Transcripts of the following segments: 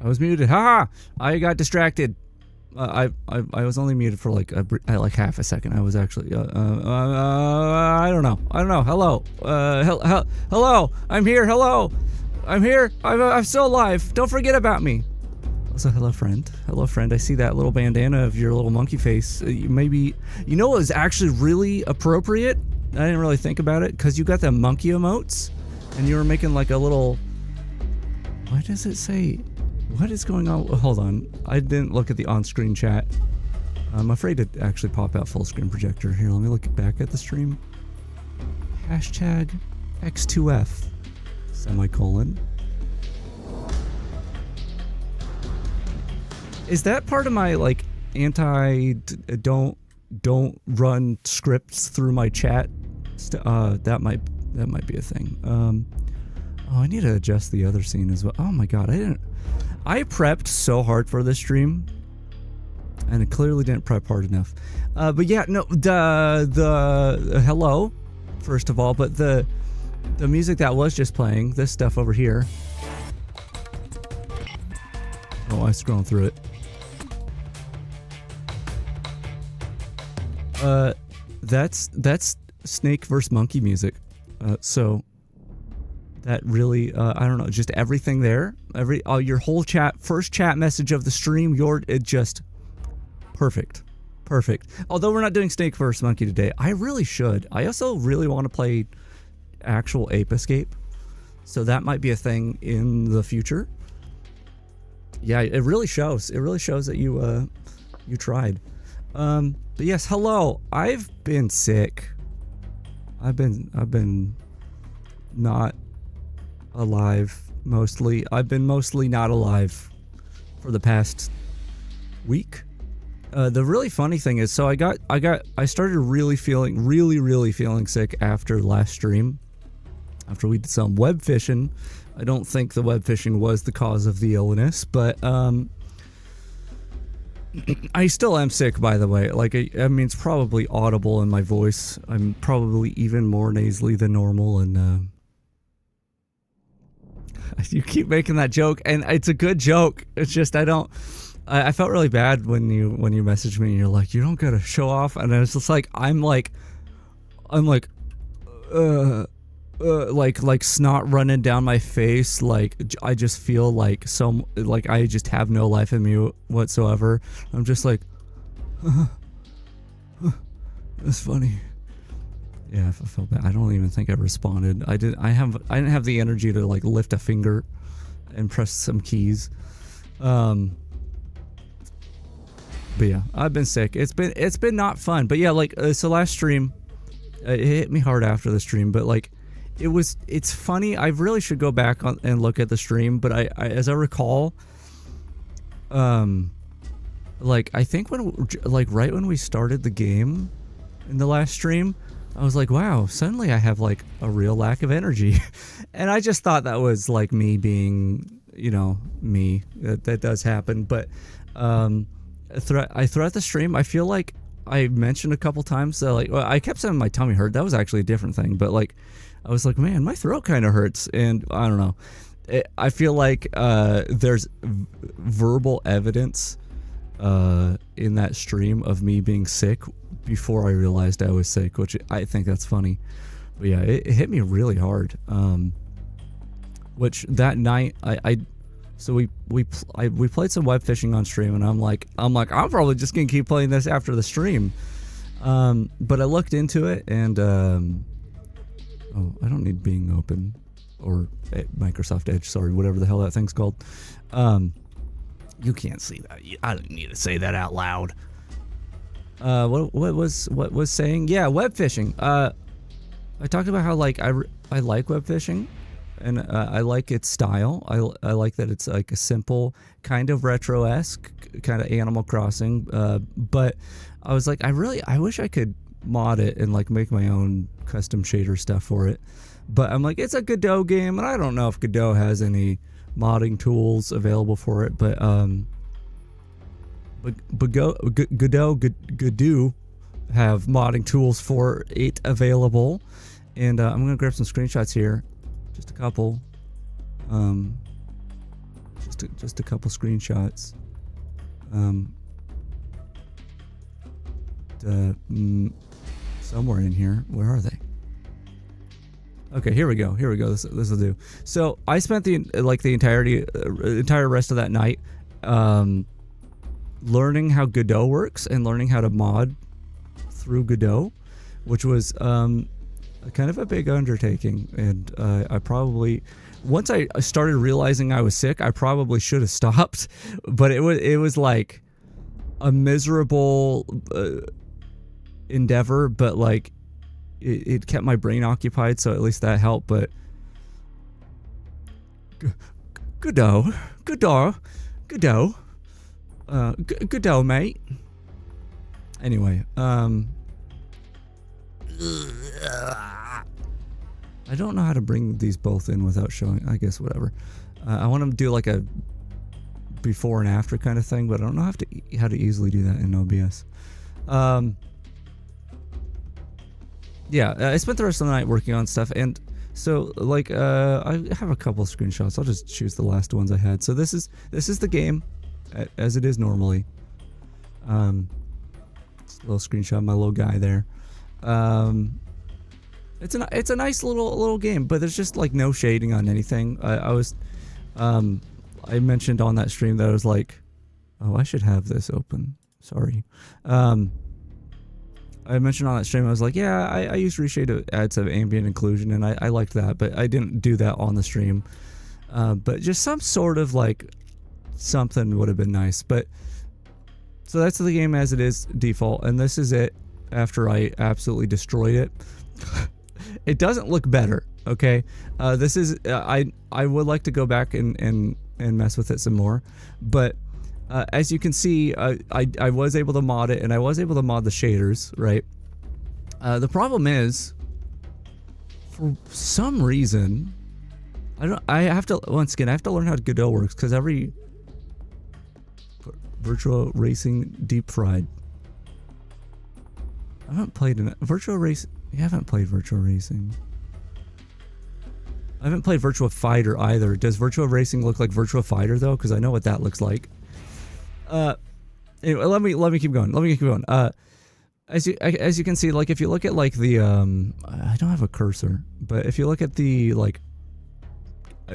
I was muted. Haha! I got distracted. I was only muted for like half a second. I was actually I don't know. Hello. Hello. I'm here. Hello. I'm here. I'm still alive. Don't forget about me. Also, hello friend. I see that little bandana of your little monkey face. Maybe you know what was actually really appropriate? I didn't really think about it because you got the monkey emotes and you were making like a little. What does it say? What is going on? Hold on. I didn't look at the on-screen chat. I'm afraid to actually pop out full screen projector. Here, let me look back at the stream. Hashtag X2F. Semicolon. Is that part of my like don't run scripts through my chat? That might be a thing. Oh, I need to adjust the other scene as well. Oh my god, I prepped so hard for this stream, and it clearly didn't prep hard enough. But yeah, no, the hello, first of all, but the music that was just playing, this stuff over here. Oh, I'm scrolling through it. That's Snake vs. Monkey music. So that really, I don't know, just everything there, your whole first chat message of the stream, it just perfect. Although we're not doing Snake vs. Monkey today, I really should. I also really want to play actual Ape Escape, so that might be a thing in the future. Yeah, it really shows. It really shows that you tried. But yes, hello. I've been sick. I've been not alive mostly. I've been mostly not alive for the past week. The really funny thing is, so I started really feeling sick after last stream. After we did some web fishing. I don't think the web fishing was the cause of the illness, but I still am sick, by the way. Like, I mean, it's probably audible in my voice. I'm probably even more nasally than normal, and you keep making that joke, and it's a good joke. It's just I felt really bad when you messaged me and you're like, you don't gotta show off, and it's just like I'm like snot running down my face. Like I just feel like I just have no life in me whatsoever. I'm just like, that's funny. Yeah, I felt bad. I don't even think I responded. I didn't have the energy to like lift a finger and press some keys. But yeah, I've been sick. It's been not fun. But yeah, like so last stream, it hit me hard after the stream. But like, it's funny. I really should go back and look at the stream. But I as I recall, like I think right when we started the game in the last stream, I was like, wow, suddenly I have like a real lack of energy. And I just thought that was like me being, me. That does happen. But throughout the stream, I feel like I mentioned a couple times that I kept saying my tummy hurt. That was actually a different thing. But like, I was like, man, my throat kind of hurts. And I don't know. I feel like there's verbal evidence in that stream of me being sick before I realized I was sick, which I think that's funny. But yeah, it hit me really hard. Which that night we played some web fishing on stream, and I'm like I'm probably just gonna keep playing this after the stream. But I looked into it, and oh, I don't need Being Open or Microsoft Edge, sorry, whatever the hell that thing's called. You can't see that. I don't need to say that out loud. What was saying? Yeah, web fishing. I talked about how like I like web fishing, and I like its style. I like that it's like a simple kind of retro-esque kind of Animal Crossing. But I was like, I wish I could mod it and like make my own custom shader stuff for it. But I'm like, it's a Godot game, and I don't know if Godot has any modding tools available for it, but Godot have modding tools for it available, and I'm gonna grab some screenshots here, just a couple, just a couple screenshots. Somewhere in here. Where are they? Okay, here we go. This will do. So I spent the entire rest of that night learning how Godot works and learning how to mod through Godot, which was kind of a big undertaking. And I probably, once I started realizing I was sick, I probably should have stopped. But it was like a miserable endeavor, but like it kept my brain occupied, so at least that helped. But Godot, mate. Anyway, I don't know how to bring these both in without showing. I guess whatever. I want to do like a before and after kind of thing, but I don't know how to easily do that in OBS. Yeah, I spent the rest of the night working on stuff, and so like I have a couple of screenshots. I'll just choose the last ones I had. So this is the game as it is normally. Just a little screenshot of my little guy there. It's a nice little game, but there's just like no shading on anything. I mentioned on that stream that I was like, oh, I should have this open. Sorry. I mentioned on that stream, I was like, yeah, I used Reshade to add some ambient inclusion, and I liked that, but I didn't do that on the stream. But just some sort of like something would have been nice. But so that's the game as it is default, and this is it after I absolutely destroyed it. It doesn't look better, okay? This is I would like to go back and mess with it some more, but as you can see, I was able to mod it, and I was able to mod the shaders, right? The problem is, for some reason, I have to learn how Godot works, because every Virtual Racing Deep Fried. I haven't played Virtual Race. You haven't played Virtual Racing. I haven't played Virtua Fighter either. Does Virtua Racing look like Virtua Fighter though? Because I know what that looks like. Anyway, let me keep going. As you can see, like if you look at like the I don't have a cursor, but if you look at the like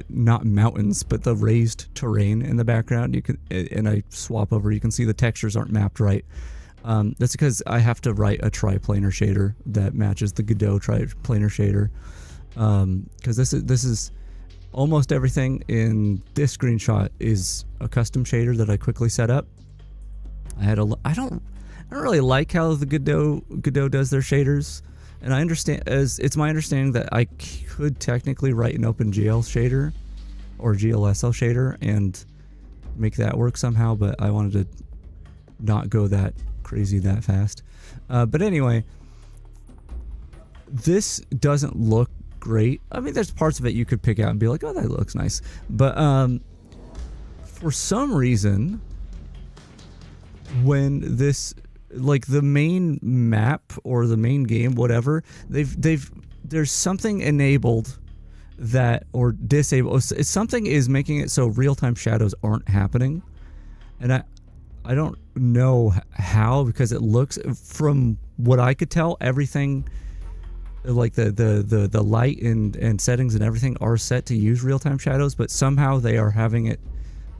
not mountains, but the raised terrain in the background, you can, and I swap over, you can see the textures aren't mapped right. That's because I have to write a triplanar shader that matches the Godot triplanar shader. Because this is almost everything in this screenshot is a custom shader that I quickly set up. I don't really like how the Godot does their shaders, and I understand, as it's my understanding that I could technically write an OpenGL shader or GLSL shader and make that work somehow, but I wanted to not go that crazy that fast. But anyway, this doesn't look great. I mean, there's parts of it you could pick out and be like, oh, that looks nice. But for some reason, when this, like the main map or the main game, whatever, there's something enabled that, or disabled, something is making it so real-time shadows aren't happening. And I don't know how, because it looks, from what I could tell, everything, like the light and settings and everything are set to use real-time shadows, but somehow they are having it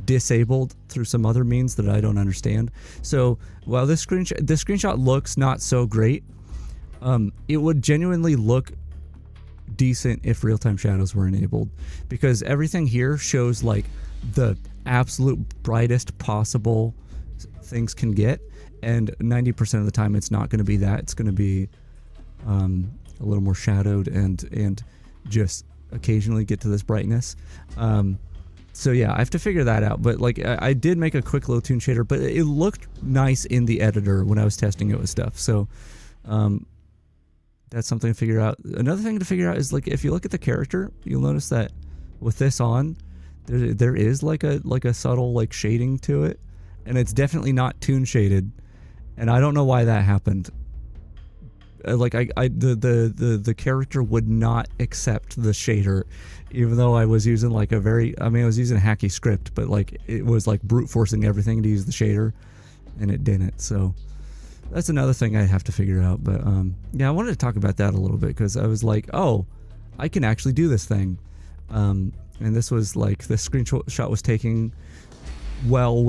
disabled through some other means that I don't understand. So while this screenshot looks not so great, it would genuinely look decent if real-time shadows were enabled, because everything here shows like the absolute brightest possible things can get, and 90% of the time it's not going to be that. It's going to be a little more shadowed and just occasionally get to this brightness. So yeah, I have to figure that out. But like I did make a quick little tune shader, but it looked nice in the editor when I was testing it with stuff. So that's something to figure out. Another thing to figure out is, like, if you look at the character, you'll notice that with this on, there is like a subtle like shading to it, and it's definitely not tune shaded, and I don't know why that happened. like the character would not accept the shader, even though I was using like I was using a hacky script, but like it was like brute forcing everything to use the shader, and it didn't. So that's another thing I have to figure out. But yeah, I wanted to talk about that a little bit because I was like, oh, I can actually do this thing. And this was like the screenshot was taking well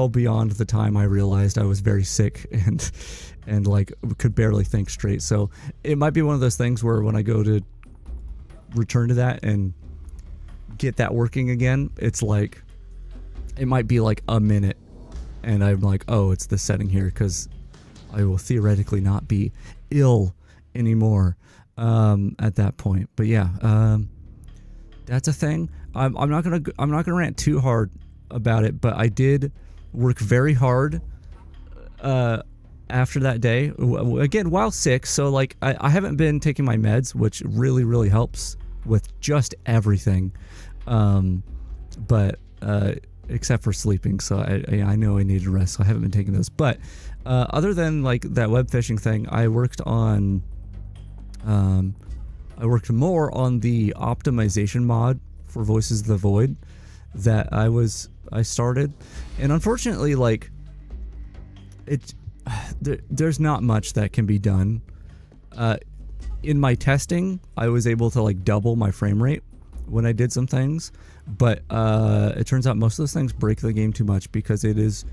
beyond the time I realized I was very sick and like could barely think straight. So it might be one of those things where when I go to return to that and get that working again, it's like it might be like a minute and I'm like, oh, it's the setting here, because I will theoretically not be ill anymore at that point. But yeah, that's a thing. I'm not gonna rant too hard about it, but I did work very hard after that day, again while sick. So like I haven't been taking my meds, which really helps with just everything, but except for sleeping. So I know I needed rest, so I haven't been taking those. But other than like that web phishing thing, I worked more on the optimization mod for Voices of the Void that I started, and unfortunately, like there's not much that can be done. In my testing, I was able to like double my frame rate when I did some things, but it turns out most of those things break the game too much because it's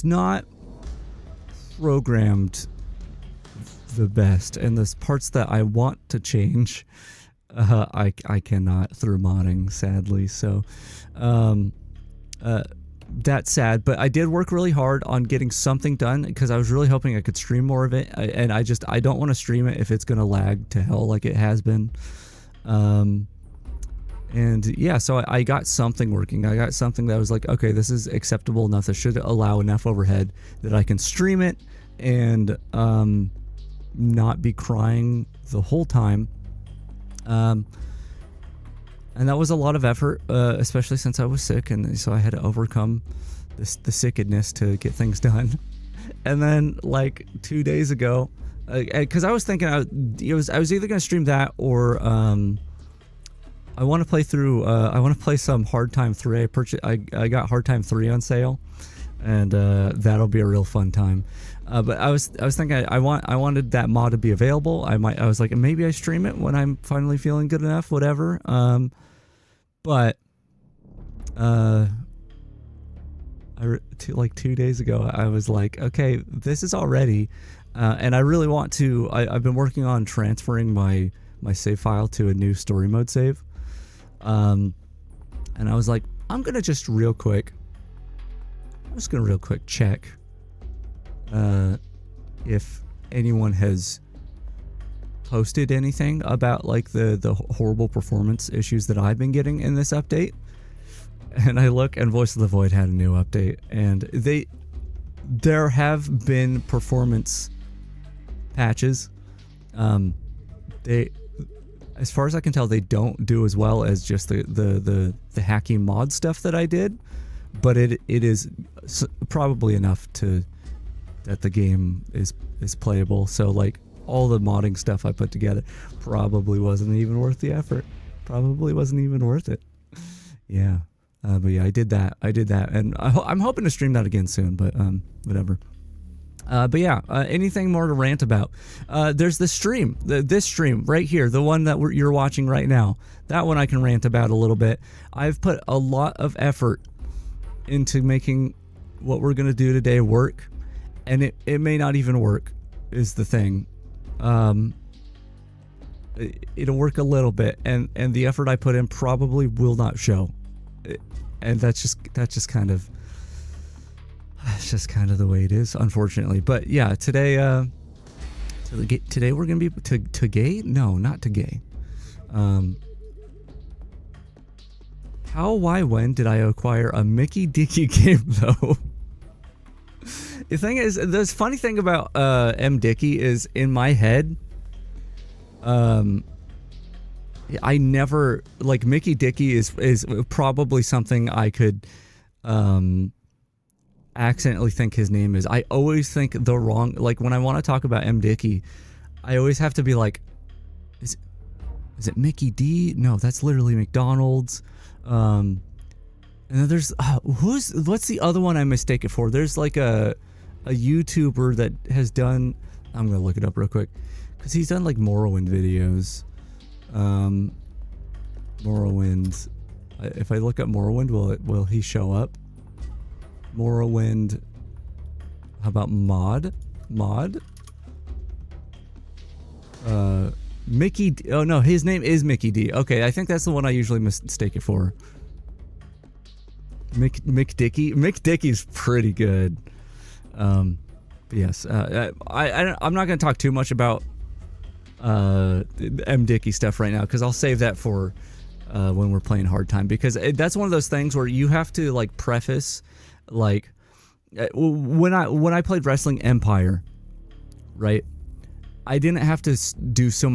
not programmed the best, and the parts that I want to change, I cannot through modding, sadly. So that's sad, but I did work really hard on getting something done because I was really hoping I could stream more of it, and I don't want to stream it if it's gonna lag to hell like it has been. And yeah, so I got something working. I got something that was like, okay, this is acceptable enough. This should allow enough overhead that I can stream it and not be crying the whole time. And that was a lot of effort, especially since I was sick, and so I had to overcome the sickedness to get things done. And then like 2 days ago, because I was thinking I was either gonna stream that or I want to play through. I want to play some Hard Time 3. I got Hard Time 3 on sale, and that'll be a real fun time. But I was thinking I wanted that mod to be available. I was like, maybe I stream it when I'm finally feeling good enough, whatever. But like 2 days ago, I was like, okay, this is all ready, and I really want to. I've been working on transferring my save file to a new story mode save. And I was like, I'm just gonna real quick check if anyone has posted anything about like the horrible performance issues that I've been getting in this update. And I look, and Voice of the Void had a new update, and there have been performance patches. As far as I can tell, they don't do as well as just the hacking mod stuff that I did, but it is probably enough that the game is playable. So like all the modding stuff I put together probably wasn't even worth the effort. Probably wasn't even worth it. Yeah, but yeah, I did that, and I'm hoping to stream that again soon. But whatever. But yeah, anything more to rant about? There's this stream right here, the one that you're watching right now. That one I can rant about a little bit. I've put a lot of effort into making what we're gonna do today work, and it may not even work, is the thing. It'll work a little bit, and the effort I put in probably will not show, and that's just kind of. It's just kind of the way it is, unfortunately. But yeah, today we're gonna be to gay? No, not to gay. How, why, when did I acquire a Mickey Dicky game though? The thing is, the funny thing about M Dicky is in my head, I never like Mickey Dicky is probably something I could accidentally think his name is. I always think the wrong, like when I want to talk about M. Dickey, I always have to be like, is it Mickey D? No, that's literally McDonald's. And then there's, what's the other one I mistake it for? There's like a YouTuber that has done, I'm going to look it up real quick, because he's done like Morrowind videos. Morrowind, if I look up Morrowind, will he show up? Morrowind, how about mod? Mickey D. Oh no, his name is Mickey D. Okay, I think that's the one I usually mistake it for. Mick Dickey's pretty good. But yes, I'm not going to talk too much about M. Dickey stuff right now, because I'll save that for when we're playing hard time, because that's one of those things where you have to like preface, like when I played Wrestling Empire, right? I didn't have to do too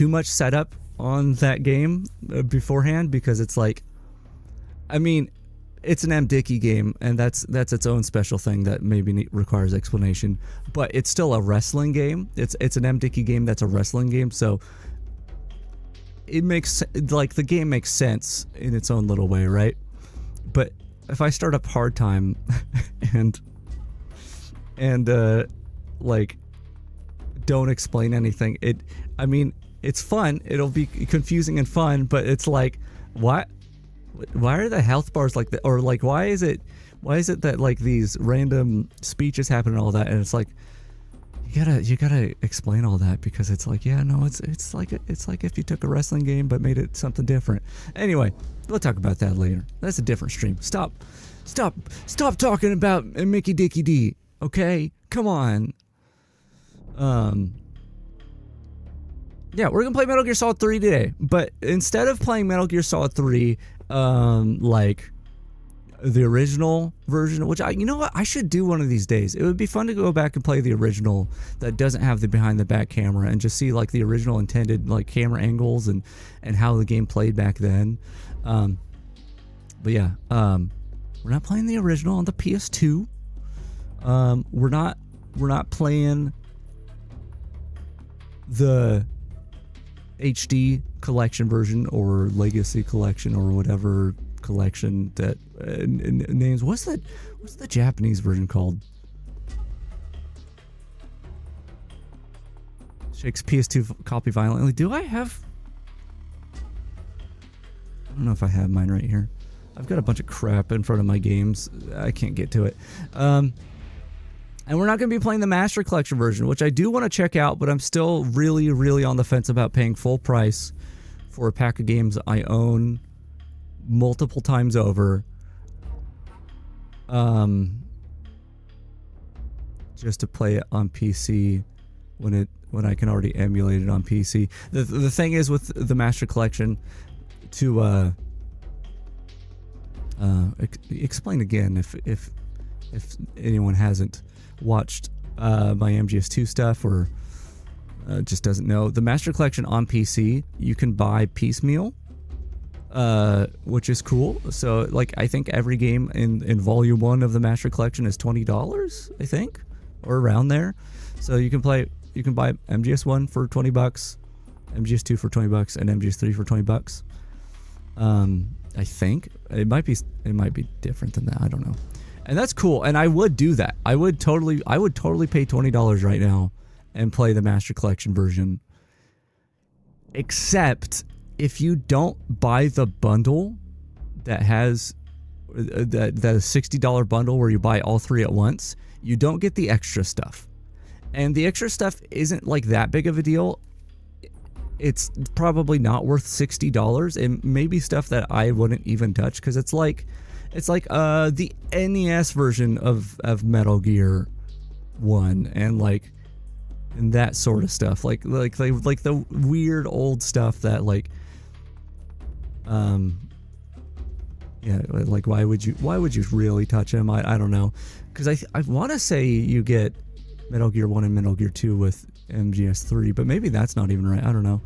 much setup on that game beforehand, because it's like, I mean, it's an M. Dickey game, and that's its own special thing that maybe requires explanation. But it's still a wrestling game. It's an M. Dickey game that's a wrestling game, so it makes, like, the game makes sense in its own little way, right? But if I start up hard time and like don't explain anything, I mean, it's fun. It'll be confusing and fun, but it's like, what? Why are the health bars like that? Or like, why is it that like these random speeches happen and all that? And it's like, you gotta explain all that, because it's like, yeah, no, it's like if you took a wrestling game but made it something different. Anyway, we'll talk about that later. That's a different stream. Stop talking about Mickey Dickey D. Okay, come on. Yeah, we're gonna play Metal Gear Solid 3 today, but instead of playing Metal Gear Solid 3, like the original version, which you know what, I should do one of these days. It would be fun to go back and play the original that doesn't have the behind the back camera, and just see like the original intended like camera angles and how the game played back then. But yeah, we're not playing the original on the PS2. We're not playing the HD collection version or Legacy collection or whatever collection that names. What's the Japanese version called? Shakes PS2 copy violently. Do I have? I don't know if I have mine right here. I've got a bunch of crap in front of my games. I can't get to it. And we're not going to be playing the Master Collection version, which I do want to check out, but I'm still really, really on the fence about paying full price for a pack of games I own multiple times over. Just to play it on PC when I can already emulate it on PC. The thing is with the Master Collection, to explain again if anyone hasn't watched my MGS2 stuff or just doesn't know, the Master Collection on PC you can buy piecemeal, which is cool. So like, I think every game in volume 1 of the Master Collection is $20, I think, or around there. So you can buy MGS1 for $20, MGS2 for $20, and MGS3 for $20. I think it might be different than that. I don't know. And that's cool, and I would do that. I would totally pay $20 right now and play the Master Collection version. Except if you don't buy the bundle that has that $60 bundle where you buy all 3 at once, you don't get the extra stuff. And the extra stuff isn't like that big of a deal. It's probably not worth $60. It may be stuff that I wouldn't even touch, because it's like the NES version of Metal Gear 1 and that sort of stuff, like the weird old stuff that yeah, like why would you really touch them? I don't know, because I want to say you get Metal Gear 1 and Metal Gear 2 with MGS3, but maybe that's not even right. I don't know.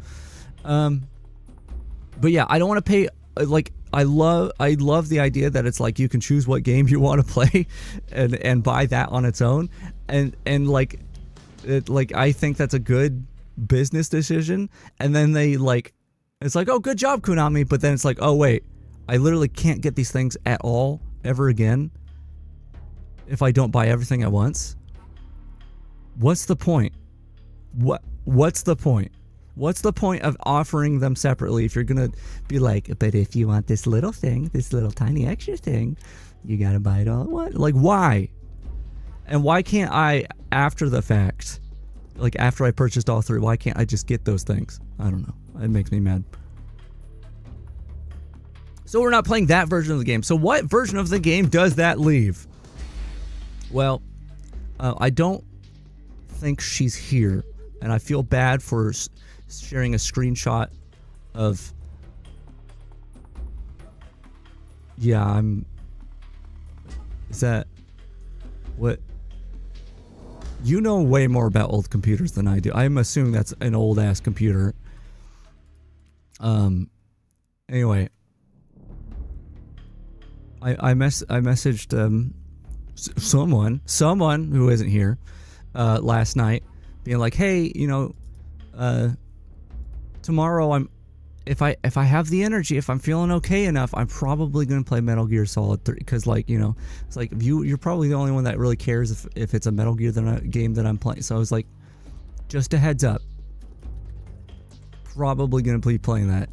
But yeah, I don't want to pay like love the idea that it's like you can choose what game you want to play and buy that on its own, and like I think that's a good business decision. And then they like, it's like, oh, good job, Konami, but then it's like, oh wait, I literally can't get these things at all ever again if I don't buy everything at once. What's the point? What's the point? What's the point of offering them separately if you're gonna be like, but if you want this little thing, this little tiny extra thing, you gotta buy it all at once? Like, why? And why can't I, after the fact, like after I purchased all three, why can't I just get those things? I don't know. It makes me mad. So we're not playing that version of the game. So what version of the game does that leave? Well, I don't think she's here, and I feel bad for sharing a screenshot of, yeah, is that what? You know way more about old computers than I do. I'm assuming that's an old ass computer. Anyway, I messaged someone who isn't here last night, being like, hey, you know, tomorrow if I have the energy, if I'm feeling okay enough, I'm probably gonna play Metal Gear Solid 3, because like, you know, it's like you're probably the only one that really cares if it's a Metal Gear game that I'm playing. So I was like, just a heads up, probably gonna be playing that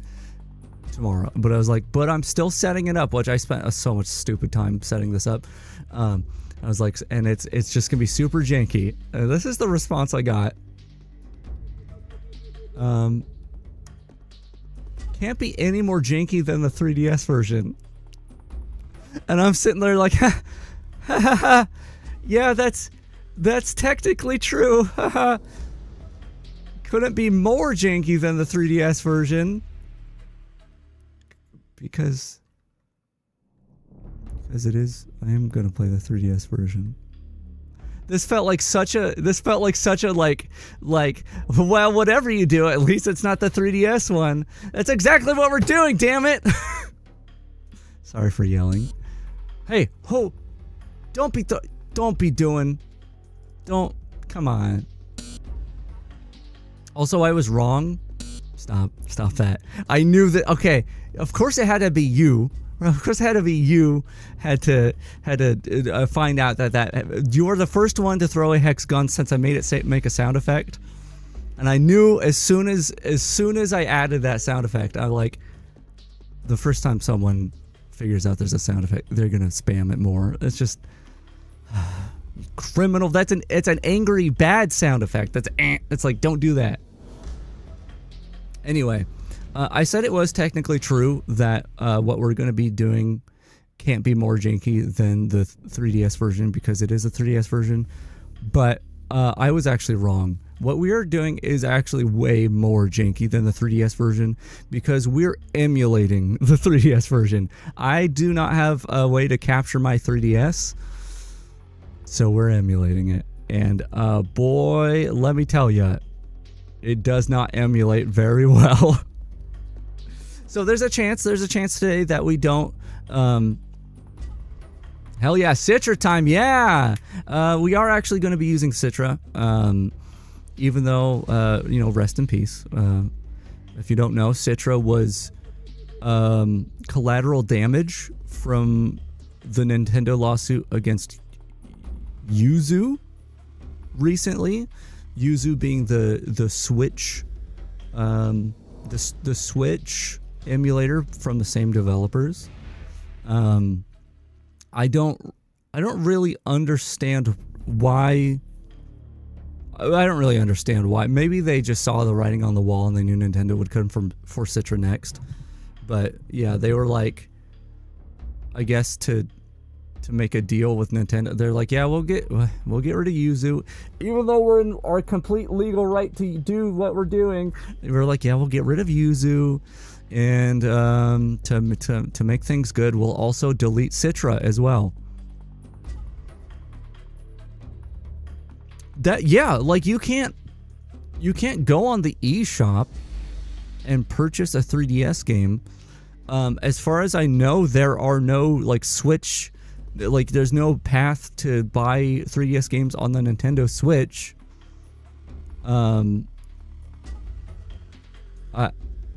tomorrow. But I was like, but I'm still setting it up, which I spent so much stupid time setting this up. I was like, and it's just gonna be super janky. This is the response I got. Can't be any more janky than the 3DS version. And I'm sitting there like, ha ha ha, yeah, that's technically true. Couldn't be more janky than the 3DS version. Because it is, I am gonna play the 3DS version. This felt like such a like, well, whatever you do, at least it's not the 3DS one. That's exactly what we're doing, damn it. Sorry for yelling. Hey, ho, don't come on. Also, I was wrong. Stop that. I knew that, okay, of course it had to be you. Of course, it had to be you. Had to find out that you were the first one to throw a hex gun since I made it make a sound effect, and I knew as soon as I added that sound effect, I like, the first time someone figures out there's a sound effect, they're gonna spam it more. It's just criminal. It's an angry bad sound effect. It's like, don't do that. Anyway. I said it was technically true that what we're going to be doing can't be more janky than the 3DS version, because it is a 3DS version, but I was actually wrong. What we are doing is actually way more janky than the 3DS version, because we're emulating the 3DS version. I do not have a way to capture my 3DS, so we're emulating it. And boy, let me tell you, it does not emulate very well. So there's a chance today that we don't, hell yeah, Citra time, yeah! We are actually going to be using Citra, even though, you know, rest in peace. If you don't know, Citra was collateral damage from the Nintendo lawsuit against Yuzu recently. Yuzu being the Switch, the Switch emulator from the same developers. I don't really understand why. I don't really understand why. Maybe they just saw the writing on the wall and they knew Nintendo would come for Citra next. But yeah, they were like, I guess to make a deal with Nintendo, they're like, yeah, we'll get rid of Yuzu, even though we're in our complete legal right to do what we're doing. We're like, yeah, we'll get rid of Yuzu. And to make things good, we'll also delete Citra as well. That, yeah, like you can't go on the eShop and purchase a 3DS game As far as I know, there are no like Switch, like there's no path to buy 3DS games on the Nintendo Switch. And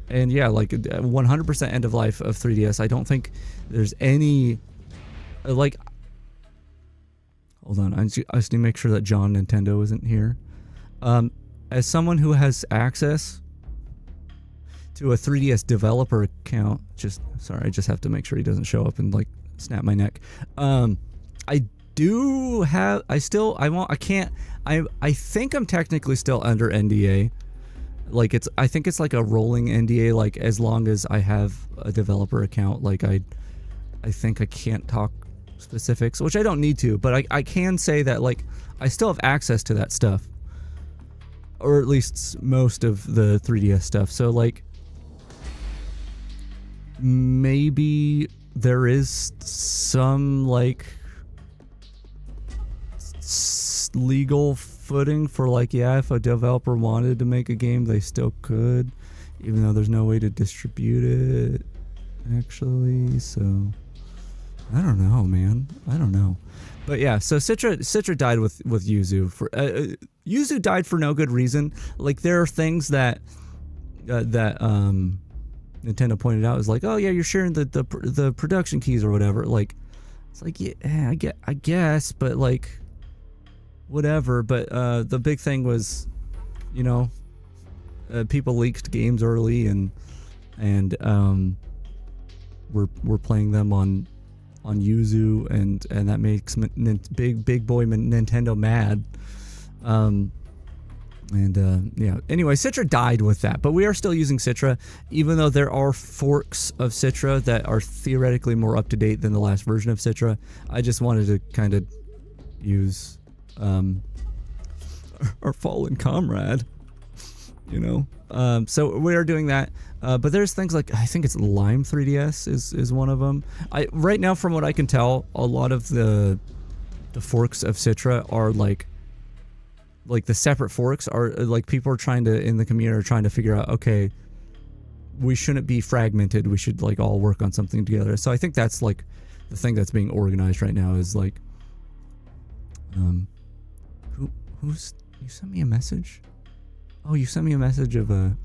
yeah, like 100% end of life of 3DS. I don't think there's any like. Hold on, I just need to make sure that John Nintendo isn't here. As someone who has access to a 3DS developer account, I just have to make sure he doesn't show up and like snap my neck. I do have, I think I'm technically still under NDA. Like I think it's like a rolling NDA, like as long as I have a developer account, like I think I can't talk specifics, which I don't need to, but I can say that like I still have access to that stuff, or at least most of the 3DS stuff. So like maybe there is some like legal footing for like, yeah, if a developer wanted to make a game, they still could, even though there's no way to distribute it actually. So I don't know, man. I don't know. But yeah, so Citra died with Yuzu. For Yuzu died for no good reason. Like there are things that Nintendo pointed out, is like, oh yeah, you're sharing the production keys or whatever. Like it's like, yeah, I guess, but like whatever. But the big thing was, you know, people leaked games early and we're playing them on Yuzu, and that makes big boy Nintendo mad. Yeah. Anyway, Citra died with that, but we are still using Citra, even though there are forks of Citra that are theoretically more up to date than the last version of Citra. I just wanted to kind of use our fallen comrade, you know. So we are doing that. But there's things like, I think it's Lime 3DS is one of them. Right now, from what I can tell, a lot of the forks of Citra are like the separate forks are like, people are trying to, in the community, are trying to figure out, okay, we shouldn't be fragmented. We should like all work on something together. So I think that's like the thing that's being organized right now, is like, who's, you sent me a message? Oh, you sent me a message of the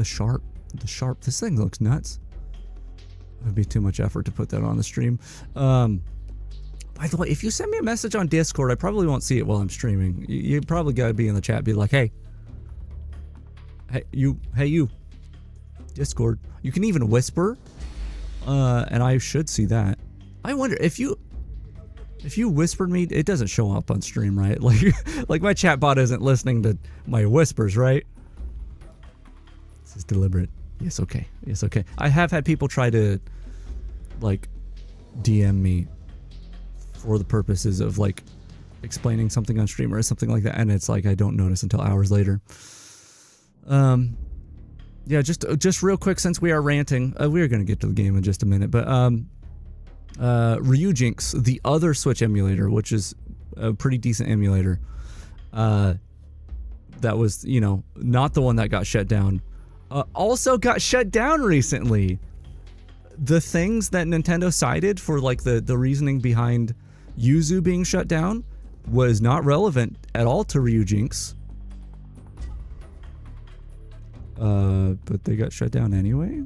sharp. This thing looks nuts. It would be too much effort to put that on the stream. By the way, if you send me a message on Discord, I probably won't see it while I'm streaming. You probably gotta be in the chat, be like, hey you, Discord. You can even whisper, and I should see that. I wonder if you whispered me, it doesn't show up on stream, right? Like my chat bot isn't listening to my whispers, right? This is deliberate. Yes, okay. Yes, okay. I have had people try to like DM me for the purposes of like explaining something on stream or something like that, and it's like I don't notice until hours later. Yeah, just real quick, since we are ranting, we are going to get to the game in just a minute, but Ryujinx, the other Switch emulator, which is a pretty decent emulator, that was, you know, not the one that got shut down, also got shut down recently. The things that Nintendo cited for like the reasoning behind Yuzu being shut down was not relevant at all to Ryujinx. But they got shut down anyway.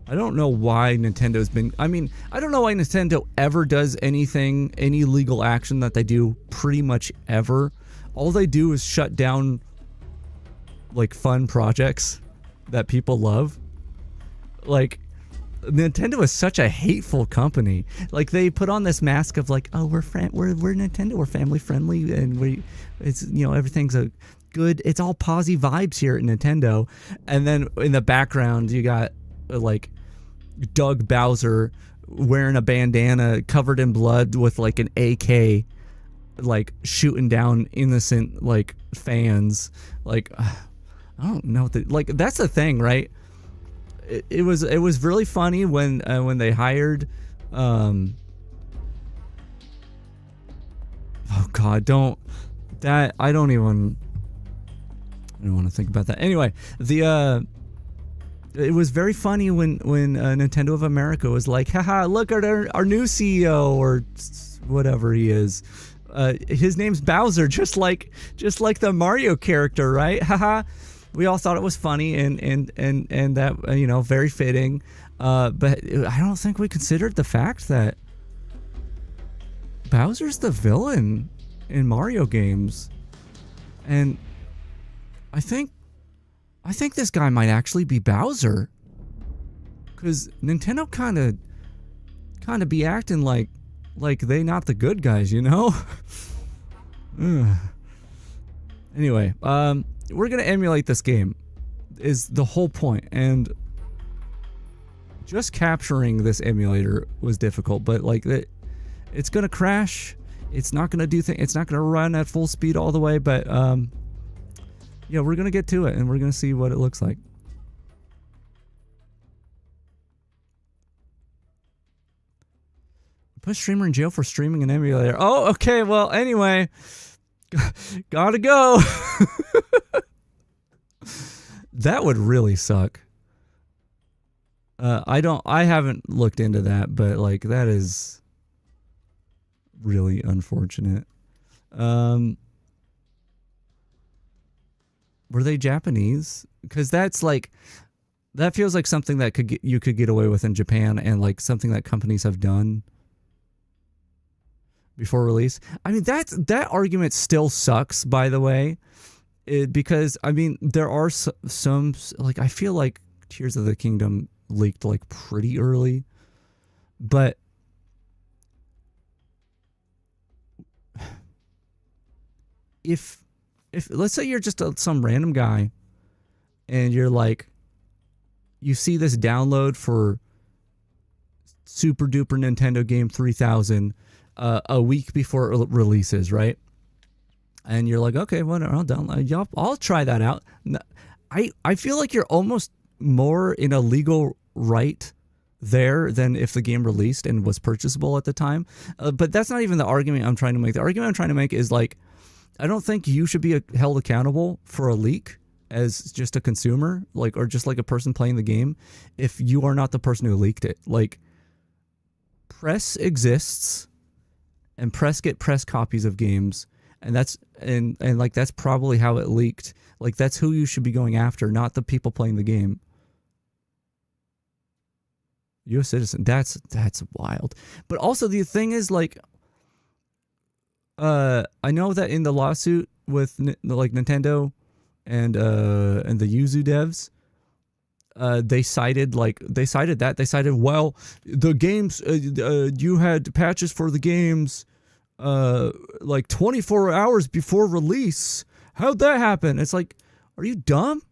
I don't know why Nintendo's been, I mean, I don't know why Nintendo ever does anything, any legal action that they do pretty much ever. All they do is shut down like fun projects that people love. Like, Nintendo is such a hateful company. Like, they put on this mask of like, oh, we're Nintendo, we're family friendly, and it's, you know, everything's a good, it's all posy vibes here at Nintendo. And then in the background, you got like Doug Bowser wearing a bandana covered in blood with like an AK, like shooting down innocent like fans. Like, I don't know what like, that's the thing, right? It was really funny when they hired oh god, I don't want to think about that. Anyway, the It was very funny when Nintendo of America was like, haha, look at our new CEO or whatever he is. His name's Bowser, just like the Mario character, right? Haha. We all thought it was funny and that very fitting. But I don't think we considered the fact that Bowser's the villain in Mario games, and I think this guy might actually be Bowser, because Nintendo kind of be acting like they not the good guys, you know? Anyway, we're gonna emulate this game, is the whole point, and just capturing this emulator was difficult, but like it's gonna crash. It's not gonna do things. It's not gonna run at full speed all the way, but yeah, we're gonna get to it and we're gonna see what it looks like. Put streamer in jail for streaming an emulator. Oh, okay. Well, anyway, gotta go. That would really suck. I haven't looked into that, but like that is really unfortunate. Were they Japanese? Because that's like, that feels like something that you could get away with in Japan, and like something that companies have done before release. I mean, that argument still sucks, by the way, because I mean there are some, like, I feel like Tears of the Kingdom leaked like pretty early, but if let's say you're just some random guy and you're like, you see this download for Super Duper Nintendo Game 3000 a week before it releases, right? And you're like, okay, whatever, I'll download. I'll try that out. I feel like you're almost more in a legal right there than if the game released and was purchasable at the time. But that's not even the argument I'm trying to make. The argument I'm trying to make is like, I don't think you should be held accountable for a leak as just a consumer, like, or just like a person playing the game, if you are not the person who leaked it. Like, press exists, and press get press copies of games, and that's and like that's probably how it leaked. Like, that's who you should be going after, not the people playing the game. U.S. citizen, that's wild. But also the thing is, like, I know that in the lawsuit with like Nintendo and the Yuzu devs, they cited well, the games, you had patches for the games like 24 hours before release. How'd that happen? It's like, are you dumb?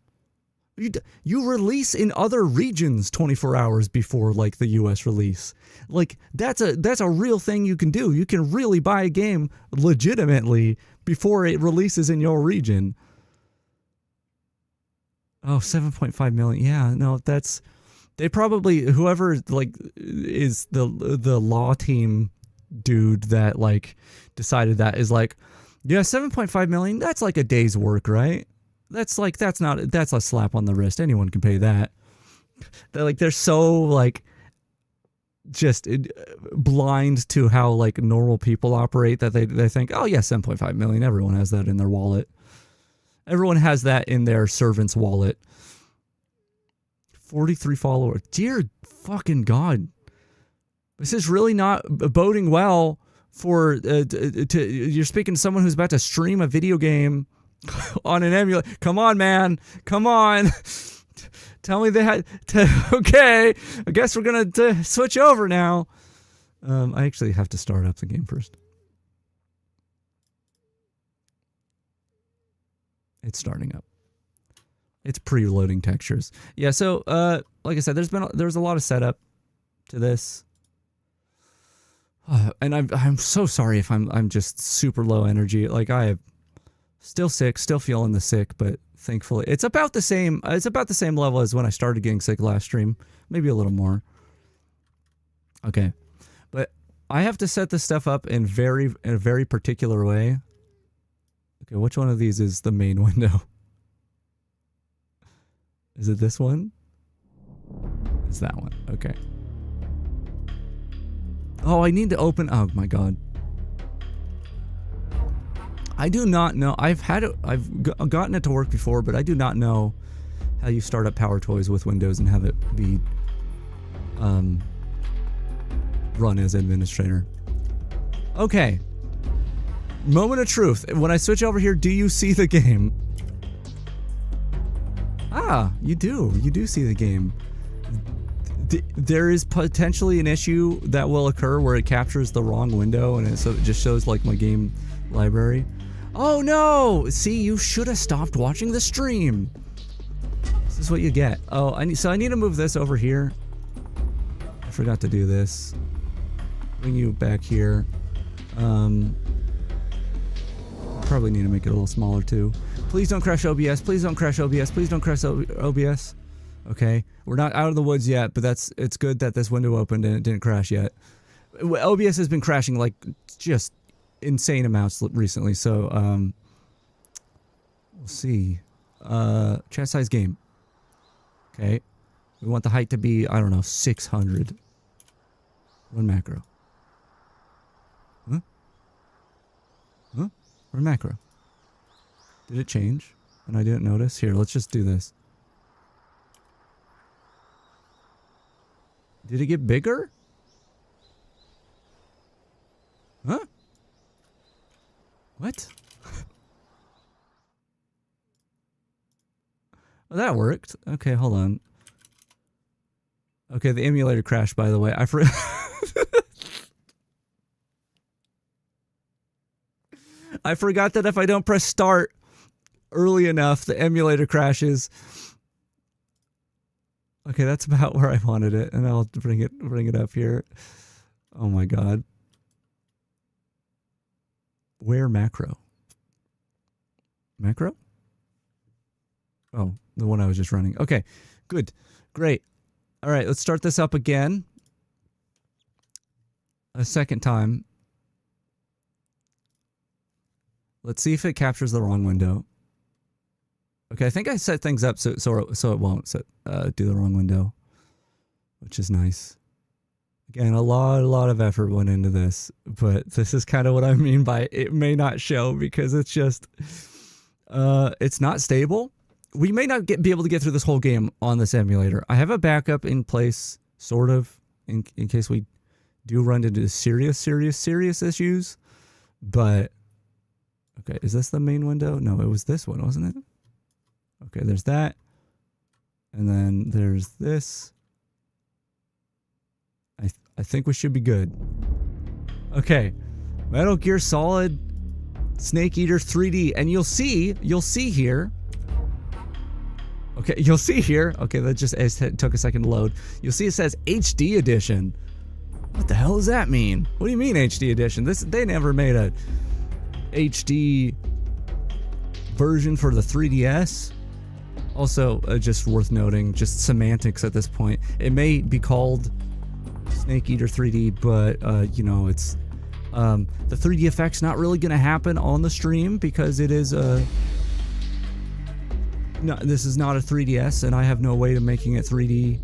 You release in other regions 24 hours before like the US release. Like, that's a real thing you can do. You can really buy a game legitimately before it releases in your region. Oh, 7.5 million. Yeah, no, that's, they probably, whoever like is the law team dude that like decided that is like, yeah, 7.5 million, that's like a day's work, right? That's like, that's a slap on the wrist. Anyone can pay that. They're so like just blind to how like normal people operate that they think, oh yeah, 7.5 million, everyone has that in their wallet. Everyone has that in their servant's wallet. 43 followers. Dear fucking God. This is really not boding well for you're speaking to someone who's about to stream a video game on an emulator. Come on, man. Come on. Tell me they had to, okay, I guess we're going to switch over now. I actually have to start up the game first. It's starting up. It's preloading textures. Yeah, so like I said, there's a lot of setup to this. And I'm so sorry if I'm just super low energy. Like, I have still sick, still feeling the sick, but thankfully it's about the same level as when I started getting sick last stream, maybe a little more. Okay. But I have to set this stuff up in a very particular way. Okay, which one of these is the main window? Is it this one? It's that one. Okay. Oh, I need to open... Oh, my God. I do not know. I've gotten it to work before, but I do not know how you start up Power Toys with Windows and have it be run as administrator. Okay. Moment of truth. When I switch over here, do you see the game? Ah, you do. You do see the game. There is potentially an issue that will occur where it captures the wrong window and so it just shows like my game library. Oh no! See, you should have stopped watching the stream. This is what you get. Oh, I need to move this over here. I forgot to do this. Bring you back here. Probably need to make it a little smaller too. Please don't crash OBS. Please don't crash OBS. Please don't crash OBS. Okay, we're not out of the woods yet, but it's good that this window opened and it didn't crash yet. OBS has been crashing like just insane amounts recently, so we'll see. Chat size game. Okay, we want the height to be, I don't know, 600. Run macro. Huh? Huh? Run macro. Did it change? And I didn't notice? Here, let's just do this. Did it get bigger? Huh? What? Well, that worked. Okay, hold on. Okay, the emulator crashed, by the way. I forgot that if I don't press start early enough, the emulator crashes. Okay, that's about where I wanted it, and I'll bring it up here. Oh my God. Where macro? Macro? Oh, the one I was just running. Okay, good. Great. All right, let's start this up again. A second time. Let's see if it captures the wrong window. Okay, I think I set things up so it won't do the wrong window, which is nice. Again, a lot of effort went into this, but this is kind of what I mean by it may not show because it's just it's not stable. We may not be able to get through this whole game on this emulator. I have a backup in place, sort of, in case we do run into serious issues. But okay, is this the main window? No, it was this one, wasn't it? Okay, there's that. And then there's this. I think we should be good. Okay. Metal Gear Solid Snake Eater 3D. And you'll see here. Okay, you'll see here. Okay, that just took a second to load. You'll see it says HD Edition. What the hell does that mean? What do you mean HD Edition? They never made a HD version for the 3DS. Also, just worth noting, just semantics at this point. It may be called Snake Eater 3D, but you know, it's the 3D effect's not really going to happen on the stream because it is no, this is not a 3DS, and I have no way of making it 3D,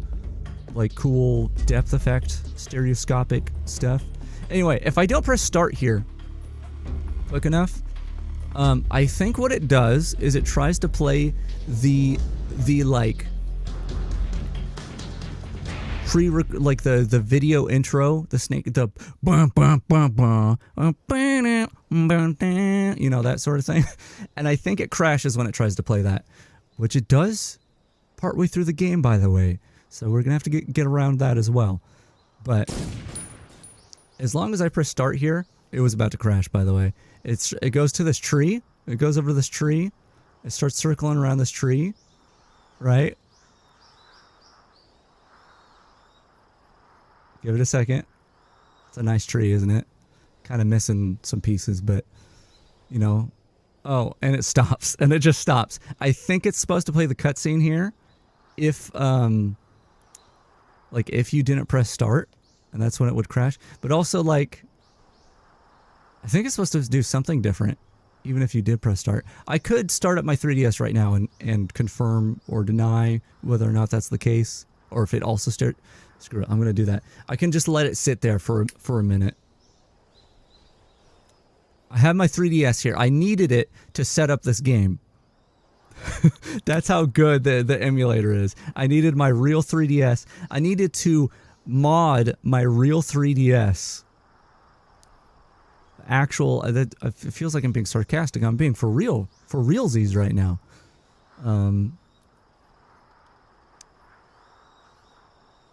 like cool depth effect, stereoscopic stuff. Anyway, if I don't press start here quick enough, I think what it does is it tries to play the like the video intro, the snake, the you know, that sort of thing. And I think it crashes when it tries to play that, which it does partway through the game, by the way. So we're gonna have to get around that as well. But as long as I press start here, it was about to crash, by the way. It goes to this tree. It goes over to this tree. It starts circling around this tree, right? Give it a second. It's a nice tree, isn't it? Kind of missing some pieces, but, you know. Oh, and it stops. And it just stops. I think it's supposed to play the cutscene here if, like, if you didn't press start, and that's when it would crash. But also, like, I think it's supposed to do something different, even if you did press start. I could start up my 3DS right now and confirm or deny whether or not that's the case, or if it also start. Screw it, I'm gonna do that. I can just let it sit there for a minute. I have my 3DS here. I needed it to set up this game. That's how good the emulator is. I needed my real 3DS. I needed to mod my real 3DS. Actual, it feels like I'm being sarcastic. I'm being for realsies right now. I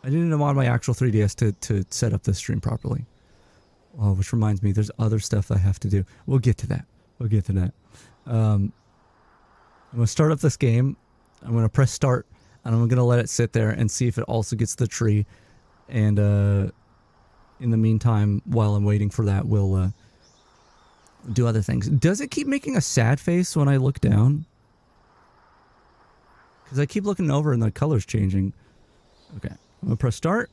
needed to mod my actual 3DS to set up this stream properly. Oh, which reminds me, there's other stuff I have to do. We'll get to that. I'm going to start up this game. I'm going to press start, and I'm going to let it sit there and see if it also gets the tree. And in the meantime, while I'm waiting for that, we'll do other things. Does it keep making a sad face when I look down? Because I keep looking over and the color's changing. Okay, I'm going to press start.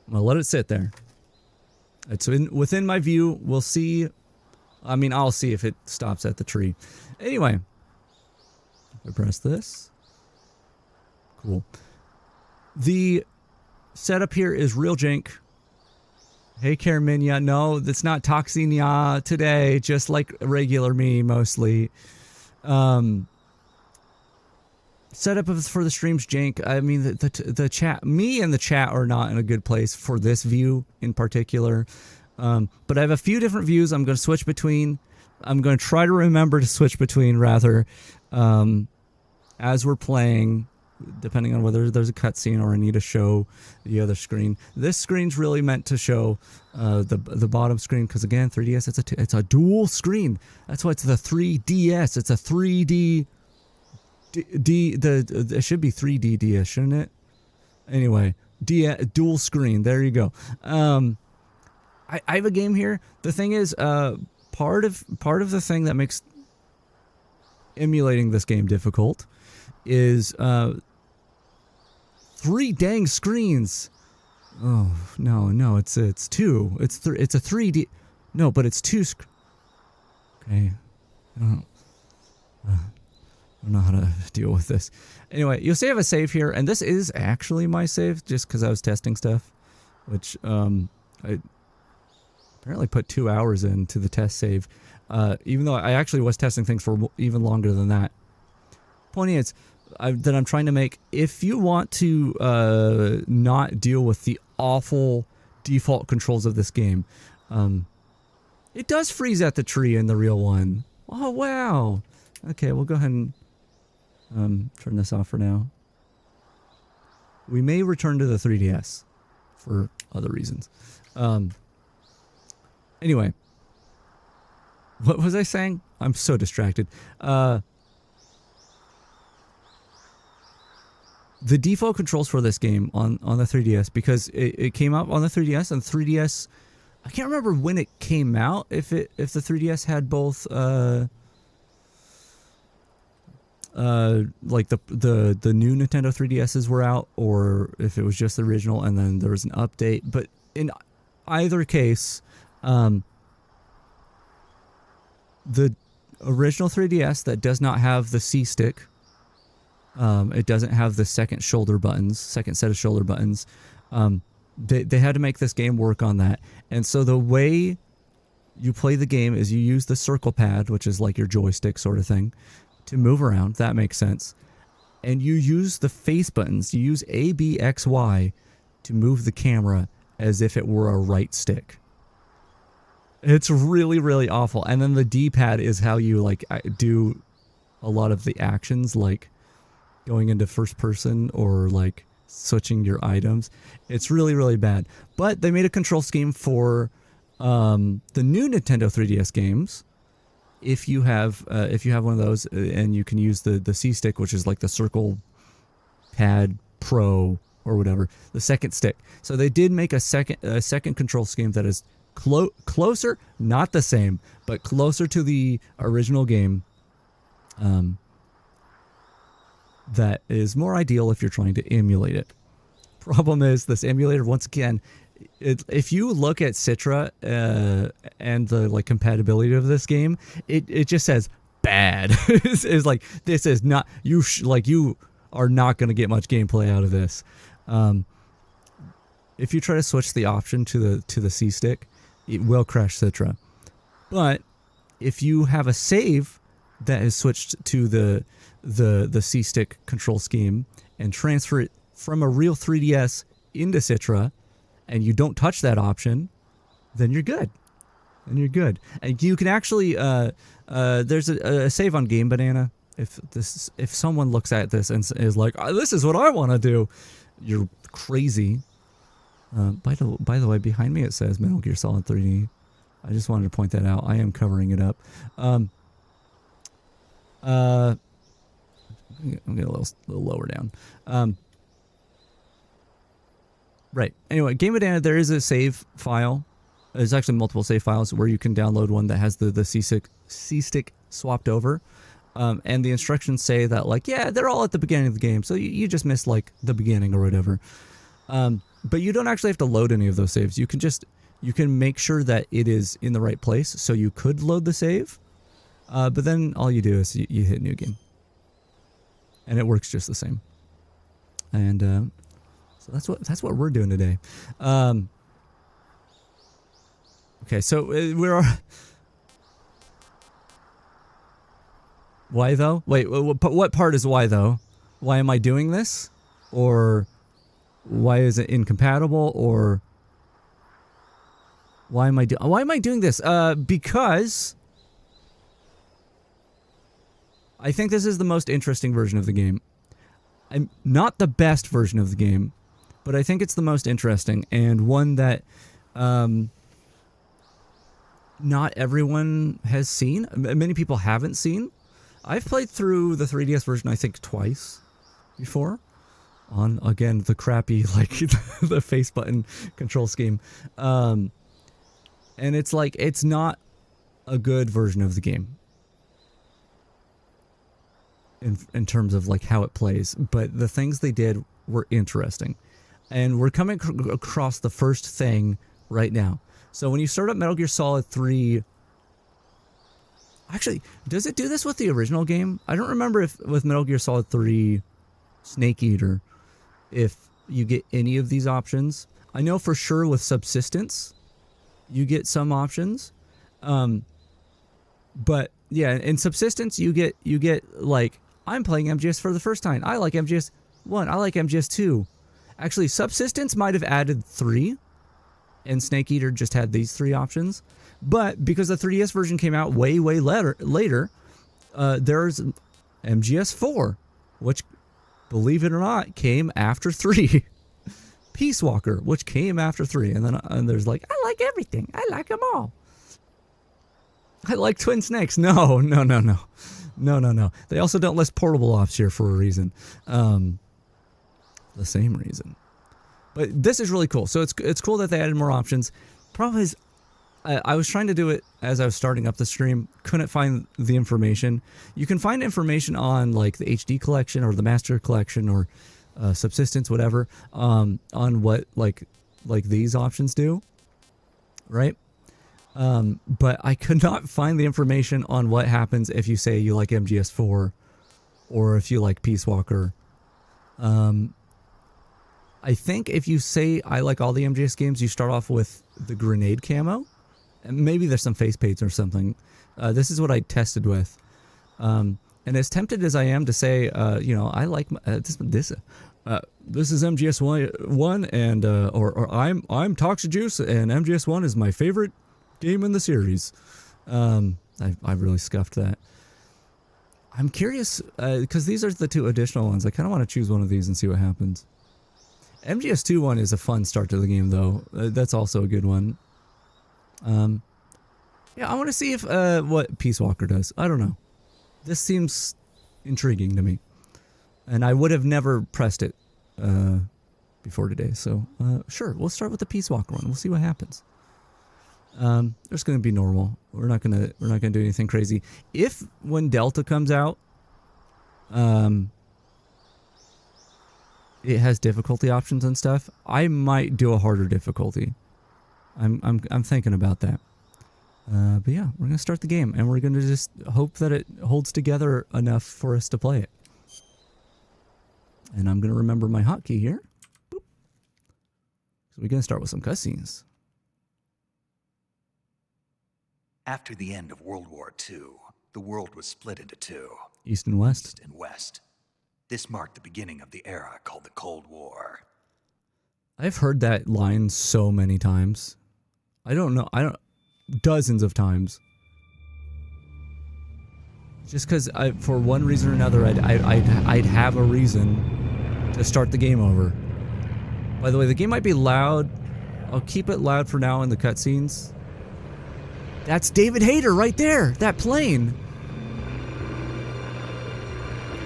I'm going to let it sit there. It's within my view. We'll see. I mean, I'll see if it stops at the tree. Anyway, if I press this. Cool. The setup here is real jank. Hey, Carminia. No, that's not Toxinia today. Just like regular me, mostly. Setup for the stream's jank. I mean, the chat, me and the chat are not in a good place for this view in particular. But I have a few different views I'm going to switch between. I'm going to try to remember to switch between, rather, as we're playing, depending on whether there's a cutscene or I need to show the other screen. This screen's really meant to show the bottom screen because, again, 3DS, it's a dual screen. That's why it's the 3DS. It's a 3D... it should be 3D DS, shouldn't it? Anyway, dual screen. There you go. I have a game here. The thing is, part of the thing that makes emulating this game difficult is 3 dang screens. Oh no, it's 2. It's a 3D. No, but it's 2. Okay. I don't know how to deal with this. Anyway, you'll see I have a save here, and this is actually my save, just because I was testing stuff, which I apparently put 2 hours into the test save, even though I actually was testing things for even longer than that. Point is, that I'm trying to make, if you want to not deal with the awful default controls of this game, it does freeze at the tree in the real one. Oh, wow. Okay, we'll go ahead and turn this off for now. We may return to the 3DS for other reasons. Anyway, what was I saying? I'm so distracted. The default controls for this game on the 3DS, because it came out on the 3DS, and 3DS, I can't remember when it came out, if the 3DS had both like the new Nintendo 3DSs were out, or if it was just the original and then there was an update. But in either case, the original 3DS that does not have the C stick, it doesn't have the second set of shoulder buttons. They had to make this game work on that. And so the way you play the game is you use the circle pad, which is like your joystick sort of thing, to move around. That makes sense. And you use the face buttons. You use A, B, X, Y to move the camera as if it were a right stick. It's really, really awful. And then the D-pad is how you like do a lot of the actions, like going into first person or like switching your items. It's really, really bad. But they made a control scheme for the new Nintendo 3DS games. If you have one of those, and you can use the C stick, which is like the Circle Pad Pro or whatever, the second stick. So they did make a second control scheme that is closer, not the same, but closer to the original game. That is more ideal if you're trying to emulate it. Problem is, this emulator, once again, if you look at Citra and the like compatibility of this game, it just says bad. It's like, this is not, you are not going to get much gameplay out of this. If you try to switch the option to the C stick, it will crash Citra. But if you have a save that is switched to the C stick control scheme and transfer it from a real 3DS into Citra, and you don't touch that option, then you're good. And you're good. And you can actually there's a save on Game Banana. If someone looks at this and is like, oh, this is what I want to do, you're crazy. By the way, behind me it says Metal Gear Solid 3D. I just wanted to point that out. I am covering it up. I'm getting a little lower down. Right. Anyway, Game Banana, there is a save file. There's actually multiple save files where you can download one that has the C-stick swapped over. And the instructions say that, like, yeah, they're all at the beginning of the game, so you just missed, like, the beginning or whatever. But you don't actually have to load any of those saves. You can make sure that it is in the right place, so you could load the save. But then all you do is you hit new game. And it works just the same. And so that's what we're doing today. Okay, so we're... Why though? Wait, what part is why though? Why am I doing this? Or why is it incompatible? Or why am I doing this? Because I think this is the most interesting version of the game. I'm not the best version of the game, but I think it's the most interesting and one that not everyone has seen. Many people haven't seen. I've played through the 3DS version, I think, twice before. On, again, the crappy, like, the face button control scheme. And it's like, it's not a good version of the game. In terms of, like, how it plays. But the things they did were interesting. And we're coming across the first thing right now. So when you start up Metal Gear Solid 3... Actually, does it do this with the original game? I don't remember if with Metal Gear Solid 3 Snake Eater, if you get any of these options. I know for sure with Subsistence, you get some options. But yeah, in Subsistence, you get like, I'm playing MGS for the first time. I like MGS 1. I like MGS 2. Actually, Subsistence might have added 3, and Snake Eater just had these 3 options. But because the 3DS version came out way later, there's MGS 4, which, believe it or not, came after 3. Peace Walker, which came after 3. And then there's like, I like everything. I like them all. I like Twin Snakes. No. They also don't list portable ops here for a reason. The same reason. But this is really cool. So it's cool that they added more options. Problem is, I was trying to do it as I was starting up the stream. Couldn't find the information. You can find information on, like, the HD collection or the Master collection or Subsistence, whatever, on what like these options do, right? But I could not find the information on what happens if you say you like MGS4 or if you like Peace Walker. I think if you say I like all the MGS games, you start off with the grenade camo. And maybe there's some face paints or something. This is what I tested with. And as tempted as I am to say, I like this is MGS1 and or I'm Toxic Juice and MGS1 is my favorite game in the series. I've really scuffed that. I'm curious because these are the 2 additional ones. I kind of want to choose one of these and see what happens. MGS2 one is a fun start to the game though. That's also a good one. Yeah, I want to see if what Peace Walker does. I don't know. This seems intriguing to me, and I would have never pressed it before today. So sure, we'll start with the Peace Walker one. We'll see what happens. It's going to be normal. We're not gonna do anything crazy. If when Delta comes out, it has difficulty options and stuff, I might do a harder difficulty. I'm thinking about that. But yeah, we're gonna start the game, and we're gonna just hope that it holds together enough for us to play it. And I'm gonna remember my hotkey here. Boop. So we're gonna start with some cutscenes. After the end of World War II, the world was split into two. East and West. East and West. This marked the beginning of the era called the Cold War. I've heard that line so many times. I don't know. Dozens of times. Just because for one reason or another, I'd have a reason to start the game over. By the way, the game might be loud. I'll keep it loud for now in the cutscenes. That's David Hayter right there. That plane.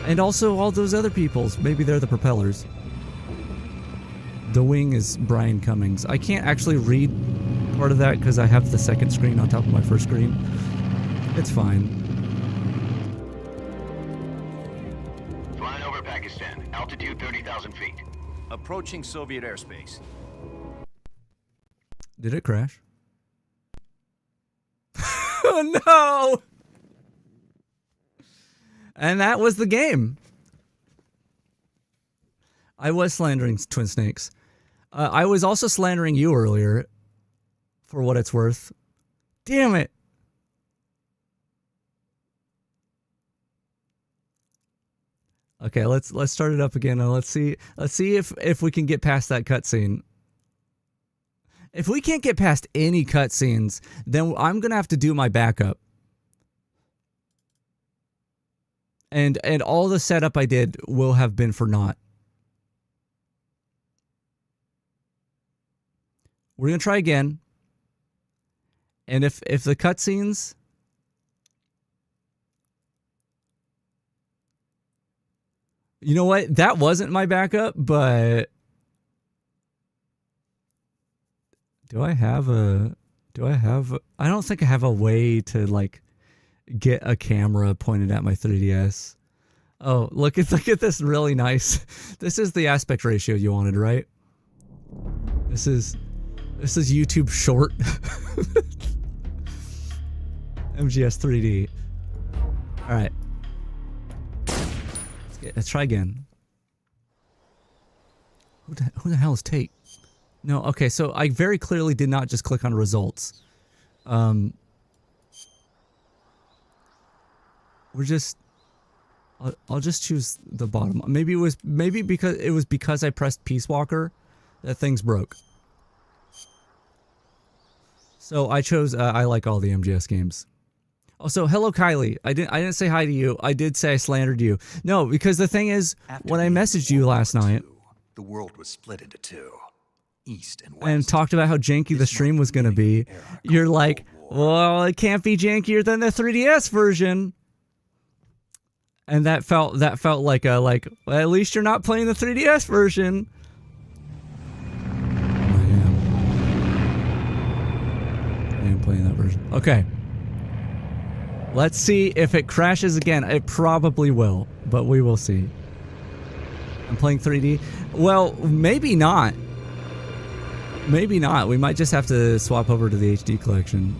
And also all those other peoples. Maybe they're the propellers. The wing is Brian Cummings. I can't actually read part of that because I have the second screen on top of my first screen. It's fine. Flying over Pakistan. Altitude 30,000 feet. Approaching Soviet airspace. Did it crash? Oh no! And that was the game. I was slandering Twin Snakes. I was also slandering you earlier, for what it's worth. Damn it! Okay, let's start it up again and let's see if we can get past that cutscene. If we can't get past any cutscenes, then I'm gonna have to do my backup. And all the setup I did will have been for naught. We're gonna try again. And if the cutscenes, you know what? That wasn't my backup, but I don't think I have a way to like get a camera pointed at my 3DS. Oh, look at this really nice. This is the aspect ratio you wanted, right? This is YouTube short. MGS 3D. All right. Let's try again. Who the hell is Tate? No, okay, so I very clearly did not just click on results. I'll just choose the bottom. Maybe because I pressed Peace Walker that things broke. So I chose I like all the MGS games. Also, hello Kylie. I didn't say hi to you. I did say I slandered you. No, because the thing is, when I messaged you last night, the world was split into two. East and West. And talked about how janky the stream was going to be, you're like, well, it can't be jankier than the 3DS version. And that felt like well, at least you're not playing the 3DS version. I am playing that version. Okay. Let's see if it crashes again. It probably will, but we will see. I'm playing 3D. Well, maybe not. Maybe not. We might just have to swap over to the HD collection.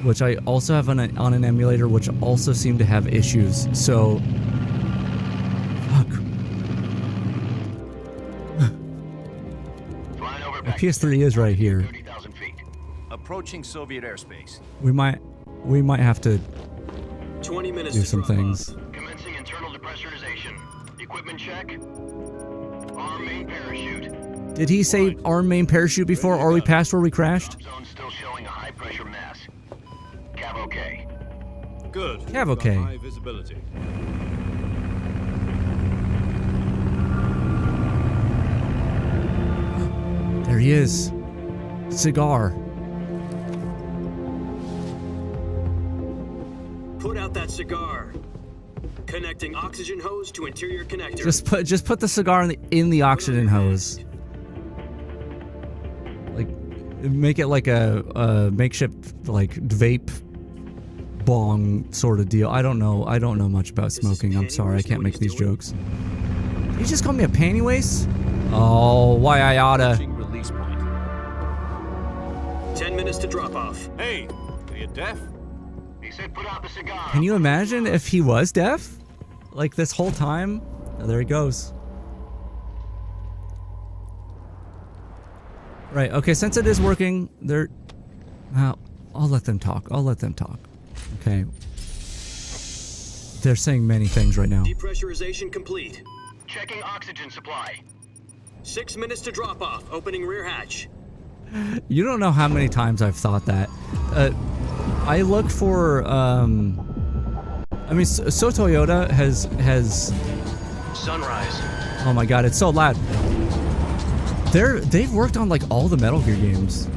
Which I also have on an emulator, which also seem to have issues. So, fuck. My PS3 is right here. 30,000 feet. Approaching Soviet airspace. We might have to 20 minutes do some things. Commencing internal depressurization. Equipment check. Arm main parachute. Did he say arm main parachute before? Are we past where we crashed? Zone still showing a high pressure mass. Cav okay. Good. Cav okay. High visibility. There he is. Cigar. Put out that cigar. Connecting oxygen hose to interior connector. Just put the cigar in the oxygen hose. Like, make it like a makeshift like vape bong sort of deal. I don't know much about smoking. I'm sorry, I can't make these jokes. Did you just call me a panty waste? Oh, why I oughta. Release point. 10 minutes to drop off. Hey, are you deaf? He said put out the cigar. Can you imagine if he was deaf? Like this whole time? Oh, there he goes. Right, okay, since it is working, they're... I'll let them talk. I'll let them talk. Okay. They're saying many things right now. Depressurization complete. Checking oxygen supply. 6 minutes to drop off. Opening rear hatch. You don't know how many times I've thought that. I look for, I mean, so Toyota has... Sunrise. Oh my god, it's so loud. They've worked on like all the Metal Gear games.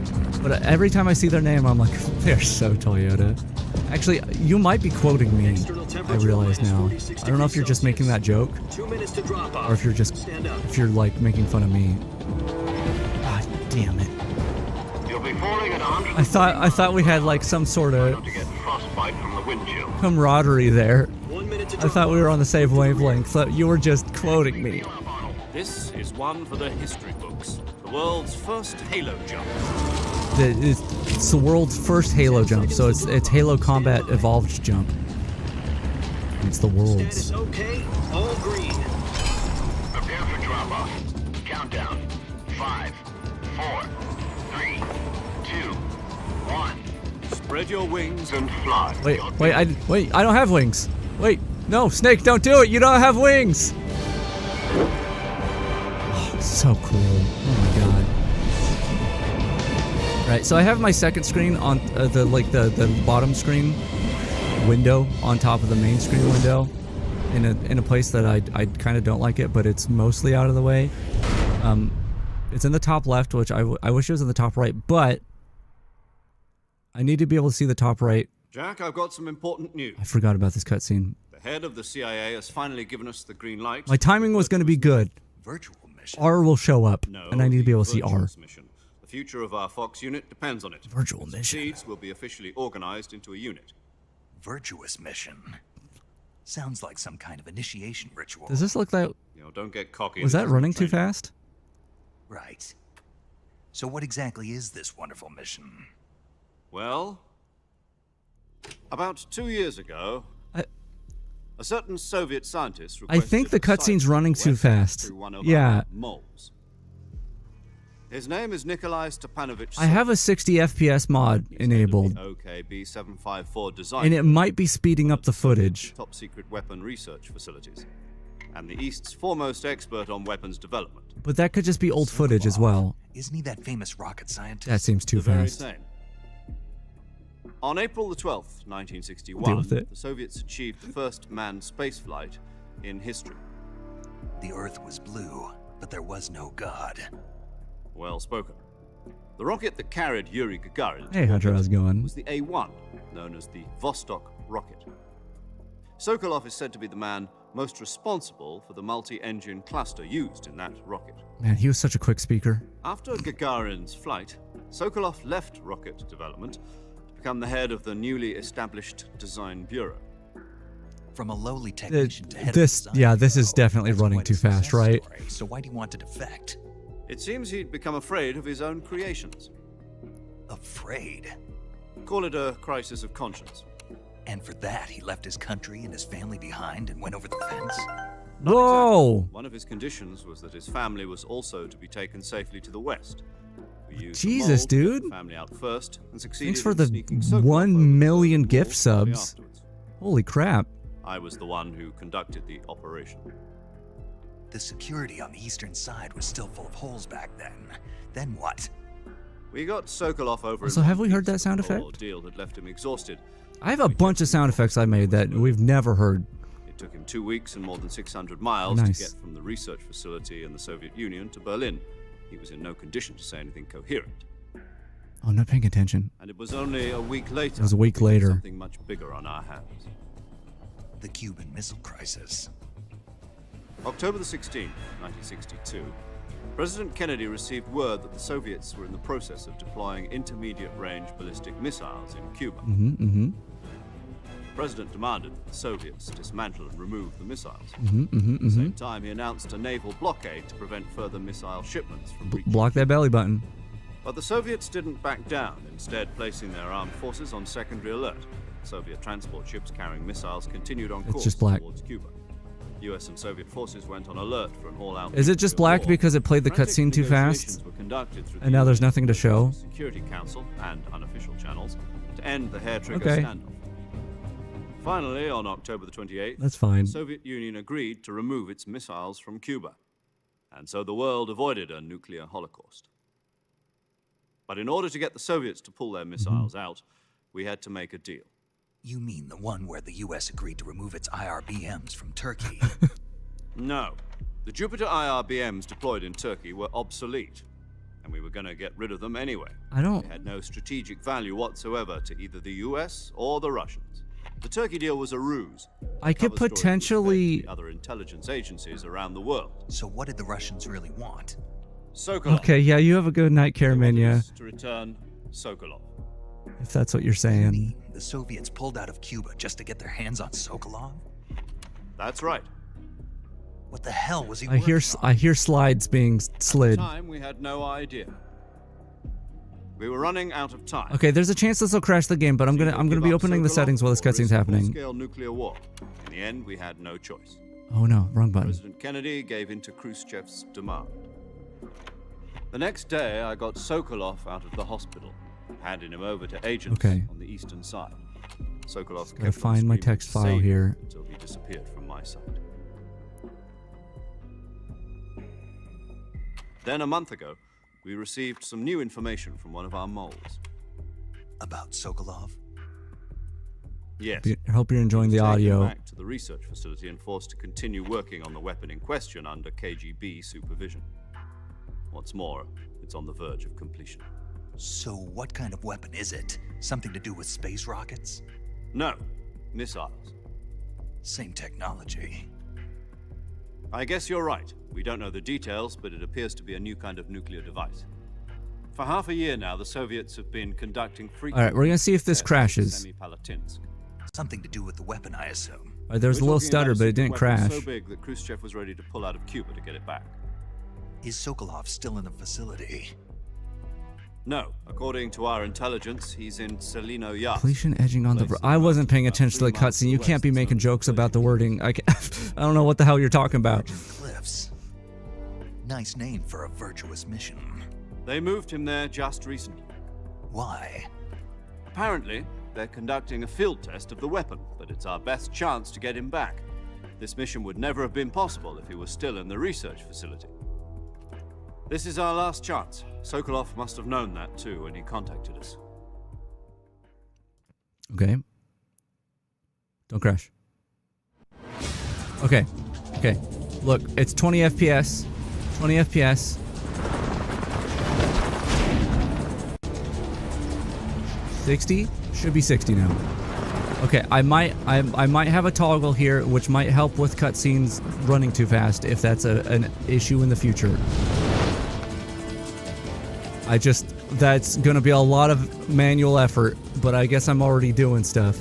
But every time I see their name, I'm like, they're so Toyota. Actually, you might be quoting me, I realize now. I don't know if you're just making that joke, 2 minutes to drop off. or if you're like making fun of me. God damn it. You'll be falling at 100. I thought we had like some sort of Not to get frostbite from the wind chill. camaraderie there. 1 minute to I drop thought we were off. on the same wavelength. So you were just quoting me. This is one for the history books. The world's first Halo jump. It's the world's first Halo jump, so it's Halo Combat Evolved jump. It's the world's. Status okay. All green. Prepare for drop off. Countdown. 5, 4, 3, 2, 1. Spread your wings And fly. Wait, I don't have wings. Wait, no, Snake, don't do it. You don't have wings. Oh, so cool. Oh my god. Right, so I have my second screen on the bottom screen window on top of the main screen window in a place that I kind of don't like it, but it's mostly out of the way. It's in the top left, which I wish it was in the top right, but I need to be able to see the top right. Jack, I've got some important news. I forgot about this cutscene. The head of the CIA has finally given us the green light. My timing was going to be good. Virtual mission. R will show up, No, and I need to be able to see the R. Virtuous mission. The future of our Fox unit depends on it. Virtual If it mission. succeeds, will be officially organized into a unit. Virtuous mission. Sounds like some kind of initiation ritual. Does this look like... You know, don't get cocky. Was This that isn't running too training. fast? Right. So what exactly is this wonderful mission? Well, about 2 years ago, a certain Soviet scientist I think the requested a cutscene's running sighting too fast. through one of Yeah. our moles. His name is Nikolai Stepanovich. I have a 60 FPS mod enabled, OKB-754 design. and it might be speeding up the footage. Top secret weapon research facilities, and the East's foremost expert on weapons development. But that could just be old footage as well. Isn't he that famous rocket scientist? That seems too The very fast. same. On April the 12th, 1961, Deal with it. the Soviets achieved the first manned spaceflight in history. The Earth was blue, but there was no God. Well spoken. The rocket that carried Yuri Gagarin Hey Hunter, how's it going? was the A-1, known as the Vostok rocket. Sokolov is said to be the man most responsible for the multi-engine cluster used in that rocket. Man, he was such a quick speaker. After Gagarin's flight, Sokolov left rocket development to become the head of the newly established Design Bureau. From a lowly technician to head this- of design yeah, this is bureau, definitely that's running quite a too fast, success right? story. So why do you want to defect? It seems he'd become afraid of his own creations. Afraid. Call it a crisis of conscience. And for that, he left his country and his family behind and went over the fence? Whoa! One of his conditions was that his family was also to be taken safely to the west. We used Jesus, the mold to get dude. the family out first and succeeded Thanks for in the sneaking Sokolov 1 over million the gift wall shortly subs. afterwards. Holy crap. I was the one who conducted the operation. The security on the eastern side was still full of holes back then. Then what? We got Sokolov over. in So have one we heard piece. that sound The whole effect? ordeal had left him exhausted. I have a bunch of sound effects I made that we've never heard. It took him 2 weeks and more than 600 miles Nice. to get from the research facility in the Soviet Union to Berlin. He was in no condition to say anything coherent. Oh, not paying attention. And it was only a week later. It was a week that we had later. Something much bigger on our hands. The Cuban Missile Crisis. October the 16th, 1962, President Kennedy received word that the Soviets were in the process of deploying intermediate-range ballistic missiles in Cuba. Mm-hmm. The President demanded that the Soviets dismantle and remove the missiles. Mm-hmm. At the same time, he announced a naval blockade to prevent further missile shipments from reaching Block that belly button. But the Soviets didn't back down, instead placing their armed forces on secondary alert. Soviet transport ships carrying missiles continued on It's course just black. towards Cuba. US and Soviet forces went on alert for an all-out. Is it just black war. because it played the Frantic cutscene too fast? negotiations were conducted through And now there's the nothing to show? Security Council and unofficial channels to end the hair-trigger Okay. standoff. Finally, on October the 28th, That's fine. the Soviet Union agreed to remove its missiles from Cuba, and so the world avoided a nuclear holocaust. But in order to get the Soviets to pull their missiles out, we had to make a deal. You mean the one where the US agreed to remove its IRBMs from Turkey? No. The Jupiter IRBMs deployed in Turkey were obsolete, and we were going to get rid of them anyway. I don't... They had no strategic value whatsoever to either the US or the Russians. The Turkey deal was a ruse. I could Cover story was fed to potentially... the other intelligence agencies around the world. So what did the Russians really want? Sokolov. Okay, yeah, you have a good night, They wanted Karamenya, us to return Sokolov. if that's what you're You saying. mean the Soviets pulled out of Cuba just to get their hands on Sokolov? That's right. What the hell was he I hear working on? I hear slides being At the slid. time, we had no idea. We were running out of time. Okay, there's a chance this will crash the game, but I'm gonna be opening the settings while this cutscene's happening. Full-scale nuclear war. In the end, we had no choice. Oh no, wrong button. President Kennedy gave in to Khrushchev's demand. The next day, I got Sokolov out of the hospital, handing him over to agents Okay. on the eastern side. Sokolov Gotta kept on find my screaming, text file "Save me," here. until he disappeared from my sight. Then a month ago, we received some new information from one of our moles. About Sokolov? Yes. I hope you're enjoying the Taken audio. back to the research facility and forced to continue working on the weapon in question under KGB supervision. What's more, it's on the verge of completion. So what kind of weapon is it? Something to do with space rockets? No, missiles. Same technology. I guess you're right. We don't know the details, but it appears to be a new kind of nuclear device. For half a year now, the Soviets have been conducting frequent... Alright, we're gonna see if this tests in crashes. Semipalatinsk. Something to do with the weapon, I assume. Alright, there's a We're little talking about stutter, but it didn't secret weapon crash. so big that Khrushchev was ready to pull out of Cuba to get it back. Is Sokolov still in the facility? No, according to our intelligence, he's in Selino Yas. Completion edging on the... I wasn't paying attention to the cutscene. You can't be making jokes about the wording. I don't know what the hell you're talking about. Virgin Cliffs. Nice name for a virtuous mission. They moved him there just recently. Why? Apparently, they're conducting a field test of the weapon, but it's our best chance to get him back. This mission would never have been possible if he was still in the research facility. This is our last chance. Sokolov must have known that too when he contacted us. Okay. Don't crash. Okay. Okay. Look, it's 20 FPS. 20 FPS. 60? Should be 60 now. Okay, I might have a toggle here which might help with cutscenes running too fast if that's an issue in the future. That's gonna be a lot of manual effort, but I guess I'm already doing stuff.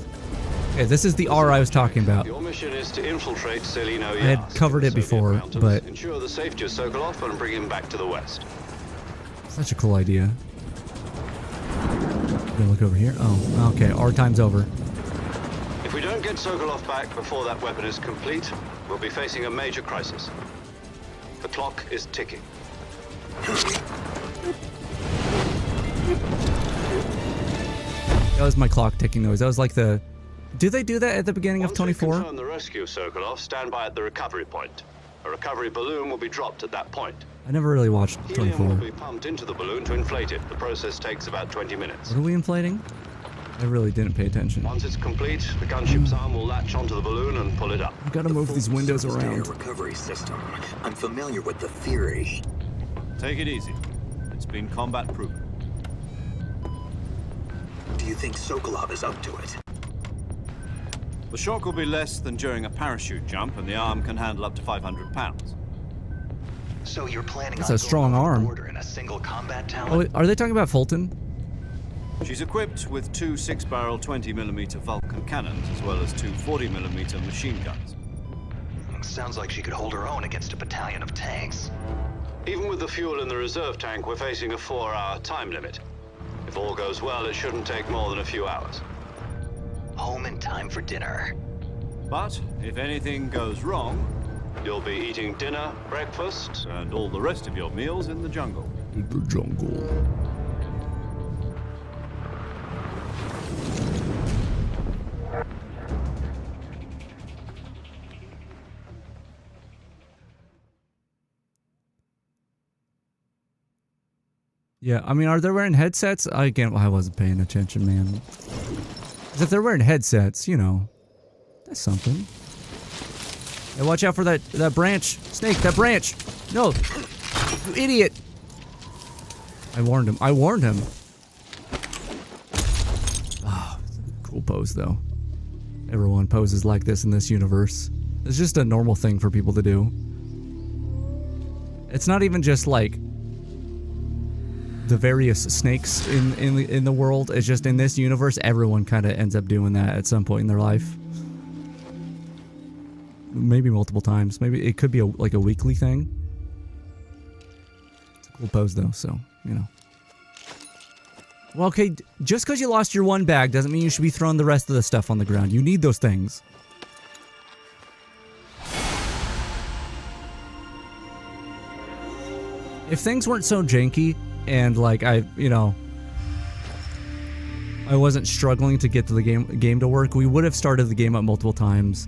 Okay, this is the R I was talking about. Your mission is to infiltrate Selino Yas. I had covered it in the Soviet before, mountains, but- ensure the safety of Sokolov and bring him back to the west. Such a cool idea. Gonna look over here. Oh, okay. Our time's over. If we don't get Sokolov back before that weapon is complete, we'll be facing a major crisis. The clock is ticking. That was my clock ticking noise. That was like the... Do they do that at the beginning of Once we 24? confirm the rescue of Sokolov, stand by at the recovery point. A recovery balloon will be dropped at that point. I never really watched Helium 24. will be pumped into the balloon to inflate it. The process takes about 20 minutes. What are we inflating? I really didn't pay attention. Once it's complete, the gunship's arm will latch onto the balloon and pull it up. I've got to move these windows Air around. recovery system. I'm familiar with the theory. Take it easy. It's been combat proven. Do you think Sokolov is up to it? The shock will be less than during a parachute jump, and the arm can handle up to 500 pounds. So you're planning That's on a strong going arm. order in a single combat Oh, talent? are they talking about Fulton? She's equipped with two 6-barrel 20mm Vulcan cannons, as well as two 40mm machine guns. Sounds like she could hold her own against a battalion of tanks. Even with the fuel in the reserve tank, we're facing a 4-hour time limit. If all goes well, it shouldn't take more than a few hours. Home in time for dinner. But if anything goes wrong, You'll be eating dinner, breakfast, And all the rest of your meals in the jungle. In the jungle. Yeah, I mean, are they wearing headsets? I wasn't paying attention, man. 'Cause if they're wearing headsets, you know, that's something. Hey, watch out for that branch. Snake, that branch. No, you idiot. I warned him. Oh, cool pose, though. Everyone poses like this in this universe. It's just a normal thing for people to do. It's not even just like the various snakes in the world. It's just in this universe, everyone kind of ends up doing that at some point in their life. Maybe multiple times. Maybe it could be like a weekly thing. It's a cool pose though, so, you know. Well, okay, just because you lost your one bag doesn't mean you should be throwing the rest of the stuff on the ground. You need those things. If things weren't so janky and like I wasn't struggling to get to the game to work, we would have started the game up multiple times.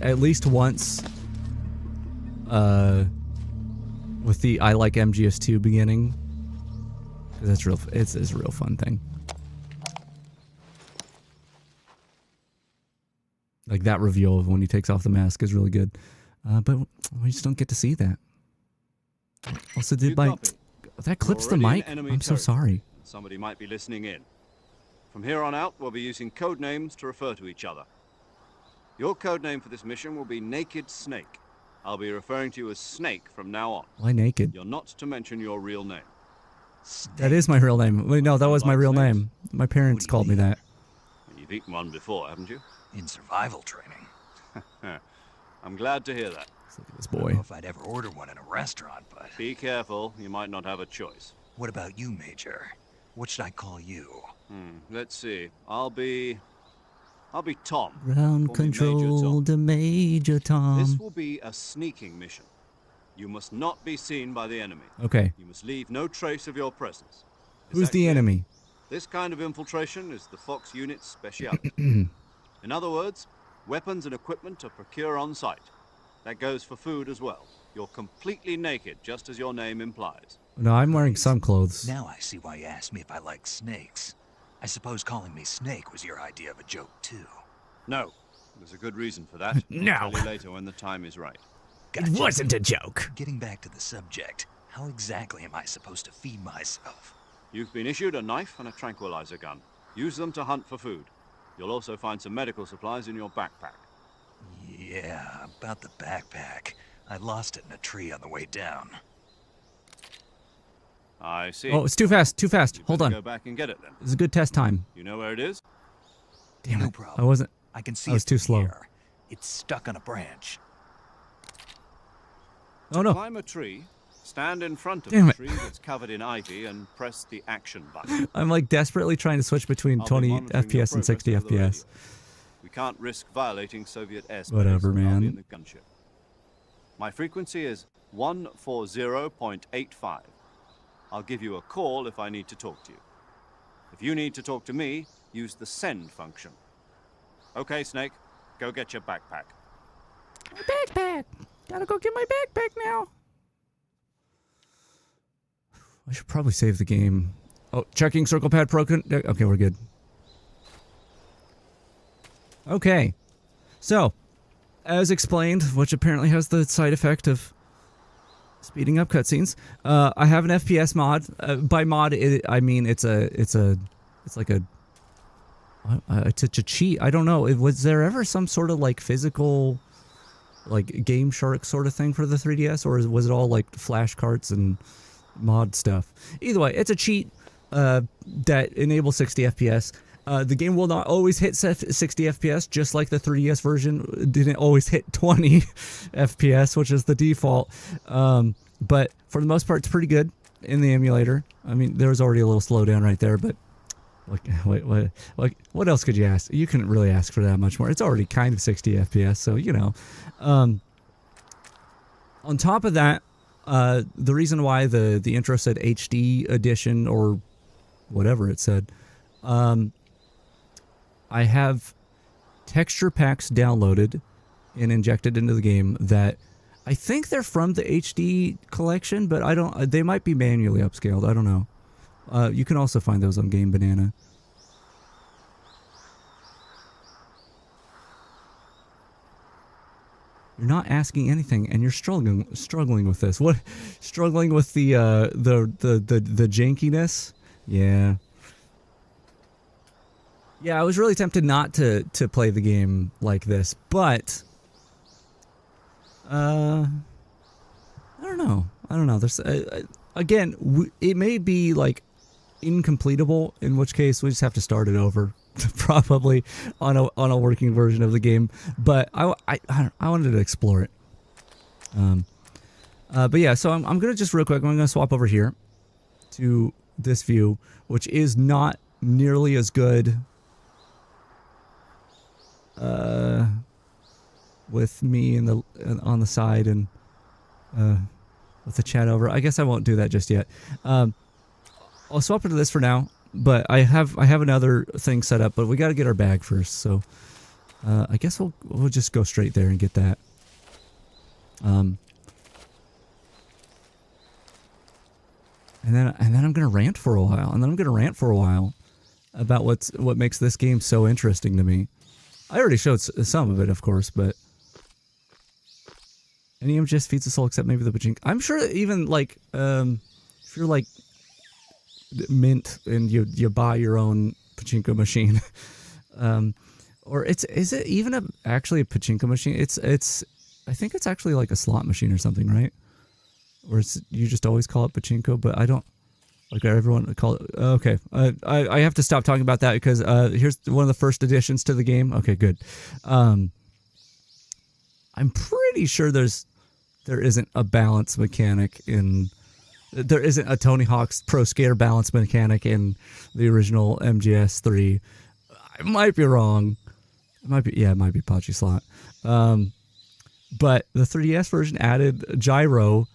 At least once with the I like MGS2 beginning. That's real. It's a real fun thing. Like that reveal of when he takes off the mask is really good. But we just don't get to see that. Also, that clips the mic? I'm so sorry. Somebody might be listening in. From here on out, we'll be using code names to refer to each other. Your code name for this mission will be Naked Snake. I'll be referring to you as Snake from now on. Why naked? You're not to mention your real name. Snake. That is my real name. Wait, no, that was my real name. My parents called me that. You've eaten one before, haven't you? In survival training. I'm glad to hear that. Look at this I don't boy. know if I'd ever order one in a restaurant, but... Be careful, you might not have a choice. What about you, Major? What should I call you? Let's see. I'll be Tom. Ground Call me Major control Tom. to Major This Tom. will be a sneaking mission. You must not be seen by the enemy. Okay. You must leave no trace of your presence. Is Who's that the clear? enemy? This kind of infiltration is the Fox unit's speciality. In other words, weapons and equipment are procured on site. That goes for food as well. You're completely naked, just as your name implies. No, I'm wearing some clothes. Now I see why you asked me if I like snakes. I suppose calling me Snake was your idea of a joke, too. No, there's a good reason for that. No. I'll tell you later when the time is right. Gotcha. It wasn't a joke. Getting back to the subject, how exactly am I supposed to feed myself? You've been issued a knife and a tranquilizer gun. Use them to hunt for food. You'll also find some medical supplies in your backpack. Yeah, about the backpack. I lost it in a tree on the way down. I see. Oh, it's too fast. Too fast. You Hold better on. Go back and get it then. This is a good test time. You know where it is? Damn No it. problem. I wasn't. I can see I was it too from slow. here. It's stuck on a branch. Oh no. Climb a tree, stand in front of Damn the it. tree that's covered in ivy, and press the action button. I'm like desperately trying to switch between I'll be 20 monitoring your FPS and 60 progress over the FPS. radio. We can't risk violating Soviet airspace. Whatever, and I'll be man. in the gunship. My frequency is 140.85. I'll give you a call if I need to talk to you. If you need to talk to me, use the send function. Okay, Snake, go get your backpack. My backpack. Gotta go get my backpack now. I should probably save the game. Oh, checking circle pad broken. Okay, we're good. Okay. So, as explained, which apparently has the side effect of speeding up cutscenes, I have an FPS mod. By mod, I mean it's like a cheat. I don't know. Was there ever some sort of like physical, like Game Shark sort of thing for the 3DS, or was it all like flashcards and mod stuff? Either way, it's a cheat that enables 60 FPS. The game will not always hit 60 FPS, just like the 3DS version didn't always hit 20 FPS, which is the default. But for the most part, it's pretty good in the emulator. I mean, there was already a little slowdown right there, but what else could you ask? You couldn't really ask for that much more. It's already kind of 60 FPS, so you know. On top of that, the reason why the intro said HD edition or whatever it said, I have texture packs downloaded and injected into the game that I think they're from the HD collection, but I don't. They might be manually upscaled. I don't know. You can also find those on Game Banana. You're not asking anything, and you're struggling with this. What? Struggling with the jankiness? Yeah. Yeah, I was really tempted not to play the game like this, but I don't know. There's again, it may be like incompletable, in which case we just have to start it over. Probably on a working version of the game, but I wanted to explore it. But yeah, so I'm gonna just real quick. I'm gonna swap over here to this view, which is not nearly as good. With me on the side and with the chat over. I guess I won't do that just yet. I'll swap into this for now. But I have another thing set up, but we got to get our bag first. So I guess we'll just go straight there and get that. And then I'm gonna rant for a while, about what makes this game so interesting to me. I already showed some of it, of course, but any just feeds the soul except maybe the pachinko. I'm sure that even like if you're like Mint and you buy your own pachinko machine, or is it even actually a pachinko machine? It's I think it's actually like a slot machine or something, right? Or you just always call it pachinko, but I don't like everyone call it. Okay, I have to stop talking about that because here's one of the first additions to the game. Okay, good. I'm pretty sure there isn't a balance mechanic in. There isn't a Tony Hawk's Pro Skater balance mechanic in the original MGS3. I might be wrong. It might be Pachi Slot. But the 3DS version added gyro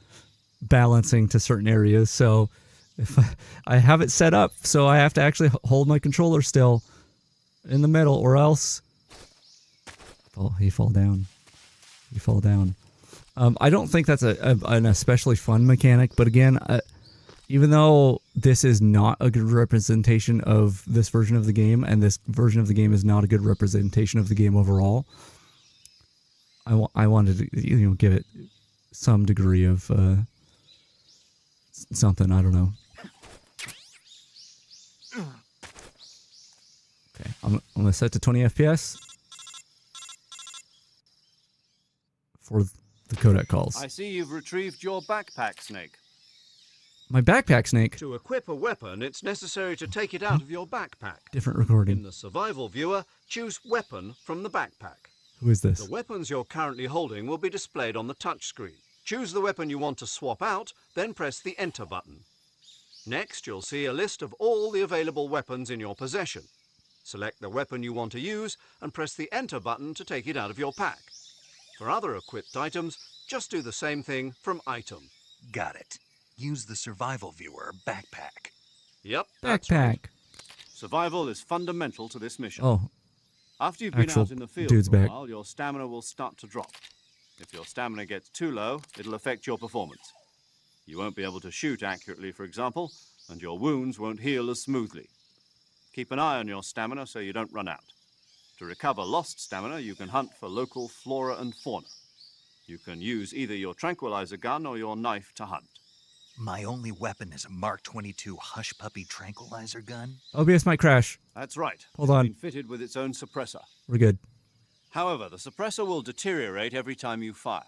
balancing to certain areas. So if I have it set up, so I have to actually hold my controller still in the middle, or else he fall down. I don't think that's an especially fun mechanic, but again, even though this is not a good representation of this version of the game, and this version of the game is not a good representation of the game overall, I wanted to give it some degree of something. I don't know. Okay, I'm gonna set to 20 FPS for the codec calls. I see you've retrieved your backpack, Snake. My backpack, Snake. To equip a weapon, it's necessary to take it out of your backpack. Different recording. In the survival viewer, choose Weapon from the backpack. Who is this? The weapons you're currently holding will be displayed on the touchscreen. Choose the weapon you want to swap out, then press the Enter button. Next, you'll see a list of all the available weapons in your possession. Select the weapon you want to use and press the Enter button to take it out of your pack. For other equipped items, just do the same thing from Item. Got it. Use the survival viewer backpack. Yep, Backpack. that's right. Survival is fundamental to this mission. Oh. After you've been Actual out in the field dude's for a back. while, your stamina will start to drop. If your stamina gets too low, it'll affect your performance. You won't be able to shoot accurately, for example, and your wounds won't heal as smoothly. Keep an eye on your stamina so you don't run out. To recover lost stamina, you can hunt for local flora and fauna. You can use either your tranquilizer gun or your knife to hunt. My only weapon is a Mark 22 Hush Puppy tranquilizer gun. OBS might crash. That's right. Hold It's on. been fitted with its own suppressor. We're good. However, the suppressor will deteriorate every time you fire.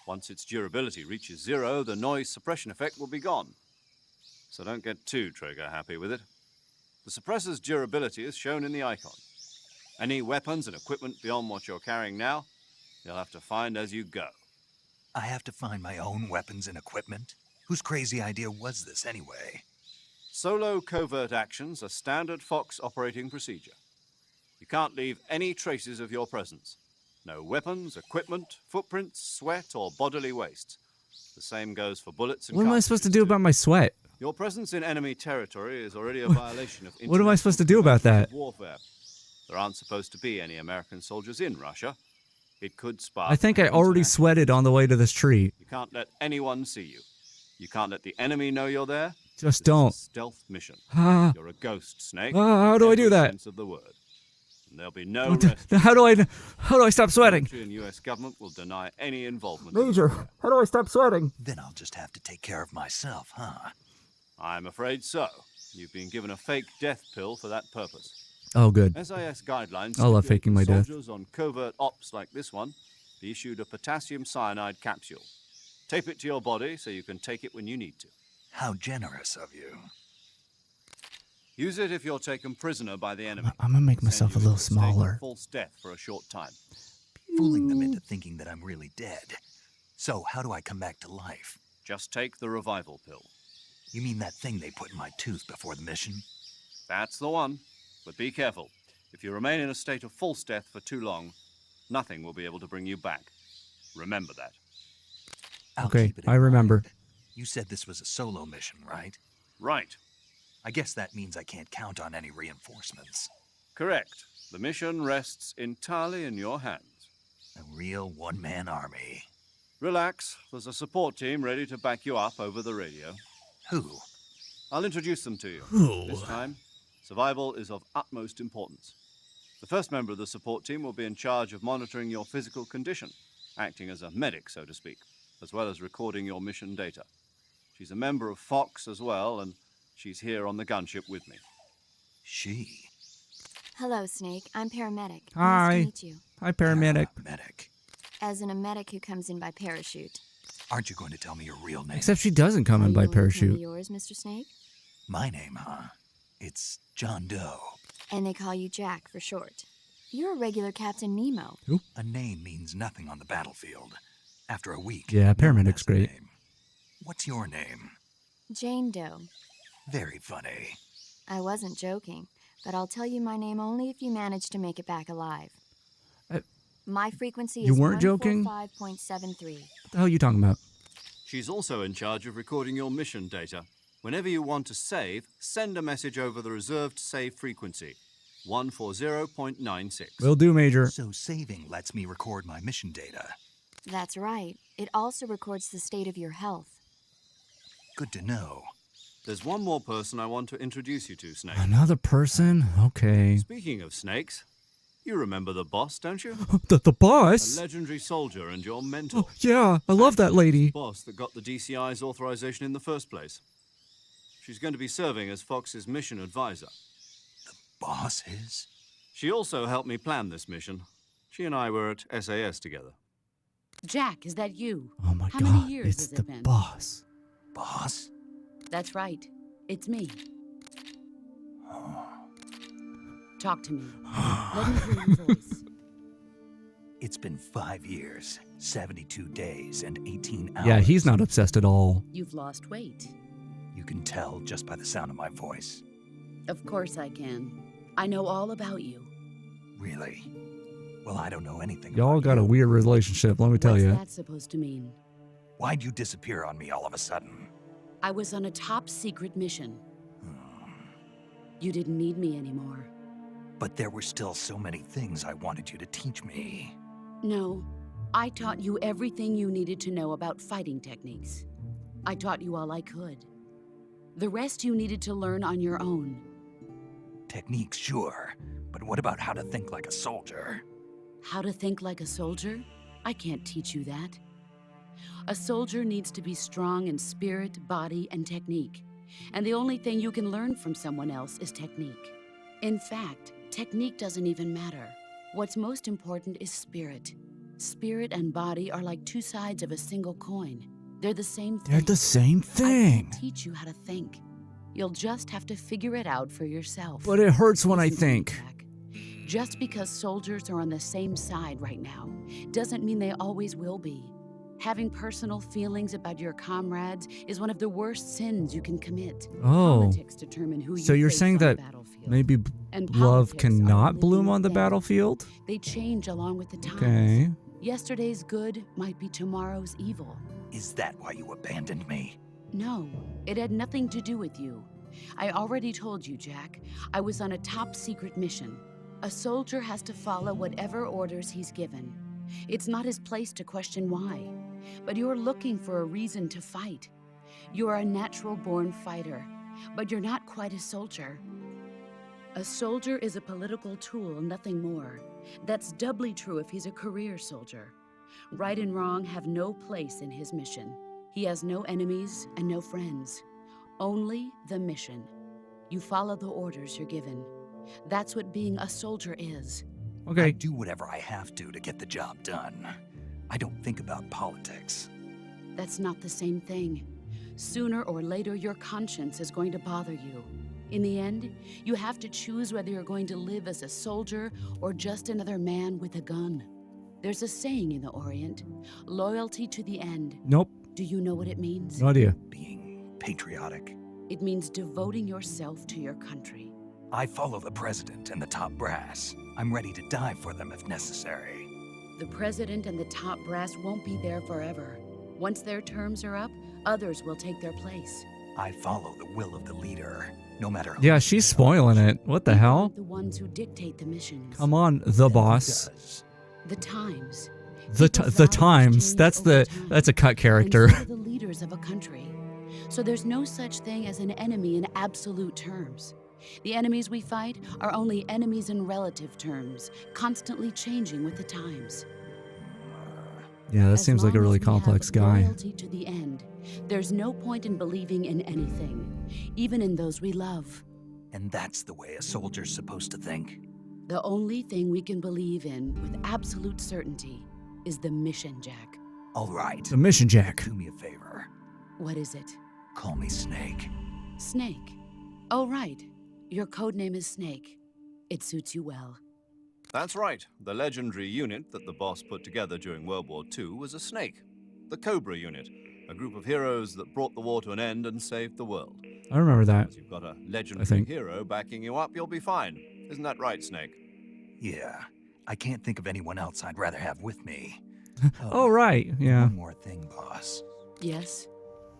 Once its durability reaches 0, the noise suppression effect will be gone. So don't get too trigger happy with it. The suppressor's durability is shown in the icon. Any weapons and equipment beyond what you're carrying now, you'll have to find as you go. I have to find my own weapons and equipment? Whose crazy idea was this anyway? Solo covert actions are standard Fox operating procedure. You can't leave any traces of your presence. No weapons, equipment, footprints, sweat, or bodily wastes. The same goes for bullets and What am I supposed to cartridges, do too. about my sweat? Your presence in enemy territory is already a violation of What am I supposed to do about international that? warfare. There aren't supposed to be any American soldiers in Russia. It could spark. I think I already international- sweated on the way to this tree. You can't let anyone see you. You can't let the enemy know you're there. Just This is don't. a stealth mission. Ah, You're a ghost, Snake. how do I do Every that? sense of the word. And there'll be no What rest. the, how do I stop sweating? Military and U.S. government will deny any involvement. Major, how do I stop sweating? Then I'll just have to take care of myself, huh? I'm afraid so. You've been given a fake death pill for that purpose. Oh, good. SIS guidelines. I love stipulate faking my that death. Soldiers on covert ops like this one be issued a potassium cyanide capsule. Tape it to your body so you can take it when you need to. How generous of you. Use it if you're taken prisoner by the enemy. I'm gonna make Send myself a you little into state of smaller. False death for a short time. Fooling them into thinking that I'm really dead. So how do I come back to life? Just take the revival pill. You mean that thing they put in my tooth before the mission? That's the one. But be careful. If you remain in a state of false death for too long, nothing will be able to bring you back. Remember that. I'll Okay, keep it in I remember. mind. You said this was a solo mission, right? Right. I guess that means I can't count on any reinforcements. Correct. The mission rests entirely in your hands. A real one-man army. Relax. There's a support team ready to back you up over the radio. Who? I'll introduce them to you. Who? This time, survival is of utmost importance. The first member of the support team will be in charge of monitoring your physical condition, acting as a medic, so to speak, as well as recording your mission data. She's a member of Fox as well, and she's here on the gunship with me. She. Hello, Snake. I'm paramedic. Hi. Nice to meet you. Hi, paramedic. Medic. As in a medic who comes in by parachute. Aren't you going to tell me your real name? Except she doesn't come in Are by you willing to tell me parachute. yours, Mr. Snake? My name, huh? It's John Doe. And they call you Jack for short. You're a regular Captain Nemo. A name means nothing on the battlefield. After a week. Yeah, no one paramedic's has a great. name. What's your name? Jane Doe. Very funny. I wasn't joking, but I'll tell you my name only if you manage to make it back alive. My frequency You is weren't joking? 145.73. What the hell are you talking about? She's also in charge of recording your mission data. Whenever you want to save, send a message over the reserved save frequency, 140.96. Will do, Major. So saving lets me record my mission data. That's right. It also records the state of your health. Good to know. There's one more person I want to introduce you to, Snake. Another person? Okay. Speaking of snakes, you remember the boss, don't you? The A boss? legendary soldier and your mentor. Oh, yeah, I love that lady. The boss that got the DCI's authorization in the first place. She's going to be serving as Fox's mission advisor. Boss is? She also helped me plan this mission. She and I were at SAS together. Jack, is that you? Oh my How god, many years it's has the it been? boss. Boss? That's right. It's me. Talk to me. Let me hear your voice. It's been 5 years, 72 days, and 18 hours. Yeah, he's not obsessed at all. You've lost weight. You can tell just by the sound of my voice. Of course I can. I know all about you. Really? Well, I don't know anything Y'all about got a you. weird relationship, let me tell What's you. that supposed to mean? Why'd you disappear on me all of a sudden? I was on a top secret mission. You didn't need me anymore. But there were still so many things I wanted you to teach me. No, I taught you everything you needed to know about fighting techniques. I taught you all I could. The rest you needed to learn on your own. Techniques, sure. But what about how to think like a soldier? How to think like a soldier? I can't teach you that. A soldier needs to be strong in spirit, body, and technique. And the only thing you can learn from someone else is technique. In fact, technique doesn't even matter. What's most important is spirit. Spirit and body are like two sides of a single coin. They're the same thing. They're the same I thing. can't teach you how to think. You'll just have to figure it out for yourself. But it hurts when I Listen to me, think. Jack. Just because soldiers are on the same side right now doesn't mean they always will be. Having personal feelings about your comrades is one of the worst sins you can commit. Oh. Politics determine who So you you're face saying on the that battlefield. maybe And love politics are cannot the bloom living on the dead. battlefield? They change along with the times. Okay. Yesterday's good might be tomorrow's evil. Is that why you abandoned me? No, it had nothing to do with you. I already told you, Jack. I was on a top-secret mission. A soldier has to follow whatever orders he's given. It's not his place to question why. But you're looking for a reason to fight. You're a natural-born fighter, but you're not quite a soldier. A soldier is a political tool, nothing more. That's doubly true if he's a career soldier. Right and wrong have no place in his mission. He has no enemies and no friends. Only the mission. You follow the orders you're given. That's what being a soldier is. Okay. I do whatever I have to get the job done. I don't think about politics. That's not the same thing. Sooner or later, your conscience is going to bother you. In the end, you have to choose whether you're going to live as a soldier or just another man with a gun. There's a saying in the Orient, loyalty to the end. Nope. Do you know what it means? No idea. Being patriotic. It means devoting yourself to your country. I follow the president and the top brass. I'm ready to die for them if necessary. The president and the top brass won't be there forever. Once their terms are up, others will take their place. I follow the will of the leader, no matter who. Yeah, she's spoiling it. What the hell? The ones who dictate the missions. Come on, the boss. The times. The times. That's a cut character. And so are the leaders of a country. So there's no such thing as an enemy in absolute terms. The enemies we fight are only enemies in relative terms, constantly changing with the times. Yeah, that As seems like a long really as we have complex guy. Loyalty to the end. There's no point in believing in anything, even in those we love. And that's the way a soldier's supposed to think. The only thing we can believe in with absolute certainty is the mission, Jack. All right. The mission, Jack. Do me a favor. What is it? Call me Snake. Snake. Oh, right. Your code name is Snake. It suits you well. That's right. The legendary unit that the boss put together during World War II was a snake. The Cobra unit, a group of heroes that brought the war to an end and saved the world. I remember that. As you've got a legendary hero backing you up, you'll be fine. Isn't that right, Snake? Yeah. I can't think of anyone else I'd rather have with me. Oh, right. Yeah. One more thing, boss. Yes?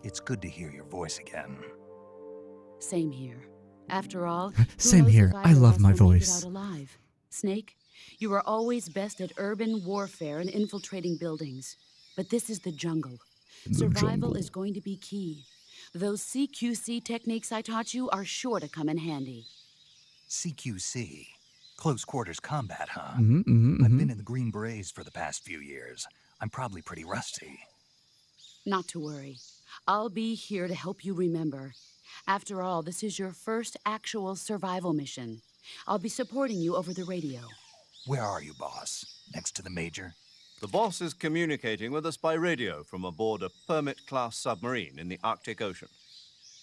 It's good to hear your voice again. Same here. After all, Same here. I love my voice. Out alive. Snake, you are always best at urban warfare and infiltrating buildings. But this is the jungle. Survival is going to be key. Those CQC techniques I taught you are sure to come in handy. CQC? Close quarters combat, huh? I've been in the Green Berets for the past few years. I'm probably pretty rusty. Not to worry. I'll be here to help you remember. After all, this is your first actual survival mission. I'll be supporting you over the radio. Where are you, boss? Next to the major? The boss is communicating with us by radio from aboard a Permit-class submarine in the Arctic Ocean.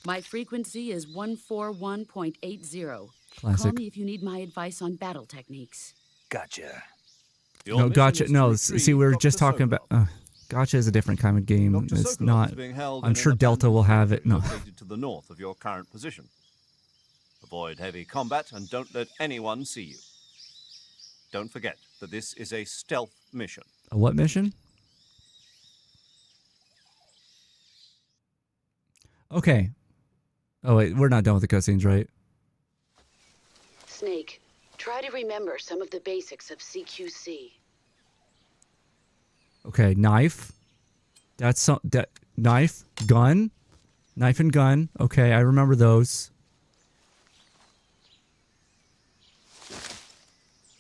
My frequency is 141.80. Classic. Call me if you need my advice on battle techniques. Gotcha. No, gotcha. No, see, we were just talking about... Gotcha is a different kind of game. Dr. It's Sokolov's not... being held I'm in sure an Delta will have it. No. located to the north of your current position. Avoid heavy combat and don't let anyone see you. Don't forget that this is a stealth mission. A what mission? Okay. Oh, wait. We're not done with the cutscenes, right? Snake, try to remember some of the basics of CQC. Okay, knife. That's knife, gun, knife and gun. Okay, I remember those.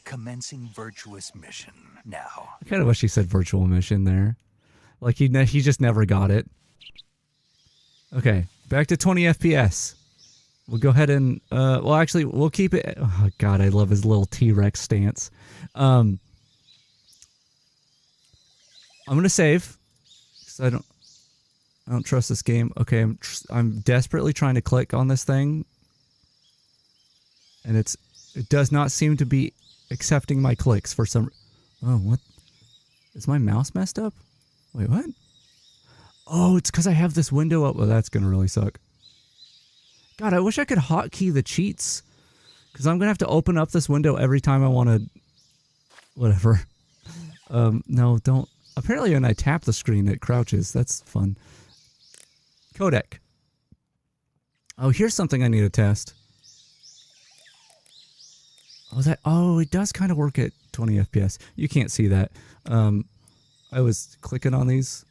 Commencing virtuous mission now. I kind of wish he said virtual mission there. Like he just never got it. Okay, back to 20 FPS. We'll go ahead and well, actually, we'll keep it. Oh God, I love his little T-Rex stance. I'm gonna save because I don't trust this game. Okay, I'm desperately trying to click on this thing, and it does not seem to be accepting my clicks for some. Oh, what? Is my mouse messed up? Wait, what? Oh, it's because I have this window up. Oh, that's gonna really suck. God, I wish I could hotkey the cheats, because I'm gonna have to open up this window every time I want to. Whatever. No, don't. Apparently when I tap the screen, it crouches. That's fun. Codec. Oh, here's something I need to test. Oh, it does kind of work at 20 FPS. You can't see that. I was clicking on these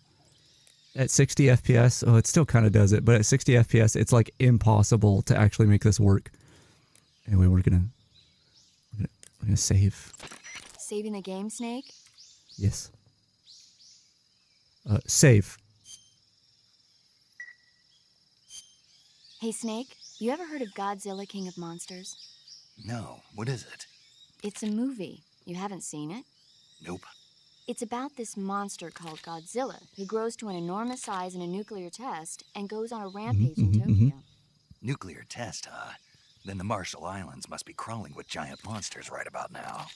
at 60 FPS. Oh, it still kind of does it, but at 60 FPS, it's like impossible to actually make this work. Anyway, we're gonna save. Saving the game, Snake? Yes. Save. Hey, Snake, you ever heard of Godzilla King of Monsters? No, what is it? It's a movie. You haven't seen it? Nope. It's about this monster called Godzilla, who grows to an enormous size in a nuclear test and goes on a rampage in Tokyo. Nuclear test, huh? Then the Marshall Islands must be crawling with giant monsters right about now.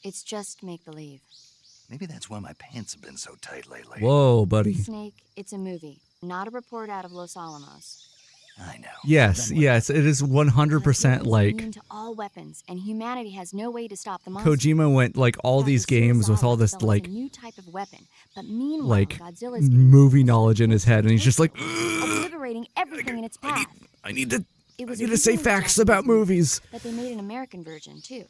It's just make-believe. Maybe that's why my pants have been so tight lately. Whoa, buddy. Snake, it's a movie, not a report out of Los Alamos. I know. Yes, yes, it is 100% like immune to all weapons, and humanity has no way to stop the monster. Kojima went like all these games with all this like a new type of weapon, but meanwhile, like Godzilla's movie knowledge in his head, and he's just like, obliterating everything in its path. I need to It say facts about movies. But they made an American version too.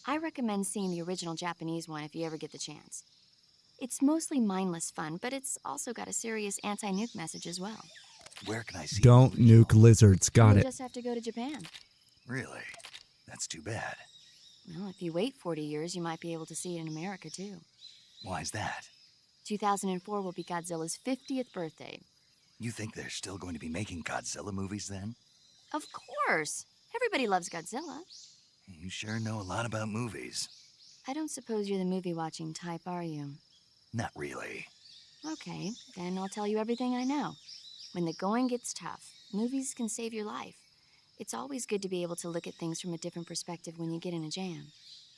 I recommend seeing the original Japanese one if you ever get the chance. It's mostly mindless fun, but it's also got a serious anti-nuke message as well. Where can I see? Don't nuke lizards. Got You it. just have to go to Japan. Really? That's too bad. Well, if you wait 40 years, you might be able to see it in America too. Why's that? 2004 will be Godzilla's 50th birthday. You think they're still going to be making Godzilla movies then? Of course. Everybody loves Godzilla. You sure know a lot about movies. I don't suppose you're the movie-watching type, are you? Not really. Okay, then I'll tell you everything I know. When the going gets tough, movies can save your life. It's always good to be able to look at things from a different perspective when you get in a jam.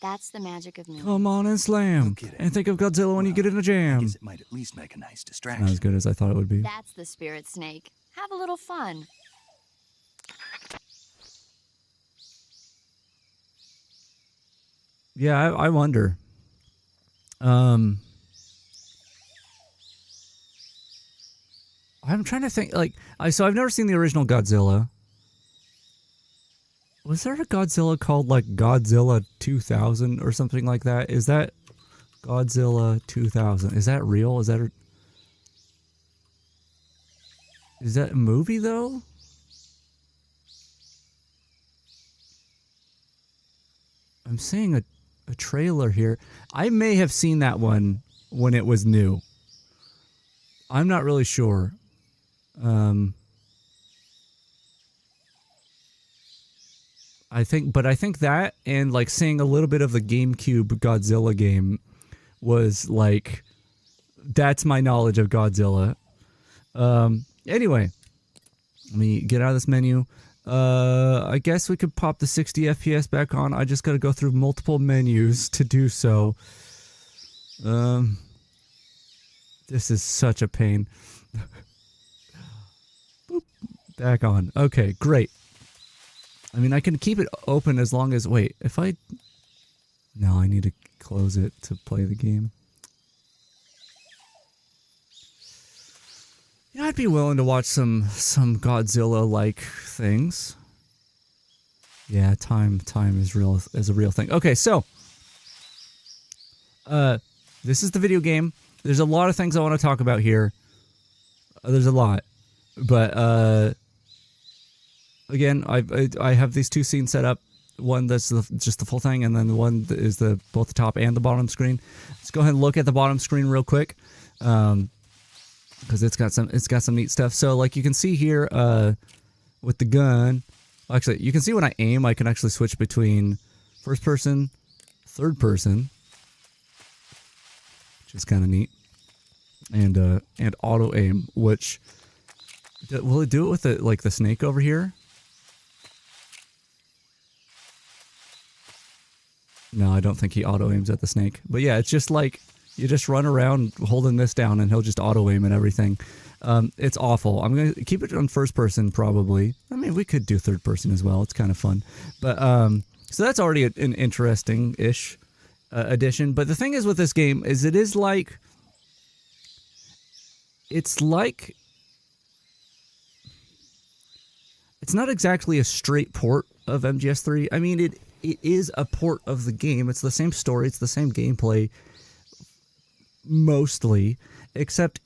That's the magic of movies. Come on and slam. And think of Godzilla when you get in a I jam. guess it might at least make a nice distraction. Not as good as I thought it would be. That's the spirit, Snake. Have a little fun. Yeah, I wonder. I'm trying to think, like, so I've never seen the original Godzilla. Was there a Godzilla called, like, Godzilla 2000 or something like that? Is that Godzilla 2000? Is that real? Is that a movie, though? I'm seeing a trailer here. I may have seen that one when it was new. I'm not really sure. I think that and like seeing a little bit of the GameCube Godzilla game was like, that's my knowledge of Godzilla. Anyway, let me get out of this menu. I guess we could pop the 60 FPS back on. I just gotta go through multiple menus to do so. This is such a pain. Boop, back on. Okay, great. I mean, I can keep it open as long as... Wait, if I... No, I need to close it to play the game. Yeah, I'd be willing to watch some Godzilla-like things. Yeah, time is a real thing. Okay, so... this is the video game. There's a lot of things I want to talk about here. There's a lot. But, again, I have these two scenes set up. One that's just the full thing, and then the one that is both the top and the bottom screen. Let's go ahead and look at the bottom screen real quick, because it's got some neat stuff. So, like you can see here, with the gun, actually, you can see when I aim, I can actually switch between first person, third person, which is kind of neat, and auto aim, which will it do it with the snake over here? No, I don't think he auto aims at the snake. But yeah, it's just like you just run around holding this down and he'll just auto aim and everything. It's awful. I'm going to keep it on first person probably. I mean, we could do third person as well. It's kind of fun. But so that's already an interesting-ish addition. But the thing is with this game is it is like it's like, it's not exactly a straight port of MGS3. I mean, it is a port of the game. It's the same story. It's the same gameplay, mostly, except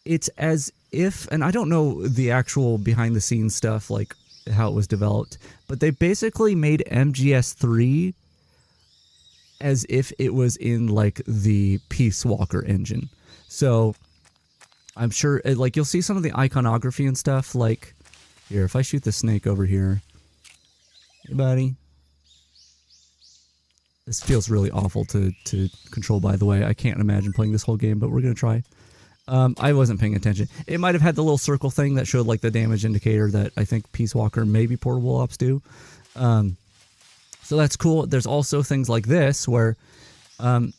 it's as if, and I don't know the actual behind the scenes stuff, like how it was developed, but they basically made MGS3 as if it was in like the Peace Walker engine. So I'm sure, like, you'll see some of the iconography and stuff, like, here, if I shoot the snake over here, hey buddy. This feels really awful to control, by the way. I can't imagine playing this whole game, but we're going to try. I wasn't paying attention. It might have had the little circle thing that showed like the damage indicator that I think Peace Walker, maybe Portable Ops do. So that's cool. There's also things like this where,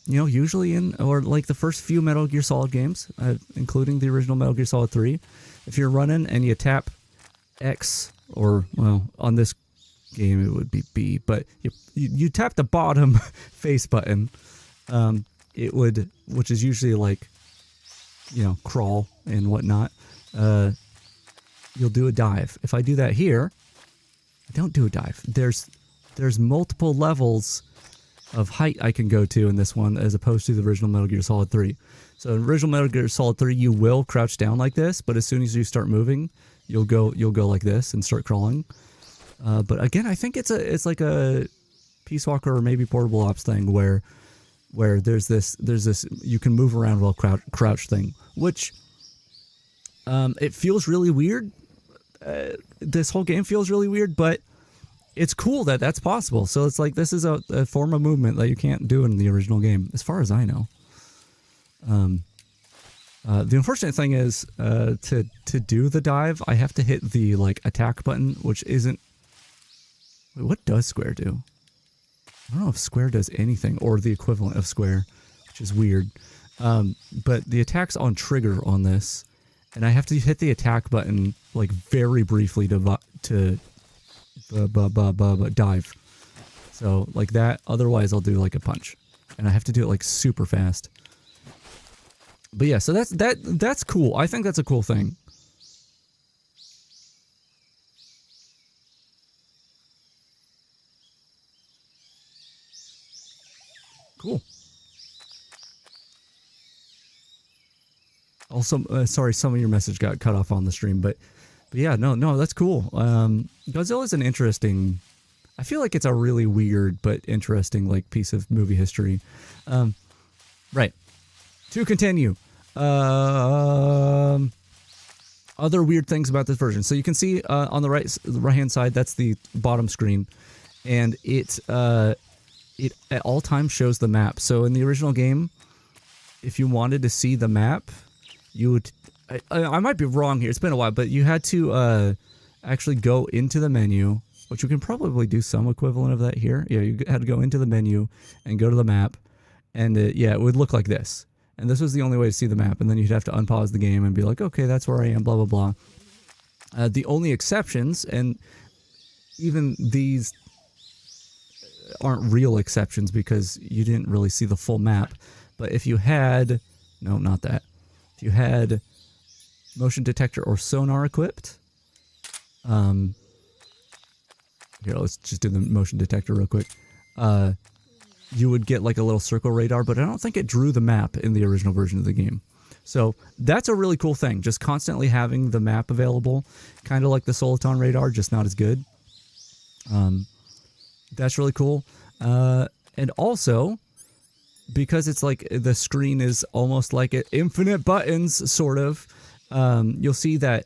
usually or like the first few Metal Gear Solid games, including the original Metal Gear Solid 3, if you're running and you tap X, or, well, on this game it would be B, but you tap the bottom face button, it would, which is usually like, crawl and whatnot, you'll do a dive. If I do that here, I don't do a dive. There's multiple levels of height I can go to in this one as opposed to the original Metal Gear Solid 3. So in original Metal Gear Solid 3, you will crouch down like this, but as soon as you start moving, you'll go like this and start crawling. But again, I think it's like a Peace Walker or maybe Portable Ops thing where there's this you can move around while crouch thing, which it feels really weird. This whole game feels really weird, but it's cool that that's possible. So it's like this is a form of movement that you can't do in the original game, as far as I know. The unfortunate thing is to do the dive, I have to hit the like attack button, which isn't. Wait, what does square do? I don't know if square does anything, or the equivalent of square, which is weird. But the attack's on trigger on this, and I have to hit the attack button like very briefly to dive. So like that. Otherwise, I'll do like a punch, and I have to do it like super fast. But yeah, so that's cool. I think that's a cool thing. Cool. Also, sorry, some of your message got cut off on the stream, but yeah, no, that's cool. Godzilla's an interesting. I feel like it's a really weird but interesting like piece of movie history. Right. To continue. Other weird things about this version. So you can see on the right hand side, that's the bottom screen, and it at all times shows the map. So in the original game, if you wanted to see the map, you would. I might be wrong here. It's been a while, but you had to actually go into the menu, which you can probably do some equivalent of that here. Yeah, you had to go into the menu and go to the map, and it would look like this. And this was the only way to see the map, and then you'd have to unpause the game and be like, okay, that's where I am, blah, blah, blah. The only exceptions, and even these aren't real exceptions because you didn't really see the full map, but if you had, no, not that. If you had motion detector or sonar equipped, here, let's just do the motion detector real quick. You would get like a little circle radar, but I don't think it drew the map in the original version of the game. So that's a really cool thing, just constantly having the map available, kind of like the Soliton radar, just not as good. That's really cool. And also, because it's like the screen is almost like infinite buttons, sort of, you'll see that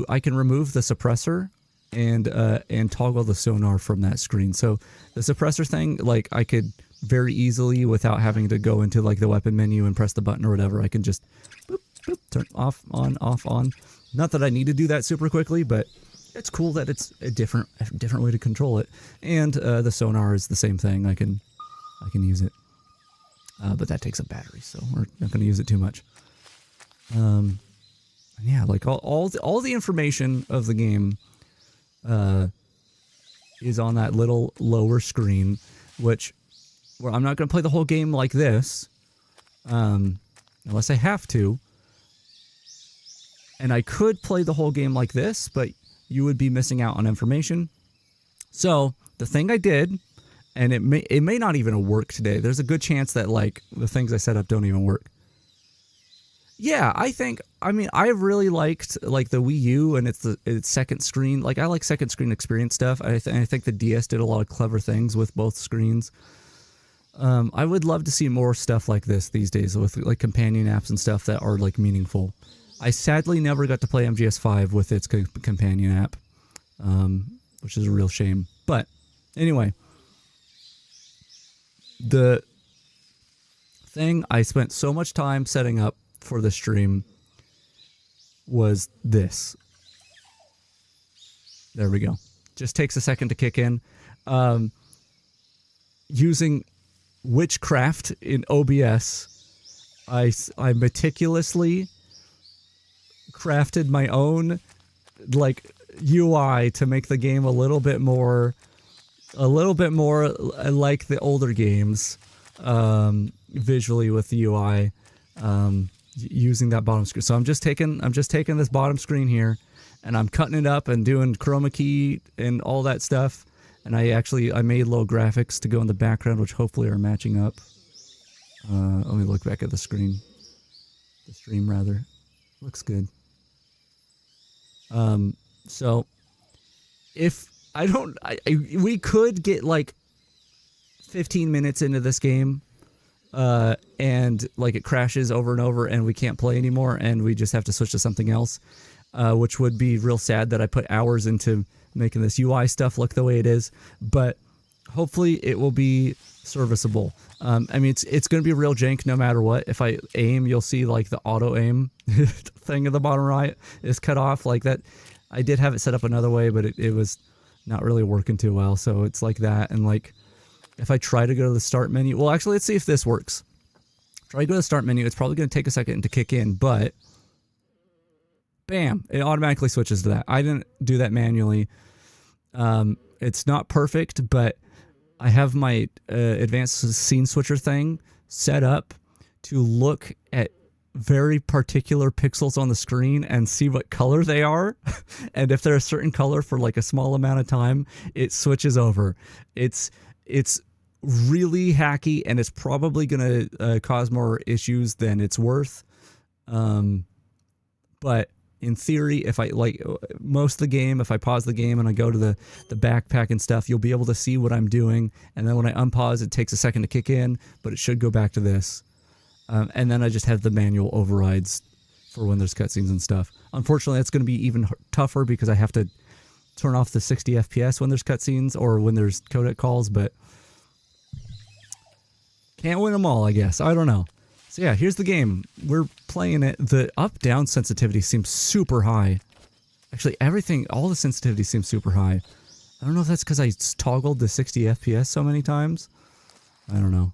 I can remove the suppressor and toggle the sonar from that screen. So the suppressor thing, like I could very easily, without having to go into like the weapon menu and press the button or whatever, I can just boop, boop, turn off, on. Not that I need to do that super quickly, but it's cool that it's a different way to control it. And the sonar is the same thing. I can use it, but that takes up battery, so we're not going to use it too much. Yeah, like all the information of the game is on that little lower screen, where I'm not going to play the whole game like this, unless I have to. And I could play the whole game like this, but you would be missing out on information. So the thing I did, and it may not even work today. There's a good chance that like the things I set up don't even work. Yeah, I really liked like the Wii U and its second screen. Like I like second screen experience stuff. I think the DS did a lot of clever things with both screens. I would love to see more stuff like this these days with like companion apps and stuff that are like meaningful. I sadly never got to play MGS5 with its companion app, which is a real shame. But anyway, the thing I spent so much time setting up for the stream was this. There we go. Just takes a second to kick in. Using witchcraft in OBS, I meticulously crafted my own like UI to make the game a little bit more like the older games visually with the UI using that bottom screen. So I'm just taking this bottom screen here and I'm cutting it up and doing chroma key and all that stuff. And I made little graphics to go in the background, which hopefully are matching up. Let me look back at the screen. The stream, rather. Looks good. So, if we could get like 15 minutes into this game, and like it crashes over and over and we can't play anymore and we just have to switch to something else, which would be real sad that I put hours into making this UI stuff look the way it is, but hopefully it will be serviceable. I mean, it's going to be real jank no matter what. If I aim, you'll see like the auto aim thing at the bottom right is cut off like that. I did have it set up another way, but it was not really working too well. So it's like that. And like, if I try to go to the start menu, well, actually, let's see if this works. Try to go to the start menu. It's probably going to take a second to kick in, but bam, it automatically switches to that. I didn't do that manually. It's not perfect, but I have my advanced scene switcher thing set up to look at very particular pixels on the screen and see what color they are. And if they're a certain color for like a small amount of time, it switches over. It's really hacky and it's probably going to cause more issues than it's worth. But in theory, if I like most of the game, if I pause the game and I go to the backpack and stuff, you'll be able to see what I'm doing. And then when I unpause, it takes a second to kick in, but it should go back to this. And then I just have the manual overrides for when there's cutscenes and stuff. Unfortunately, that's going to be even tougher because I have to turn off the 60 FPS when there's cutscenes or when there's codec calls, but can't win them all, I guess. I don't know. So yeah, here's the game. We're playing it. The up-down sensitivity seems super high. Actually, all the sensitivity seems super high. I don't know if that's because I toggled the 60 FPS so many times. I don't know.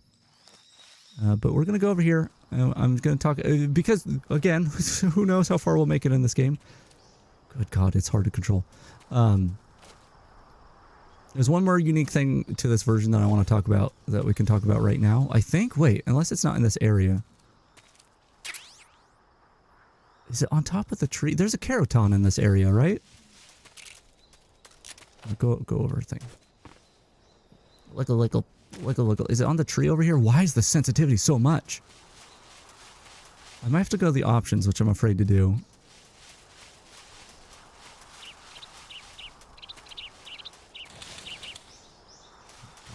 But we're going to go over here. I'm going to talk... because, again, who knows how far we'll make it in this game. Good God, it's hard to control. There's one more unique thing to this version that I want to talk about, that we can talk about right now. I think, wait, unless it's not in this area. Is it on top of the tree? There's a Keraton in this area, right? Go over a thing. Look. Is it on the tree over here? Why is the sensitivity so much? I might have to go to the options, which I'm afraid to do.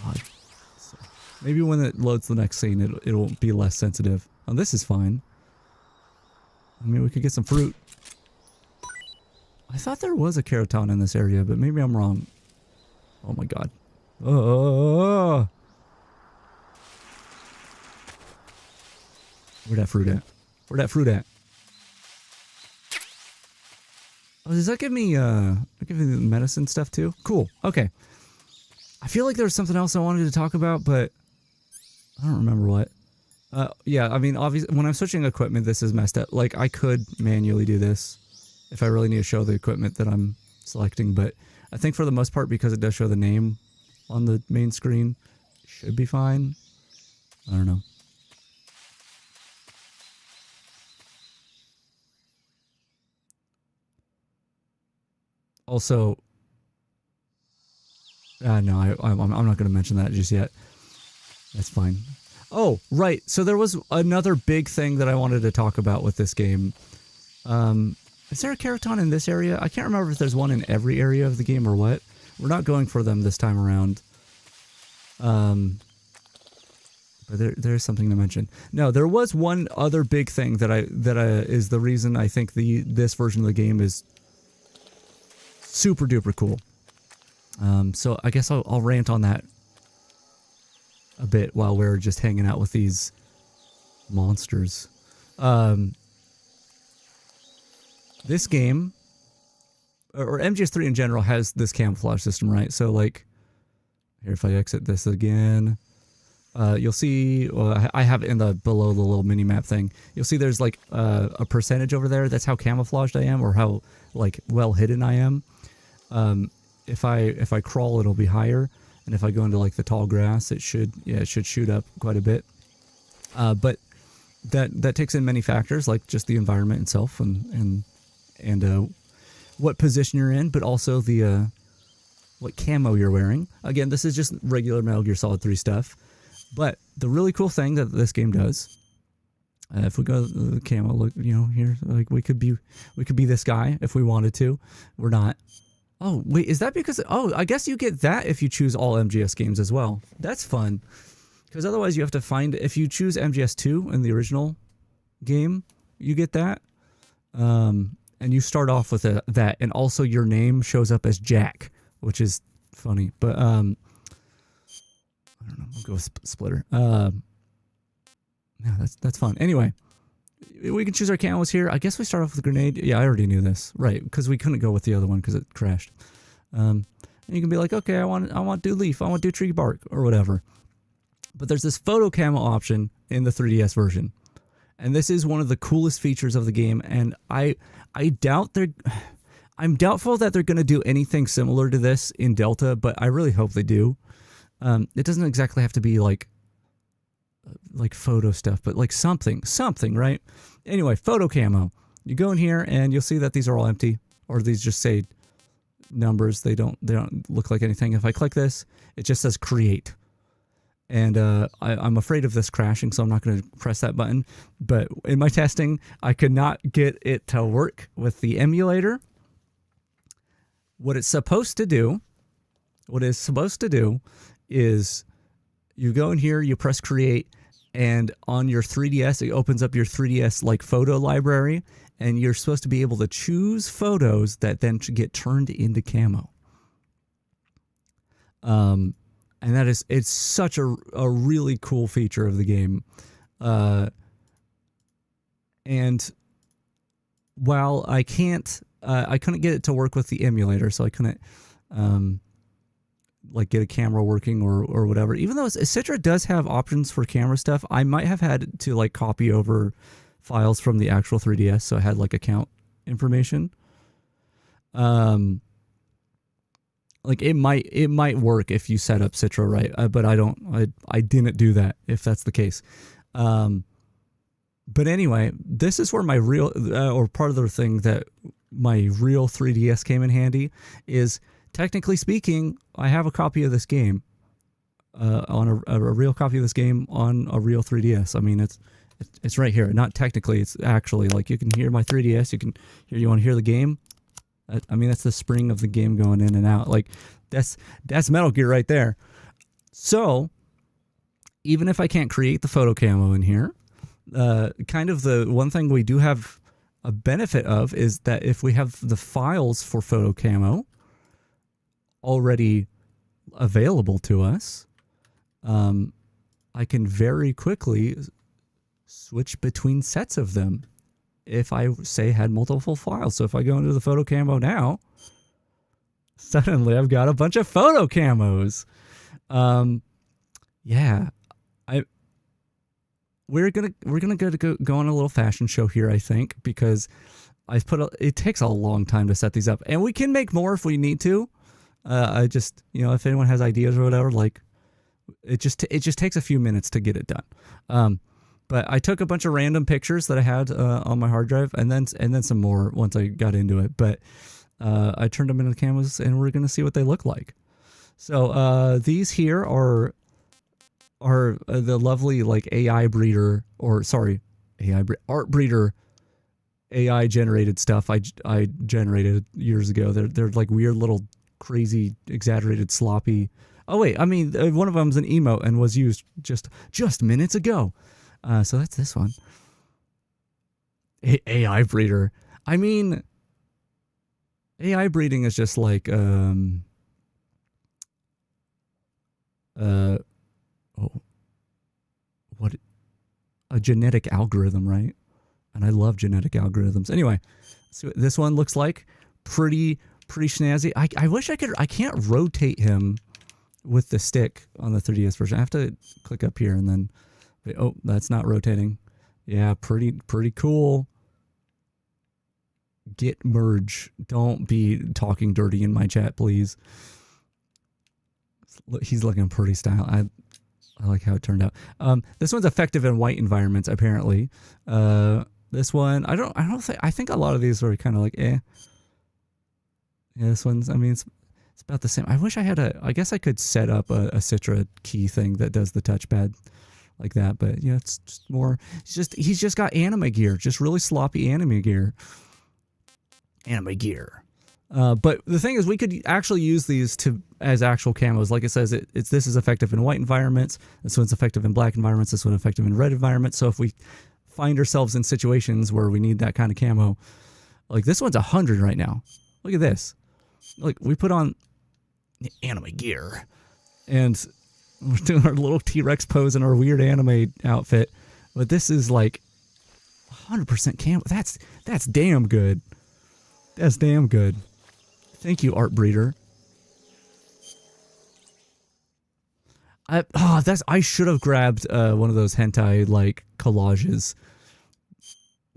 God. Maybe when it loads the next scene, it'll be less sensitive. Oh, this is fine. I mean, we could get some fruit. I thought there was a Keraton in this area, but maybe I'm wrong. Oh my God. Oh! Where'd that fruit at? Where'd that fruit at? Oh, does that give me medicine stuff too? Cool. Okay. I feel like there was something else I wanted to talk about, but I don't remember what. Yeah, I mean, obviously, when I'm switching equipment, this is messed up. Like, I could manually do this if I really need to show the equipment that I'm selecting, but I think for the most part, because it does show the name on the main screen, it should be fine. I don't know. Also, no, I'm not going to mention that just yet. That's fine. Oh, right. So there was another big thing that I wanted to talk about with this game. Is there a Keraton in this area? I can't remember if there's one in every area of the game or what. We're not going for them this time around. But there's something to mention. No, there was one other big thing that is the reason I think this version of the game is super duper cool. So I guess I'll rant on that a bit while we're just hanging out with these monsters. This game, or MGS3 in general, has this camouflage system, right? So like, here, if I exit this again, you'll see, I have it in below the little mini map thing. You'll see there's like a percentage over there. That's how camouflaged I am, or how like well hidden I am. If I crawl, it'll be higher, and if I go into like the tall grass, it should shoot up quite a bit. But that takes in many factors, like just the environment itself and what position you're in, but also the what camo you're wearing. Again, this is just regular Metal Gear Solid 3 stuff. But the really cool thing that this game does, if we go to the camo, look, here, like we could be this guy if we wanted to. We're not. Oh, wait, is that because... Oh, I guess you get that if you choose all MGS games as well. That's fun. Because otherwise you have to find... If you choose MGS2 in the original game, you get that. And you start off with that. And also your name shows up as Jack, which is funny. But, I don't know. We'll go with Splitter. Yeah, that's fun. Anyway, we can choose our camos here. I guess we start off with a grenade. Yeah, I already knew this. Right, because we couldn't go with the other one because it crashed. And you can be like, okay, I want do leaf. I want do tree bark or whatever. But there's this photo camo option in the 3DS version. And this is one of the coolest features of the game. And I'm doubtful that they're going to do anything similar to this in Delta, but I really hope they do. It doesn't exactly have to be like photo stuff, but like something, right? Anyway, photo camo. You go in here and you'll see that these are all empty, or these just say numbers. They don't look like anything. If I click this, it just says create. And I'm afraid of this crashing, so I'm not going to press that button. But in my testing, I could not get it to work with the emulator. What is supposed to do is you go in here, you press create, and on your 3DS, it opens up your 3DS like photo library, and you're supposed to be able to choose photos that then get turned into camo. And it's such a really cool feature of the game. And while I couldn't get it to work with the emulator, so I couldn't like get a camera working or whatever. Even though Citra does have options for camera stuff, I might have had to like copy over files from the actual 3DS, so I had like account information. Like it might work if you set up Citra right, but I didn't do that if that's the case. But anyway, this is where my real or part of the thing that my real 3DS came in handy is, technically speaking, I have a copy of this game on a real copy of this game on a real 3DS. I mean, it's right here. Not technically, it's actually like you can hear my 3DS. You want to hear the game? I mean, that's the spring of the game going in and out. Like that's Metal Gear right there. So even if I can't create the photo camo in here, kind of the one thing we do have a benefit of is that if we have the files for photo camo already available to us, I can very quickly switch between sets of them if I, say, had multiple files. So if I go into the photo camo now, suddenly I've got a bunch of photo camos. Yeah, we're gonna go on a little fashion show here, I think, because it takes a long time to set these up, and we can make more if we need to. I just, if anyone has ideas or whatever, like it just takes a few minutes to get it done. But I took a bunch of random pictures that I had on my hard drive, and then some more once I got into it. But I turned them into camos, and we're gonna see what they look like. So these here are the lovely like AI breeder, or sorry, art breeder, AI generated stuff I generated years ago. They're like weird little crazy exaggerated sloppy. Oh wait, I mean one of them's an emote and was used just minutes ago. So that's this one. AI breeder. I mean, AI breeding is just like what a genetic algorithm, right? And I love genetic algorithms. Anyway, so this one looks like pretty snazzy. I wish I could. I can't rotate him with the stick on the 3DS version. I have to click up here and then. Oh, that's not rotating. Yeah, pretty cool. Git merge. Don't be talking dirty in my chat, please. He's looking pretty stylish. I like how it turned out. This one's effective in white environments, apparently. This one, I think a lot of these are kind of like, eh. Yeah, this one's, I mean, it's about the same. I wish I had I guess I could set up a Citra key thing that does the touchpad like that, but yeah, it's just more, he's just got anime gear, just really sloppy anime gear. But the thing is, we could actually use these as actual camos. Like it says, this is effective in white environments. This one's effective in black environments. This one's effective in red environments. So if we find ourselves in situations where we need that kind of camo, like this one's 100 right now. Look at this. Like we put on anime gear, and we're doing our little T-Rex pose in our weird anime outfit. But this is like 100% camo. That's damn good. That's damn good. Thank you, Art Breeder. I should have grabbed one of those hentai like collages.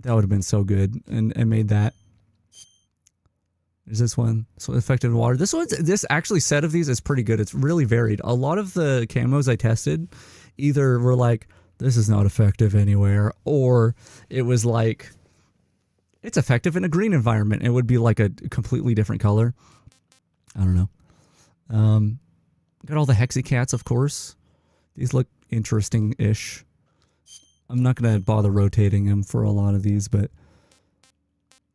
That would have been so good, and made that. There's this one. So effective in water. This actually set of these is pretty good. It's really varied. A lot of the camos I tested either were like, this is not effective anywhere, or it was like, it's effective in a green environment. It would be like a completely different color. I don't know. Got all the Hexy cats, of course. These look interesting-ish. I'm not going to bother rotating them for a lot of these, but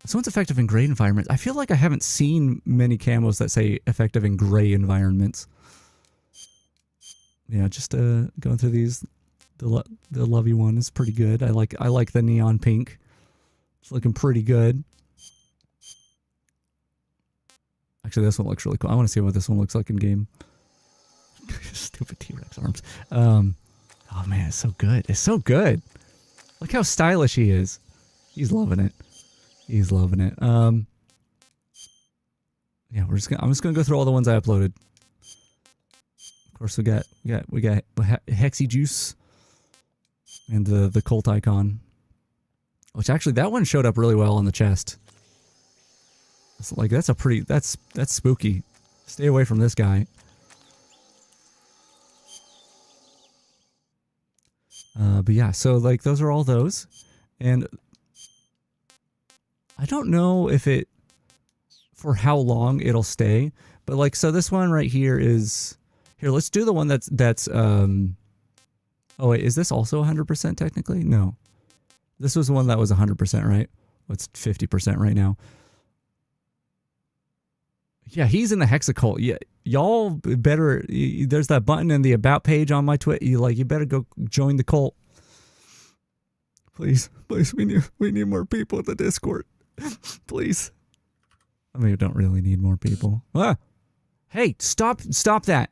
this one's effective in gray environments. I feel like I haven't seen many camos that say effective in gray environments. Yeah, just going through these. The lovey one is pretty good. I like the neon pink. It's looking pretty good. Actually, this one looks really cool. I want to see what this one looks like in game. Stupid T-Rex arms. Oh man, it's so good. It's so good. Look how stylish he is. He's loving it. He's loving it. Yeah, I'm just gonna go through all the ones I uploaded. Of course, we got Hexy Juice and the cult icon, which actually that one showed up really well on the chest. It's like that's spooky. Stay away from this guy. But yeah, so like those are all those, and I don't know if for how long it'll stay, but like, so this one right here is, here, let's do the one that's oh wait, is this also 100% technically? No. This was the one that was 100%, right? What's 50% right now? Yeah, he's in the Hexacult. Yeah, y'all better, there's that button in the about page on my Twitter. You better go join the cult. Please, we need more people in the Discord. Please. I mean, we don't really need more people. Ah! Hey, stop that.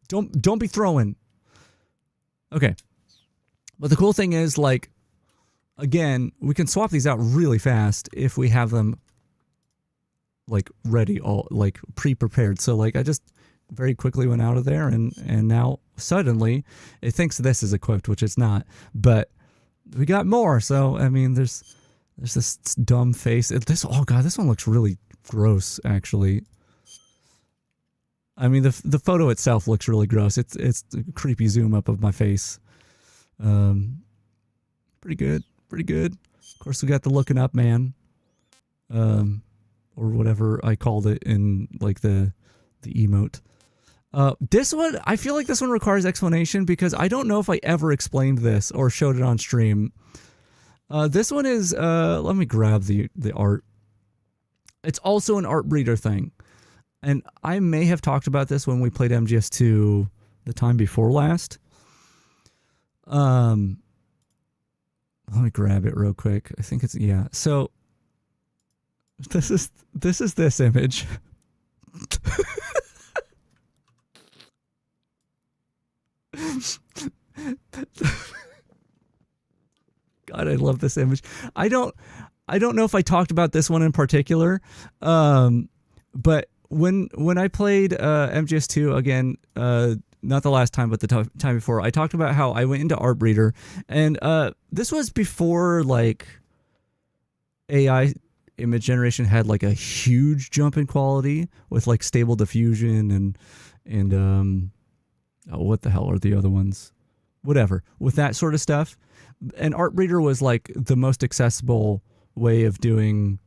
Don't be throwing. Okay. But the cool thing is, like, again, we can swap these out really fast if we have them like ready, all like pre-prepared. So like I just very quickly went out of there, and now suddenly it thinks this is equipped, which it's not. But we got more. So I mean, there's this dumb face. Oh god, this one looks really gross. Actually, I mean the photo itself looks really gross. It's a creepy zoom up of my face. Pretty good. Of course, we got the looking up man. or whatever I called it in like the emote. This one, I feel like this one requires explanation because I don't know if I ever explained this or showed it on stream. This one is, let me grab the art. It's also an art breeder thing. And I may have talked about this when we played MGS2 the time before last. Let me grab it real quick. I think it's, yeah. So this is this image. God, I love this image. I don't know if I talked about this one in particular, but when I played MGS2 again, not the last time, but the time before, I talked about how I went into Art Breeder, and this was before like AI image generation had like a huge jump in quality with like stable diffusion and what the hell are the other ones? Whatever, with that sort of stuff. And Art Breeder was like the most accessible way of doing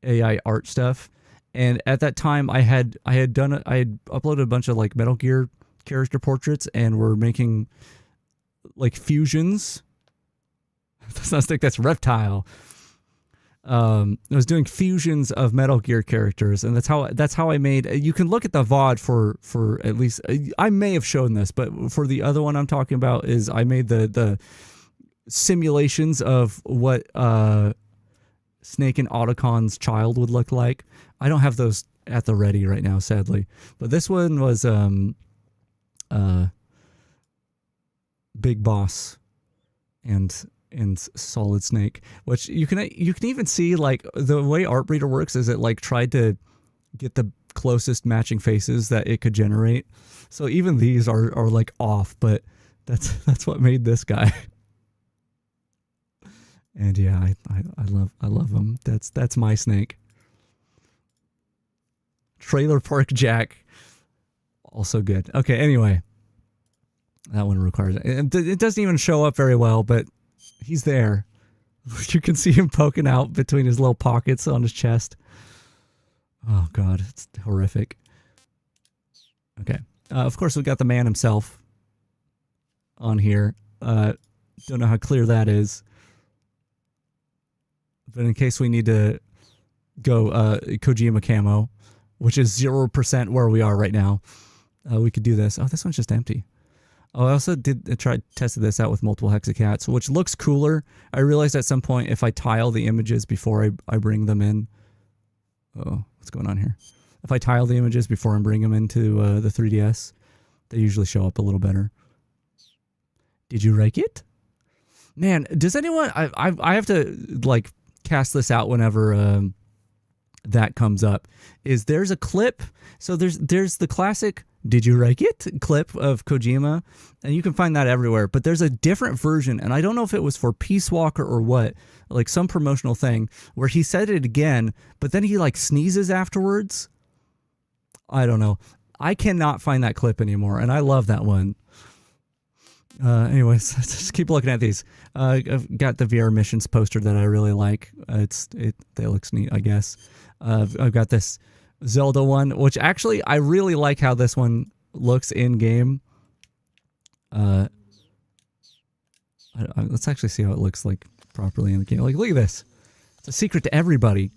AI art stuff. And at that time I had uploaded a bunch of like Metal Gear character portraits and we're making like fusions. That's not Stick, that's Reptile. I was doing fusions of Metal Gear characters, and that's how I made. You can look at the VOD for at least. I may have shown this, but for the other one I'm talking about is I made the simulations of what Snake and Otacon's child would look like. I don't have those at the ready right now, sadly, but this one was Big Boss and Solid Snake, which you can even see like the way Art Breeder works is it like tried to get the closest matching faces that it could generate. So even these are like off, but that's what made this guy. And yeah, I love him. That's my Snake. Trailer Park Jack, also good. Okay, anyway, that one requires it doesn't even show up very well, but he's there. You can see him poking out between his little pockets on his chest. Oh God, it's horrific. Okay, of course we got the man himself on here. Don't know how clear that is, but in case we need to go Kojima camo, which is 0% where we are right now, we could do this. Oh, this one's just empty. Oh, I also tested this out with multiple hexacats, which looks cooler. I realized at some point if I tile the images before I bring them in. Oh, what's going on here? If I tile the images before I bring them into the 3DS, they usually show up a little better. Did you like it? Man, does anyone... I have to like cast this out whenever that comes up. There's a clip. So there's the classic... Did you like it? Clip of Kojima, and you can find that everywhere. But there's a different version, and I don't know if it was for Peace Walker or what, like some promotional thing where he said it again, but then he like sneezes afterwards. I don't know. I cannot find that clip anymore, and I love that one. Anyways, just keep looking at these. I've got the VR missions poster that I really like. That looks neat, I guess. I've got this Zelda one, which actually I really like how this one looks in game. Let's actually see how it looks like properly in the game. Like, look at this. It's a secret to everybody.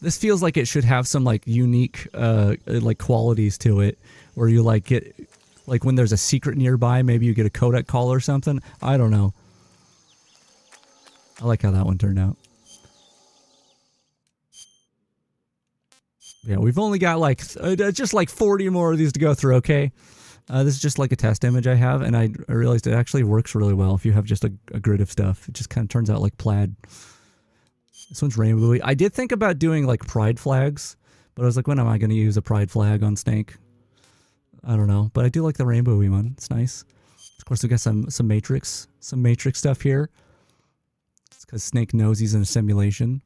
This feels like it should have some like unique like qualities to it, where you like get like when there's a secret nearby, maybe you get a codec call or something. I don't know. I like how that one turned out. Yeah, we've only got like just like 40 more of these to go through, okay? This is just like a test image I have, and I realized it actually works really well if you have just a grid of stuff. It just kind of turns out like plaid. This one's rainbowy. I did think about doing like pride flags, but I was like, when am I going to use a pride flag on Snake? I don't know, but I do like the rainbowy one. It's nice. Of course, we got some Matrix stuff here. It's because Snake knows he's in a simulation.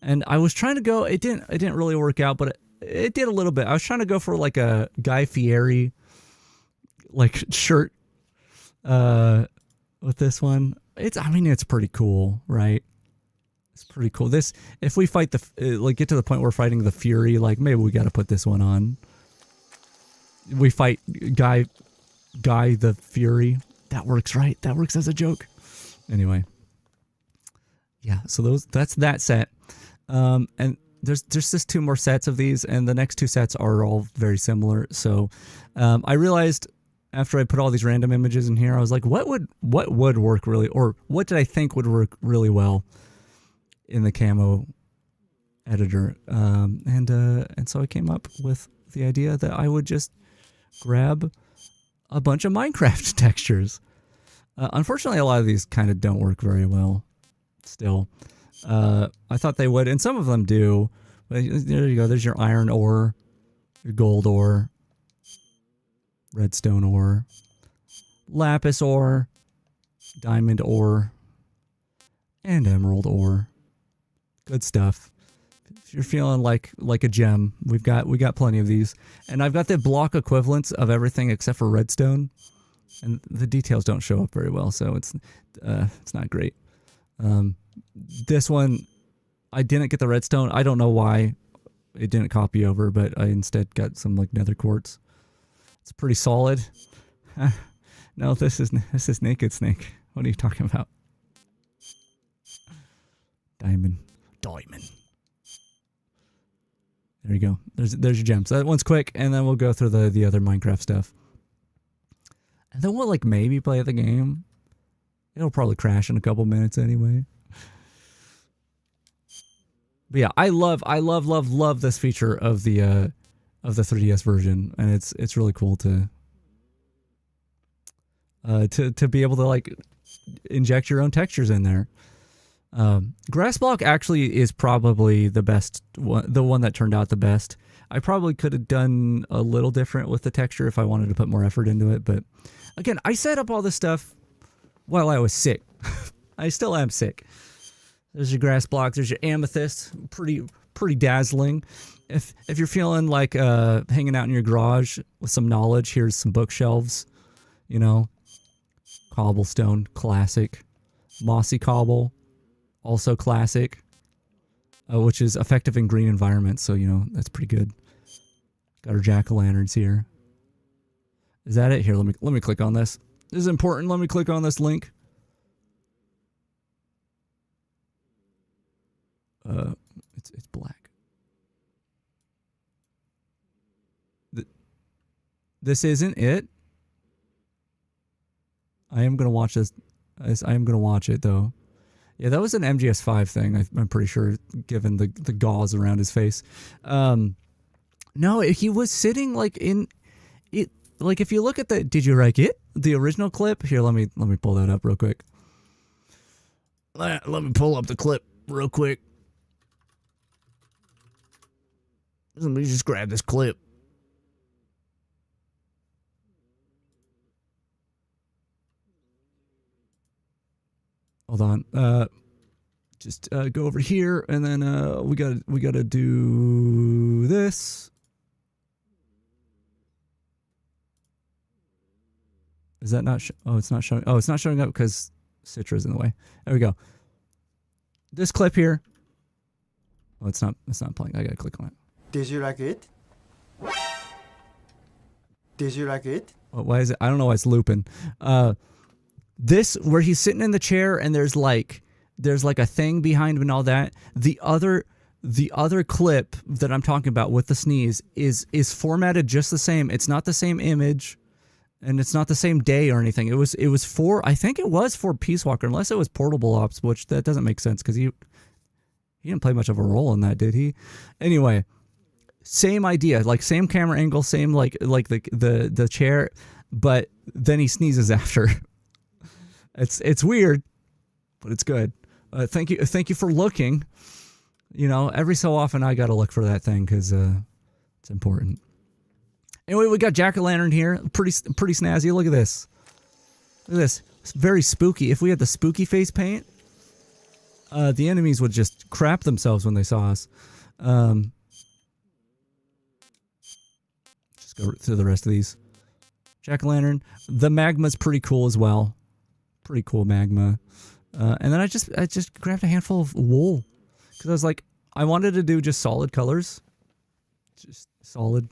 And I was trying to go, it didn't really work out, but it did a little bit. I was trying to go for like a Guy Fieri like shirt with this one. It's pretty cool, right? It's pretty cool. This, if we fight like get to the point where we're fighting the Fury, like maybe we got to put this one on. We fight Guy the Fury. That works, right? That works as a joke. Anyway. Yeah, so that's that set. And there's just 2 more sets of these, and the next 2 sets are all very similar. So I realized after I put all these random images in here, I was like, what would work really, or what did I think would work really well in the camo editor? And so I came up with the idea that I would just grab a bunch of Minecraft textures. Unfortunately, a lot of these kind of don't work very well still. I thought they would, and some of them do. But there you go. There's your iron ore, your gold ore, redstone ore, lapis ore, diamond ore, and emerald ore. Good stuff. If you're feeling like a gem, we got plenty of these. And I've got the block equivalents of everything except for redstone. And the details don't show up very well, so it's not great. This one, I didn't get the redstone. I don't know why it didn't copy over, but I instead got some like nether quartz. It's pretty solid. No, this is Naked Snake. What are you talking about? Diamond. There you go. There's your gems. That one's quick, and then we'll go through the other Minecraft stuff. And then we'll like maybe play the game. It'll probably crash in a couple minutes anyway. But yeah, I love this feature of the 3DS version, and it's really cool to be able to like inject your own textures in there. Grass block actually is probably the best one, the one that turned out the best. I probably could have done a little different with the texture if I wanted to put more effort into it, but again, I set up all this stuff while I was sick. I still am sick. There's your grass block. There's your amethyst. Pretty dazzling. If you're feeling like hanging out in your garage with some knowledge, here's some bookshelves. You know, cobblestone, classic. Mossy cobble, also classic. Which is effective in green environments, so you know that's pretty good. Got our jack-o'-lanterns here. Is that it? Here, let me click on this. This is important. Let me click on this link. It's black. This isn't it. I am gonna watch this. I am gonna watch it though. Yeah, that was an MGS5 thing. I'm pretty sure, given the gauze around his face. No, he was sitting like in it. Like if you look at the, did you like it? The original clip. Here, let me pull that up real quick. Let me pull up the clip real quick. Let me just grab this clip. Hold on. Just go over here, and then we gotta do this. Is that not? Oh, it's not showing. Oh, it's not showing up because Citra's in the way. There we go. This clip here. Oh, it's not. It's not playing. I gotta click on it. Did you like it? Did you like it? Why is it? I don't know why it's looping. This where he's sitting in the chair and there's like a thing behind him and all that. The other clip that I'm talking about with the sneeze is formatted just the same. It's not the same image, and it's not the same day or anything. It was for, I think it was for Peace Walker, unless it was Portable Ops, which that doesn't make sense because he didn't play much of a role in that, did he? Anyway, same idea, like same camera angle, same like the chair, but then he sneezes after. It's weird, but it's good. Thank you for looking. You know, every so often I gotta look for that thing because it's important. Anyway, we got jack-o'-lantern here, pretty snazzy. Look at this. Look at this. It's very spooky. If we had the spooky face paint, the enemies would just crap themselves when they saw us. Just go through the rest of these. Jack-o'-lantern. The magma's pretty cool as well. Pretty cool magma. And then I just grabbed a handful of wool because I was like, I wanted to do just solid colors, just solid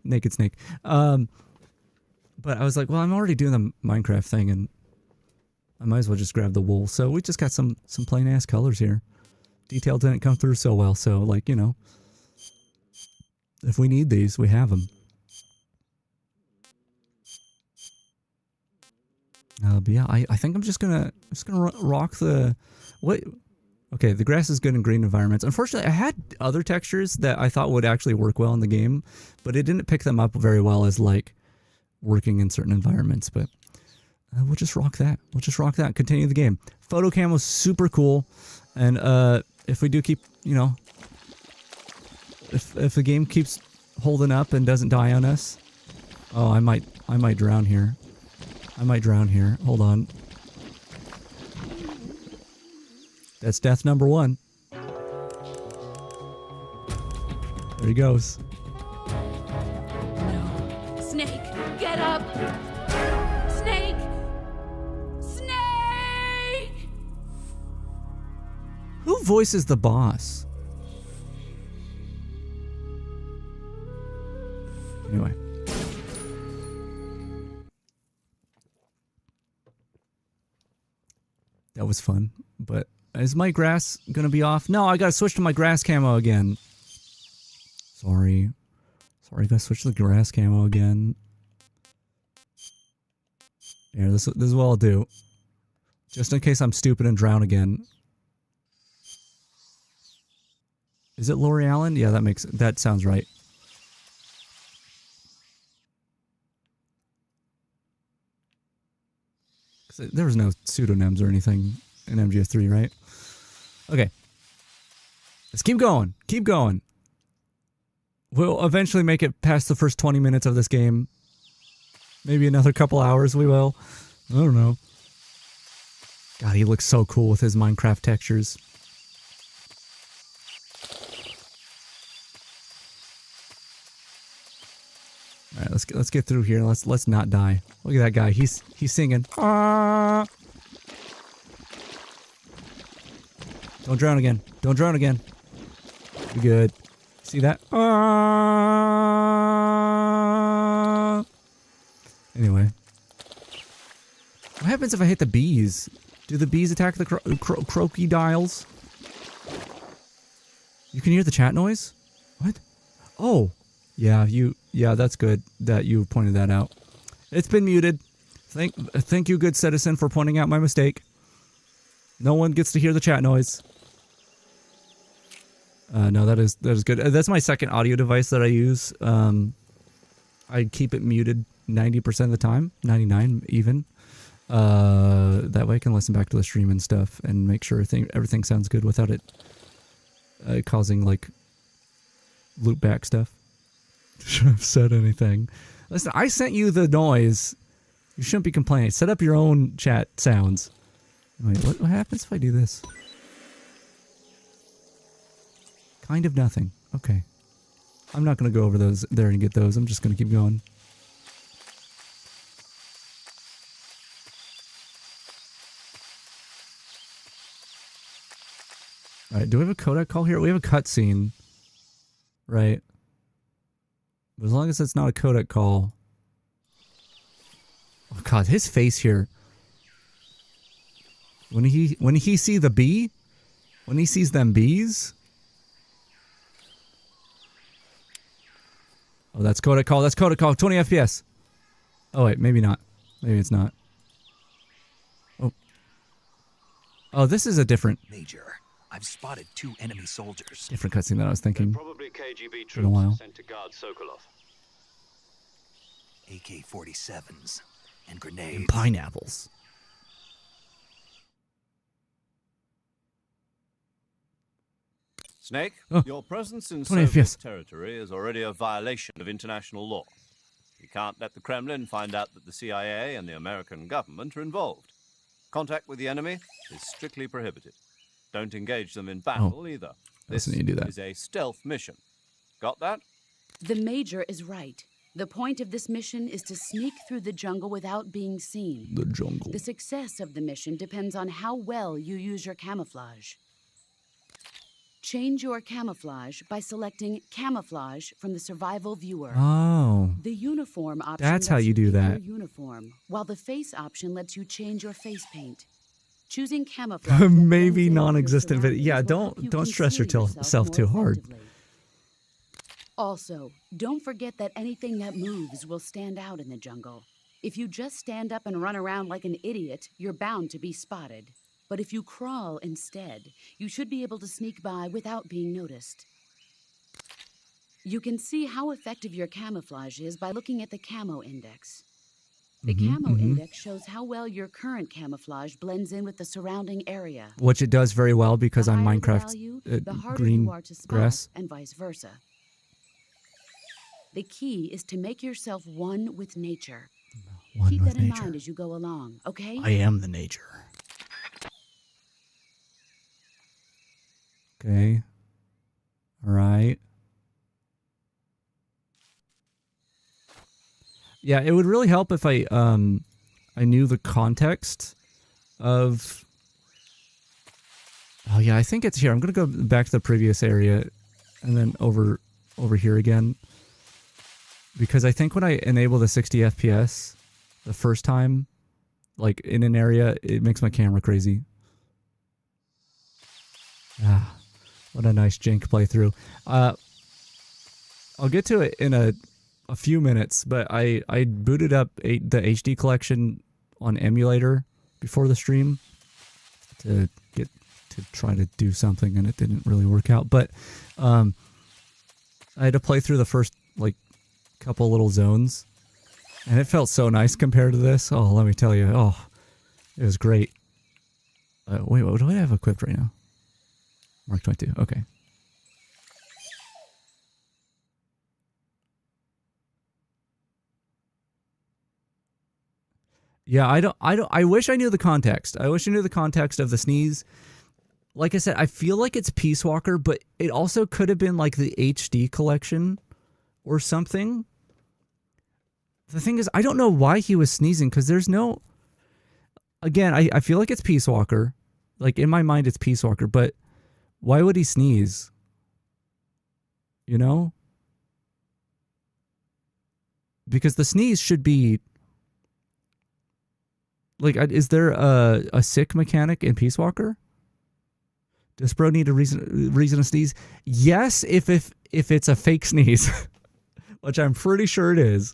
naked snake. But I was like, well, I'm already doing the Minecraft thing, and I might as well just grab the wool. So we just got some plain ass colors here. Detail didn't come through so well, so like, you know, if we need these, we have them. But yeah, I think I'm just gonna rock the Okay, the grass is good in green environments. Unfortunately, I had other textures that I thought would actually work well in the game, but it didn't pick them up very well as like working in certain environments. But we'll just rock that. We'll just rock that. Continue the game. Photo cam was super cool, and if we do keep, you know, if the game keeps holding up and doesn't die on us, oh, I might drown here. I might drown here. Hold on. That's death number 1. There he goes. No. Snake, get up! Snake! Snake! Who voices the boss? Anyway. That was fun, but is my grass gonna be off? No, I gotta switch to my grass camo again. Sorry, I gotta switch to the grass camo again. Here, this is what I'll do. Just in case I'm stupid and drown again. Is it Lori Allen? Yeah, that sounds right. There was no pseudonyms or anything in MGS3, right? Okay. Let's keep going. Keep going. We'll eventually make it past the first 20 minutes of this game. Maybe another couple hours we will. I don't know. God, he looks so cool with his Minecraft textures. All right, let's get through here. Let's not die. Look at that guy. He's singing. Ah! Don't drown again. Don't drown again. Be good. See that? Ah! Anyway. What happens if I hit the bees? Do the bees attack the crocodiles? You can hear the chat noise? What? Oh. Yeah, that's good that you pointed that out. It's been muted. Thank you, good citizen, for pointing out my mistake. No one gets to hear the chat noise. No, that is good. That's my second audio device that I use. I keep it muted 90% of the time, 99 even. That way I can listen back to the stream and stuff and make sure everything sounds good without it causing like loop back stuff. Should have said anything. Listen, I sent you the noise. You shouldn't be complaining. Set up your own chat sounds. Wait, what happens if I do this? Kind of nothing. Okay. I'm not going to go over those there and get those. I'm just going to keep going. Alright, do we have a codec call here? We have a cutscene. Right. But as long as it's not a codec call. Oh god, his face here. When he see the bee, when he sees them bees. Oh, that's codec call. That's codec call. 20 FPS. Oh wait, maybe not. Maybe it's not. Oh. Oh, this is a different. Major, I've spotted 2 enemy soldiers. Different cutscene than I was thinking. They're probably KGB In a while. troops sent to guard Sokolov. AK-47s and grenades. And pineapples. Snake, Oh. your presence in 20 Soviet FPS. territory is already a violation of international law. You can't let the Kremlin find out that the CIA and the American government are involved. Contact with the enemy is strictly prohibited. Don't engage them in battle either. This Listen, you do that. is a stealth mission. Got that? The Major is right. The point of this mission is to sneak through the jungle without being seen. The jungle. The success of the mission depends on how well you use your camouflage. Change your camouflage by selecting Camouflage from the Survival Viewer. Oh. The uniform option That's how lets you do pick that. Your uniform, while the face option lets you change your face paint. Choosing camouflage that Maybe blends in with your non-existent video. Yeah, surroundings will help you don't stress conceal yourself more too hard. effectively. Also, don't forget that anything that moves will stand out in the jungle. If you just stand up and run around like an idiot, you're bound to be spotted. But if you crawl instead, you should be able to sneak by without being noticed. You can see how effective your camouflage is by looking at the camo index. The camo index shows how well your current camouflage blends in with the surrounding area. Which it does very well because The on higher the Minecraft value, the harder green you are to spot, grass. and vice versa. The key is to make yourself one with nature. One Keep with that in nature. mind as you go along, okay? I am the nature. Okay. All right. Yeah, it would really help if I knew the context of. Oh yeah, I think it's here. I'm gonna go back to the previous area, and then over here again. Because I think when I enable the 60 FPS the first time, like in an area, it makes my camera crazy. Ah, what a nice jank playthrough. I'll get to it in a few minutes, but I booted up the HD collection on emulator before the stream to try to do something, and it didn't really work out. But I had to play through the first like couple little zones, and it felt so nice compared to this. Oh, let me tell you. Oh, it was great. Wait, what do I have equipped right now? Mark 22. Okay. Yeah, I wish I knew the context. I wish I knew the context of the sneeze. Like I said, I feel like it's Peace Walker, but it also could have been like the HD collection or something. The thing is, I don't know why he was sneezing, because there's no... Again, I feel like it's Peace Walker. Like, in my mind, it's Peace Walker, but why would he sneeze? You know? Because the sneeze should be... Like, is there a sick mechanic in Peace Walker? Does bro need a reason to sneeze? Yes, if it's a fake sneeze. Which I'm pretty sure it is.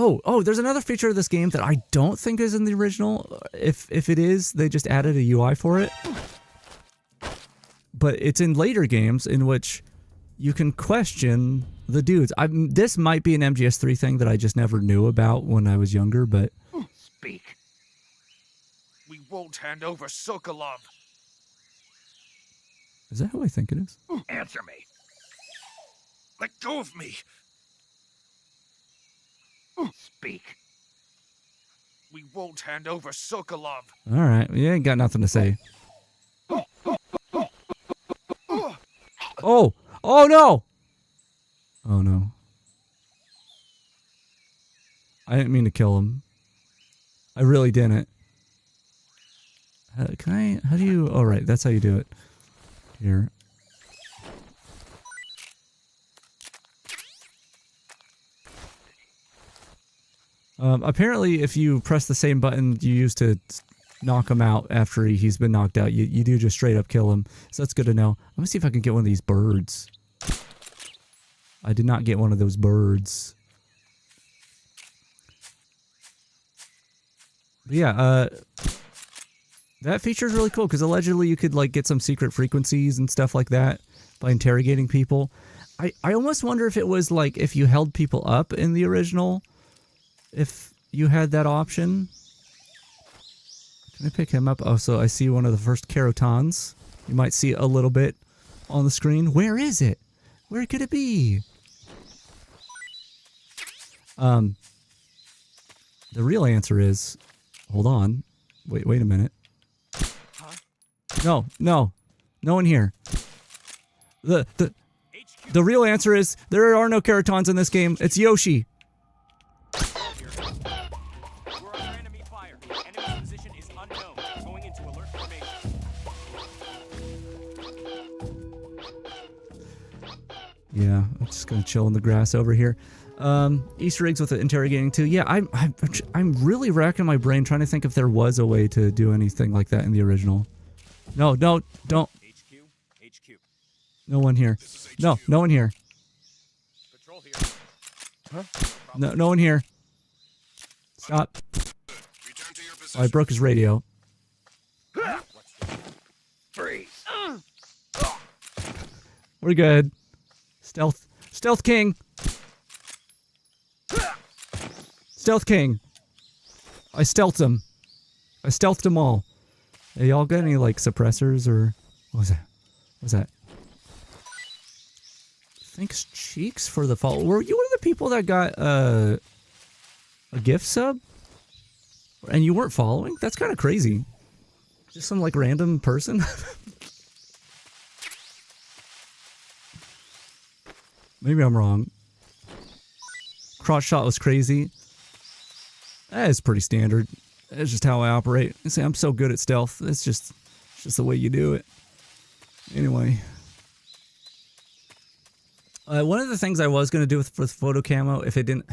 Oh, there's another feature of this game that I don't think is in the original. If it is, they just added a UI for it. But it's in later games in which you can question the dudes. This might be an MGS3 thing that I just never knew about when I was younger, but... Speak. We won't hand over Sokolov. Is that who I think it is? Answer me. Let go of me. Speak. We won't hand over Sokolov. All right, you ain't got nothing to say. Oh no! Oh no. I didn't mean to kill him. I really didn't. How do you... Oh, right, that's how you do it. Here. Apparently, if you press the same button you used to knock him out after he's been knocked out, you do just straight up kill him. So that's good to know. Let me see if I can get one of these birds. I did not get one of those birds. But yeah, that feature is really cool because allegedly you could like get some secret frequencies and stuff like that by interrogating people. I almost wonder if it was like if you held people up in the original, if you had that option. Can I pick him up? Oh, so I see one of the first Carotons. You might see a little bit on the screen. Where is it? Where could it be? The real answer is, hold on. Wait a minute. Huh? No one here. The real answer is there are no Keratons in this game. It's Yoshi. We're under enemy fire. Enemy position is unknown. Going into alert formation. Yeah, I'm just gonna chill in the grass over here. Easter eggs with the interrogating too. Yeah, I'm really racking my brain trying to think if there was a way to do anything like that in the original. No, don't. HQ. No one here. No one here. Patrol here. Huh? No one here. Stop. Oh, I broke his radio. Freeze. We're good. Stealth King. Stealth King. I stealthed him. I stealthed them all. Hey, y'all got any like suppressors or what was that? What was that? Thanks Cheeks for the follow. Were you one of the people that got a gift sub? And you weren't following? That's kind of crazy. Just some like random person. Maybe I'm wrong. Cross shot was crazy. That is pretty standard. That's just how I operate. I say I'm so good at stealth. It's just the way you do it. Anyway. One of the things I was going to do with photo camo, if it didn't...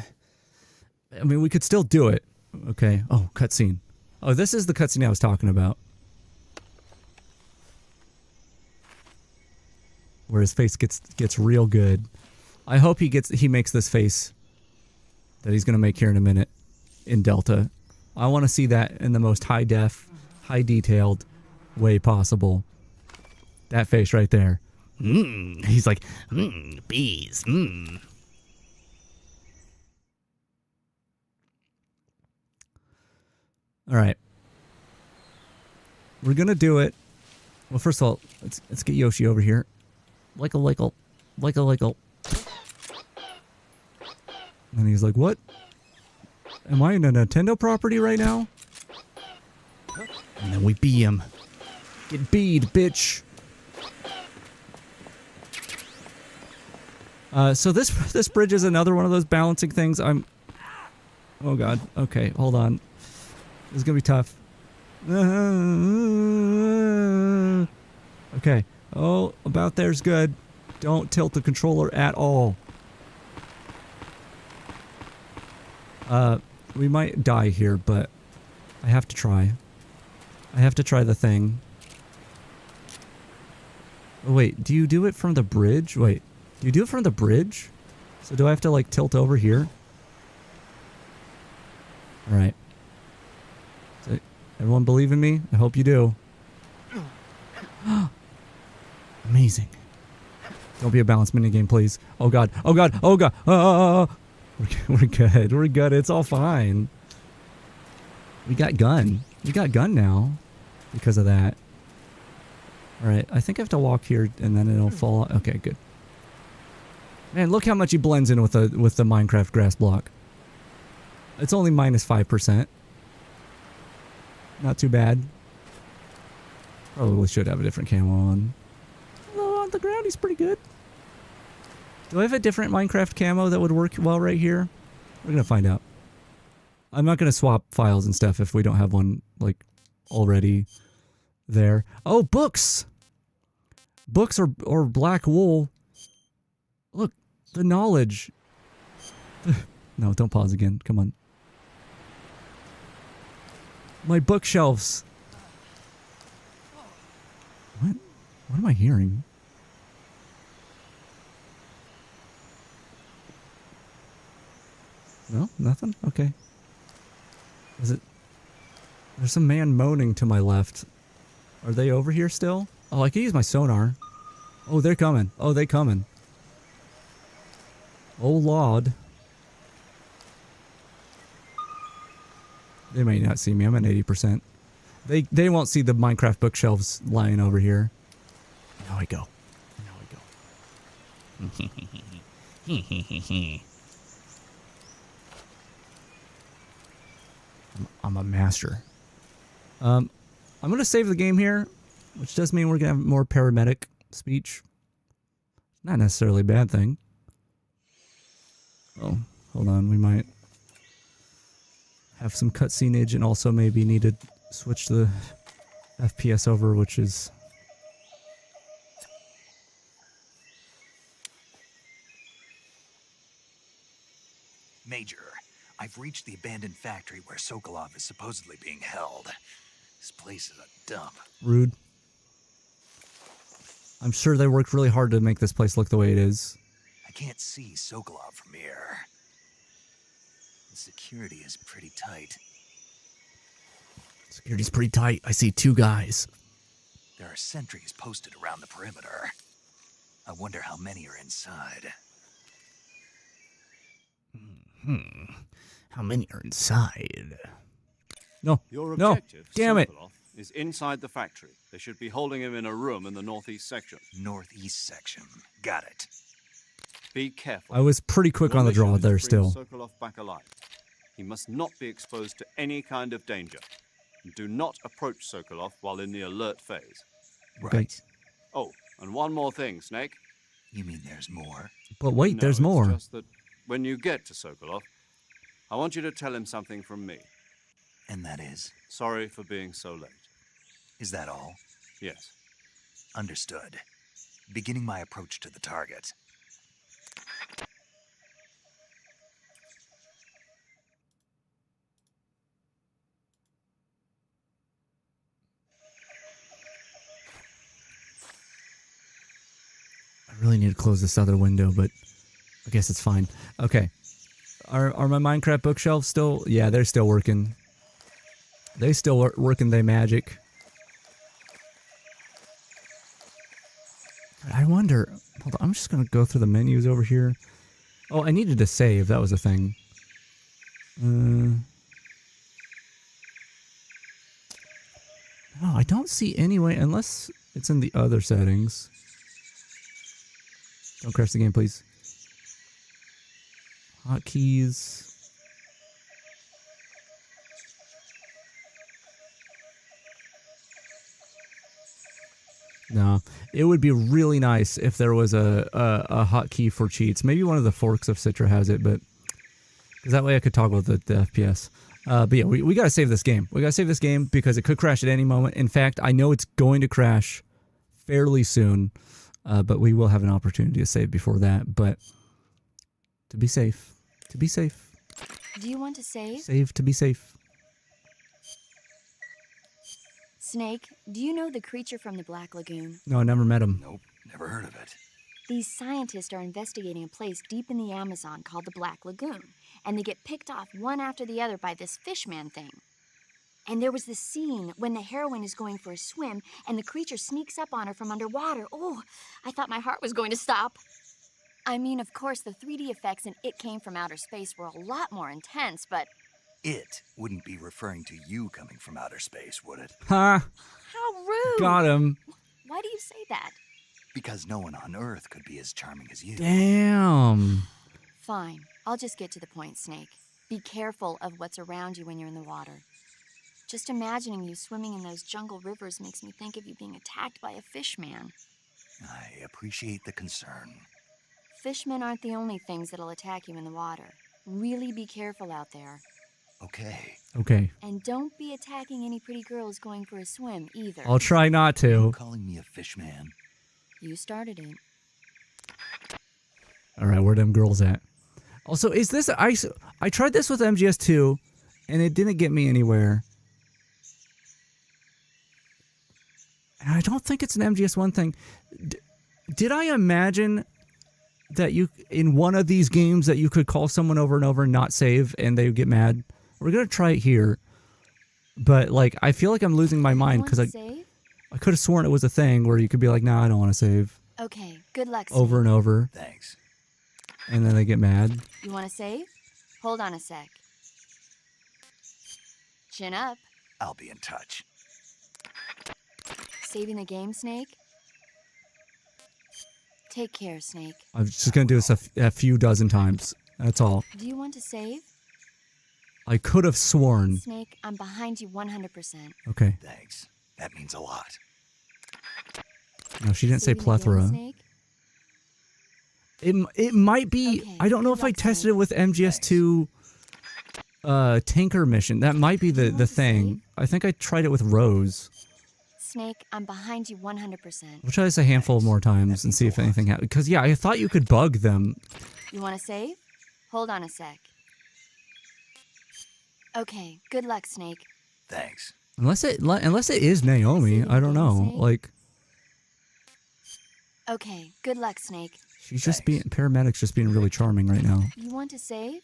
I mean, we could still do it. Okay. Oh, cutscene. Oh, this is the cutscene I was talking about. Where his face gets real good. I hope he makes this face that he's going to make here in a minute in Delta. I want to see that in the most high def, high detailed way possible. That face right there. He's like, bees. All right. We're going to do it. Well, first of all, let's get Yoshi over here. Like a. And he's like, what? Am I in a Nintendo property right now? And then we bee him. Get beed, bitch. So this bridge is another one of those balancing things. Oh god. Okay, hold on. This is gonna be tough. Okay. Oh, about there's good. Don't tilt the controller at all. We might die here, but I have to try. I have to try the thing. Oh, wait, do you do it from the bridge? Wait, do you do it from the bridge? So do I have to, like, tilt over here? Alright. So, everyone believe in me? I hope you do. Amazing. Don't be a balanced minigame, please. Oh god. Oh god. Oh god. Oh. We're good. We're good. It's all fine. We got gun. We got gun now because of that. Alright, I think I have to walk here and then it'll fall. Okay, good. Man, look how much he blends in with the Minecraft grass block. It's only minus 5%. Not too bad. Probably should have a different camo on. Although on the ground he's pretty good. Do I have a different Minecraft camo that would work well right here? We're gonna find out. I'm not gonna swap files and stuff if we don't have one, like, already there. Oh, books! Books or black wool. Look, the knowledge. No, don't pause again. Come on. My bookshelves. What? What am I hearing? No? Nothing? Okay. Is it... There's a man moaning to my left. Are they over here still? Oh, I can use my sonar. Oh, they're coming. Oh, they coming. Oh, Lord. They may not see me. I'm at 80%. They won't see the Minecraft bookshelves lying over here. Now I go. Now I go. I'm a master. I'm gonna save the game here, which does mean we're gonna have more paramedic speech. Not necessarily a bad thing. Oh, hold on. We might have some cutscenage and also maybe need to switch the FPS over, which is... Major, I've reached the abandoned factory where Sokolov is supposedly being held. This place is a dump. Rude. I'm sure they worked really hard to make this place look the way it is. I can't see Sokolov from here. The security is pretty tight. Security's pretty tight. I see 2 guys. There are sentries posted around the perimeter. I wonder how many are inside. How many are inside? No. Your No. objective, Damn it. Sokolov, is inside the factory. They should be holding him in a room in the northeast section. Northeast section. Got it. Be careful. I was pretty quick Your on the mission draw is to there bring still. Sokolov back alive. He must not be exposed to any kind of danger. And do not approach Sokolov while in the alert phase. Okay. Right. Oh, and one more thing, Snake. You mean there's more? But wait, No, there's it's more. just that when you get to Sokolov, I want you to tell him something from me. And that is? Sorry for being so late. Is that all? Yes. Understood. Beginning my approach to the target. I really need to close this other window, but I guess it's fine. Okay. Are my Minecraft bookshelves still? Yeah, they're still working. They still working their magic. I wonder... Hold on, I'm just going to go through the menus over here. Oh, I needed to save. That was a thing. No, I don't see any way, unless it's in the other settings. Don't crash the game, please. Hotkeys. No, it would be really nice if there was a hotkey for cheats. Maybe one of the forks of Citra has it, but because that way I could toggle the FPS. But yeah, we gotta save this game. We gotta save this game because it could crash at any moment. In fact, I know it's going to crash fairly soon, but we will have an opportunity to save before that. But to be safe, to be safe. Do you want to save? Save to be safe. Snake, do you know the creature from the Black Lagoon? No, I never met him. Nope, never heard of it. These scientists are investigating a place deep in the Amazon called the Black Lagoon, and they get picked off one after the other by this fishman thing. And there was this scene when the heroine is going for a swim, and the creature sneaks up on her from underwater. Oh, I thought my heart was going to stop. I mean, of course, the 3D effects in It Came From Outer Space were a lot more intense, but... It wouldn't be referring to you coming from outer space, would it? Ha! How rude! Got him. Why do you say that? Because no one on Earth could be as charming as you. Damn. Fine. I'll just get to the point, Snake. Be careful of what's around you when you're in the water. Just imagining you swimming in those jungle rivers makes me think of you being attacked by a fishman. I appreciate the concern. Fishmen aren't the only things that'll attack you in the water. Really be careful out there. Okay. Okay. And don't be attacking any pretty girls going for a swim, either. I'll try not Are to. you calling me a fish man? You started it. All right, where them girls at? Also, is this... I tried this with MGS2, and it didn't get me anywhere. And I don't think it's an MGS1 thing. Did I imagine that you, in one of these games, that you could call someone over and over and not save, and they would get mad? We're going to try it here. But, like, I feel like I'm losing my mind, because I could have sworn it was a thing where you could be like, nah, I don't want to save. Okay, good luck, Over and over. Thanks. And then they get mad. You want to save? Hold on a sec. Chin up. I'll be in touch. Saving the game, Snake? Take care, Snake. I'm just going to do this a few dozen times. That's all. Do you want to save? I could have sworn. Snake, I'm behind you 100%. Okay. Thanks. That means a lot. No, she didn't say Saving the game, plethora. Snake? It might be. Okay, I don't know if I tested it with MGS2 Tinker mission. That might be the thing. I think I tried it with Rose. Snake, I'm behind you 100%. We'll try this a handful more times and see if anything happens. Because, yeah, I thought you could bug them. You want to save? Hold on a sec. Okay, good luck, Snake. Thanks. Unless it is Naomi. I don't know. Like, Okay, good luck, Snake. she's just being... Paramedic's just being really charming right now. You want to save?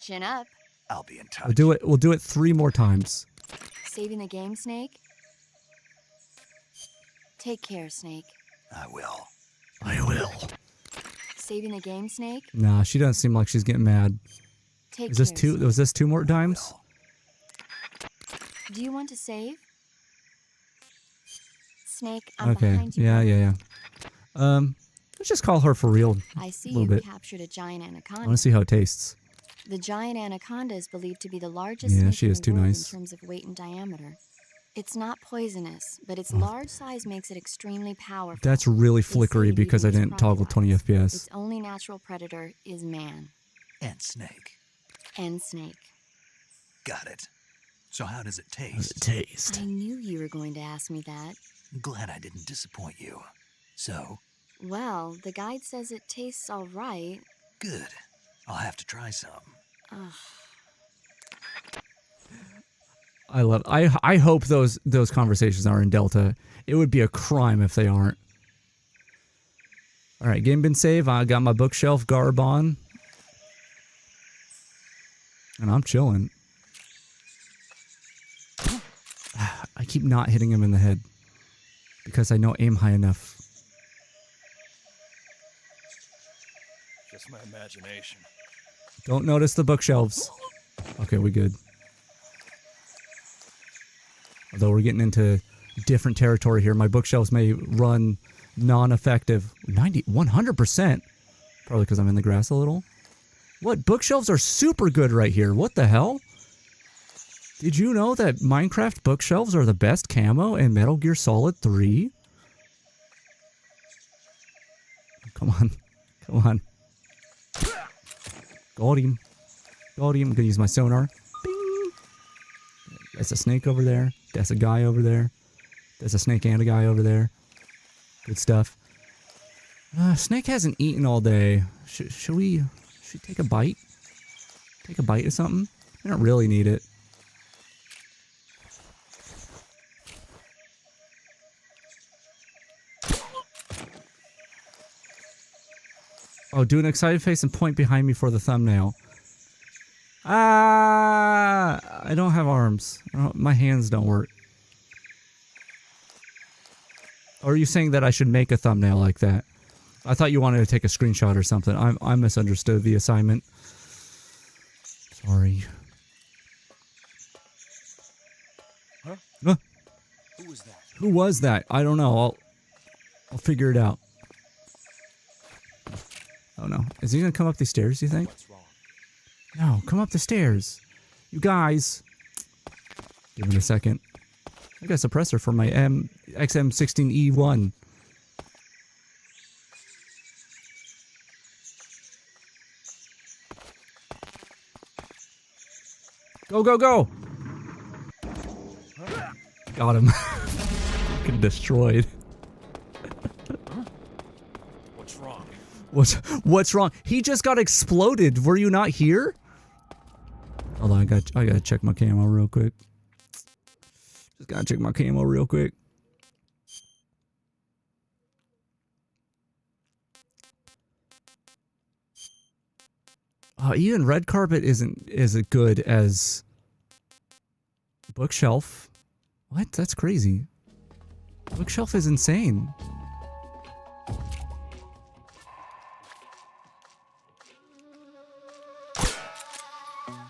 Chin up. I'll be in touch. We'll do it 3 more times. Saving the game, Snake? Take care, Snake. I will. I will. Saving the game, Snake? Nah, she doesn't seem like she's getting mad. Take Is this care, 2? Snake. Was this 2 more times? Do you want to save? Snake, I'm Okay. behind you. Yeah. Let's just call her for real. I see a little you bit. captured a giant I anaconda. want to see how it tastes. The giant anaconda is believed to be the largest Yeah, snake she in is the too world nice. in terms of weight and diameter. It's not poisonous, but Oh. its large size makes it extremely powerful. That's really They say flickery it because I evades didn't toggle 20 FPS. Its only natural predator is man. And Snake. And Snake. Got it. So how does it taste? I knew you were going to ask me that. Glad I didn't disappoint you. So, Well, the guide says it tastes all right. good. I'll have to try some. Ugh. I hope those conversations are in Delta. It would be a crime if they aren't. All right, game been saved. I got my bookshelf garb on. And I'm chilling. I keep not hitting him in the head. Because I know aim high enough. Just my imagination. Don't notice the bookshelves. Okay, we good. Although we're getting into different territory here. My bookshelves may run non-effective. 100%. Probably because I'm in the grass a little. What? Bookshelves are super good right here. What the hell? Did you know that Minecraft bookshelves are the best camo in Metal Gear Solid 3? Come on. Come on. Got him. Got him. I'm gonna use my sonar. Bing. That's a snake over there. That's a guy over there. There's a snake and a guy over there. Good stuff. Snake hasn't eaten all day. Should we take a bite? Take a bite of something? I don't really need it. Oh, do an excited face and point behind me for the thumbnail. Ah! I don't have arms. My hands don't work. Or are you saying that I should make a thumbnail like that? I thought you wanted to take a screenshot or something. I misunderstood the assignment. Sorry. Huh? Huh? Who was that? Who was that? I don't know. I'll figure it out. Oh no. Is he gonna come up these stairs, do you think? What's wrong? No, come up the stairs. You guys. Give it a second. I got a suppressor for my XM16E1. Go, go, go! Got him. Fucking destroyed. What's wrong? What's wrong? He just got exploded. Were you not here? Hold on, I gotta check my camo real quick. Just gotta check my camo real quick. Even red carpet isn't as good as bookshelf. What? That's crazy. Bookshelf is insane.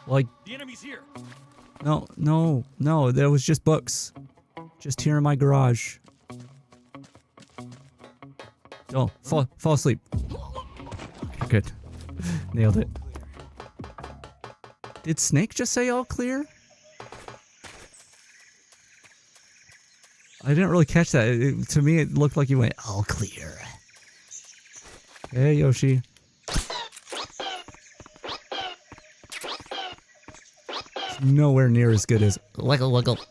Like, The enemy's here. no, there was just books. Just here in my garage. Oh, fall asleep. Good. Nailed it. Did Snake just say all clear? I didn't really catch that. To me, it looked like he went all clear. Hey, Yoshi. It's nowhere near as good as Lego.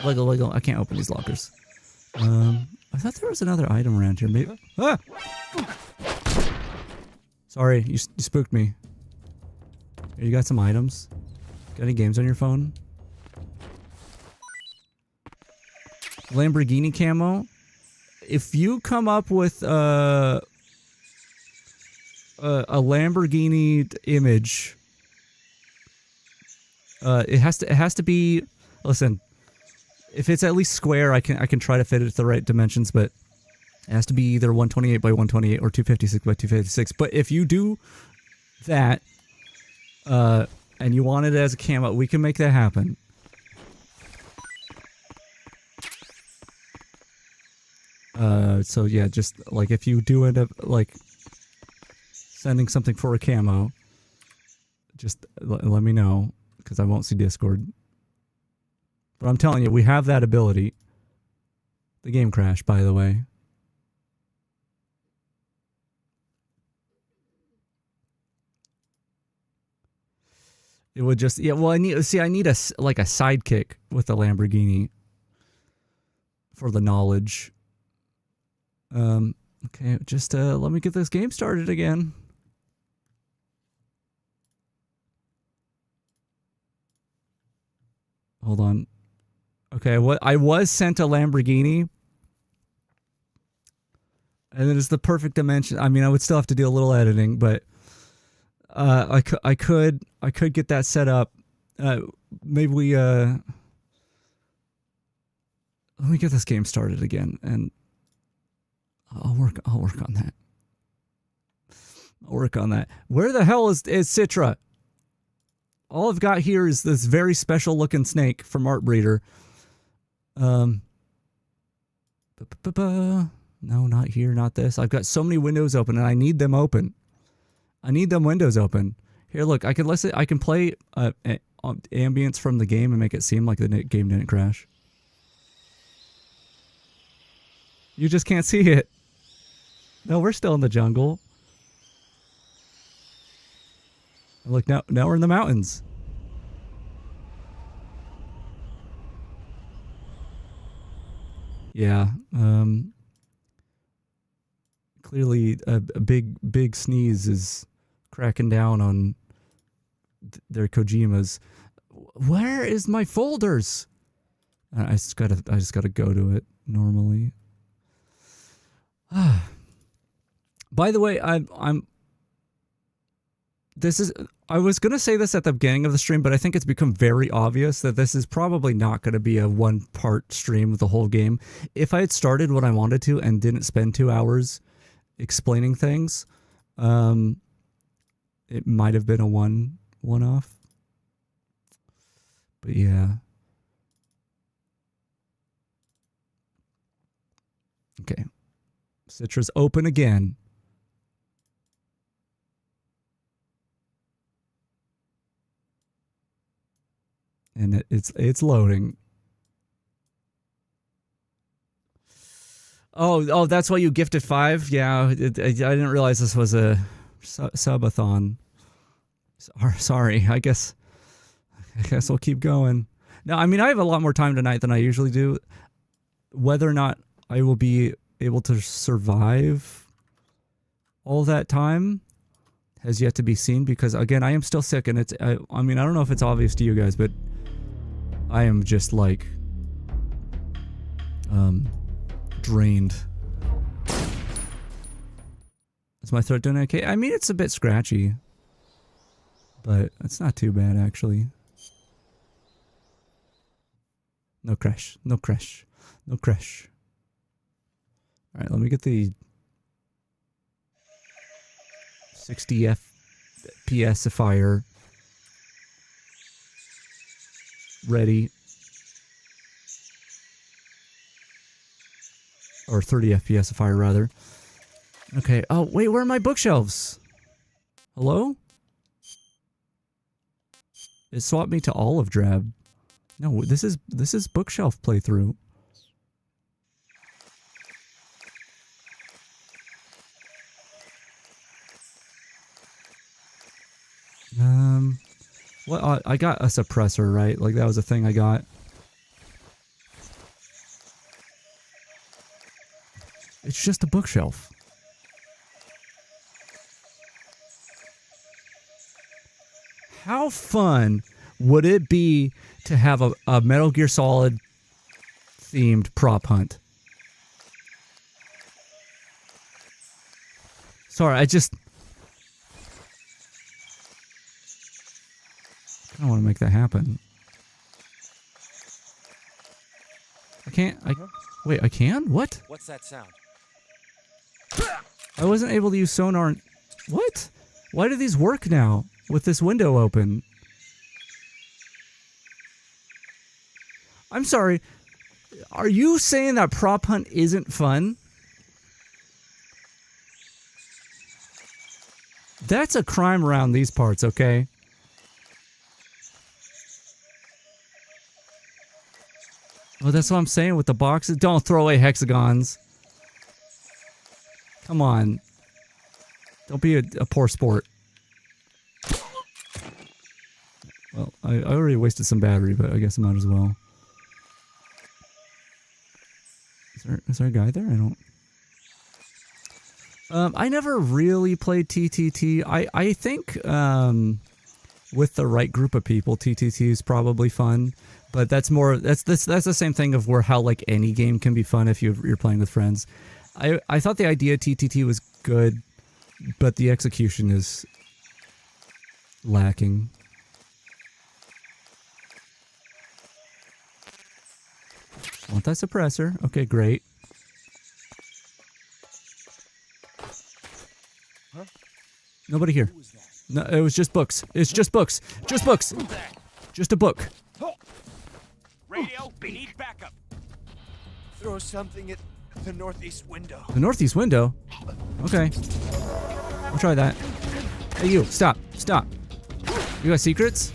I can't open these lockers. I thought there was another item around here. Maybe. Ah! Sorry, you spooked me. You got some items? Got any games on your phone? Lamborghini camo. If you come up with a Lamborghini image, it has to be. Listen, if it's at least square, I can try to fit it at the right dimensions, but it has to be either 128 by 128 or 256 by 256. But if you do that, and you want it as a camo, we can make that happen. So yeah, just like if you do end up like sending something for a camo, just let me know, because I won't see Discord. But I'm telling you, we have that ability. The game crashed, by the way. It would just, yeah, well, I need a sidekick with the Lamborghini for the knowledge. Okay, just let me get this game started again. Hold on. Okay, I was sent a Lamborghini, and it is the perfect dimension. I mean, I would still have to do a little editing, but I could get that set up. Maybe we let me get this game started again, and I'll work on that. I'll work on that. Where the hell is Citra? All I've got here is this very special looking snake from Art Breeder. No, not here, not this. I've got so many windows open, and I need them open. I need them windows open. Here, look, I can listen. I can play ambience from the game and make it seem like the game didn't crash. You just can't see it. No, we're still in the jungle. Look, now we're in the mountains. Yeah. Clearly, a big sneeze is cracking down on their Kojimas. Where is my folders? I just gotta go to it normally. By the way, I was gonna say this at the beginning of the stream, but I think it's become very obvious that this is probably not gonna be a one-part stream of the whole game. If I had started when I wanted to and didn't spend 2 hours explaining things, it might have been a one-off. But yeah. Okay. Citra's open again. And it's loading. Oh, that's why you gifted 5? Yeah, I didn't realize this was a subathon. Sorry, I guess we'll keep going. No, I mean, I have a lot more time tonight than I usually do. Whether or not I will be able to survive all that time has yet to be seen, because again, I am still sick, and I mean, I don't know if it's obvious to you guys, but I am just like drained. Is my throat doing okay? I mean, it's a bit scratchy, but it's not too bad actually. No crash. No crash. No crash. All right, let me get the 60 FPSifier ready. Or 30 FPSifier rather. Okay. Oh, wait, where are my bookshelves? Hello? It swapped me to olive drab. No, this is bookshelf playthrough. Well, I got a suppressor, right? Like, that was a thing I got. It's just a bookshelf. How fun would it be to have a Metal Gear Solid themed prop hunt? Sorry, I just... I don't want to make that happen. I can't... Wait, I can? What? What's that sound? I wasn't able to use sonar... What? Why do these work now with this window open? I'm sorry. Are you saying that prop hunt isn't fun? That's a crime around these parts, okay? Well, that's what I'm saying with the boxes. Don't throw away hexagons. Come on. Don't be a poor sport. Well, I already wasted some battery, but I guess I might as well. Is there a guy there? I don't... I never really played TTT. I think with the right group of people, TTT is probably fun. But that's more that's the same thing of where how like any game can be fun if you're playing with friends. I thought the idea of TTT was good, but the execution is lacking. Want that suppressor? Okay, great. Huh? Nobody here. No, it was just books. It's just books. Just books. Just a book. Radio, we need backup. Throw something at the northeast window. The northeast window? Okay. I'll try that. Hey, you. Stop. Stop. You got secrets?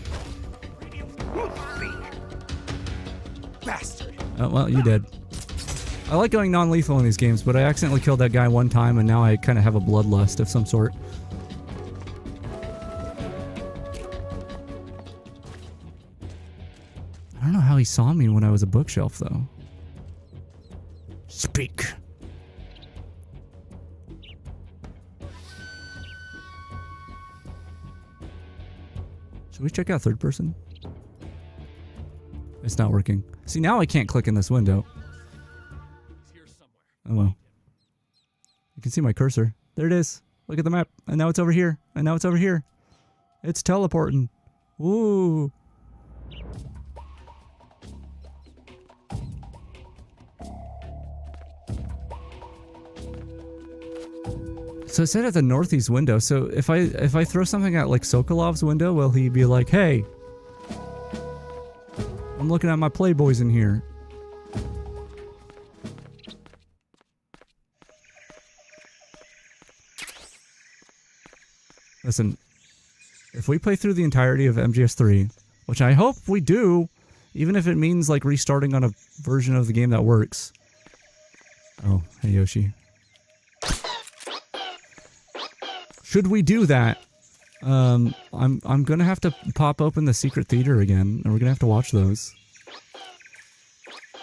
Bastard. Oh, well, you did. I like going non-lethal in these games, but I accidentally killed that guy one time, and now I kind of have a bloodlust of some sort. I don't know how he saw me when I was a bookshelf, though. Speak. Should we check out third person? It's not working. See, now I can't click in this window. Oh well. You can see my cursor. There it is. Look at the map. And now it's over here. And now it's over here. It's teleporting. Woo. So it said at the northeast window. So if I throw something at like Sokolov's window, will he be like, "Hey, I'm looking at my Playboys in here"? Listen, if we play through the entirety of MGS3, which I hope we do, even if it means like restarting on a version of the game that works. Oh, hey Yoshi. Should we do that? I'm gonna have to pop open the secret theater again, and we're gonna have to watch those.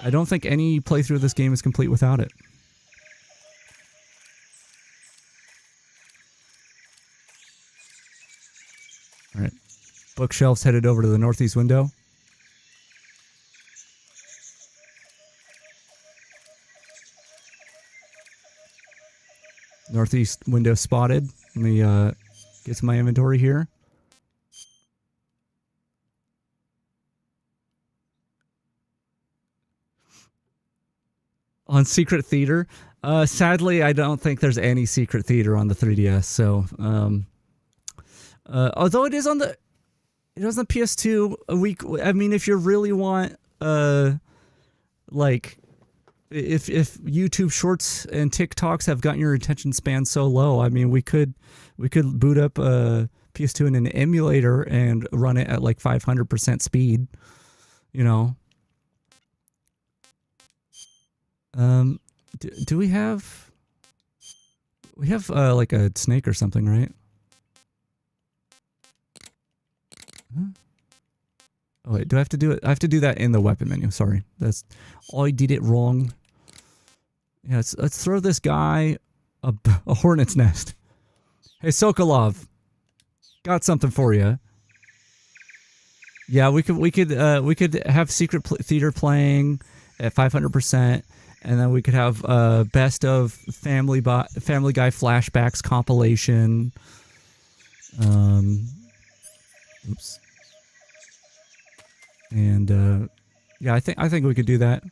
I don't think any playthrough of this game is complete without it. Alright. Bookshelves headed over to the northeast window. Northeast window spotted. Let me get to my inventory here. On Secret Theater. Sadly, I don't think there's any Secret Theater on the 3DS. So, although it is on the PS2. I mean, if you really want, like, if YouTube Shorts and TikToks have gotten your attention span so low, I mean, we could boot up PS2 in an emulator and run it at like 500% speed, you know. Do we have like a snake or something, right? Oh wait, do I have to do it? I have to do that in the weapon menu. Sorry, I did it wrong. Yeah, let's throw this guy a hornet's nest. Hey Sokolov, got something for you. Yeah, we could have Secret Theater playing at 500%, and then we could have best of Family Guy flashbacks compilation. Oops. And yeah, I think we could do that.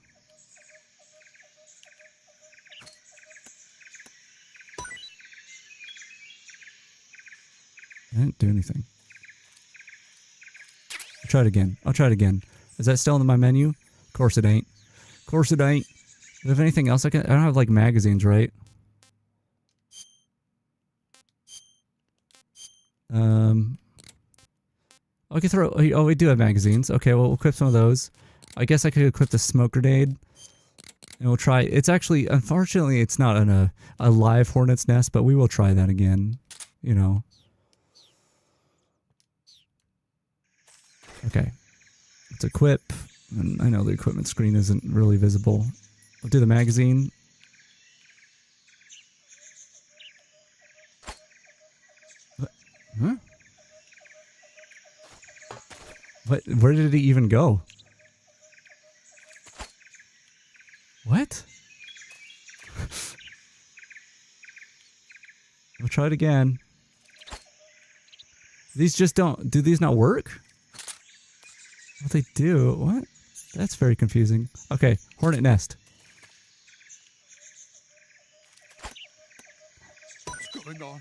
I didn't do anything. I'll try it again. Is that still in my menu? Of course it ain't. Do I have anything else I don't have like magazines, right? I could throw. Oh, we do have magazines. Okay, well, we'll equip some of those. I guess I could equip the smoke grenade. And we'll try. It's actually, unfortunately, it's not a live hornet's nest, but we will try that again. You know. Okay. Let's equip. And I know the equipment screen isn't really visible. We'll do the magazine. Huh? What? Where did it even go? What? We'll try it again. These just don't... Do these not work? What they do? What? That's very confusing. Okay, hornet nest. What's going on?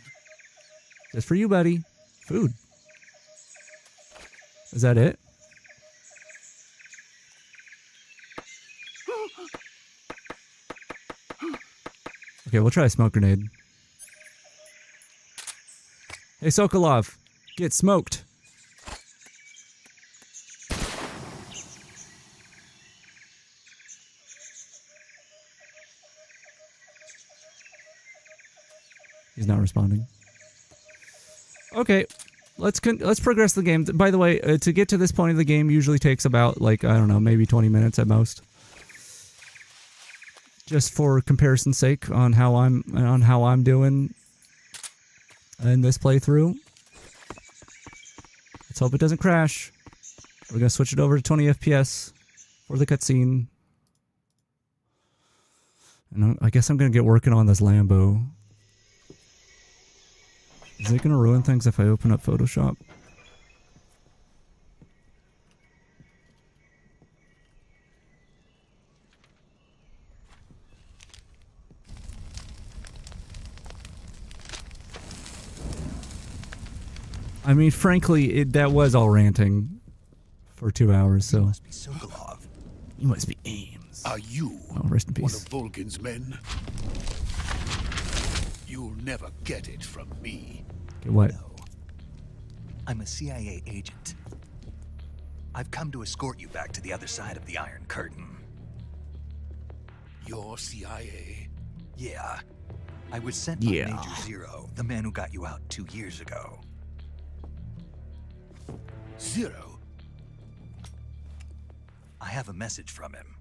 Just for you, buddy. Food. Is that it? Okay, we'll try a smoke grenade. Hey, Sokolov, get smoked. He's not responding. Okay, let's progress the game. By the way, to get to this point of the game usually takes about, like, I don't know, maybe 20 minutes at most. Just for comparison's sake on how I'm doing in this playthrough. Let's hope it doesn't crash. We're gonna switch it over to 20 FPS for the cutscene. And I guess I'm gonna get working on this Lambo. Is it gonna ruin things if I open up Photoshop? I mean, frankly, that was all ranting for 2 hours, so... You must be Sokolov. You must be Ames. Are you rest in one peace. of Volgin's men? You'll never get it from me. Get what? No. I'm a CIA agent. I've come to escort you back to the other side of the Iron Curtain. You're CIA? Yeah. I was sent by Major Zero, the man who got you out 2 years ago. Zero? I have a message from him.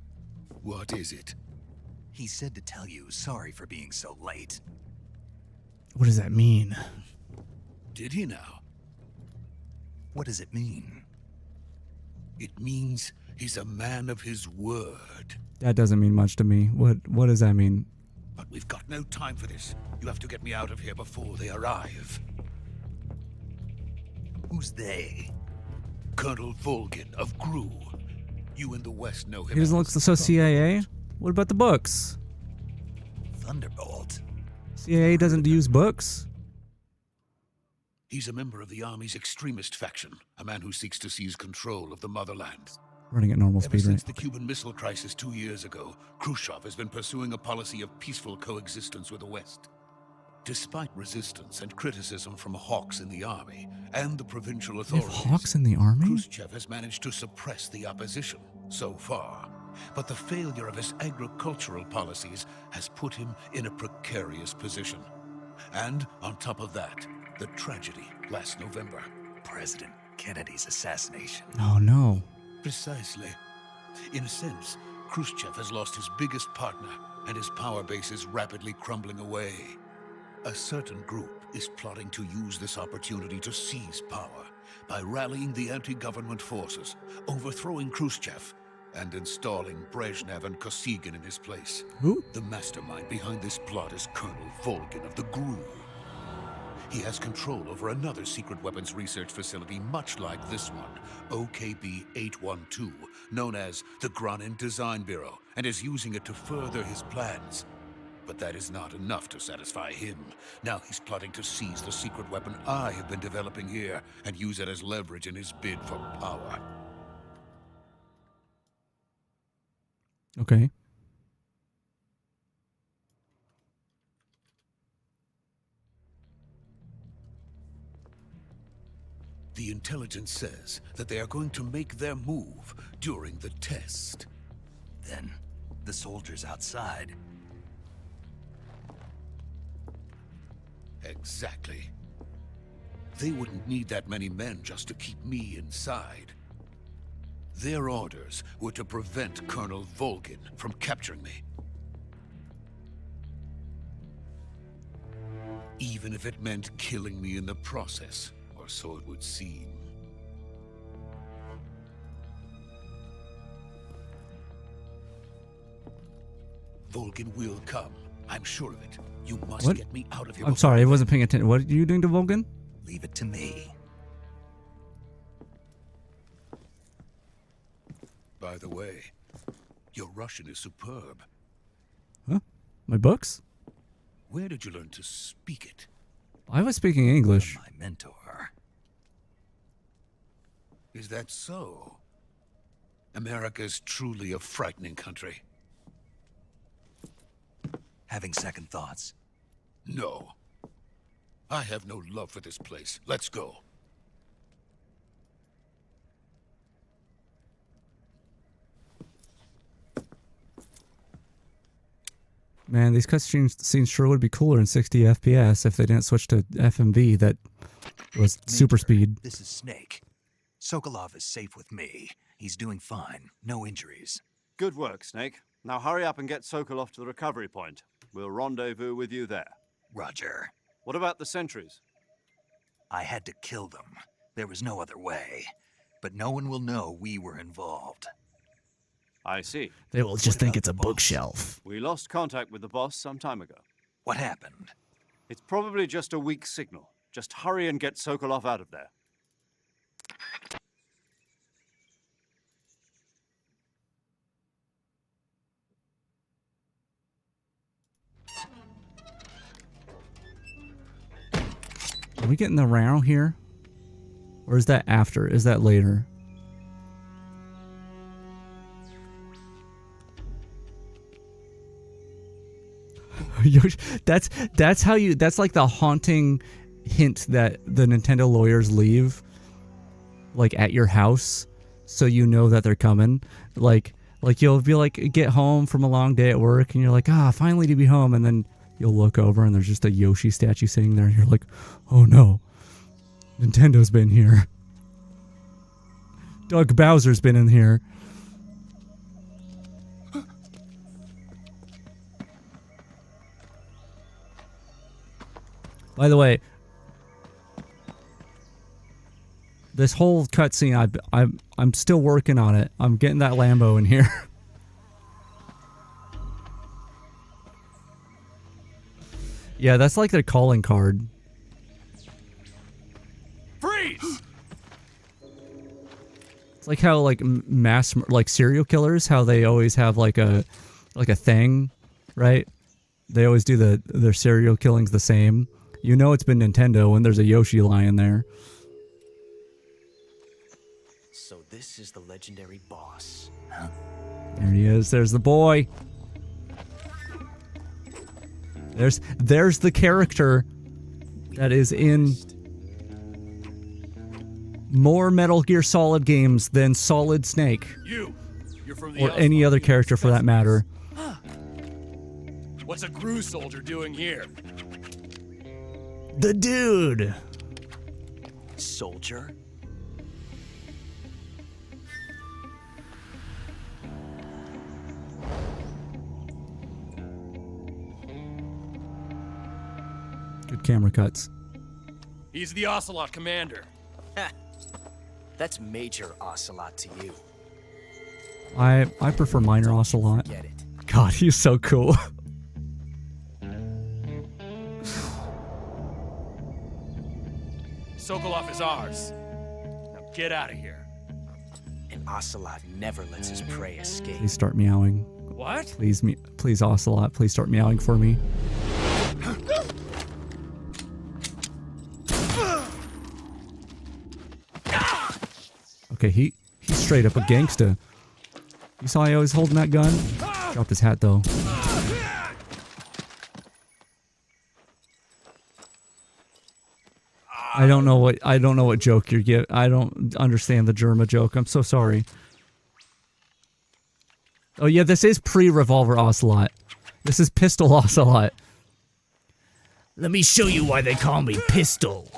What is it? He said to tell you sorry for being so late. What does that mean? Did he now? What does it mean? It means he's a man of his word. That doesn't mean much to me. What does that mean? But we've got no time for this. You have to get me out of here before they arrive. Who's they? Colonel Volgin of GRU. You in the West know him. He doesn't look so CIA? What about the books? Thunderbolt? CIA doesn't use books? He's a member of the Army's extremist faction, a man who seeks to seize control of the motherland. Running at normal Ever speed, since right? the Cuban Missile Crisis 2 years ago, Khrushchev has been pursuing a policy of peaceful coexistence with the West. Despite resistance and criticism from hawks in the army and the provincial They have authorities, hawks in the army? Khrushchev has managed to suppress the opposition so far. But the failure of his agricultural policies has put him in a precarious position. And on top of that, the tragedy last November. President Kennedy's assassination. Oh no. Precisely. In a sense, Khrushchev has lost his biggest partner, and his power base is rapidly crumbling away. A certain group is plotting to use this opportunity to seize power by rallying the anti-government forces, overthrowing Khrushchev, and installing Brezhnev and Kosygin in his place. Who? The mastermind behind this plot is Colonel Volgin of the GRU. He has control over another secret weapons research facility much like this one, OKB-812, known as the Granin Design Bureau, and is using it to further his plans. But that is not enough to satisfy him. Now he's plotting to seize the secret weapon I have been developing here and use it as leverage in his bid for power. Okay. The intelligence says that they are going to make their move during the test. Then, the soldiers outside. Exactly. They wouldn't need that many men just to keep me inside. Their orders were to prevent Colonel Volgin from capturing me. Even if it meant killing me in the process, or so it would seem. Volgin will come. I'm sure of it. You must What? get me out of here. I'm sorry, I wasn't paying attention. What are you doing to Volgin? Leave it to me. By the way, your Russian is superb. Huh? My books? Where did you learn to speak it? I was speaking English. My mentor. Is that so? America's truly a frightening country. Having second thoughts? No. I have no love for this place. Let's go. Man, these cutscenes sure would be cooler in 60 FPS if they didn't switch to FMV that was super speed. This is Snake. Sokolov is safe with me. He's doing fine. No injuries. Good work, Snake. Now hurry up and get Sokolov to the recovery point. We'll rendezvous with you there. Roger. What about the sentries? I had to kill them. There was no other way. But no one will know we were involved. I see. They will just think it's a bookshelf. We lost contact with the boss some time ago. What happened? It's probably just a weak signal. Just hurry and get Sokolov out of there. Are we getting the row here? Or is that after? Is that later? that's how you, that's like the haunting hint that the Nintendo lawyers leave like at your house so you know that they're coming. Like you'll be like, get home from a long day at work and you're like, finally to be home, and then you'll look over and there's just a Yoshi statue sitting there and you're like, oh no, Nintendo's been here. Doug Bowser's been in here. By the way, this whole cutscene, I'm still working on it. I'm getting that Lambo in here. Yeah, that's like their calling card. Freeze! It's like how like like serial killers, how they always have like a thing, right? They always do their serial killings the same. You know it's been Nintendo when there's a Yoshi lying there. So this is the legendary boss. Huh? There he is. There's the boy. There's the character that is in more Metal Gear Solid games than Solid Snake. You're from the or any other character for that matter. What's a GRU soldier doing here? The dude. Soldier? Good camera cuts. He's the Ocelot commander. That's Major Ocelot to you. I prefer Minor Ocelot. Get it. God, he's so cool. Sokolov is ours. Now get out of here. And Ocelot never lets his prey escape. Please start meowing. What? Please, Ocelot, please start meowing for me. Okay, he's straight up a gangsta. You saw how he was holding that gun? Dropped his hat though. I don't know what joke you're giving. I don't understand the Germa joke. I'm so sorry. Oh yeah, this is pre-revolver Ocelot. This is pistol Ocelot. Let me show you why they call me Pistol.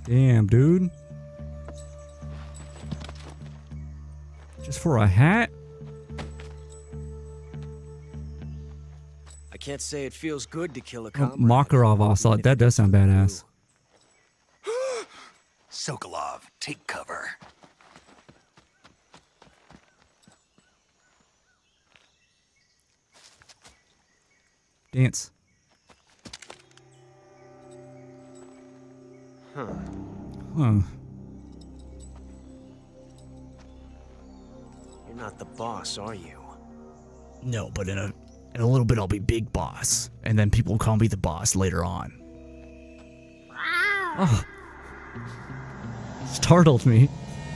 Damn, dude. Just for a hat? I can't say it feels good to kill a Oh, comrade. Makarov Ocelot. That does sound badass. Sokolov, take cover. Dance. Huh. Huh. You're not the boss, are you? No, but in a little bit I'll be big boss. And then people will call me the boss later on. Oh. Startled me.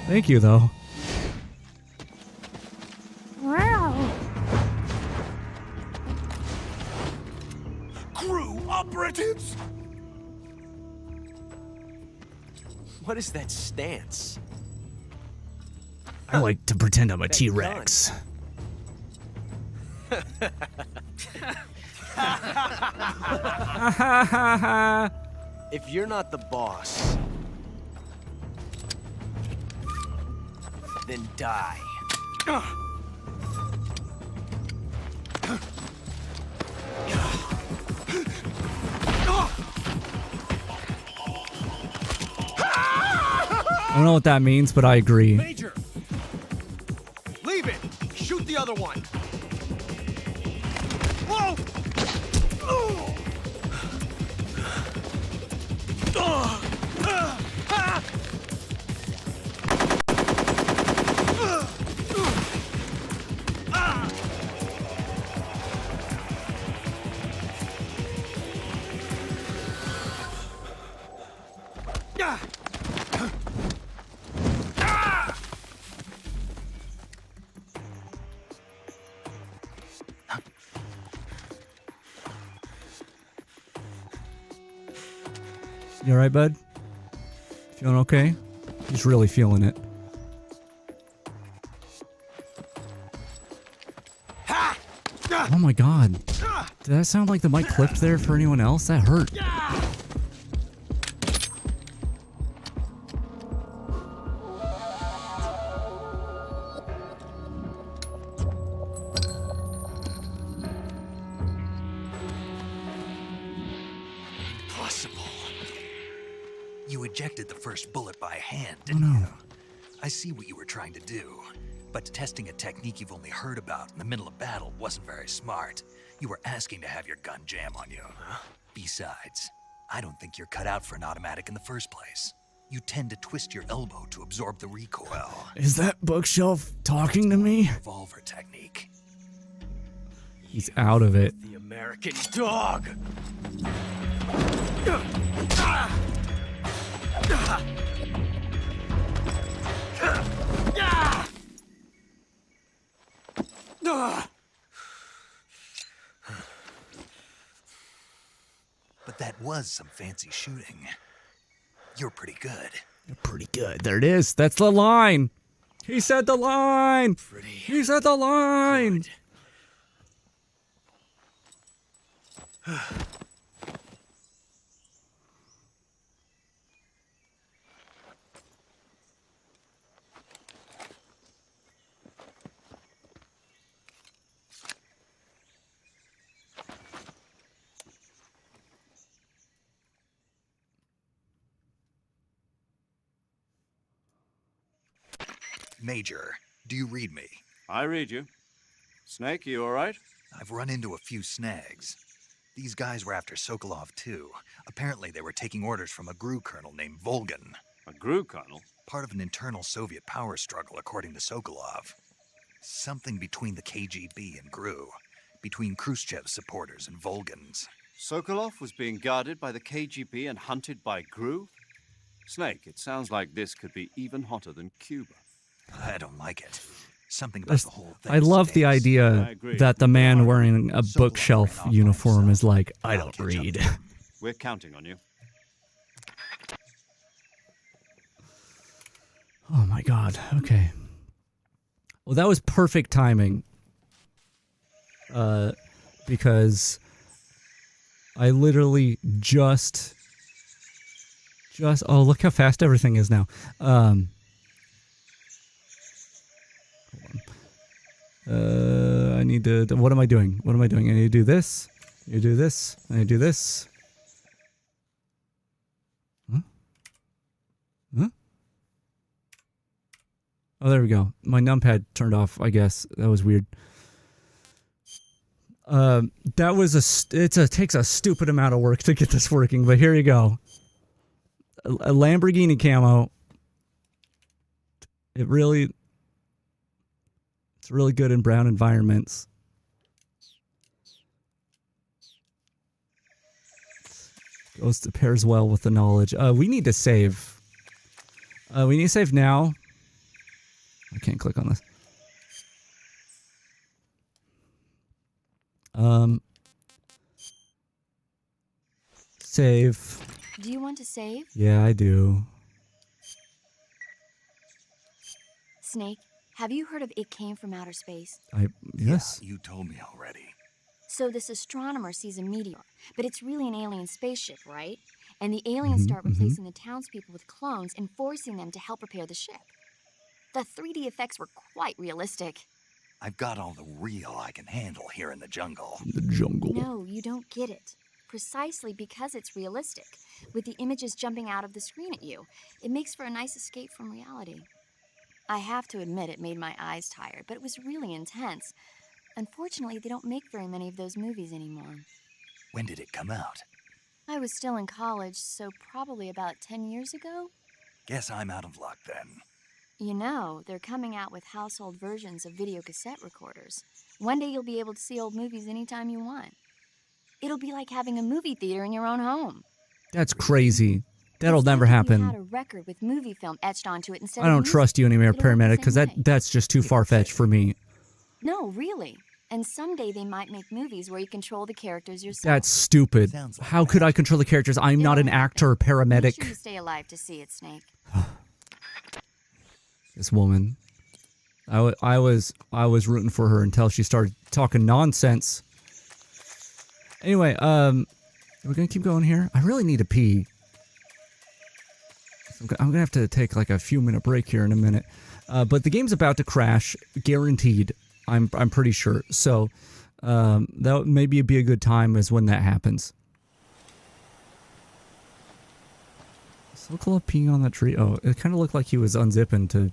Thank you though. Crew operatives! What is that stance? I like to pretend I'm a T-Rex. If you're not the boss, then die. I don't know what that means, but I agree. Major! Leave it! Shoot the other one! Whoa! You alright, bud? Feeling okay? He's really feeling it. Oh my god. Did that sound like the mic clipped there for anyone else? That hurt. Impossible. You ejected the first bullet by hand, didn't you? I see what you were trying to do. But testing a technique you've only heard about in the middle of battle wasn't very smart. You were asking to have your gun jam on you. Besides, I don't think you're cut out for an automatic in the first place. You tend to twist your elbow to absorb the recoil. Is that bookshelf talking to me? Revolver technique. He's out of it. The American dog! But that was some fancy shooting. You're pretty good. You're pretty good. There it is. That's the line. He said the line. He said the line. Major, do you read me? I read you. Snake, you all right? I've run into a few snags. These guys were after Sokolov, too. Apparently, they were taking orders from a GRU colonel named Volgan. A GRU colonel? Part of an internal Soviet power struggle, according to Sokolov. Something between the KGB and GRU. Between Khrushchev's supporters and Volgan's. Sokolov was being guarded by the KGB and hunted by GRU? Snake, it sounds like this could be even hotter than Cuba. I don't like it. Something about the whole thing. I love the idea that the man wearing a bookshelf uniform is like, I don't read. We're counting on you. Oh my god, okay. Well, that was perfect timing. Because I literally just oh, look how fast everything is now. I need to, what am I doing? What am I doing? I need to do this. You do this. I need to do this. Huh? Huh? Oh, there we go. My numpad turned off, I guess. That was weird. That was it takes a stupid amount of work to get this working, but here you go. A Lamborghini camo. It's really good in brown environments. Pairs well with the knowledge. We need to save. We need to save now. I can't click on this. Save. Do you want to save? Yeah, I do. Snake, have you heard of It Came from Outer Space? Yes. Yeah, you told me already. So this astronomer sees a meteor, but it's really an alien spaceship, right? And the aliens start replacing the townspeople with clones and forcing them to help repair the ship. The 3D effects were quite realistic. I've got all the real I can handle here in the jungle. The jungle. No, you don't get it. Precisely because it's realistic, with the images jumping out of the screen at you, it makes for a nice escape from reality. I have to admit it made my eyes tired, but it was really intense. Unfortunately, they don't make very many of those movies anymore. When did it come out? I was still in college, so probably about 10 years ago. Guess I'm out of luck then. You know, they're coming out with household versions of video cassette recorders. One day you'll be able to see old movies anytime you want. It'll be like having a movie theater in your own home. That's crazy. That'll never happen. You had a record with movie film etched onto it instead I don't trust you anymore, paramedic, because that's just too far-fetched for me. No, really. And someday they might make movies where you control the characters yourself. That's stupid. How could I control the characters? I'm not an actor or paramedic. Make sure you stay alive to see it, Snake. This woman. I was rooting for her until she started talking nonsense. Anyway, we're gonna keep going here. I really need to pee. I'm gonna have to take like a few minute break here in a minute. But the game's about to crash, guaranteed. I'm pretty sure. So that would maybe be a good time is when that happens. Sokolov peeing on that tree. Oh, it kind of looked like he was unzipping to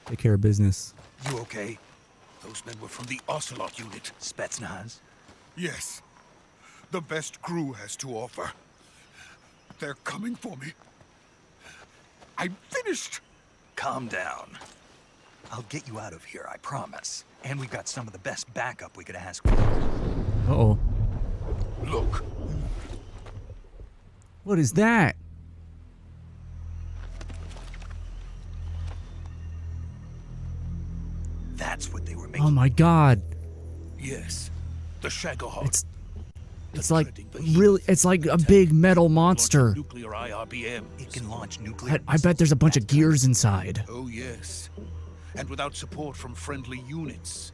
take care of business. You okay? Those men were from the Ocelot unit. Spetsnaz? Yes. The best crew has to offer. They're coming for me. I'm finished. Calm down. I'll get you out of here, I promise. And we've got some of the best backup we could ask for. Uh-oh. Look. What is that? That's what they were making. Oh my god. Yes. The Shagohod. It's like really, it's like a big metal monster. Nuclear IRBM. It can launch nuclear. I bet there's a bunch of gears inside. Oh yes. And without support from friendly units.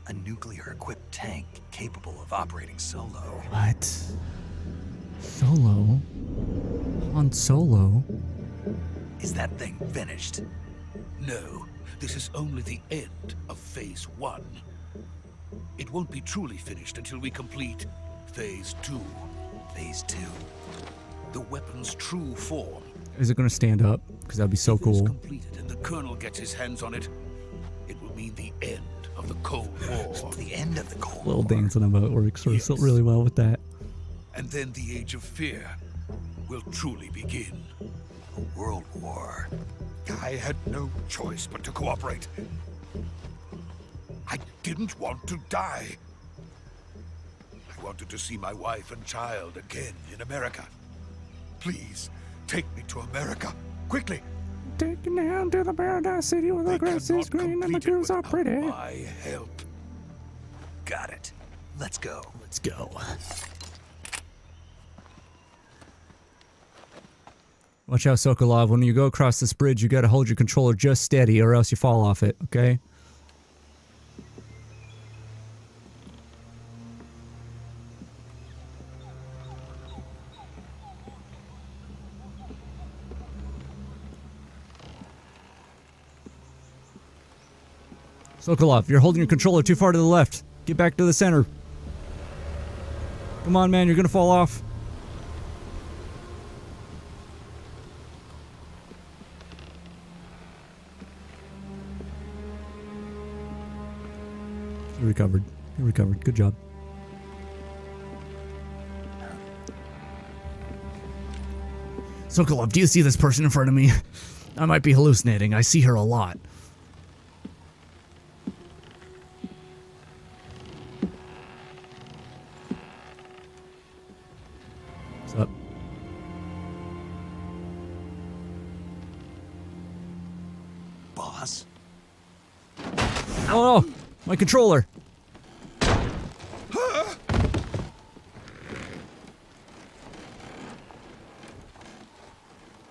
A nuclear-equipped tank capable of operating solo. What? Solo? Han Solo? Is that thing finished? No, this is only the end of Phase 1. It won't be truly finished until we complete Phase 2. Phase 2? The weapon's true form. Is it going to stand up? Because that'd be so cool. Completed and the Colonel gets his hands on it, it will mean the end of the Cold War. The end of the Cold Little War? dancing about works really well with that. And then the Age of Fear will truly begin. A world war. I had no choice but to cooperate. I didn't want to die. I wanted to see my wife and child again in America. Please, take me to America, quickly. Taking down to the Paradise City where the grass is green and the girls are pretty. My help. Got it. Let's go. Let's go. Watch out, Sokolov. When you go across this bridge, you gotta hold your controller just steady or else you fall off it, okay? Sokolov, you're holding your controller too far to the left. Get back to the center. Come on, man, you're gonna fall off. You recovered. You recovered. Good job. Sokolov, do you see this person in front of me? I might be hallucinating. I see her a lot. What's up? Boss? Oh no! My controller!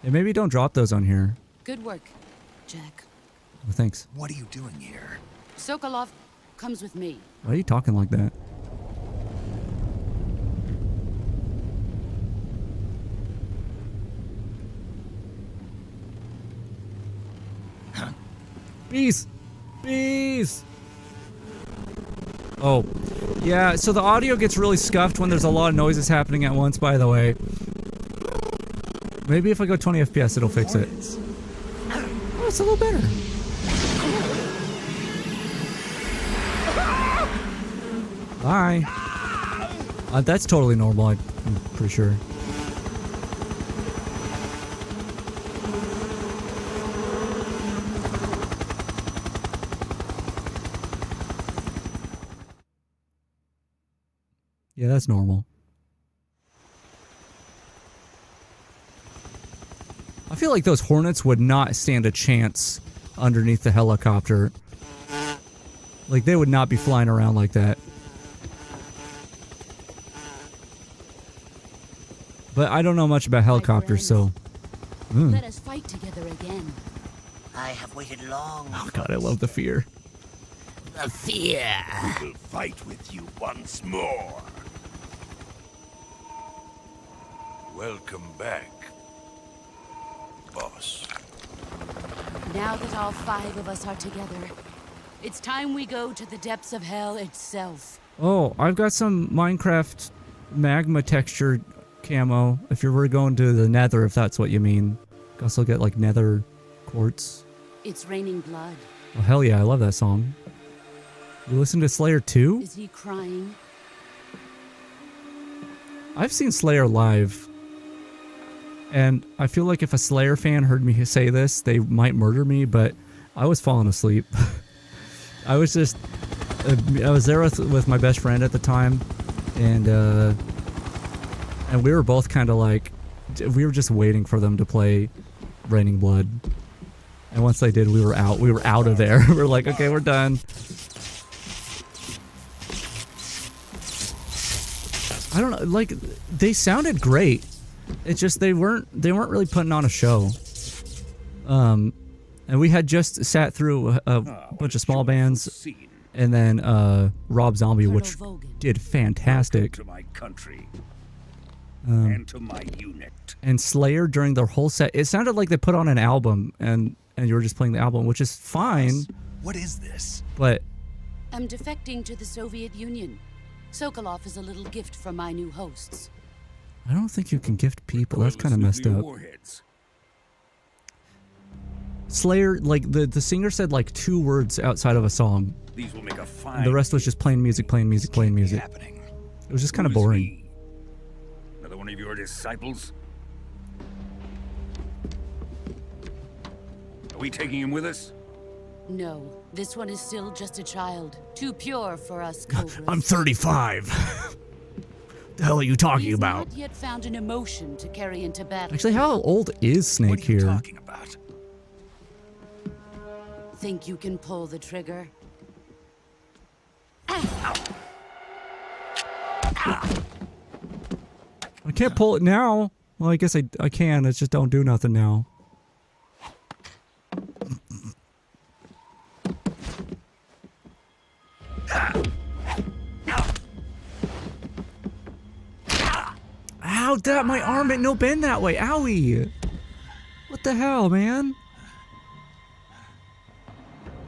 Yeah, maybe don't drop those on here. Good work, Jack. Oh, thanks. What are you doing here? Sokolov comes with me. Why are you talking like that? Huh? Bees! Bees! Oh. Yeah, so the audio gets really scuffed when there's a lot of noises happening at once, by the way. Maybe if I go 20 FPS, it'll fix it. Oh, it's a little better. Bye. That's totally normal, I'm pretty sure. Yeah, that's normal. I feel like those Hornets would not stand a chance underneath the helicopter. Like, they would not be flying around like that. But I don't know much about helicopters, so... Let us fight together again. I have waited long. Oh god, I love the fear. The fear. We will fight with you once more. Welcome back, boss. Now that all 5 of us are together, it's time we go to the depths of hell itself. Oh, I've got some Minecraft magma texture camo. If you were going to the nether, if that's what you mean. You can also get like nether quartz. It's raining blood. Oh hell yeah, I love that song. You listen to Slayer 2? Is he crying? I've seen Slayer live. And I feel like if a Slayer fan heard me say this, they might murder me, but I was falling asleep. I was just... I was there with my best friend at the time, and we were both kind of like... We were just waiting for them to play Raining Blood. And once they did, we were out. We were out of there. We were like, okay, we're done. I don't know, like, they sounded great. It's just they weren't really putting on a show. And we had just sat through a bunch of small bands And then Rob Zombie, which did fantastic. To my country and to my unit. And Slayer during the whole set, it sounded like they put on an album and you were just playing the album, which is fine. What is this? But I'm defecting to the Soviet Union. Sokolov is a little gift from my new hosts. I don't think you can gift people. That's kind of messed up. Warheads. Slayer, like the singer said like 2 words outside of a song. These will make a fine. The rest was just playing music, playing music, playing music. It was just kind of boring. Another one of your disciples? Are we taking him with us? No, this one is still just a child. Too pure for us Cobras. I'm 35. The hell are you talking He's about? not yet found an emotion to carry into battle. Actually, how old is Snake here? Talking about? Think you can pull the trigger? I can't pull it now. Well, I guess I can. It's just don't do nothing now. Ow, that my arm ain't no bend that way. Owie. What the hell, man?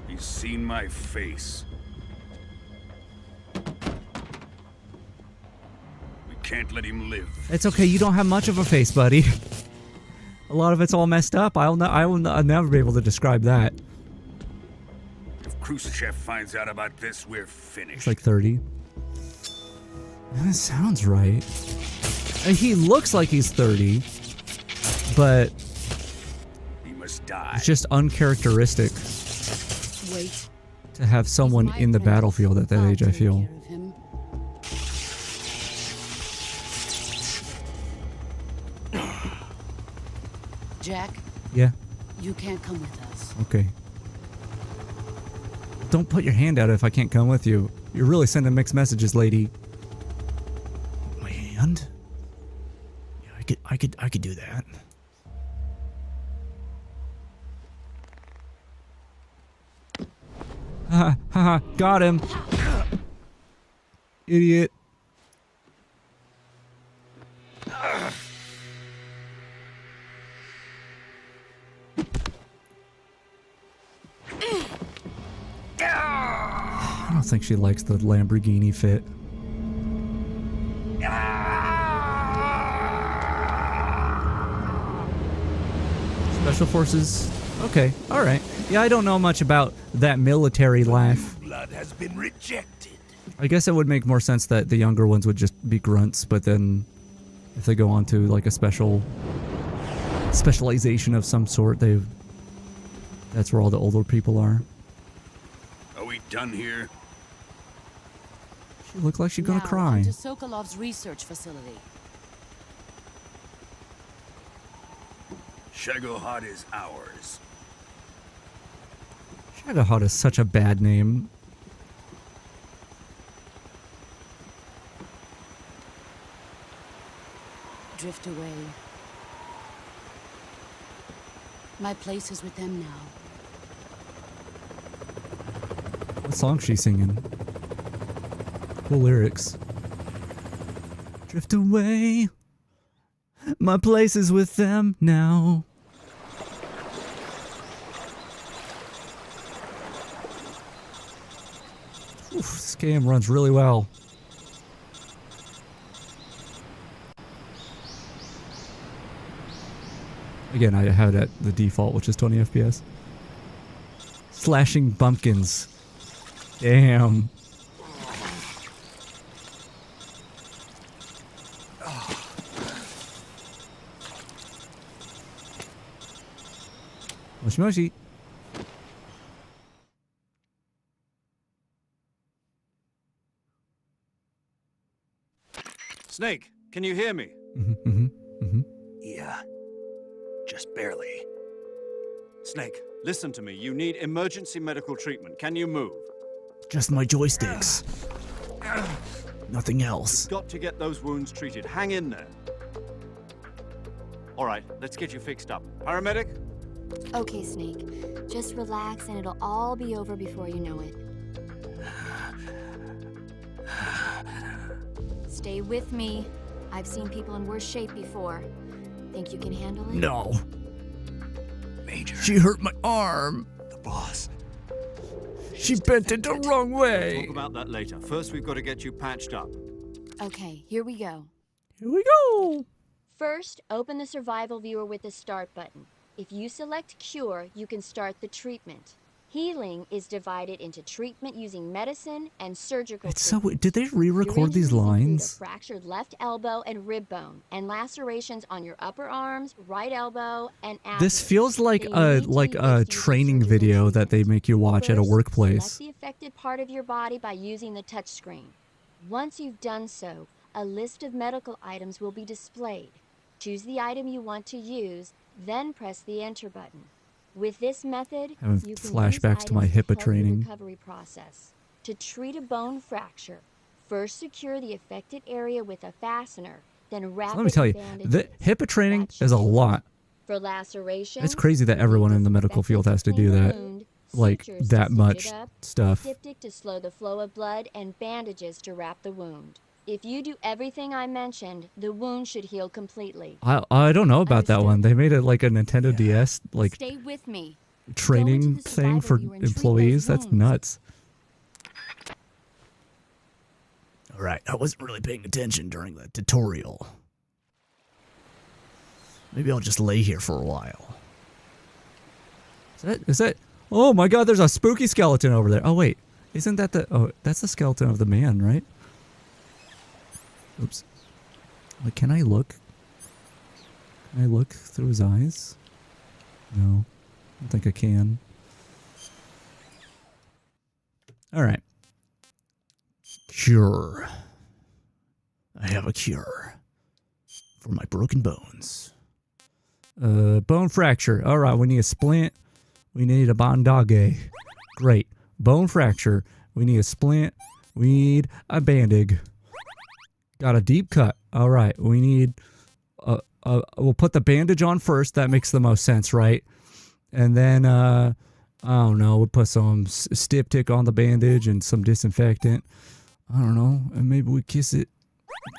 He's seen my face. We can't let him live. It's okay. You don't have much of a face, buddy. A lot of it's all messed up. I will never be able to describe that. If Khrushchev finds out about this, we're finished. It's like 30. That sounds right. And he looks like he's 30, but he must die. It's just uncharacteristic Wait. to have someone in the battlefield at that age, I feel. Jack? Yeah. You can't come with us. Okay. Don't put your hand out if I can't come with you. You're really sending mixed messages, lady. My hand? Yeah, I could do that. Haha, got him. Idiot. I don't think she likes the Lamborghini fit. Special Forces. Okay, alright. Yeah, I don't know much about that military life. Blood has been rejected. I guess it would make more sense that the younger ones would just be grunts, but then if they go on to like a specialization of some sort, that's where all the older people are. Are we done here? She looked like she's gonna Now, cry. onto Sokolov's research facility. Shagohod is ours. Shagohod is such a bad name. Drift away. My place is with them now. What song's she singing? Cool lyrics. Drift away. My place is with them now. Oof, this game runs really well. Again, I have it at the default, which is 20 FPS. Slashing bumpkins. Damn. Moshi moshi. Snake, can you hear me? Yeah. Just barely. Snake, listen to me. You need emergency medical treatment. Can you move? Just my joysticks. Nothing else. You've got to get those wounds treated. Hang in there. All right, let's get you fixed up. Paramedic? Okay, Snake. Just relax and it'll all be over before you know it. Stay with me. I've seen people in worse shape before. Think you can handle it? No. Major. She hurt my arm. The boss. She bent it the wrong way. Talk about that later. First, we've got to get you patched up. Okay, here we go. Here we go. First, open the survival viewer with the start button. If you select cure, you can start the treatment. Healing is divided into treatment using medicine and surgical. It's so weird. Did they re-record these lines? A fractured left elbow and rib bone, and lacerations on your upper arms, right elbow, and abdomen. This feels like a training video that they make you watch at a workplace. Select the affected part of your body by using the touchscreen. Once you've done so, a list of medical items will be displayed. Choose the item you want to use, then press the enter button. With this method, Having you can flashbacks use to my items HIPAA help the training. recovery process. To treat a bone fracture, first secure the affected area with a fastener, then wrap So let me tell you, the HIPAA training is a lot. For laceration, It's crazy that everyone in the medical field has to do that. Like that much stuff. Antiseptic to slow the flow of blood, and bandages to wrap the wound. If you do everything I mentioned, the wound should heal completely. I don't know about that one. They made it like a Nintendo DS like Stay with me. training thing for employees. That's nuts. All right, I wasn't really paying attention during the tutorial. Maybe I'll just lay here for a while. Is that? Oh my God! There's a spooky skeleton over there. Oh wait, isn't that the? Oh, that's the skeleton of the man, right? Oops. Like, can I look? Can I look through his eyes? No. I don't think I can. Alright. Cure. I have a cure. For my broken bones. Bone fracture. Alright, we need a splint. We need a bandage. Great. Bone fracture. We need a splint. We need a bandage. Got a deep cut. All right, we need. We'll put the bandage on first. That makes the most sense, right? And then I don't know. We'll put some styptic on the bandage and some disinfectant. I don't know, and maybe we kiss it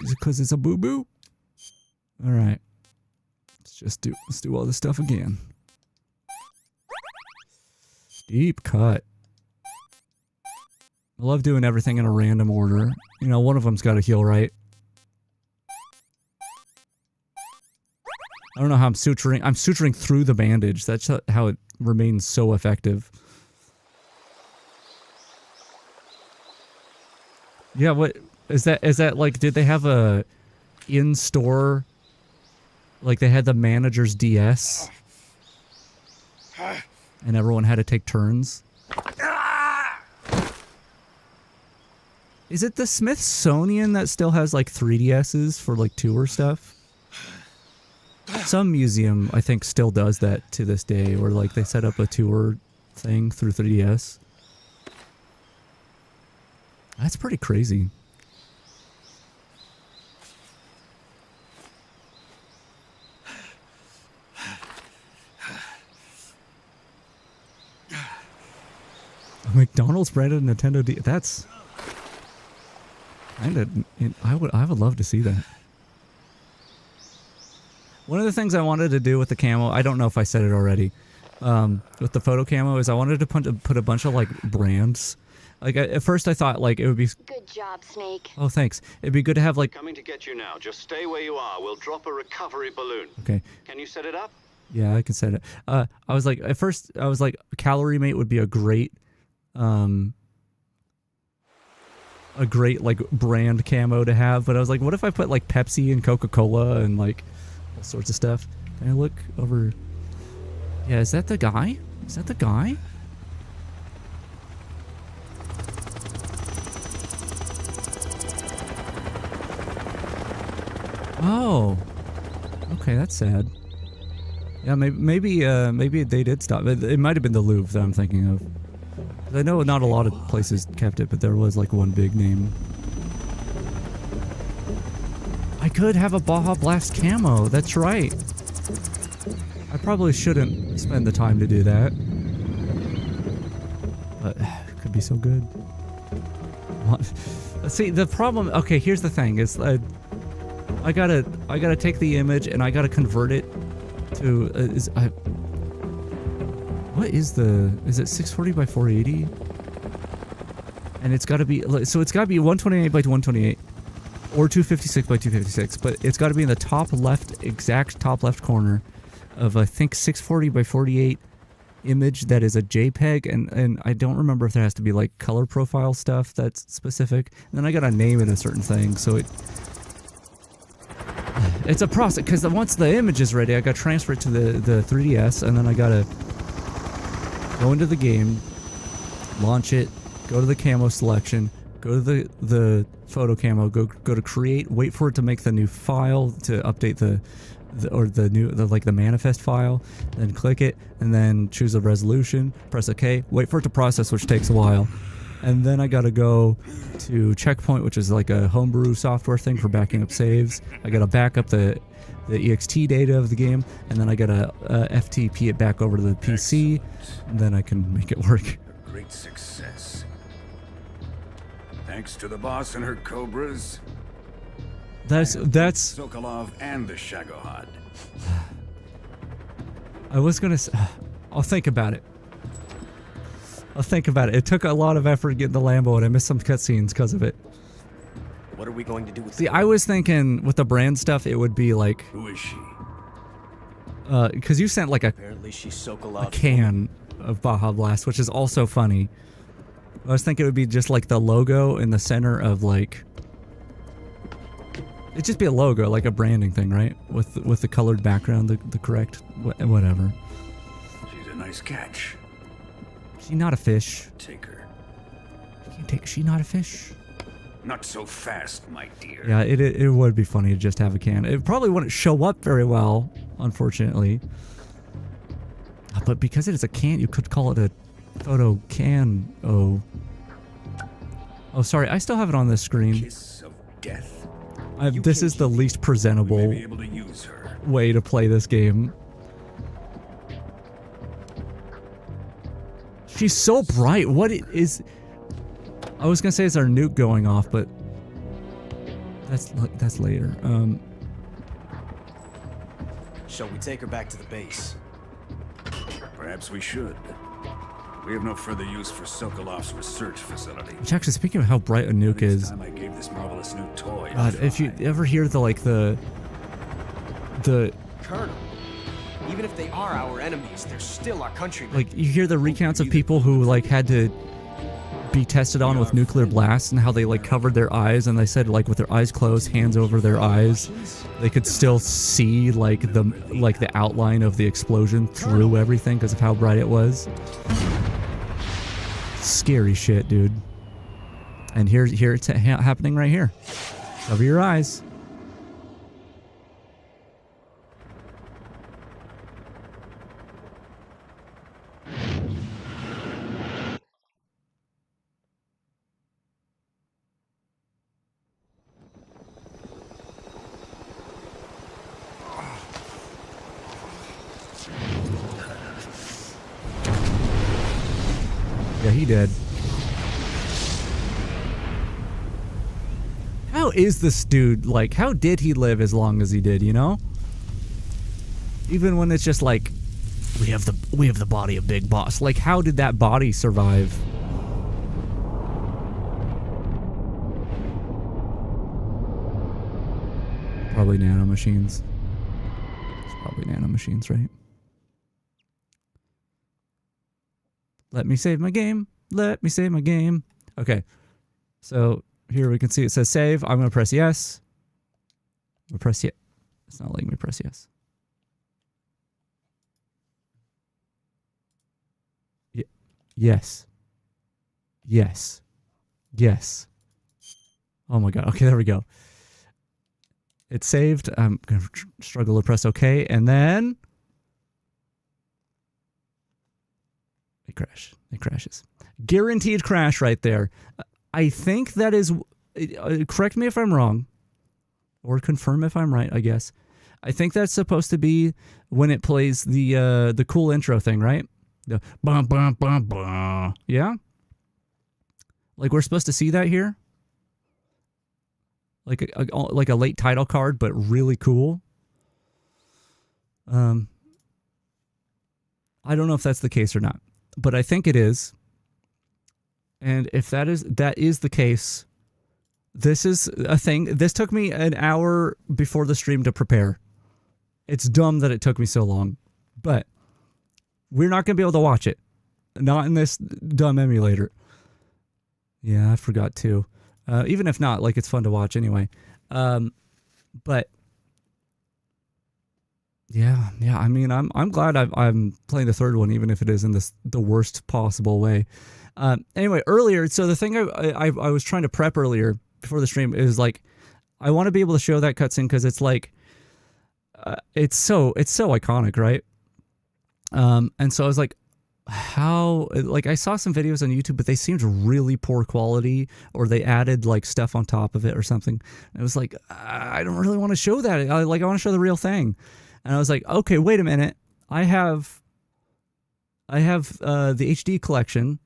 because it's a boo boo. All right, let's do all this stuff again. Deep cut. I love doing everything in a random order. You know, one of them's got to heal, right? I don't know how I'm suturing. I'm suturing through the bandage. That's how it remains so effective. Yeah, what is that? Is that like, did they have a in-store, like they had the manager's DS and everyone had to take turns? Is it the Smithsonian that still has like 3DSs for like tour stuff? Some museum, I think, still does that to this day, where like they set up a tour thing through 3DS. That's pretty crazy. McDonald's branded Nintendo D. That's kind of. I would love to see that. One of the things I wanted to do with the camo, I don't know if I said it already, with the photo camo, is I wanted to put a bunch of like brands. Like at first I thought like it would be. Good job, Snake. Oh, thanks. It'd be good to have like. Coming to get you now. Just stay where you are. We'll drop a recovery balloon. Okay. Can you set it up? Yeah, I can set it. I was like, at first I was like, Calorie Mate would be a great like brand camo to have, but I was like, what if I put like Pepsi and Coca-Cola and like all sorts of stuff? Can I look over? Yeah, is that the guy? Is that the guy? Oh, okay, that's sad. Yeah, maybe they did stop. It might have been the Louvre that I'm thinking of. I know not a lot of places kept it, but there was like one big name. I could have a Baja Blast camo. That's right. I probably shouldn't spend the time to do that, but it could be so good. See, the problem. Okay, here's the thing: is I gotta take the image and I gotta convert it to what is the, is it 640 by 480? And it's got to be, so it's got to be 128 by 128 or 256 by 256, but it's got to be in the top left, exact top left corner of, I think, 640 by 48 image that is a JPEG, and I don't remember if there has to be like color profile stuff that's specific. And then I got to name it a certain thing, so it's a process, because once the image is ready, I got to transfer it to the 3DS, and then I got to go into the game, launch it, go to the camo selection, go to the photo camo, go to create, wait for it to make the new file to update the manifest file, then click it, and then choose a resolution, press OK, wait for it to process, which takes a while. And then I gotta go to Checkpoint, which is like a homebrew software thing for backing up saves. I gotta back up the ext data of the game, and then I gotta FTP it back over to the PC, and then I can make it work. A great success. Thanks to the boss and her cobras. That's Sokolov and the Shagohod. I was gonna say, I'll think about it. It took a lot of effort getting the Lambo, and I missed some cutscenes because of it. What are we going to do with See, I was thinking with the brand stuff, it would be like... Who is she? Because you sent like Apparently she's Sokolov. a can of Baja Blast, which is also funny. I was thinking it would be just like the logo in the center of like... It'd just be a logo, like a branding thing, right? With the colored background, the correct... whatever. She's a nice catch. She not a fish. Take her. She not a fish? Not so fast, my dear. Yeah, it would be funny to just have a can. It probably wouldn't show up very well, unfortunately. But because it is a can, you could call it a photo can. Oh, sorry. I still have it on the screen. Kiss of death. This is the least presentable way to play this game. She's so bright. What is... I was gonna say it's our nuke going off, but that's later. Shall we take her back to the base? Perhaps we should. We have no further use for Sokolov's research facility. Which actually, speaking of how bright a nuke is, I gave this marvelous new toy. God, if you ever hear the Colonel, even if they are our enemies, they're still our countrymen. like you hear the recounts of people who like had to be tested on with nuclear blasts, and how they like covered their eyes, and they said like with their eyes closed, hands over their eyes, they could still see like the outline of the explosion through everything because of how bright it was. Scary shit, dude. And here it's happening right here. Cover your eyes. Yeah, he did. How is this dude, like, how did he live as long as he did, you know? Even when it's just like, we have the body of Big Boss. Like, how did that body survive? Probably nanomachines. It's probably nanomachines, right? Let me save my game. Let me save my game. Okay. So here we can see it says save. I'm going to press yes. I'm going to press yes. It's not letting me press yes. Yes. Yes. Yes. Oh my God. Okay, there we go. It's saved. I'm going to struggle to press OK. And then... It crashes. Guaranteed crash right there. I think that is... correct me if I'm wrong. Or confirm if I'm right, I guess. I think that's supposed to be when it plays the cool intro thing, right? The bum bum bum bum. Yeah? Like we're supposed to see that here? like a late title card, but really cool. I don't know if that's the case or not, but I think it is. And if that is the case, this is a thing. This took me an hour before the stream to prepare. It's dumb that it took me so long, but we're not going to be able to watch it. Not in this dumb emulator. Yeah, I forgot too. Even if not, like, it's fun to watch anyway. But yeah. I mean, I'm glad I'm playing the third one, even if it is in the worst possible way. Anyway, earlier, so the thing I was trying to prep earlier before the stream is like, I want to be able to show that cutscene because it's like, it's so iconic, right? And so I was like, how, like, I saw some videos on YouTube, but they seemed really poor quality, or they added like stuff on top of it or something. And it was like, I don't really want to show that. I want to show the real thing. And I was like, okay, wait a minute. I have the HD collection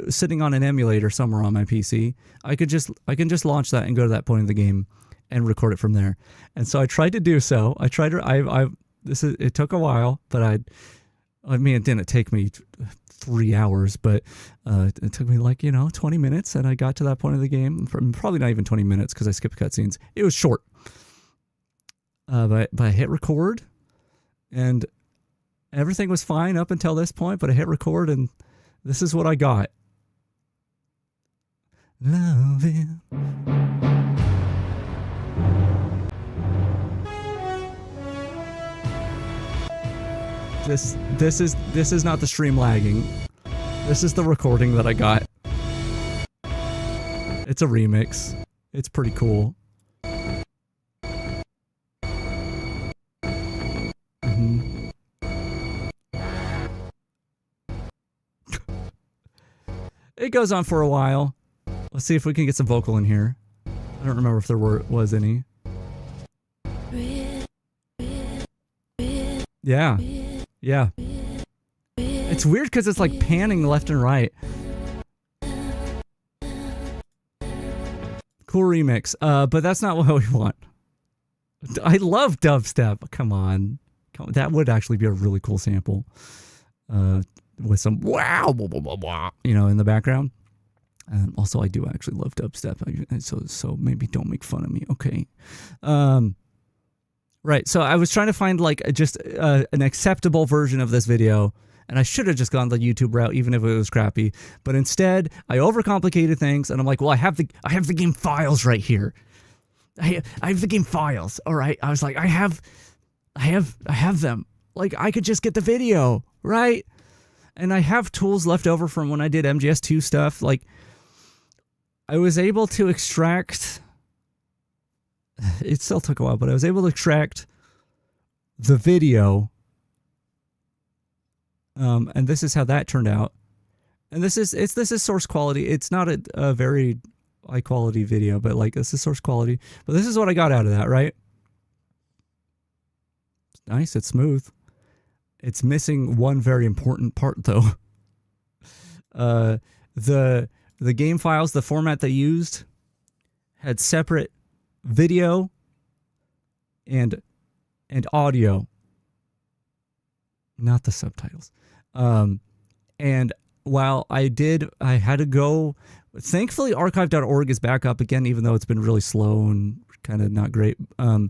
sitting on an emulator somewhere on my PC. I can just launch that and go to that point of the game and record it from there. And so I tried to do so. It took a while, but I mean, it didn't take me 3 hours, but it took me like, 20 minutes, and I got to that point of the game. Probably not even 20 minutes because I skipped cutscenes. It was short. But I hit record, and everything was fine up until this point, but I hit record, and this is what I got. Love it. This is not the stream lagging. This is the recording that I got. It's a remix. It's pretty cool. It goes on for a while. Let's see if we can get some vocal in here. I don't remember if there was any. Yeah. Yeah. It's weird because it's like panning left and right. Cool remix. But that's not what we want. I love dubstep. Come on. That would actually be a really cool sample. With some wow, blah, blah, blah, blah, in the background. Also, I do actually love dubstep. So maybe don't make fun of me. Okay. Right. So I was trying to find like just an acceptable version of this video, and I should have just gone the YouTube route, even if it was crappy. But instead, I overcomplicated things, and I'm like, well, I have the game files right here. I have the game files. All right. I was like, I have them. Like, I could just get the video, right? And I have tools left over from when I did MGS2 stuff. Like, I was able to extract. It still took a while, but I was able to extract the video. And this is how that turned out. And this is source quality. It's not a very high quality video, but like, this is source quality. But this is what I got out of that, right? It's nice. It's smooth. It's missing one very important part, though. The game files, the format they used, had separate video and audio, not the subtitles. And while I had to go. Thankfully, archive.org is back up again, even though it's been really slow and kind of not great. I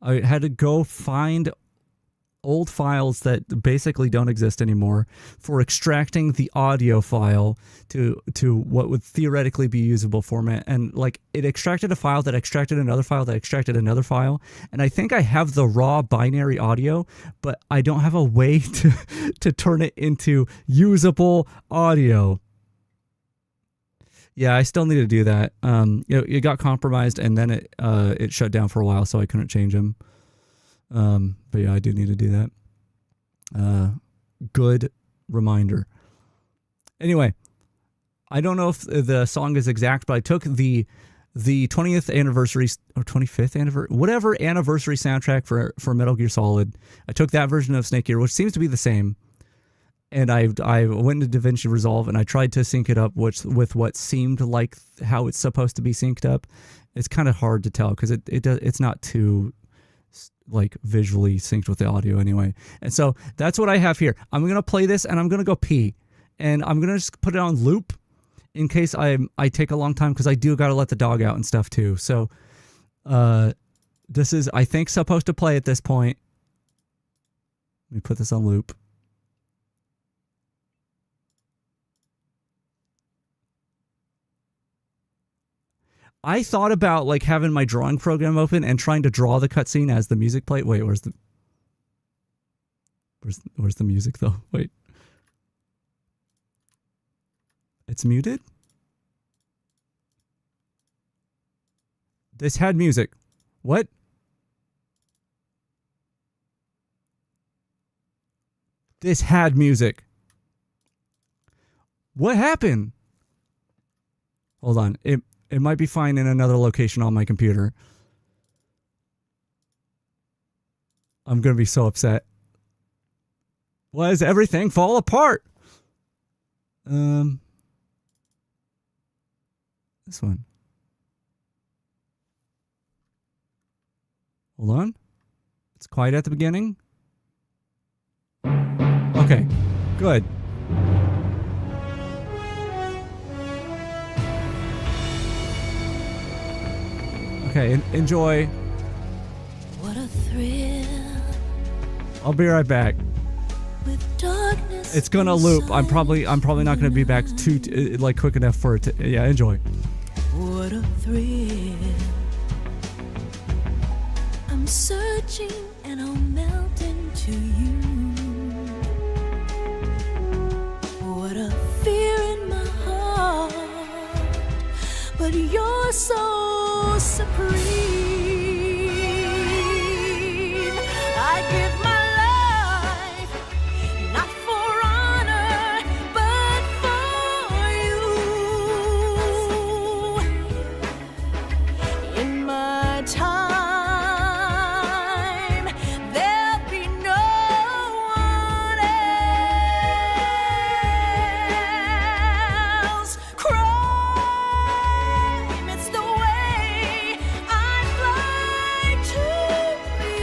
had to go find old files that basically don't exist anymore for extracting the audio file to what would theoretically be usable format. And like, it extracted a file that extracted another file that extracted another file. And I think I have the raw binary audio, but I don't have a way to turn it into usable audio. Yeah, I still need to do that. It got compromised, and then it shut down for a while, so I couldn't change them. But yeah, I do need to do that. Good reminder. Anyway, I don't know if the song is exact, but I took the 20th anniversary or 25th anniversary, whatever anniversary soundtrack for Metal Gear Solid. I took that version of Snake Eater, which seems to be the same. And I went into DaVinci Resolve, and I tried to sync it up with what seemed like how it's supposed to be synced up. It's kind of hard to tell because it's not too like visually synced with the audio anyway. And so that's what I have here. I'm going to play this and I'm going to go pee. And I'm going to just put it on loop in case I take a long time because I do got to let the dog out and stuff too. So this is, I think, supposed to play at this point. Let me put this on loop. I thought about like having my drawing program open and trying to draw the cutscene as the music played. Wait, where's the music though? Wait. It's muted? This had music. What? This had music. What happened? Hold on. It might be fine in another location on my computer. I'm going to be so upset. Why does everything fall apart? This one. Hold on. It's quiet at the beginning. Okay, good. Okay, enjoy. What a thrill. I'll be right back. With darkness. It's gonna loop. I'm probably not gonna be back too like quick enough for it to. Yeah, enjoy. What a thrill. I'm searching and I'll melt into you. What a fear in my heart, but you're so supreme. I give my life not for honor, but for you. In my time, there'll be no one else. Crime, it's the way I fly to you.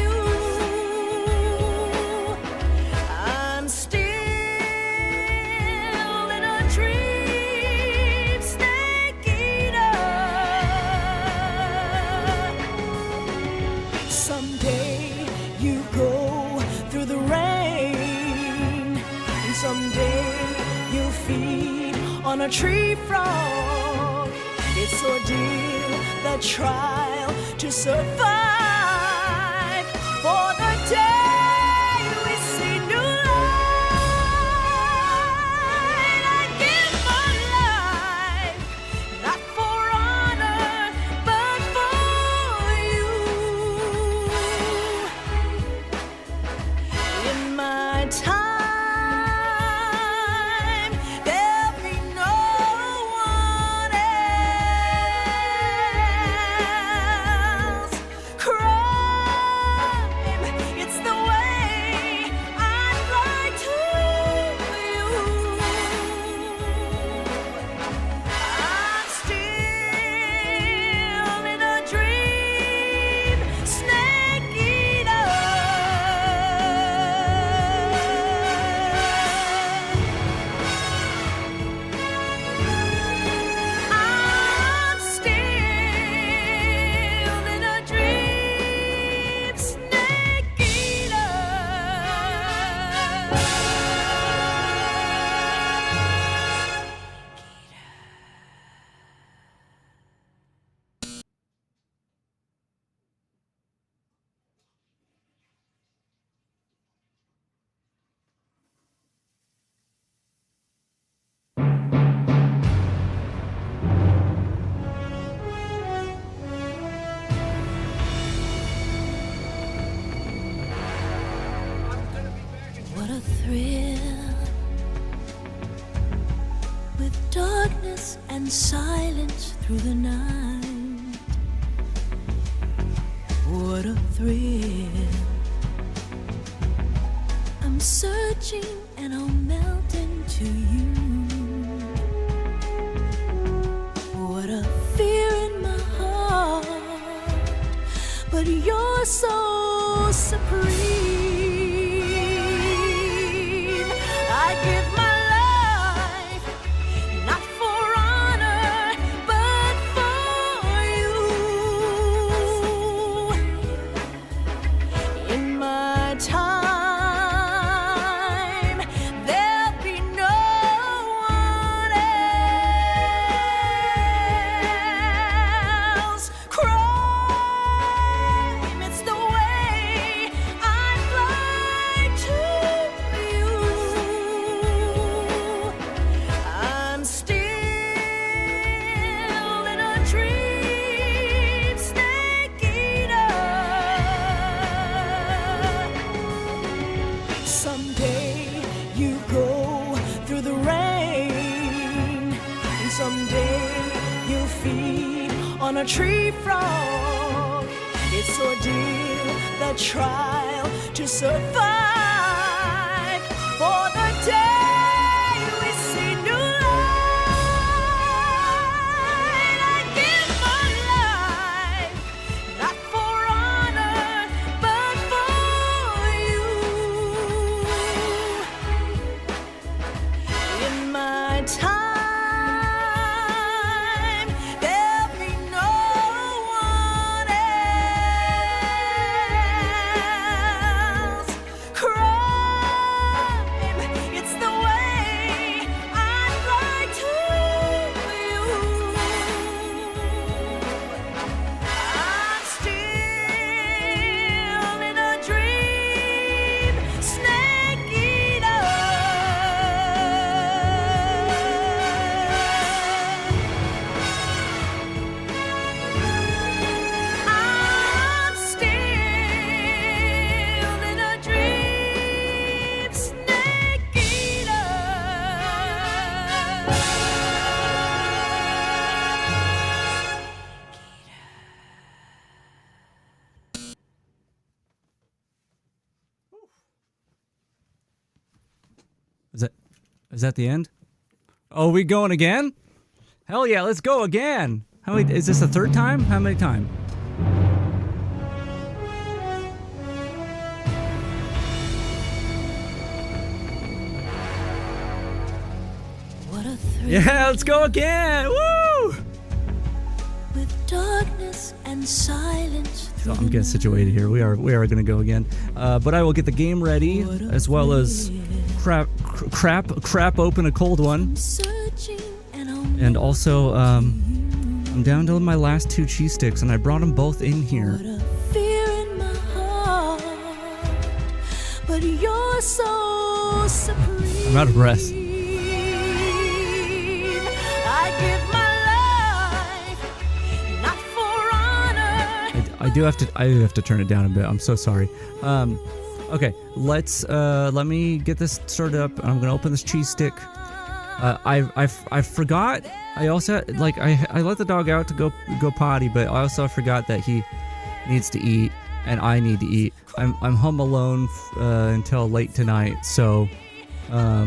I'm still in a dream, snake eater. Someday you go through the rain, and someday you'll feed on a tree frog. It's ordeal, the trial to survive for the day we see new light. I give my life not for honor, but for you. In my time, there'll be no one else. Crime, it's the way I fly to you. I'm still in a dream, snake eater. I'm still in a dream, snake eater. What a thrill, with darkness and silence through the night. What a thrill. I'm searching and I'll melt into you. What a fear in my heart, but you're so supreme. I give my life not for honor, but for you. In my time, there'll be no one else. Crime, it's the way I fly to you. I'm still in a dream, snake eater. Someday you go through the rain, and someday you'll feed on a tree frog. It's ordeal, the trial to survive for the day we see new light. I give my life not for honor, but for you. In my time, there'll be no one else. Crime, it's the way I fly to you. I'm still in a dream, snake eater. I'm still in a dream, snake eater. Is that the end? Oh, we going again? Hell yeah, let's go again. How many? Is this the third time? How many times? What a thrill Yeah, let's go again. Woo! with darkness and silence So through I'm getting situated here. We are going to go again. But I will get the game ready as well as crap open a cold one. searching and only And also, I'm down to my last 2 cheese sticks, and I brought them both in here. fear in my heart, but you're so supreme. I'm out of breath. I give my life not for honor. I do have to turn it down a bit. I'm so sorry. Okay, let me get this started up. I'm gonna open this cheese stick. I forgot. I also I let the dog out to go potty, but I also forgot that he needs to eat and I need to eat. I'm home alone until late tonight, so oh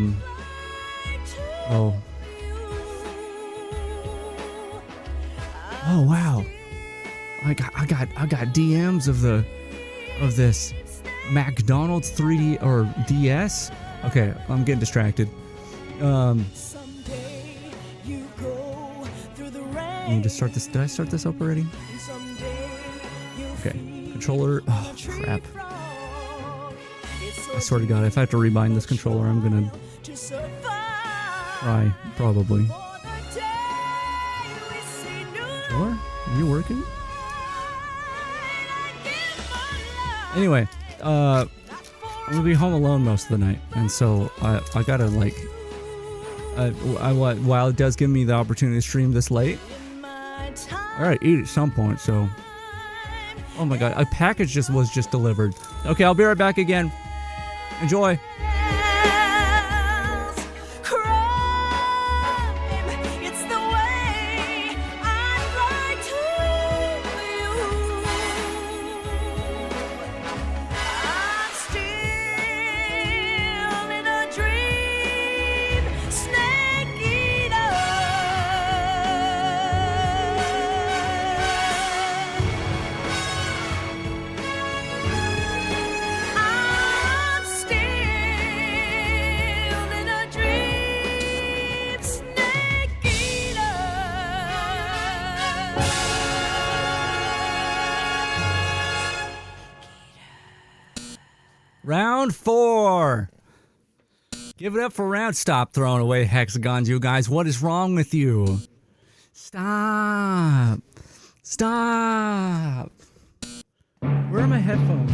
wow. I got DMs of this McDonald's 3D or DS. Okay, I'm getting distracted. I need to start this. Did I start this up already? Okay, controller. Oh crap! I swear to God, if I have to rebind this controller, I'm gonna cry probably. Controller, are you working? Anyway, I'm gonna be home alone most of the night, and so I gotta like, while it does give me the opportunity to stream this late, I gotta eat at some point. So, oh my God, a package was just delivered. Okay, I'll be right back again. Enjoy. Round 4. Give it up for round. Stop throwing away hexagons, you guys. What is wrong with you? Stop. Stop. Where are my headphones?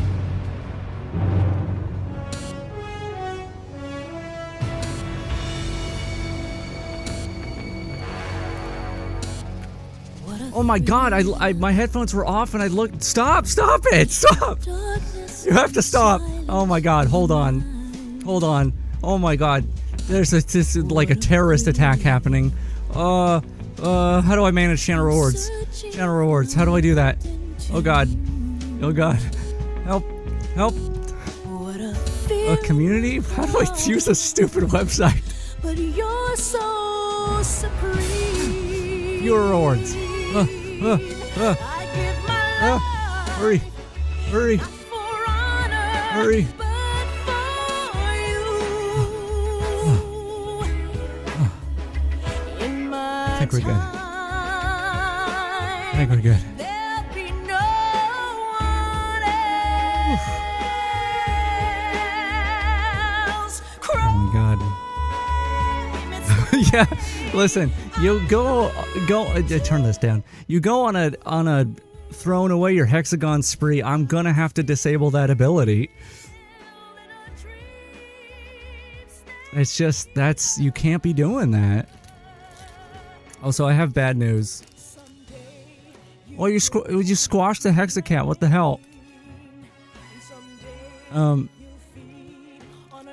Oh my god, I my headphones were off and I looked. Stop it. Stop. You have to stop. Oh my god, hold on. Oh my god. There's this like a terrorist attack happening. How do I manage channel rewards? Channel rewards. How do I do that? Oh god. Help. A community? How do I use a stupid website? But you're so supreme. Viewer rewards. Hurry. I think we're good. Oh my god. Yeah, listen, you go turn this down. You go on a throwing away your hexagon spree. I'm gonna have to disable that ability. It's just, you can't be doing that. Also, I have bad news. Well, you squashed the hexacat. What the hell?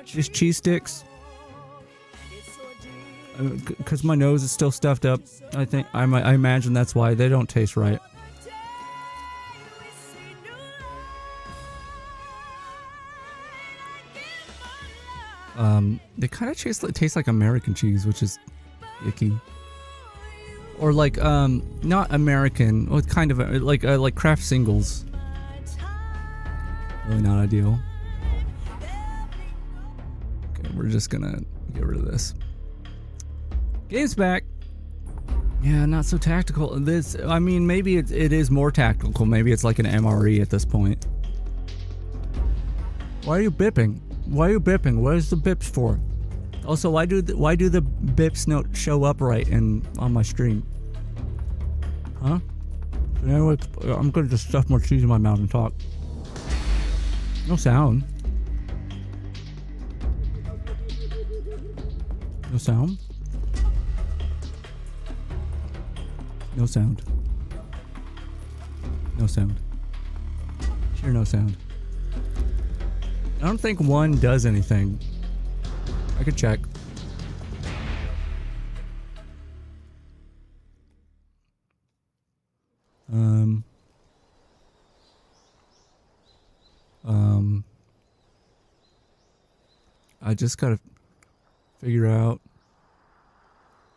Just cheese sticks. Because my nose is still stuffed up. I imagine that's why they don't taste right. They kind of taste like American cheese, which is icky. Or like not American, well, kind of like Kraft singles. Really not ideal. Okay, we're just gonna get rid of this. Game's back. Yeah, not so tactical. I mean, maybe it is more tactical. Maybe it's like an MRE at this point. Why are you bipping? What is the bips for? Also, why do the bips not show up right on my stream? Huh? Anyway, I'm gonna just stuff more cheese in my mouth and talk. No sound. No sound. No sound. No sound. Sure, no sound. I don't think one does anything. I could check. I just gotta figure out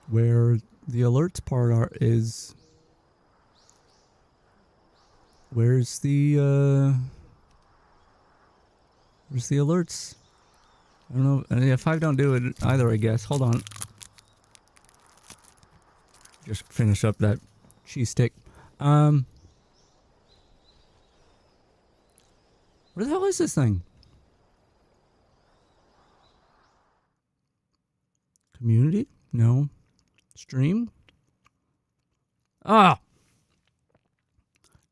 where the alerts part is. Where's the alerts? I don't know. If I don't do it either, I guess. Hold on. Just finish up that cheese stick. Where the hell is this thing? Community? No. Stream? Ah!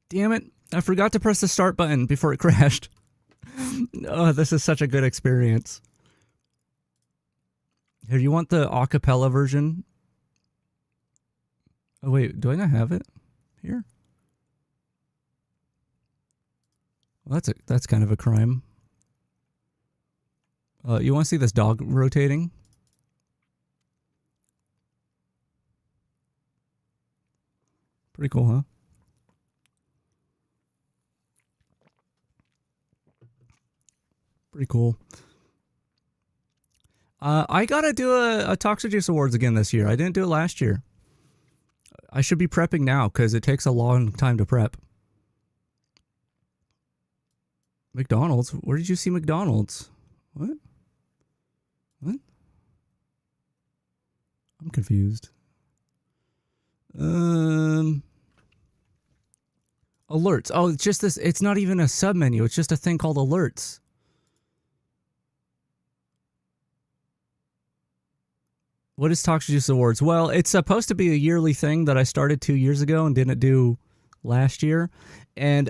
Damn it. I forgot to press the start button before it crashed. Oh, this is such a good experience. Here, you want the acapella version? Oh wait, do I not have it here? Well, that's kind of a crime. You want to see this dog rotating? Pretty cool, huh? Pretty cool. I gotta do a Toxic Juice Awards again this year. I didn't do it last year. I should be prepping now because it takes a long time to prep. McDonald's? Where did you see McDonald's? What? I'm confused. Alerts. Oh, it's just this. It's not even a submenu. It's just a thing called alerts. What is Toxic Juice Awards? Well, it's supposed to be a yearly thing that I started 2 years ago and didn't do last year. And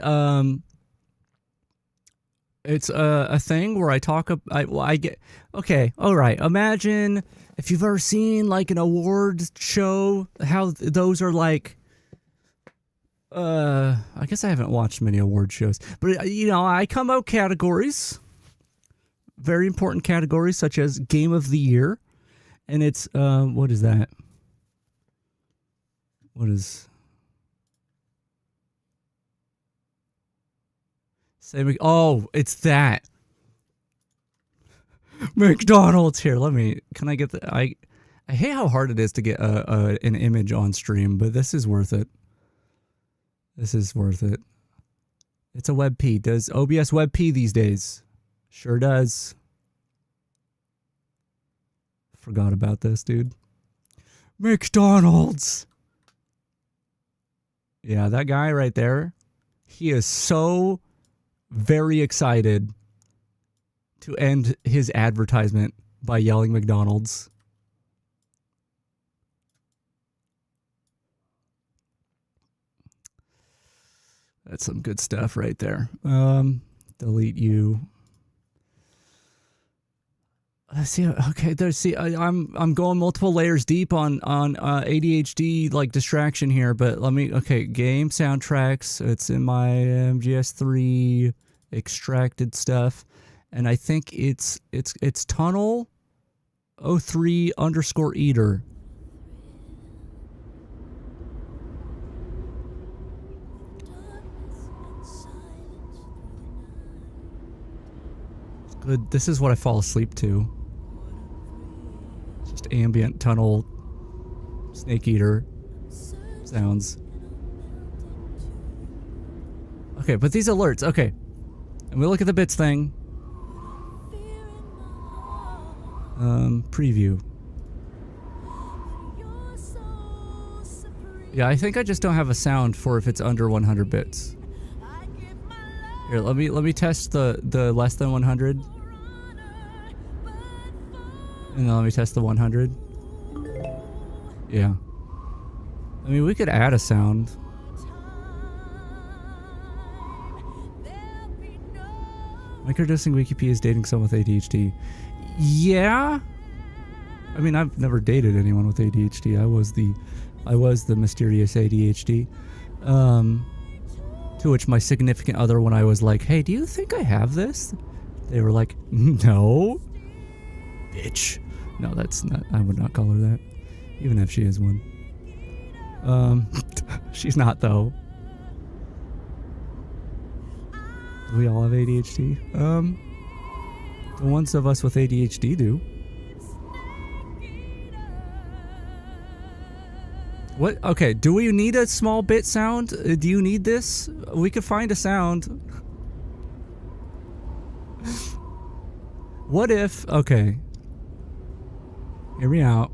it's a thing where I talk. I get okay. All right. Imagine if you've ever seen like an awards show, how those are like. I guess I haven't watched many award shows, but I come out categories, very important categories such as Game of the Year, and it's what is that? What is? Oh, it's that. McDonald's here. Can I get the I hate how hard it is to get an image on stream, but this is worth it. This is worth it. It's a WebP. Does OBS WebP these days? Sure does. Forgot about this, dude. McDonald's. Yeah, that guy right there. He is so very excited to end his advertisement by yelling McDonald's. That's some good stuff right there. Delete you. See, okay, I'm going multiple layers deep on ADHD like distraction here, but game soundtracks. It's in my MGS3 extracted stuff, and I think it's tunnel 03_eater. Good. This is what I fall asleep to. Just ambient tunnel snake eater sounds. Okay, but these alerts, okay. And we look at the bits thing. Preview. Yeah, I think I just don't have a sound for if it's under 100 bits. Here, let me test the less than 100. And then let me test the 100. Yeah. I mean, we could add a sound. Microdosing Wikipedia is dating someone with ADHD. Yeah. I mean, I've never dated anyone with ADHD. I was the mysterious ADHD. To which my significant other, when I was like, "Hey, do you think I have this?" They were like, "No, bitch." No, that's not. I would not call her that, even if she is one. She's not though. Do we all have ADHD? The ones of us with ADHD do. What? Okay, do we need a small bit sound? Do you need this? We could find a sound. What if... Okay. Hear me out.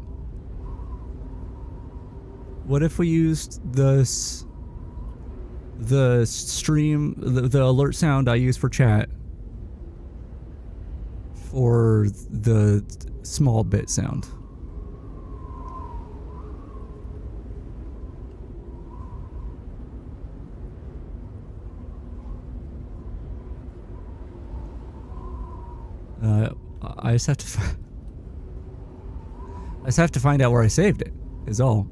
What if we used the stream, the alert sound I use for chat for the small bit sound? I just have to find out where I saved it, is all.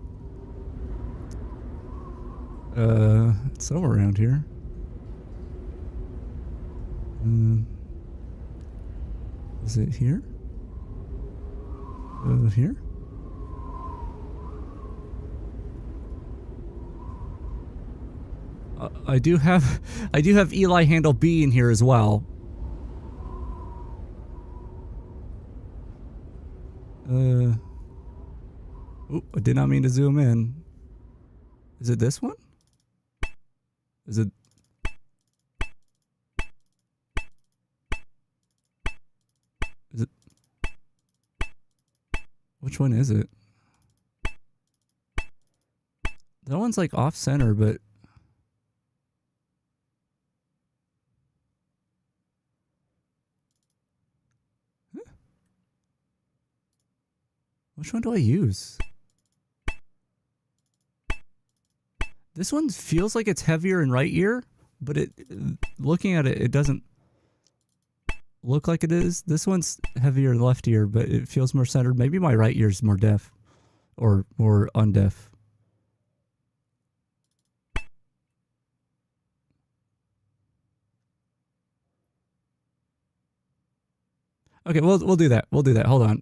It's somewhere around here. Is it here? Here? I do have Eli Handle B in here as well. Oop, I did not mean to zoom in. Is it this one? Is it? Is it? Which one is it? That one's like off center, but Which one do I use? This one feels like it's heavier in right ear, but looking at it, it doesn't look like it is. This one's heavier in left ear, but it feels more centered. Maybe my right ear is more deaf or more undeaf. Okay, we'll do that. We'll do that. Hold on.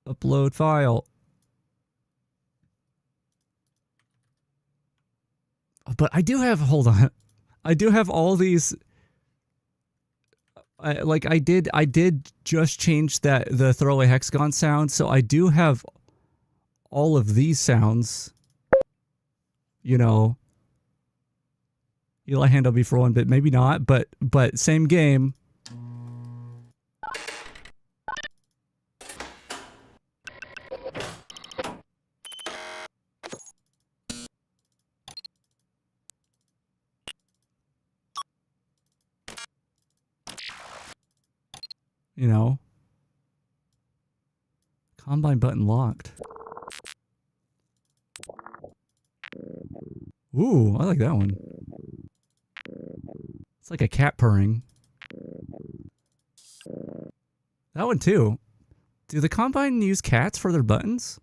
Upload file. But I do have, hold on. I do have all these. I did just change the throwaway hexagon sound, so I do have all of these sounds. You know, Eli Hand will be for one, but maybe not. But same game. You know, combine button locked. Ooh, I like that one. It's like a cat purring. That one too. Do the combine use cats for their buttons?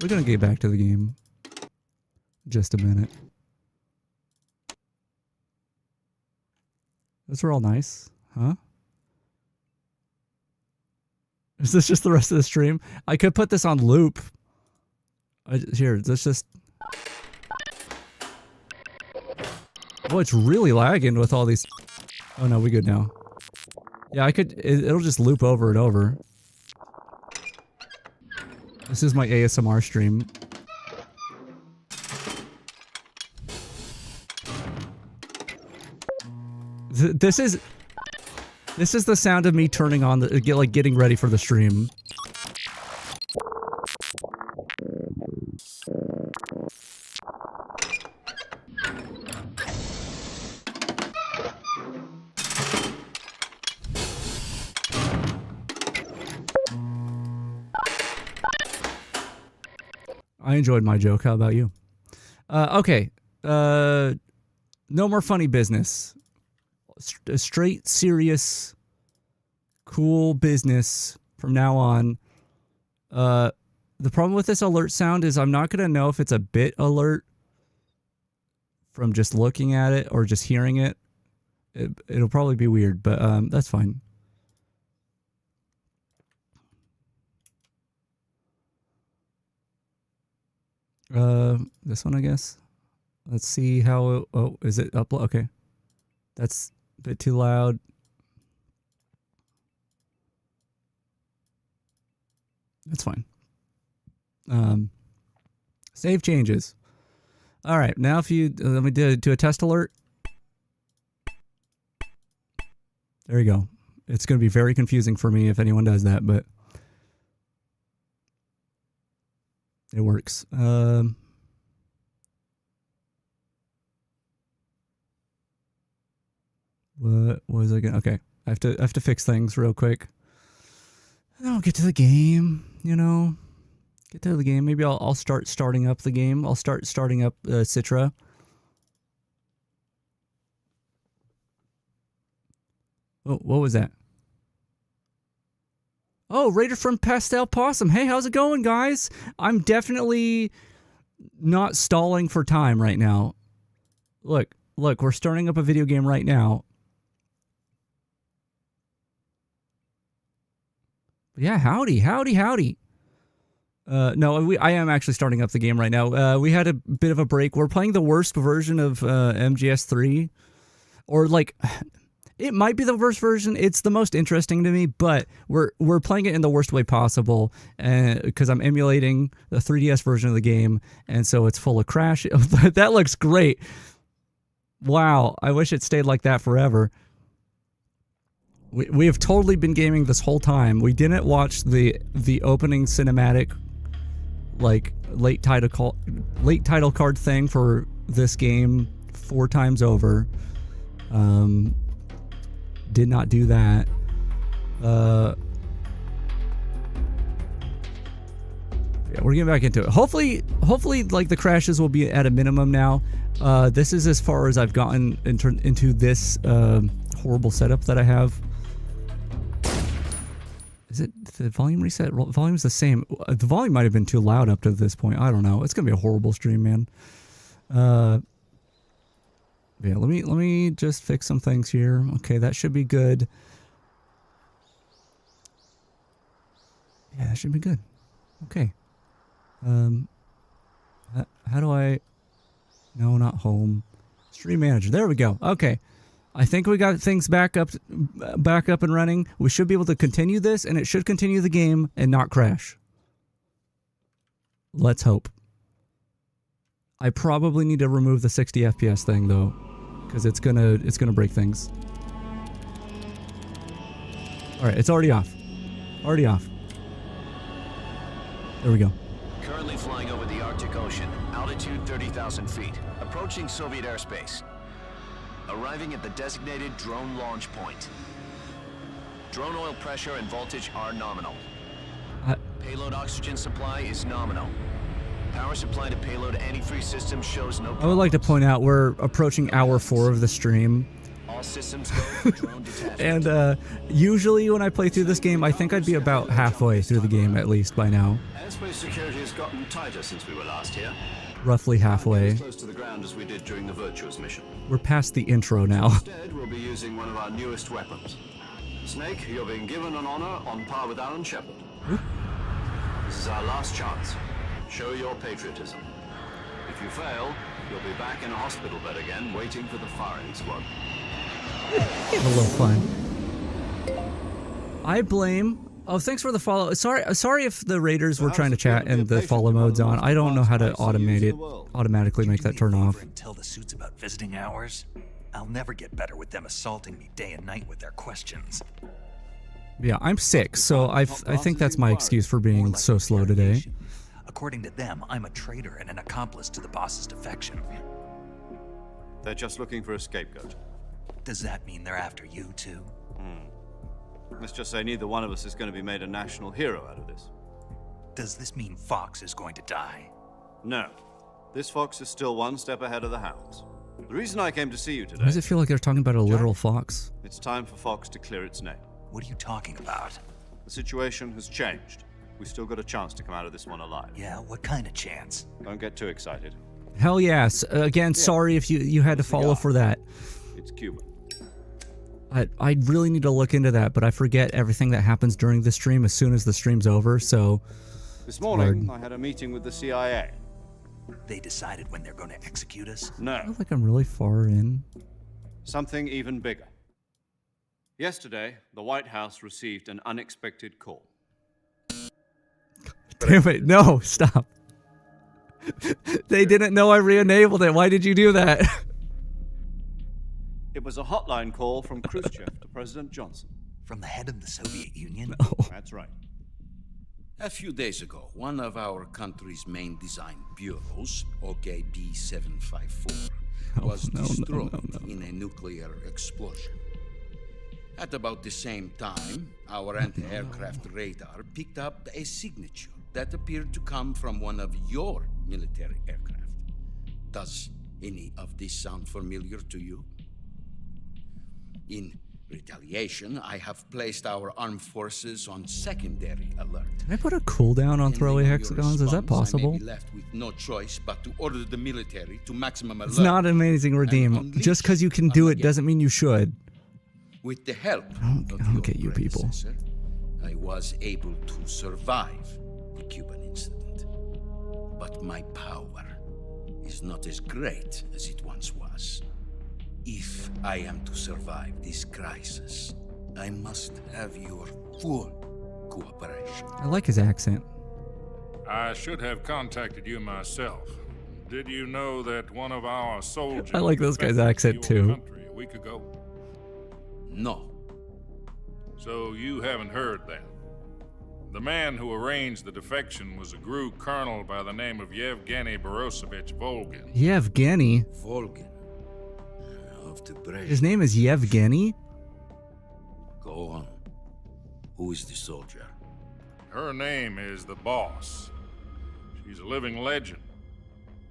We're gonna get back to the game. Just a minute. Those are all nice, huh? Is this just the rest of the stream? I could put this on loop. Here, let's just... Oh, it's really lagging with all these... Oh no, we good now. Yeah, I could... It'll just loop over and over. This is my ASMR stream. This is the sound of me turning on the getting ready for the stream. I enjoyed my joke. How about you? Okay. No more funny business. A straight, serious, cool business from now on. The problem with this alert sound is I'm not going to know if it's a bit alert from just looking at it or just hearing it. It'll probably be weird, but that's fine. This one, I guess. Let's see how... Oh, is it upload? Okay. That's a bit too loud. That's fine. Save changes. All right, now if you... let me do a test alert. There you go. It's going to be very confusing for me if anyone does that, but... It works. What was I gonna? Okay, I have to fix things real quick. And then I'll get to the game. You know, get to the game. Maybe I'll start starting up the game. I'll start starting up Citra. Oh, what was that? Oh, Raider from Pastel Possum. Hey, how's it going, guys? I'm definitely not stalling for time right now. Look, we're starting up a video game right now. Yeah, howdy. No, I am actually starting up the game right now. We had a bit of a break. We're playing the worst version of MGS3. Or, like... It might be the worst version. It's the most interesting to me, but we're playing it in the worst way possible because I'm emulating the 3DS version of the game, and so it's full of crash. That looks great. Wow, I wish it stayed like that forever. We have totally been gaming this whole time. We didn't watch the opening cinematic like late title card thing for this game 4 times over. Did not do that. Yeah, we're getting back into it. Hopefully like the crashes will be at a minimum now. This is as far as I've gotten into this horrible setup that I have. Is it the volume reset? Volume's the same. The volume might have been too loud up to this point. I don't know. It's gonna be a horrible stream, man. Yeah, let me just fix some things here. Okay, that should be good. Yeah, that should be good. Okay. How do I? No, not home. Stream manager. There we go. Okay. I think we got things back up and running. We should be able to continue this, and it should continue the game and not crash. Let's hope. I probably need to remove the 60 FPS thing though, because it's gonna break things. All right, it's already off. Already off. There we go. Currently flying over the Arctic Ocean, altitude 30,000 feet, approaching Soviet airspace. Arriving at the designated drone launch point. Drone oil pressure and voltage are nominal. Payload oxygen supply is nominal. Power supply to payload antifreeze system shows no problems. I would like to point out we're approaching hour 4 of the stream. All systems go for drone detachment. And usually when I play through this game, I think I'd be about halfway through the game at least by now. Airspace security has gotten tighter since we were last here. Roughly halfway. As close to the ground as we did during the Virtuous mission. We're past the intro now. Instead, we'll be using one of our newest weapons. Snake, you're being given an honor on par with Alan Shepard. This is our last chance. Show your patriotism. If you fail, you'll be back in a hospital bed again, waiting for the firing squad. Have a little fun. I blame. Oh, thanks for the follow. Sorry if the raiders were trying to chat and the follow mode's on. I don't know how to automatically make that turn off. Tell the suits about visiting hours. I'll never get better with them assaulting me day and night with their questions. Yeah, I'm sick, so I think that's my excuse for being so slow today. According to them, I'm a traitor and an accomplice to the boss's defection. They're just looking for a scapegoat. Does that mean they're after you too? Let's just say neither one of us is going to be made a national hero out of this. Does this mean Fox is going to die? No. This fox is still one step ahead of the hounds. The reason I came to see you today... Why does it feel like they're talking about a literal fox? It's time for Fox to clear its name. What are you talking about? The situation has changed. We've still got a chance to come out of this one alive. Yeah, what kind of chance? Don't get too excited. Hell yes. Again, sorry if you had to follow for that. It's Cuban. I really need to look into that, but I forget everything that happens during the stream as soon as the stream's over, so... This morning, I had a meeting with the CIA. They decided when they're going to execute us? No. I feel like I'm really far in. Something even bigger. Yesterday, the White House received an unexpected call. Damn it, no, stop. They didn't know I re-enabled it. Why did you do that? It was a hotline call from Khrushchev to President Johnson. From the head of the Soviet Union? No. That's right. A few days ago, one of our country's main design bureaus, OKB-754, was destroyed in a nuclear explosion. At about the same time, our anti-aircraft radar picked up a signature that appeared to come from one of your military aircraft. Does any of this sound familiar to you? In retaliation, I have placed our armed forces on secondary alert. Can I put a cooldown on throwaway hexagons? Is that possible? I may be left with no choice but to order the military to maximum alert. It's not amazing redeem. Just because you can do it doesn't mean you should. With the help I don't get you people. I was able to survive the Cuban incident. But my power is not as great as it once was. If I am to survive this crisis, I must have your full cooperation. I like his accent. I should have contacted you myself. Did you know that one of our soldiers... I like this guy's accent too. A week ago? No. So you haven't heard that? The man who arranged the defection was a GRU colonel by the name of Yevgeny Borosovich Volgin. Yevgeny? Volgin. Of the Brezhnev. His name is Yevgeny? Go on. Who is the soldier? Her name is the Boss. She's a living legend.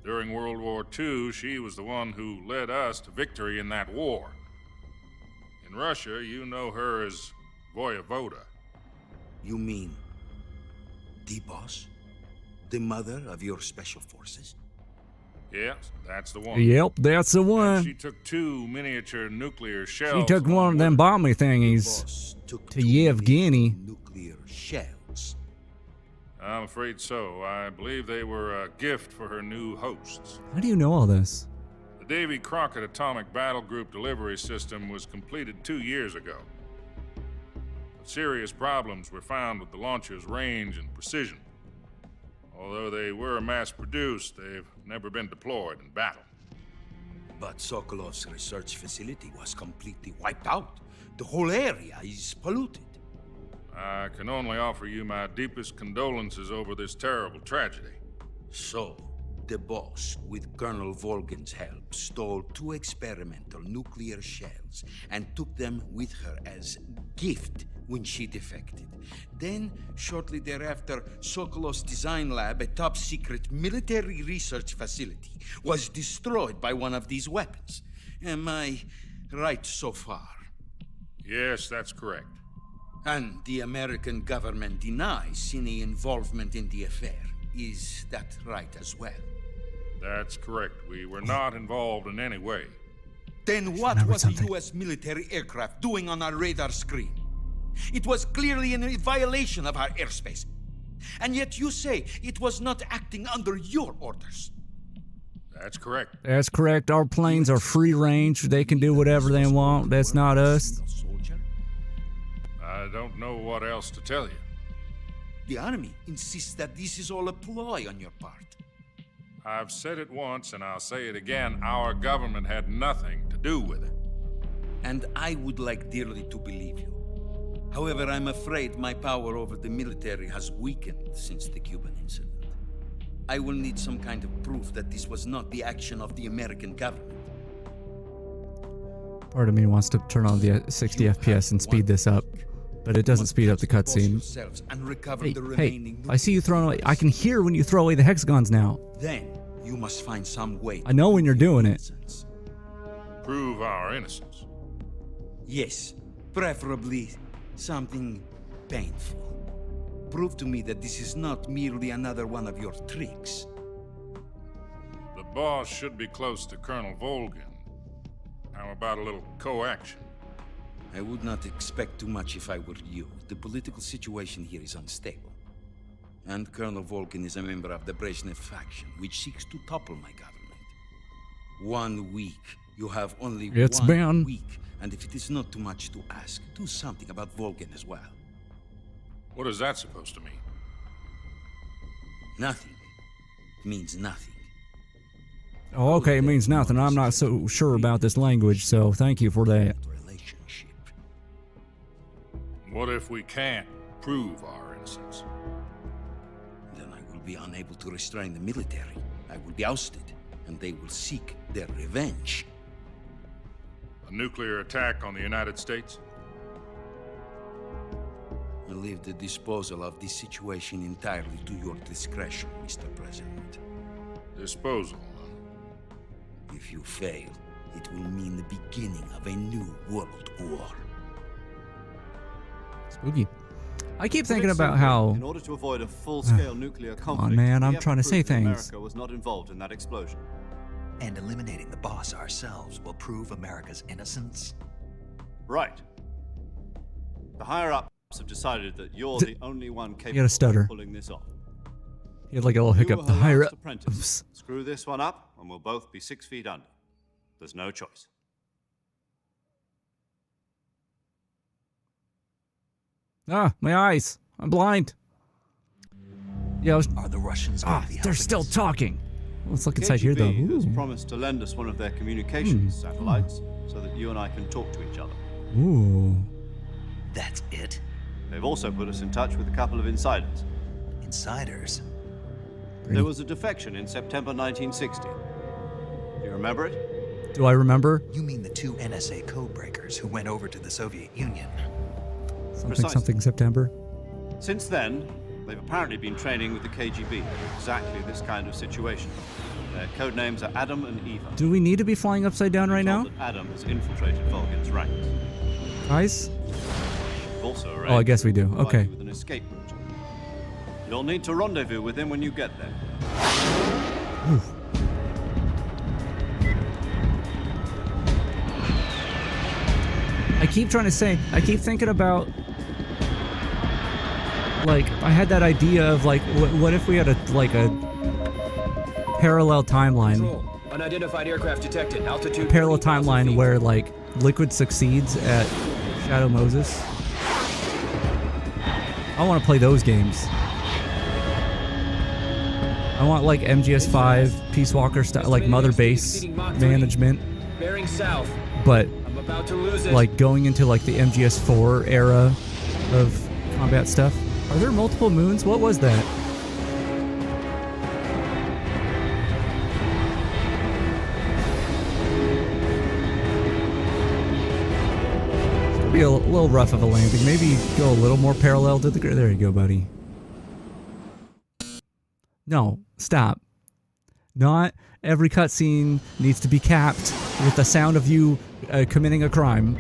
During World War II, she was the one who led us to victory in that war. In Russia, you know her as Voyevoda. You mean the Boss? The mother of your special forces? Yes, that's the one. Yep, that's the one. And she took 2 miniature nuclear shells. She took one of them bombing thingies to Yevgeny. Nuclear shells. I'm afraid so. I believe they were a gift for her new hosts. How do you know all this? The Davy Crockett Atomic Battle Group delivery system was completed 2 years ago. But serious problems were found with the launcher's range and precision. Although they were mass-produced, they've never been deployed in battle. But Sokolov's research facility was completely wiped out. The whole area is polluted. I can only offer you my deepest condolences over this terrible tragedy. So, the Boss, with Colonel Volgin's help, stole 2 experimental nuclear shells and took them with her as gift when she defected. Then, shortly thereafter, Sokolov's design lab, a top-secret military research facility, was destroyed by one of these weapons. Am I right so far? Yes, that's correct. And the American government denies any involvement in the affair. Is that right as well? That's correct. We were not involved in any way. Then what was the U.S. military aircraft doing on our radar screen? It was clearly in violation of our airspace. And yet you say it was not acting under your orders. That's correct. That's correct. Our planes are free range. They can do whatever they want. That's not us. I don't know what else to tell you. The Army insists that this is all a ploy on your part. I've said it once and I'll say it again. Our government had nothing to do with it. And I would like dearly to believe you. However, I'm afraid my power over the military has weakened since the Cuban incident. I will need some kind of proof that this was not the action of the American government. Part of me wants to turn on the 60 FPS and speed this up, but it doesn't speed up the cutscene. Hey, I see you throwing away. I can hear when you throw away the hexagons now. Then you must find some way. I know when you're doing it. Prove our innocence. Yes, preferably something painful. Prove to me that this is not merely another one of your tricks. The Boss should be close to Colonel Volgin. How about a little co-action? I would not expect too much if I were you. The political situation here is unstable. And Colonel Volgin is a member of the Brezhnev faction, which seeks to topple my government. 1 week. You have only 1 week. And if it is not too much to ask, do something about Volgin as well. What is that supposed to mean? Nothing. It means nothing. Oh, okay, it means nothing. I'm not so sure about this language, so thank you for that. What if we can't prove our innocence? Then I will be unable to restrain the military. I will be ousted, and they will seek their revenge. A nuclear attack on the United States? I leave the disposal of this situation entirely to your discretion, Mr. President. Disposal? If you fail, it will mean the beginning of a new world war. Spooky. I keep thinking about how... In order to avoid a full-scale nuclear conflict, come on, man, I'm trying to say things. America was not involved in that explosion. And eliminating the Boss ourselves will prove America's innocence? Right. The higher-ups have decided that you're the only one capable of pulling this off. He had like a little hiccup. The higher up. Oops. Screw this one up, and we'll both be 6 feet under. There's no choice. Ah, my eyes. I'm blind. Yeah, Are the Russians going to be they're helping still us? talking. Let's look inside here, though. KGB has Ooh. promised to lend us one of their communications satellites so that you and I can talk to each other. Ooh. That's it? They've also put us in touch with a couple of insiders. Insiders? There was a defection in September 1960. Do you remember it? Do I remember? You mean the 2 NSA codebreakers who went over to the Soviet Union? Something September. Since then, they've apparently been training with the KGB for exactly this kind of situation. Their code names are Adam and Eva. Do we need to be flying upside down right now? Adam has infiltrated Vulcan's ranks. Guys? Also Oh, I guess we do. Okay. With an escape route. You'll need to rendezvous with him when you get there. Oof. I keep thinking about, like, I had that idea of, like, what if we had a parallel timeline? Control. Unidentified aircraft detected. Altitude. A parallel timeline where, like, Liquid succeeds at Shadow Moses. I want to play those games. I want, like, MGS5, Peace Walker style, like Mother Base management. Bearing south. But I'm about to lose it. like going into like the MGS4 era of combat stuff. Are there multiple moons? What was that? It's gonna be a little rough of a landing. Maybe go a little more parallel to the grid. There you go, buddy. No, stop. Not every cutscene needs to be capped with the sound of you committing a crime.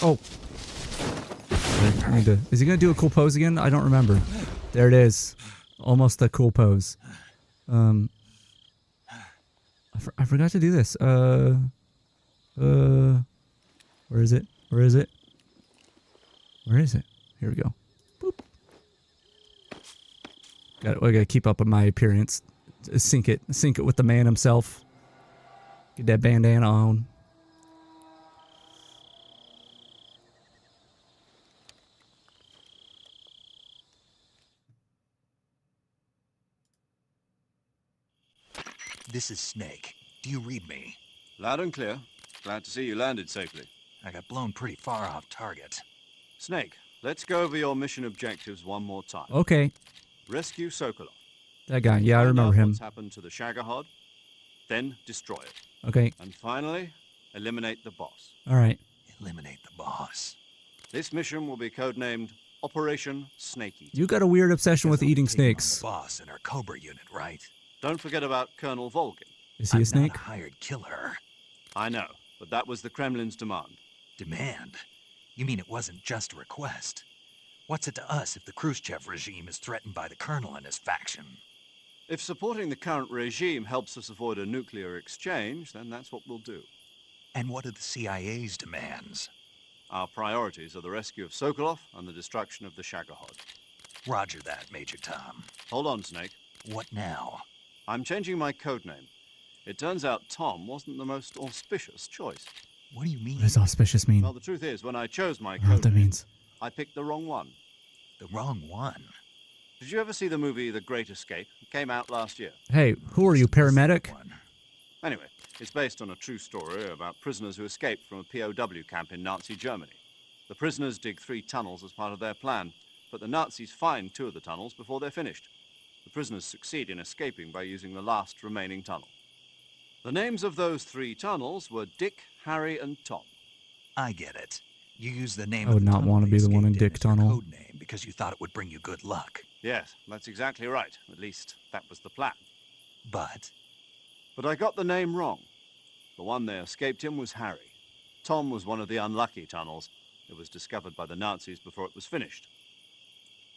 Oh. Is he going to do a cool pose again? I don't remember. There it is. Almost a cool pose. I forgot to do this. Where is it? Where is it? Where is it? Here we go. Boop. I gotta keep up with my appearance. Sync it with the man himself. Get that bandana on. This is Snake. Do you read me? Loud and clear. Glad to see you landed safely. I got blown pretty far off target. Snake, let's go over your mission objectives one more time. Okay. Rescue Sokolov. That guy. Yeah, I remember him. What's happened to the Shagohod, then destroy it. Okay. And finally, eliminate the boss. All right. Eliminate the boss. This mission will be codenamed Operation Snake Eater. You got a weird obsession with eating snakes. Boss in our Cobra unit, right? Don't forget about Colonel Volgin. Is he a snake? Not a hired killer. I know, but that was the Kremlin's demand. Demand? You mean it wasn't just a request? What's it to us if the Khrushchev regime is threatened by the Colonel and his faction? If supporting the current regime helps us avoid a nuclear exchange, then that's what we'll do. And what are the CIA's demands? Our priorities are the rescue of Sokolov and the destruction of the Shagohod. Roger that, Major Tom. Hold on, Snake. What now? I'm changing my codename. It turns out Tom wasn't the most auspicious choice. What do you mean? What does auspicious mean? Well, the truth is, when I chose my I don't know what that codename, means. I picked the wrong one. The wrong one? Did you ever see the movie The Great Escape? It came out last year. Hey, who are you, paramedic? Anyway, it's based on a true story about prisoners who escaped from a POW camp in Nazi Germany. The prisoners dig 3 tunnels as part of their plan, but the Nazis find 2 of the tunnels before they're finished. The prisoners succeed in escaping by using the last remaining tunnel. The names of those 3 tunnels were Dick, Harry, and Tom. I get it. You used the name I would of the not want to be the one in Dick Tunnel. code name because you thought it would bring you good luck. Yes, that's exactly right. At least, that was the plan. But I got the name wrong. The one they escaped in was Harry. Tom was one of the unlucky tunnels. It was discovered by the Nazis before it was finished.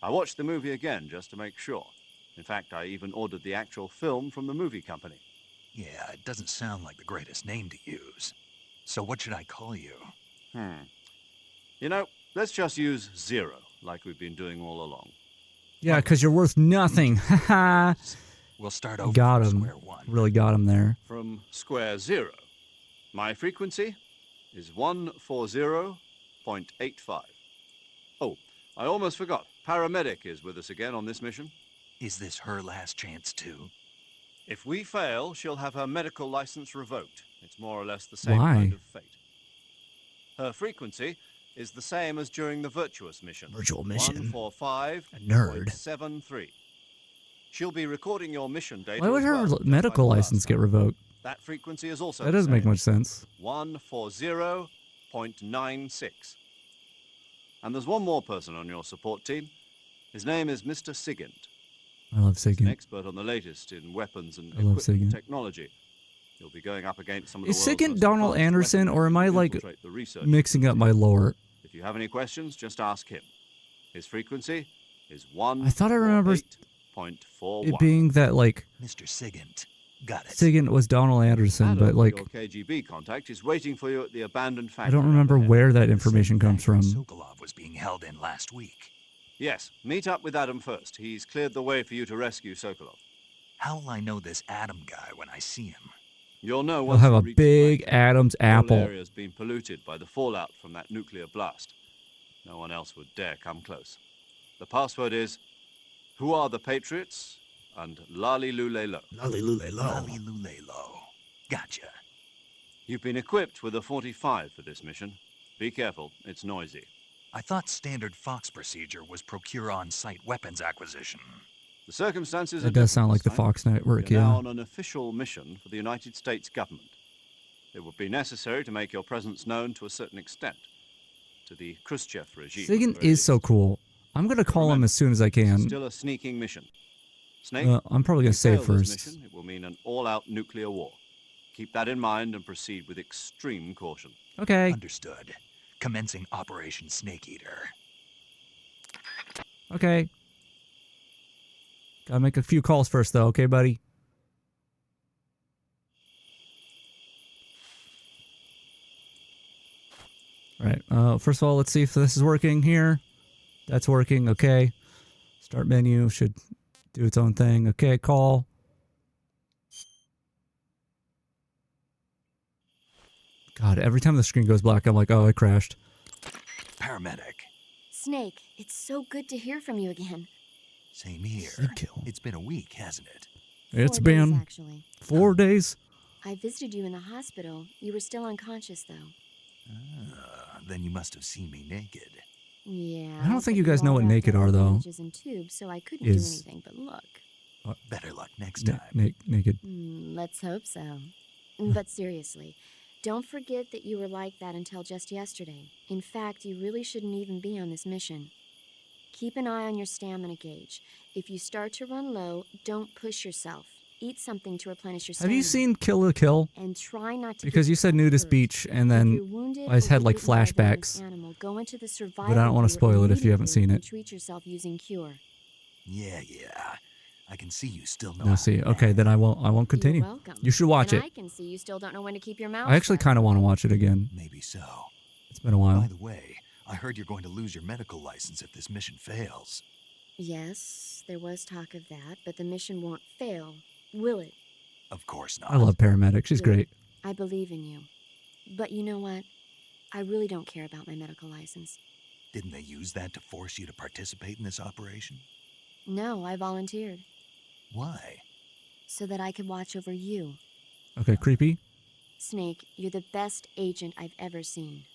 I watched the movie again just to make sure. In fact, I even ordered the actual film from the movie company. yeah, it doesn't sound like the greatest name to use. So what should I call you? You know, let's just use Zero, like we've been doing all along. Yeah, because you're worth nothing. Haha. We'll start over Got from him. square one. Really got him there. From square 0. My frequency is 140.85. Oh, I almost forgot. Paramedic is with us again on this mission. Is this her last chance, too? If we fail, she'll have her medical license revoked. It's more or less the same Why? kind of fate. Her frequency is the same as during the Virtuous mission. Virtual mission. 145. A nerd. 73. She'll be recording your mission data. Why would as her well, medical like the license last get time. revoked? That frequency is also That the doesn't make same. much sense. 140.96. And there's one more person on your support team. His name is Mr. Sigint. I love He's an Sigint. expert on the latest in weapons and I love equipment Sigint. technology. He'll be going up against some of the Is world's Sigint most Donald advanced Anderson, weapons or am I to like infiltrate the research mixing up my lore? If you have any questions, just ask him. His frequency is I thought I remember 148.41. it being that like Mr. Sigint. Got it. Sigint was Donald Anderson, Adam, but like your KGB contact is waiting for you at the abandoned factory. I don't remember where that information comes from. Sokolov was being held in last week. Yes, meet up with Adam first. He's cleared the way for you to rescue Sokolov. How will I know this Adam guy when I see him? You'll know We'll once have you a reach the big factory. Adam's The whole apple. area's been polluted by the fallout from that nuclear blast. No one else would dare come close. The password is, "Who are the Patriots?" and "Lali Lule Lo." Lali Lule Lo. Lali Lule Lo. Gotcha. You've been equipped with a 45 for this mission. Be careful, it's noisy. I thought standard Fox procedure was procure on-site weapons acquisition. The circumstances That are does sound like the different Fox network, this time. You're now yeah. on an official mission for the United States government. It would be necessary to make your presence known to a certain extent to the Khrushchev regime. Sigint at the very is so cool. I'm gonna call him as soon as I least. can. Still a sneaking mission. Snake, I'm probably gonna if you save fail this first. mission, it will mean an all-out nuclear war. Keep that in mind and proceed with extreme caution. Okay. Understood. Commencing Operation Snake Eater. Okay. Gotta make a few calls first, though. Okay, buddy. All right. First of all, let's see if this is working here. That's working. Okay. Start menu should do its own thing. Okay. Call. God, every time the screen goes black, I'm like, oh, I crashed. Paramedic. Snake, it's so good to hear from you again. Same here. It's been a week, hasn't it? It's 4 days, been actually. 4 days. I visited you in the hospital. You were still unconscious, though. Then you must have seen me naked. Yeah. I don't think but you guys know all what wrapped naked up are, in though. bandages and tubes, so I couldn't do anything but look. Better luck next time. Naked. Let's hope so. But seriously, don't forget that you were like that until just yesterday. In fact, you really shouldn't even be on this mission. Keep an eye on your stamina gauge. If you start to run low, don't push yourself. Eat something to replenish your Have stamina. you seen Kill la Kill? And try not to Because get you said yourself nudist hurt. beach, and If then you're wounded I just or had like bitten by a venomous flashbacks. animal, go into the But I survival don't want to gear spoil it if you haven't seen immediately it. and treat yourself using Cure. Yeah. I can see you still know. No, see. Okay, then I won't continue. You're welcome. You should watch and it. I can see you still don't know when to keep your mouth I actually shut. kind of want to watch it again. Maybe so. It's been a while. By the way, I heard you're going to lose your medical license if this mission fails. Yes, there was talk of that, but the mission won't fail, will it? Of course not. I love Paramedic. She's Good. great. I believe in you. But you know what? I really don't care about my medical license. Didn't they use that to force you to participate in this operation? No, I volunteered. Why? So that I could watch over you. Okay, creepy. Snake, you're the best agent I've ever seen.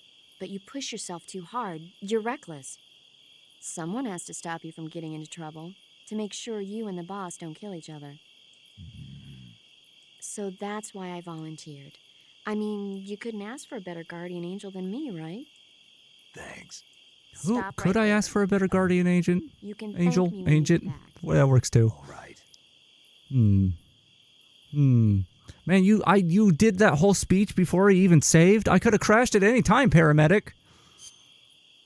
But you push yourself too hard. You're reckless. Someone has to stop you from getting into trouble, to make sure you and the boss don't kill each other. So that's why I volunteered. I mean, you couldn't ask for a better guardian angel than me, right? Thanks. Who Stop could right I there. ask for a better guardian agent? You can Angel, thank me when you agent. get back. Well, that works too. All right. Man, you did that whole speech before he even saved. I could have crashed at any time, paramedic.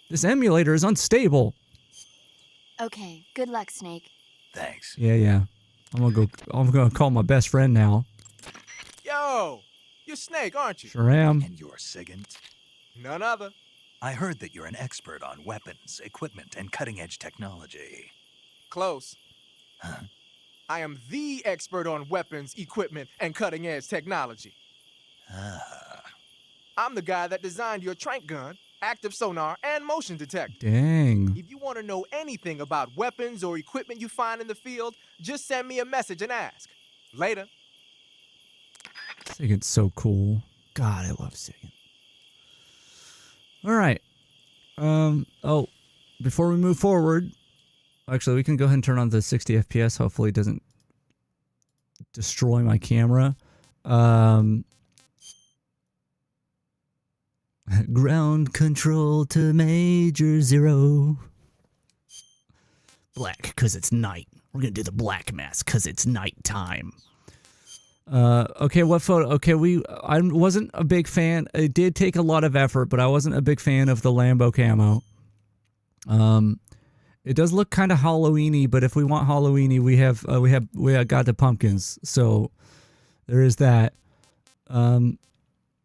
This emulator is unstable. Okay, good luck, Snake. Thanks. Yeah. I'm gonna call my best friend now. Yo, you're Snake, aren't you? Sure am. And you're Sigint? None other. I heard that you're an expert on weapons, equipment, and cutting-edge technology. Close. Huh? I am the expert on weapons, equipment, and cutting-edge technology. Ah. I'm the guy that designed your trank gun active sonar, and motion detector. Dang. If you want to know anything about weapons or equipment you find in the field, just send me a message and ask. Later. Sigint's so cool. God, I love Sigint. All right. Oh, before we move forward, actually, we can go ahead and turn on the 60 FPS. Hopefully it doesn't destroy my camera. Ground control to Major Zero. Black, because it's night. We're going to do the black mask, because it's nighttime. Okay, what photo? Okay, I wasn't a big fan. It did take a lot of effort, but I wasn't a big fan of the Lambo camo. It does look kind of Halloween-y, but if we want Halloween-y, we have got the pumpkins. So there is that.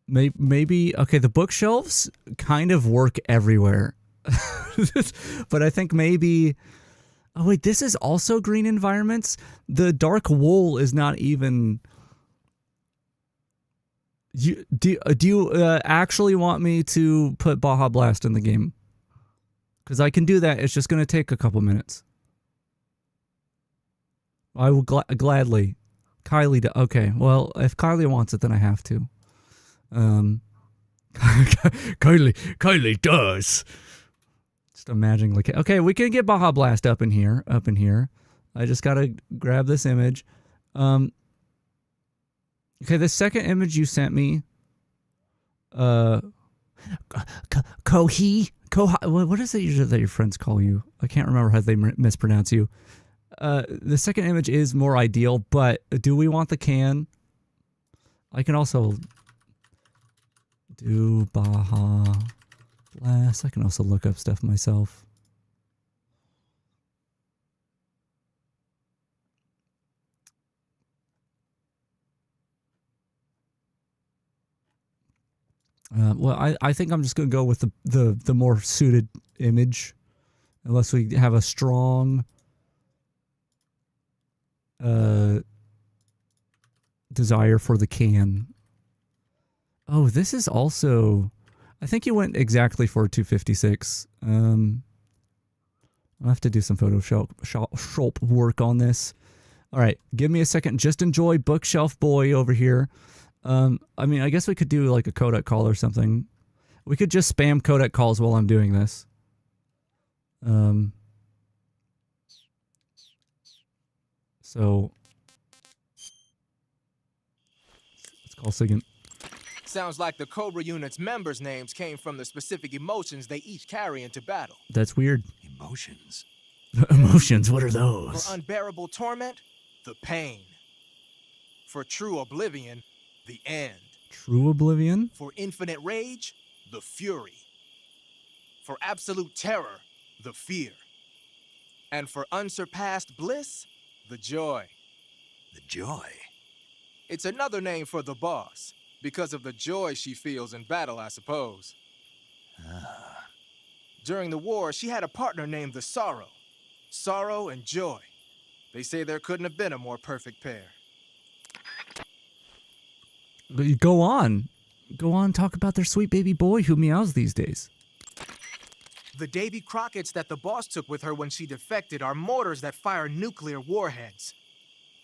Maybe okay, the bookshelves kind of work everywhere. But I think maybe oh wait, this is also green environments. The dark wool is not even do you actually want me to put Baja Blast in the game? Because I can do that. It's just going to take a couple minutes. I will gladly. Kylie, okay. Well, if Kylie wants it, then I have to. Kylie does. Just imagining like, okay, we can get Baja Blast up in here. I just got to grab this image. Okay, the second image you sent me, what is it usually that your friends call you? I can't remember how they mispronounce you. The second image is more ideal, but do we want the can? I can also do Baja Blast. I can also look up stuff myself. Well, I think I'm just going to go with the more suited image, unless we have a strong desire for the can. Oh, this is also... I think you went exactly for 256. I'll have to do some Photoshop work on this. All right, give me a second. Just enjoy Bookshelf Boy over here. I mean, I guess we could do like a codec call or something. We could just spam codec calls while I'm doing this. So let's call Sigint. Sounds like the Cobra unit's members' names came from the specific emotions they each carry into battle. That's weird. Emotions? Emotions, what are those? For unbearable torment, the pain. For true oblivion, the end. True oblivion? For infinite rage, the fury. For absolute terror, the fear. And for unsurpassed bliss, the joy. The joy? It's another name for the boss, because of the joy she feels in battle, I suppose. Ah. During the war, she had a partner named the Sorrow. Sorrow and joy. They say there couldn't have been a more perfect pair. Go on. Go on, talk about their sweet baby boy who meows these days. The Davy Crockett's that the boss took with her when she defected are mortars that fire nuclear warheads.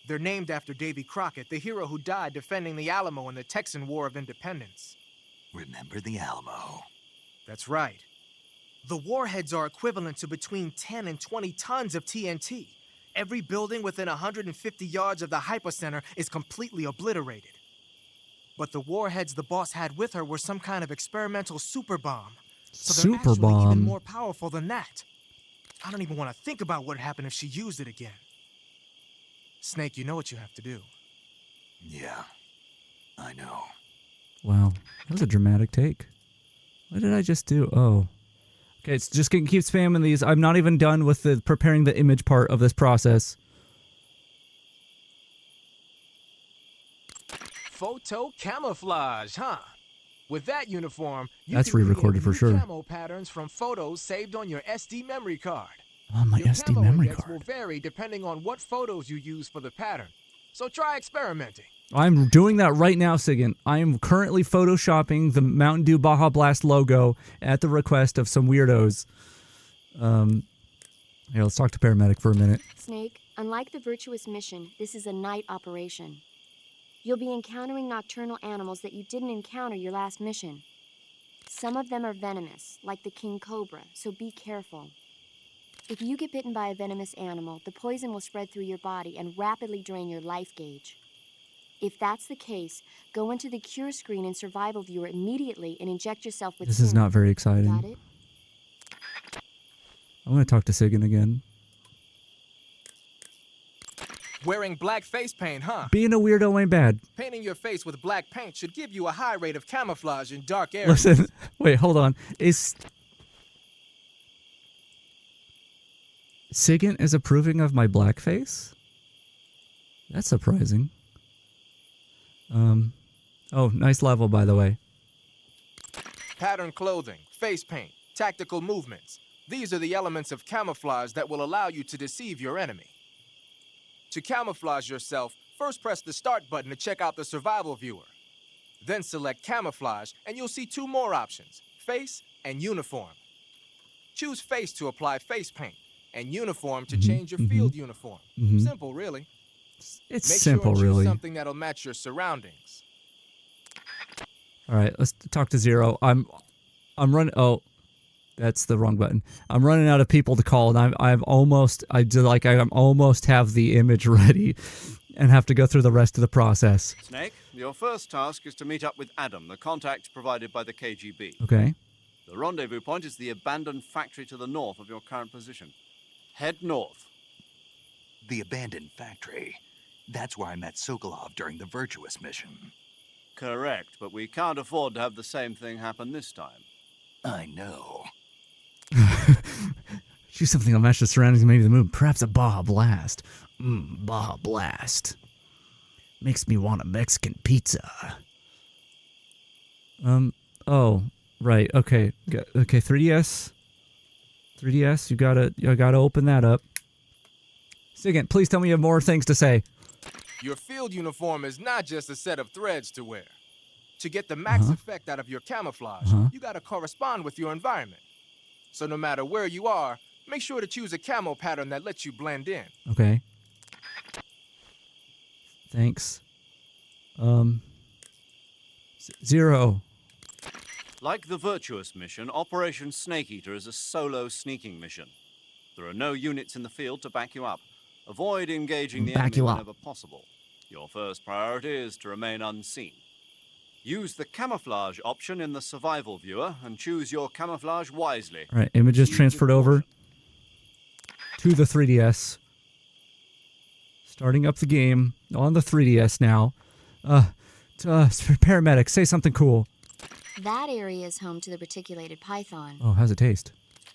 They're named after Davy Crockett, the hero who died defending the Alamo in the Texan War of Independence. Remember the Alamo? That's right. The warheads are equivalent to between 10 and 20 tons of TNT. Every building within 150 yards of the hypocenter is completely obliterated. But the warheads the boss had with her were some kind of experimental super bomb. So they're actually even more powerful than that. I don't even want to think about what would happen if she used it again. Snake, you know what you have to do. Yeah, I know. Wow, that was a dramatic take. What did I just do? Oh. Okay, it's just keep spamming these. I'm not even done with the preparing the image part of this process. Photo camouflage, huh? With that uniform, you That's can re-recorded for sure. camo patterns from photos saved on your SD memory card. On my SD memory card. Will vary depending on what photos you use for the pattern. So try experimenting. I'm doing that right now, Sigint. I am currently photoshopping the Mountain Dew Baja Blast logo at the request of some weirdos. Here, let's talk to paramedic for a minute. Snake, unlike the Virtuous mission, this is a night operation. You'll be encountering nocturnal animals that you didn't encounter your last mission. Some of them are venomous, like the king cobra, so be careful. If you get bitten by a venomous animal, the poison will spread through your body and rapidly drain your life gauge. If that's the case, go into the cure screen and survival viewer immediately and inject yourself with This is serum. not very exciting. Got it? I'm going to talk to Sigint again. Wearing black face paint, huh? Being a weirdo ain't bad. Painting your face with black paint should give you a high rate of camouflage in dark areas. Listen, wait, hold on. Is Sigint is approving of my blackface? That's surprising. Oh, nice level, by the way. Pattern clothing, face paint, tactical movements. These are the elements of camouflage that will allow you to deceive your enemy. To camouflage yourself, first press the start button to check out the survival viewer. Then select camouflage and you'll see two more options, face and uniform. Choose face to apply face paint and uniform to change your field uniform. Simple, really. It's Make simple, sure and choose really. something that'll match your surroundings. All right, let's talk to Zero. I'm running. Oh, that's the wrong button. I'm running out of people to call, and I almost have the image ready, and have to go through the rest of the process. Snake, your first task is to meet up with Adam, the contact provided by the KGB. Okay. The rendezvous point is the abandoned factory to the north of your current position. Head north. The abandoned factory. That's where I met Sokolov during the Virtuous mission. Correct, but we can't afford to have the same thing happen this time. I know. Choose something that'll match the surroundings and maybe the mood. Perhaps a Baja Blast. Baja Blast. Makes me want a Mexican pizza. Oh, right. Okay. Okay, 3DS. 3DS, you gotta open that up. Sigint, please tell me you have more things to say. Your field uniform is not just a set of threads to wear. To get the max effect out of your camouflage, you gotta correspond with your environment. So no matter where you are, make sure to choose a camo pattern that lets you blend in. Okay. Thanks. Zero. Like the Virtuous mission, Operation Snake Eater is a solo sneaking mission. There are no units in the field to back you up. Avoid engaging the enemy whenever possible. Your first priority is to remain unseen. Use the camouflage option in the survival viewer and choose your camouflage wisely. All right, images transferred over to the 3DS. Starting up the game on the 3DS now. Paramedic, say something cool. That area is home to the reticulated python. Oh, how's it taste?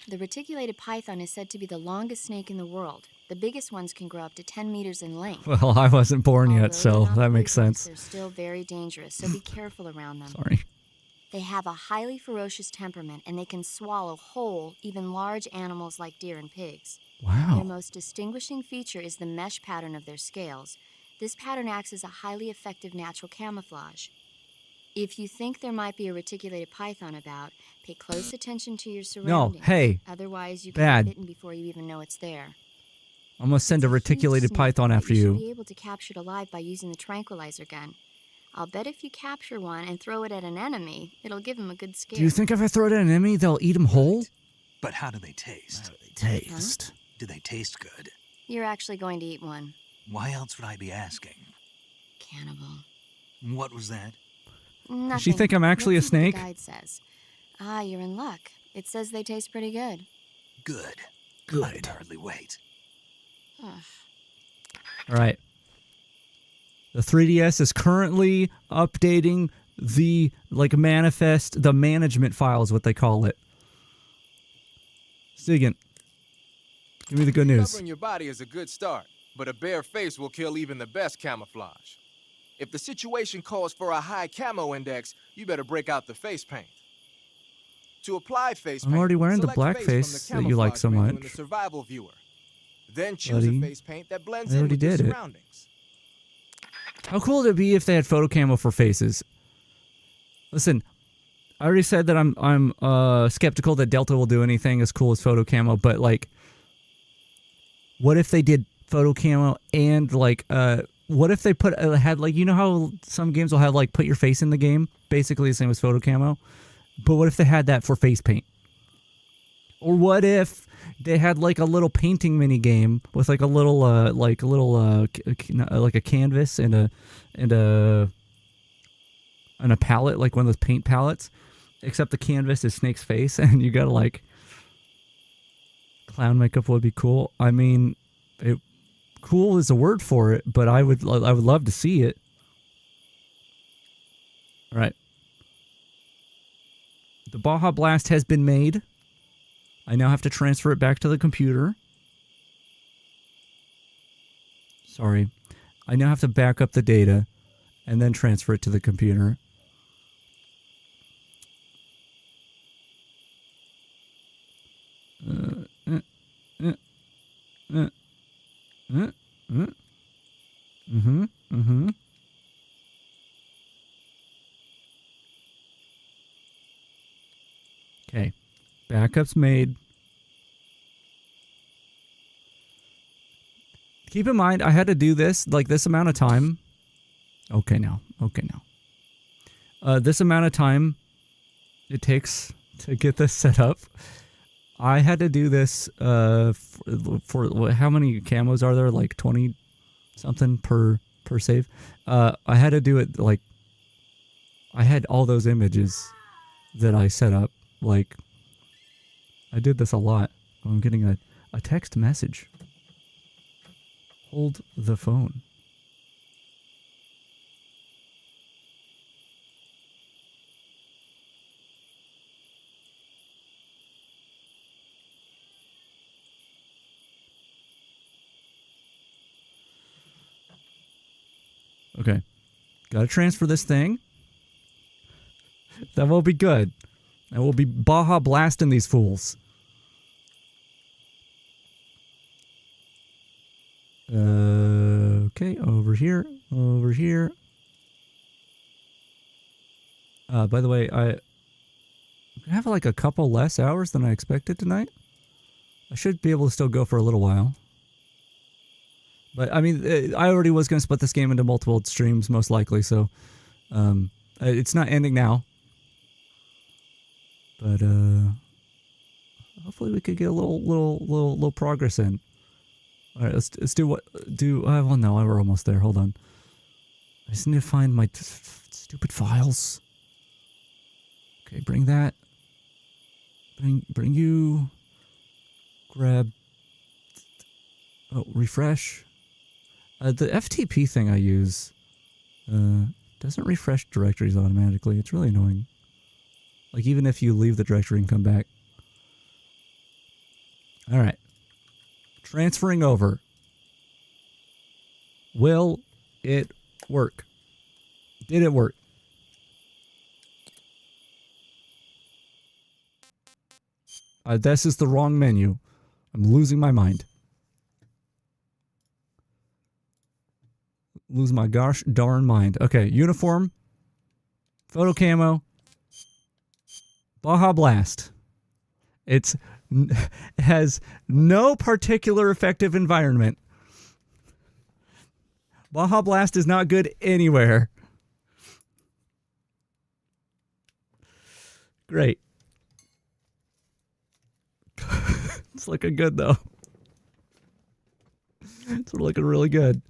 The reticulated python is said to be the longest snake in the world. The biggest ones can grow up to 10 meters in length. Well, I wasn't born yet, so that makes sense. They're still very dangerous, so be careful around them. Sorry. They have a highly ferocious temperament, and they can swallow whole, even large animals like deer and pigs. Wow. Their most distinguishing feature is the mesh pattern of their scales. This pattern acts as a highly effective natural camouflage. If you think there might be a reticulated python about, pay close attention to your surroundings. No, hey. Otherwise, you bad. can get bitten before you even know it's there. I'm gonna send a reticulated python after You you. should be able to capture it alive by using the tranquilizer gun. I'll bet if you capture one and throw it at an enemy, it'll give him a good scare. Do you think if I throw it at an enemy, they'll eat him whole? But how do they taste? Taste. Do they taste good? You're actually going to eat one. Why else would I be asking? Cannibal. What was that? Nothing. Does she think I'm actually Let's a see what snake? the guide says. Ah, you're in luck. It says they taste pretty good. Good. I can hardly wait. Ugh. All right. The 3DS is currently updating the manifest, the management file is what they call it. Sigint, give me the good news. Covering your body is a good start, but a bare face will kill even the best camouflage. If the situation calls for a high camo index, you better break out the face paint. To apply face paint, I'm already wearing the select black face from face the that you like so camouflage menu much. in the survival viewer. Then choose Buddy, a face paint that blends I in already with your did it. surroundings. How cool would it be if they had photo camo for faces? Listen, I already said that I'm skeptical that Delta will do anything as cool as photo camo, but like, what if they did photo camo and like what if they had like, you know how some games will have like put your face in the game, basically the same as photo camo, but what if they had that for face paint? Or what if they had like a little painting mini game with like a little like a canvas and a palette, like one of those paint palettes, except the canvas is Snake's face and you gotta like clown makeup would be cool. I mean, cool is a word for it, but I would love to see it. All right. The Baja Blast has been made. I now have to transfer it back to the computer. Sorry. I now have to back up the data and then transfer it to the computer. Okay. Backup's made. Keep in mind, I had to do this, like this amount of time. Okay, now. This amount of time it takes to get this set up. I had to do this for how many camos are there? Like 20 something per save. I had to do it like I had all those images that I set up. Like I did this a lot. I'm getting a text message. Hold the phone. Okay. Gotta transfer this thing. That will be good. And we'll be Baja blasting these fools. Okay, over here. By the way, I have like a couple less hours than I expected tonight. I should be able to still go for a little while. But, I mean, I already was going to split this game into multiple streams, most likely, so it's not ending now. But, hopefully we could get a little progress in. Alright, let's do well, no, we're almost there, hold on. I just need to find my stupid files. Okay, bring that. Bring you. Grab. Oh, refresh. The FTP thing I use doesn't refresh directories automatically. It's really annoying. Like, even if you leave the directory and come back. Alright. Transferring over. Will it work? Did it work? This is the wrong menu. I'm losing my mind. Lose my gosh darn mind. Okay, uniform. Photo camo. Baja Blast. It has no particular effective environment. Baja Blast is not good anywhere. Great. It's looking good though. It's looking really good.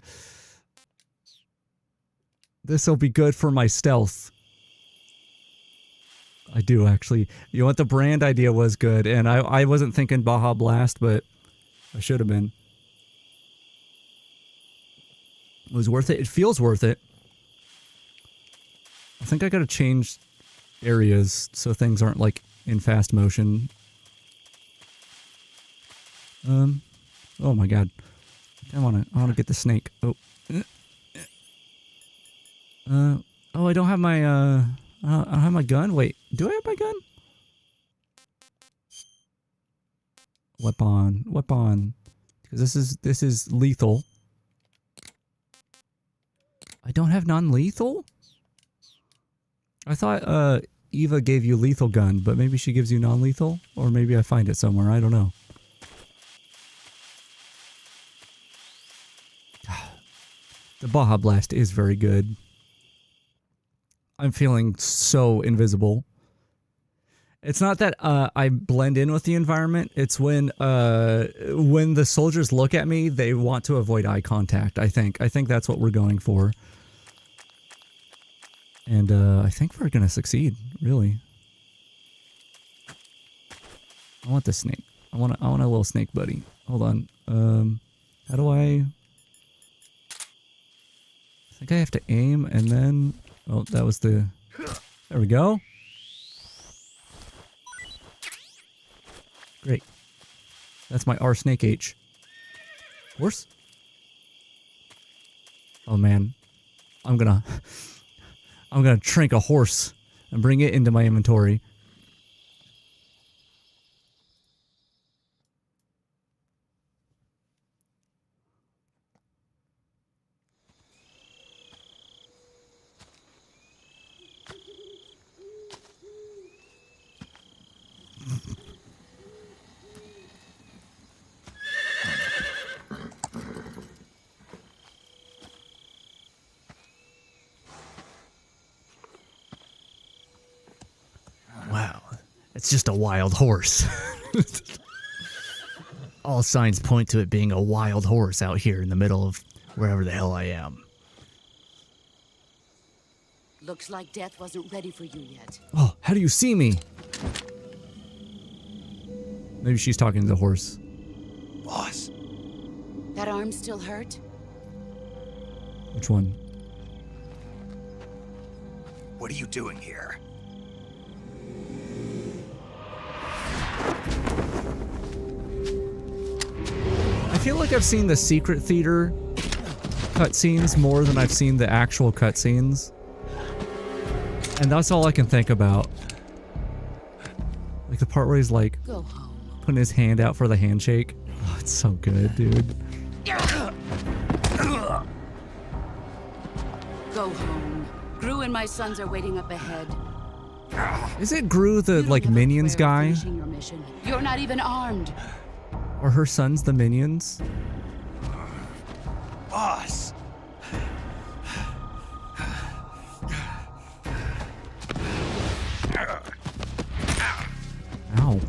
This will be good for my stealth. I do, actually. You know what? The brand idea was good, and I wasn't thinking Baja Blast, but I should have been. It was worth it. It feels worth it. I think I gotta change areas so things aren't, like, in fast motion. Oh my god. I wanna get the snake. Oh. Oh, I don't have my, I don't have my gun? Wait, do I have my gun? Weapon. Because this is lethal. I don't have non-lethal? I thought Eva gave you lethal gun, but maybe she gives you non-lethal? Or maybe I find it somewhere, I don't know. The Baja Blast is very good. I'm feeling so invisible. It's not that I blend in with the environment. It's when the soldiers look at me, they want to avoid eye contact, I think. I think that's what we're going for. And I think we're going to succeed, really. I want the snake. I want a little snake buddy. Hold on. How do I think I have to aim and then... Oh, that was the... There we go. Great. That's my R Snake H. Horse? Oh man. I'm gonna trink a horse and bring it into my inventory. Wow, it's just a wild horse. All signs point to it being a wild horse out here in the middle of wherever the hell I am. Looks like death wasn't ready for you yet. Oh, how do you see me? Maybe she's talking to the horse. Boss. That arm still hurt? Which one? What are you doing here? I feel like I've seen the secret theater cutscenes more than I've seen the actual cutscenes. And that's all I can think about. Like the part where he's like putting his hand out for the handshake. Oh, it's so good, dude. Go home. Gru and my sons are waiting up ahead. Is it Gru the like minions guy? Your mission. You're not even armed. Or her sons the minions? Boss. Ow.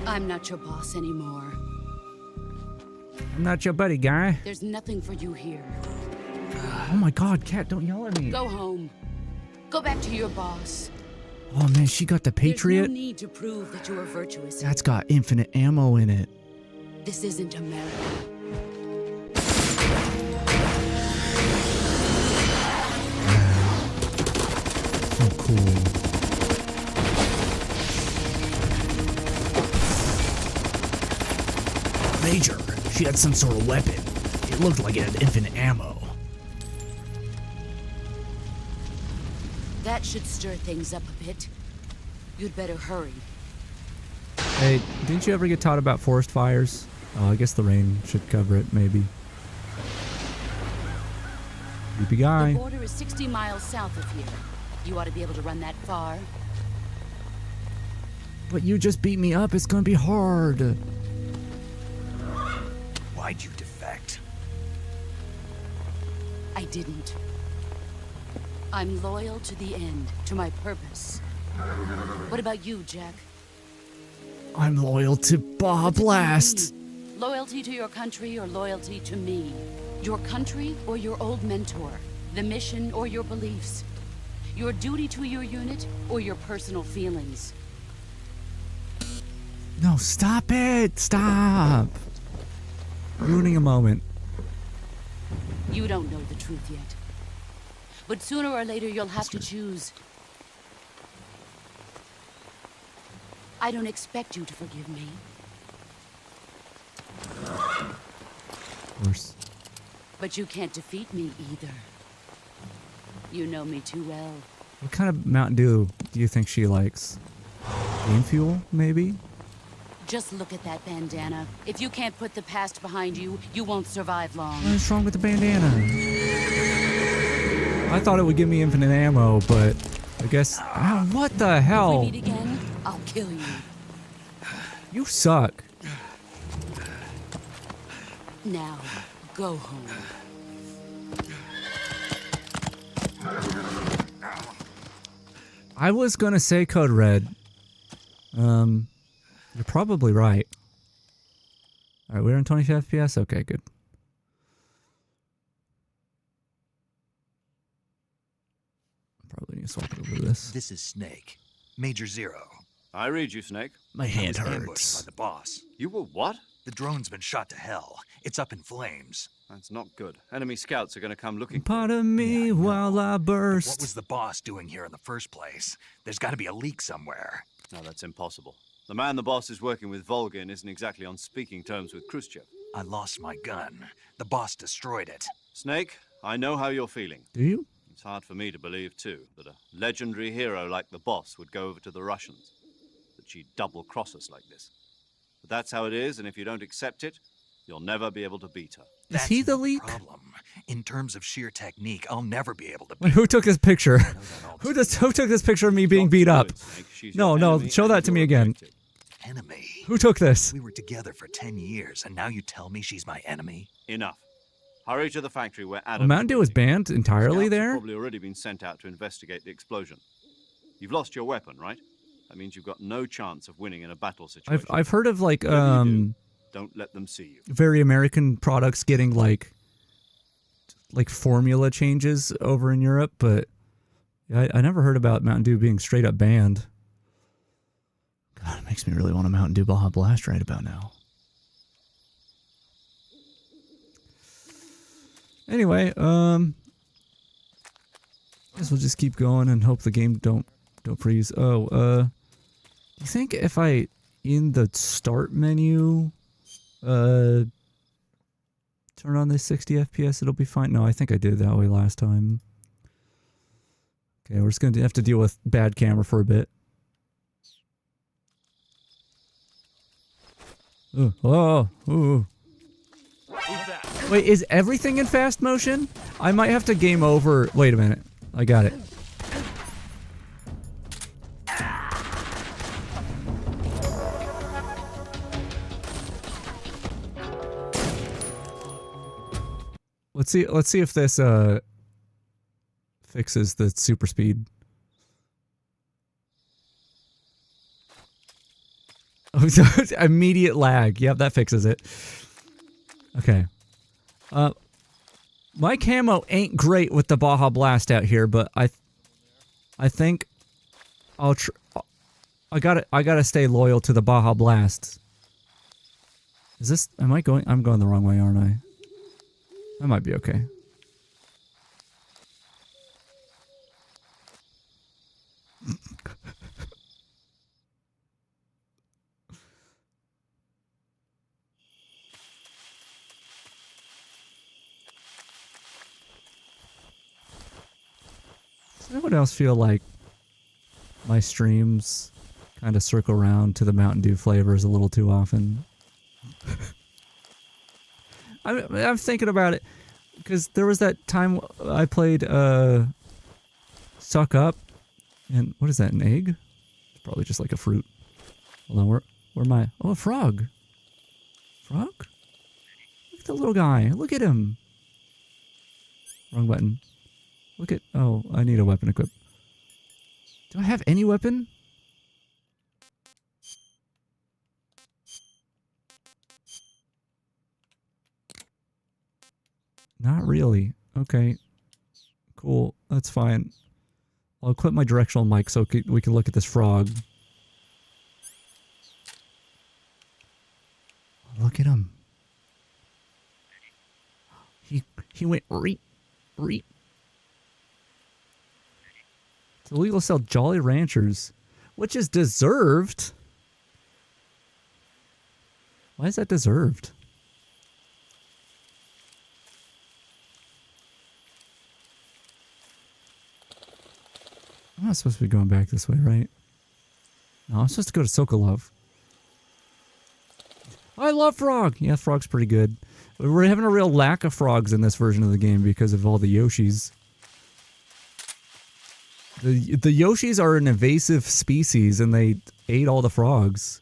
I'm not your boss anymore. I'm not your buddy, guy. There's nothing for you here. Oh my god, Cat, don't yell at me. Go home. Go back to your boss. Oh man, she got the Patriot. There's no need to prove that you are virtuous. That's got infinite ammo in it. This isn't America. So cool. Major, she had some sort of weapon. It looked like it had infinite ammo. That should stir things up a bit. You'd better hurry. Hey, didn't you ever get taught about forest fires? Oh, I guess the rain should cover it, maybe. Creepy guy. The border is 60 miles south of here. You ought to be able to run that far. But you just beat me up, it's gonna be hard. Why'd you defect? I didn't. I'm loyal to the end, to my purpose. What about you, Jack? I'm loyal to Baja Blast. Loyalty to your country or loyalty to me? Your country or your old mentor? The mission or your beliefs? Your duty to your unit or your personal feelings? No, stop it! Stop! Ruining a moment. You don't know the truth yet. But sooner or later you'll have to choose. I don't expect you to forgive me. Of course. But you can't defeat me either. You know me too well. What kind of Mountain Dew do you think she likes? Game Fuel, maybe? Just look at that bandana. If you can't put the past behind you, you won't survive long. What's wrong with the bandana? I thought it would give me infinite ammo, but I guess... Oh, what the hell? If we meet again, I'll kill you. You suck. Now, go home. I was gonna say Code Red. You're probably right. Alright, we're in 20 FPS? Okay, good. Probably need to swap it over to this. This is Snake. Major Zero. I read you, Snake. My hand I was hurts. ambushed by the boss. You were what? The drone's been shot to hell. It's up in flames. That's not good. Enemy scouts are going to come looking. Pardon me while I burst. What was the boss doing here in the first place? There's got to be a leak somewhere. No, that's impossible. The man the boss is working with, Volgin, isn't exactly on speaking terms with Khrushchev. I lost my gun. The boss destroyed it. Snake, I know how you're feeling. Do you? It's hard for me to believe, too, that a legendary hero like the boss would go over to the Russians. That she'd double-cross us like this. But that's how it is, and if you don't accept it, you'll never be able to beat her. Is he the leak? Problem. In terms of sheer technique, I'll never be able to Wait, who took this picture? Who took this picture of me being beat up? No, show that to me again. Enemy. Who took this? We were together for 10 years, and now you tell me she's my enemy? Enough. Hurry to the factory where Well, Adam... Mountain Dew was banned entirely Scouts have there? probably already been sent out to investigate the explosion. You've lost your weapon, right? That means you've got no chance of winning in a battle situation. I've heard of like Don't let them see you. very American products getting like formula changes over in Europe, but I never heard about Mountain Dew being straight up banned. God, it makes me really want a Mountain Dew Baja Blast right about now. Anyway, guess we'll just keep going and hope the game don't freeze. Oh, do you think if I in the start menu turn on this 60 FPS it'll be fine? No, I think I did that way last time. Okay, we're just gonna have to deal with bad camera for a bit. Ooh, oh, ooh. Wait, is everything in fast motion? I might have to game over. Wait a minute. I got it. Let's see if this fixes the super speed. Oh, so it's immediate lag. Yep, that fixes it. Okay. My camo ain't great with the Baja Blast out here, but I think I gotta stay loyal to the Baja Blast. Is this? I'm going the wrong way, aren't I? That might be okay. Does anyone else feel like my streams kind of circle around to the Mountain Dew flavors a little too often? I'm thinking about it because there was that time I played Suck Up, and what is that, an egg? It's probably just like a fruit. Hold on, where am I? Oh, a frog. Frog? Look at the little guy. Look at him. Wrong button. Look at... Oh, I need a weapon equip. Do I have any weapon? Not really. Okay. Cool. That's fine. I'll equip my directional mic so we can look at this frog. Look at him. He went reep, reep. It's illegal to sell Jolly Ranchers, which is deserved. Why is that deserved? I'm not supposed to be going back this way, right? No, I'm supposed to go to Sokolov. I love Frog. Yeah, Frog's pretty good. We're having a real lack of frogs in this version of the game because of all the Yoshis. The Yoshis are an invasive species and they ate all the frogs.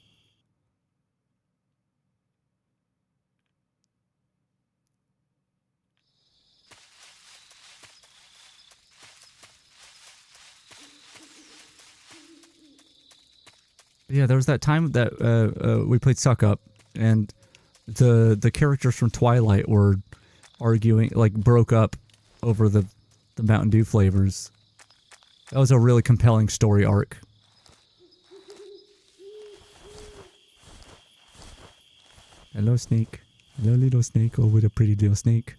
Yeah, there was that time that we played Suck Up, and the characters from Twilight were arguing, like, broke up over the Mountain Dew flavors. That was a really compelling story arc. Hello, snake. Hello, little snake. Oh, what a pretty little snake.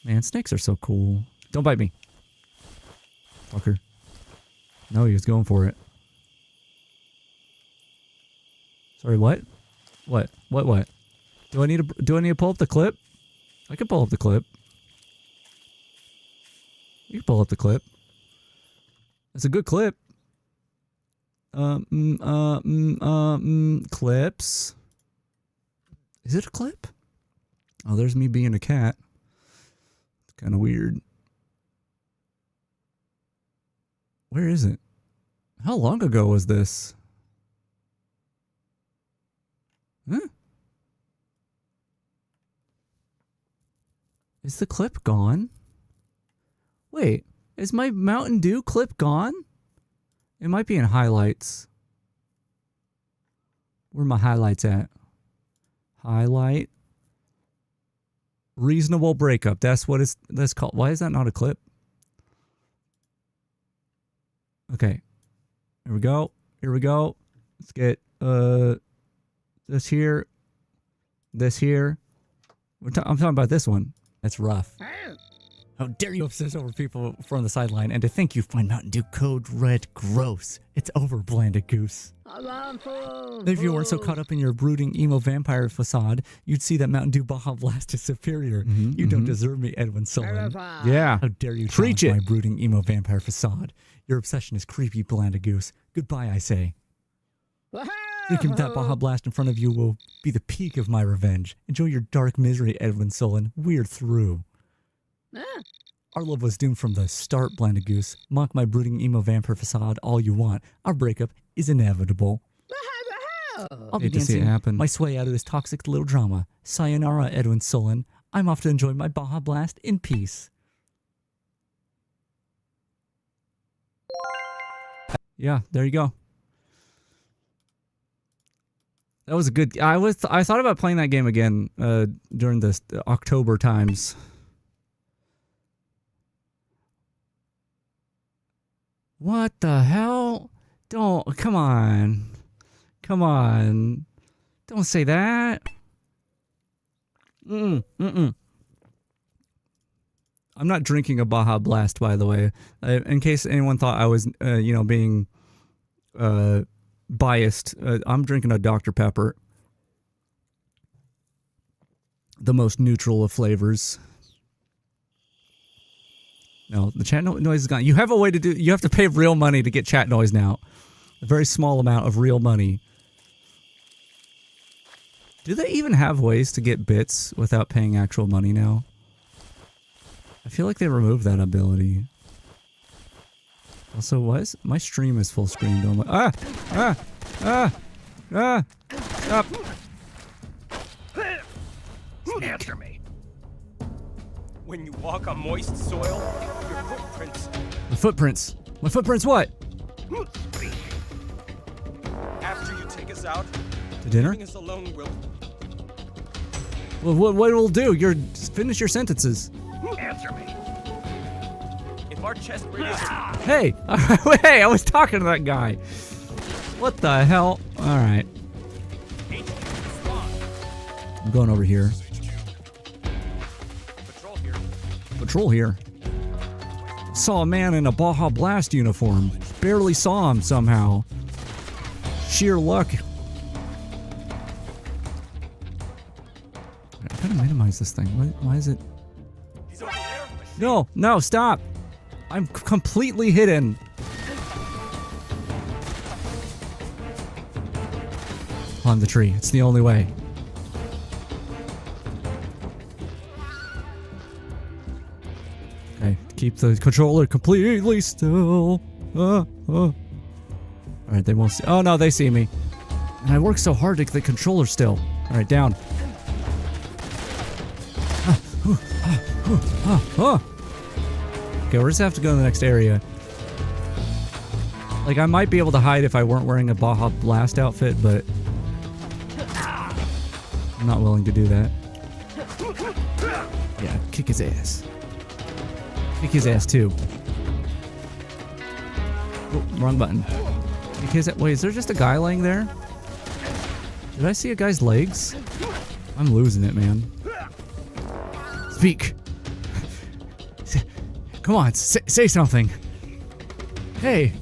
Man, snakes are so cool. Don't bite me. Fucker. No, he was going for it. Sorry, what? What? Do I need to pull up the clip? I can pull up the clip. You can pull up the clip. It's a good clip. Clips. Is it a clip? Oh, there's me being a cat. It's kind of weird. Where is it? How long ago was this? Huh? Is the clip gone? Wait, is my Mountain Dew clip gone? It might be in highlights. Where are my highlights at? Highlight. Reasonable breakup. That's what that's called. Why is that not a clip? Okay. Here we go. Let's get this here. I'm talking about this one. That's rough. How dare you obsess over people from the sideline, and to think you find Mountain Dew Code Red gross. It's over, Blanded Goose. If you weren't so caught up in your brooding emo vampire facade, you'd see that Mountain Dew Baja Blast is superior. You don't deserve me, Edwin Sullivan. Yeah. How dare you challenge my brooding emo vampire facade. Your obsession is creepy, Blanded Goose. Goodbye, I say. Thinking that Baja Blast in front of you will be the peak of my revenge. Enjoy your dark misery, Edwin Sullivan. We're through. Our love was doomed from the start, Blanded Goose. Mock my brooding emo vampire facade all you want. Our breakup is inevitable. I'll be dancing my way out of this toxic little drama. Sayonara, Edwin Sullivan. I'm off to enjoy my Baja Blast in peace. Yeah, there you go. That was a good. I thought about playing that game again during the October times. What the hell? Come on. Don't say that. I'm not drinking a Baja Blast, by the way. In case anyone thought I was, being biased. I'm drinking a Dr. Pepper. The most neutral of flavors. No, the chat noise is gone. You have a way to do. You have to pay real money to get chat noise now. A very small amount of real money. Do they even have ways to get bits without paying actual money now? I feel like they removed that ability. Also, my stream is full screen? Don't stop. Answer me. When you walk on moist soil, your footprints. My footprints what? After you take us out, to dinner? leaving us alone will. Well, what it'll do? Finish your sentences. Answer me. If our chest radius. Hey, hey! I was talking to that guy. What the hell? All right. I'm going over here. Patrol here. Saw a man in a Baja Blast uniform. Barely saw him somehow. Sheer luck. I gotta minimize this thing. Why is it? No, stop. I'm completely hidden. Climb the tree. It's the only way. Keep the controller completely still. Alright, they won't see. Oh no, they see me. And I work so hard to get the controller still. Alright, down. Okay, we're just have to go to the next area. Like, I might be able to hide if I weren't wearing a Baja Blast outfit, but I'm not willing to do that. Yeah, kick his ass. Kick his ass too. Oh, wrong button. Kick his ass. Wait, is there just a guy laying there? Did I see a guy's legs? I'm losing it, man. Speak. Come on, say something. Hey.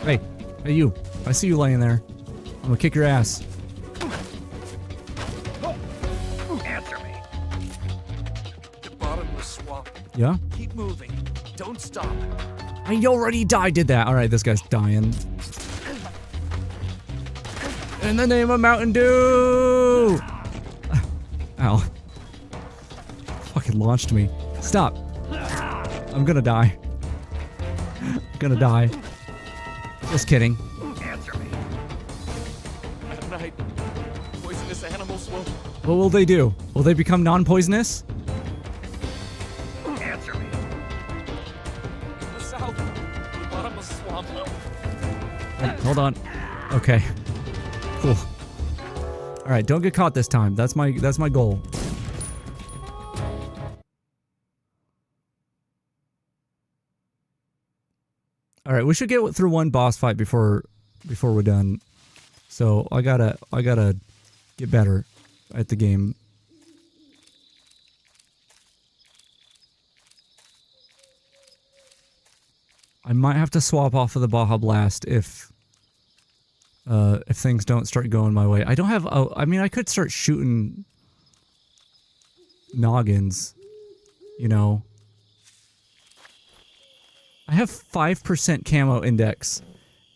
Hey, you. I see you laying there. I'm gonna kick your ass. Answer me. The bottomless swamp. Yeah? Keep moving. Don't stop. I already did that. Alright, this guy's dying. In the name of Mountain Dew! Ow. Fucking launched me. Stop. I'm gonna die. I'm gonna die. Just kidding. Answer me. At night, poisonous animals will... What will they do? Will they become non-poisonous? Answer me. The south, the bottomless swamp. Hey, hold on. Okay. Cool. Alright, don't get caught this time. That's my goal. Alright, we should get through one boss fight before we're done. So I gotta get better at the game. I might have to swap off of the Baja Blast if things don't start going my way. I don't have... Oh, I mean, I could start shooting noggins, you know. I have 5% camo index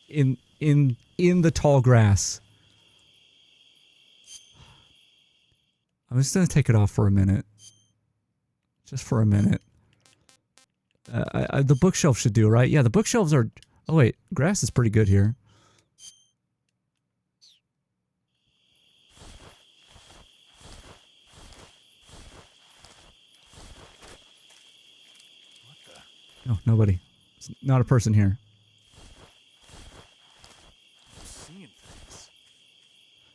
in the tall grass. I'm just gonna take it off for a minute. Just for a minute. The bookshelf should do, right? Yeah, the bookshelves are... Oh wait, grass is pretty good here. No, nobody. It's not a person here.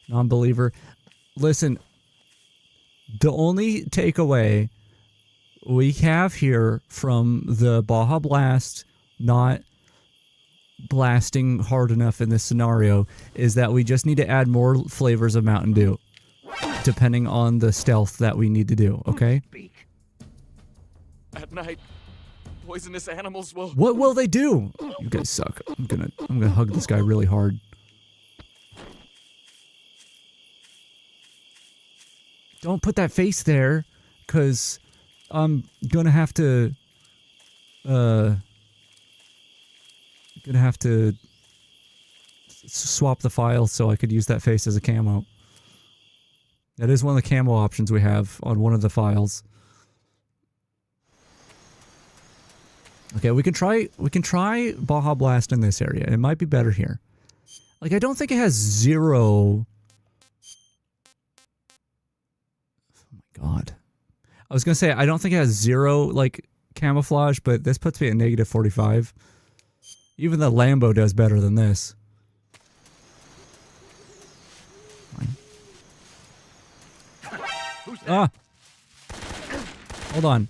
Non-believer. Listen, the only takeaway we have here from the Baja Blast not blasting hard enough in this scenario is that we just need to add more flavors of Mountain Dew, depending on the stealth that we need to do, okay? At night, poisonous animals will... What will they do? You guys suck. I'm gonna hug this guy really hard. Don't put that face there, cause I'm gonna have to swap the file so I could use that face as a camo. That is one of the camo options we have on one of the files. Okay, we can try Baja Blast in this area. It might be better here. Like, I don't think it has zero... Oh my god. I was gonna say, I don't think it has zero, like, camouflage, but this puts me at negative 45. Even the Lambo does better than this. Ah! Hold on.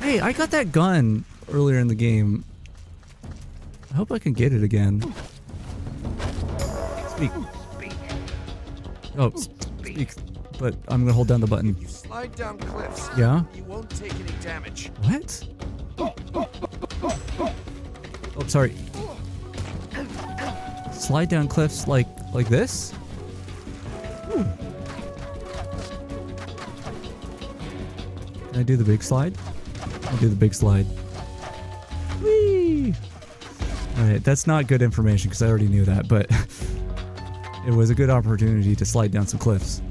Hey, I got that gun earlier in the game. I hope I can get it again. Speak. Oh, speak. But I'm gonna hold down the button. You slide down cliffs. Yeah? You won't take any damage. What? Oh, sorry. Slide down cliffs like this? Ooh. Can I do the big slide? I'll do the big slide. Whee! Alright, that's not good information because I already knew that, but it was a good opportunity to slide down some cliffs.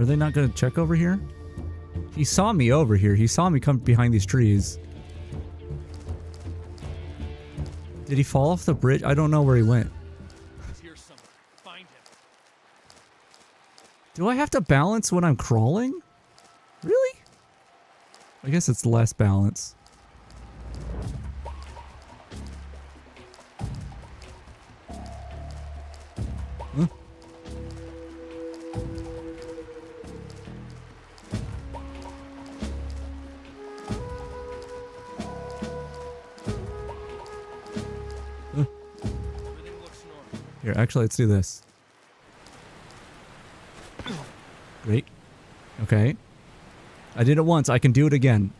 Are they not gonna check over here? He saw me over here. He saw me come behind these trees. Did he fall off the bridge? I don't know where he went. Do I have to balance when I'm crawling? Really? I guess it's less balance. Huh? Here, actually, let's do this. Great. Okay. I did it once. I can do it again.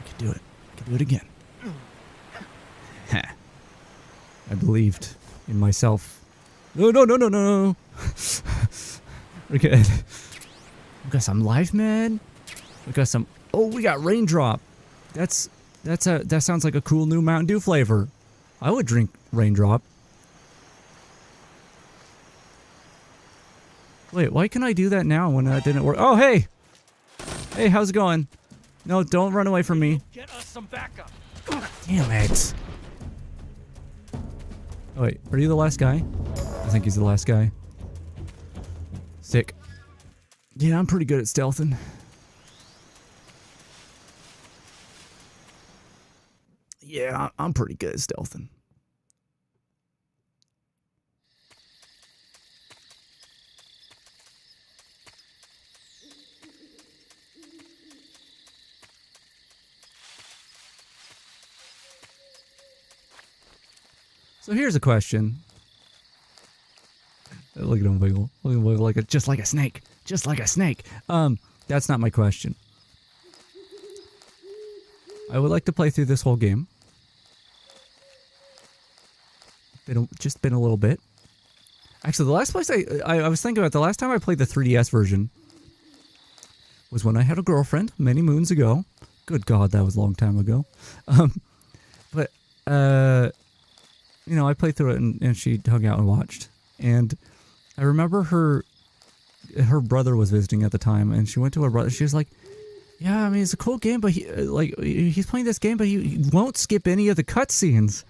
I can do it. I can do it again. I believed in myself. No, no, no, no, no. We're good. We got some life, man. We got some. Oh, we got raindrop. That sounds like a cool new Mountain Dew flavor. I would drink raindrop. Wait, why can I do that now when that didn't work? Oh, hey! Hey, how's it going? No, don't run away from me. Get us some backup. Damn it. Oh, wait, are you the last guy? I think he's the last guy. Sick. Yeah, I'm pretty good at stealthing. Yeah, I'm pretty good at stealthing. So here's a question. Look at him wiggle. Look at him wiggle like just like a snake. Just like a snake. That's not my question. I would like to play through this whole game. Just been a little bit. Actually, the last place I was thinking about, the last time I played the 3DS version was when I had a girlfriend many moons ago. Good God, that was a long time ago. But you know, I played through it and she hung out and watched. And I remember her brother was visiting at the time, and she went to her brother. She was like, "Yeah, I mean, it's a cool game, but he's playing this game, but he won't skip any of the cutscenes."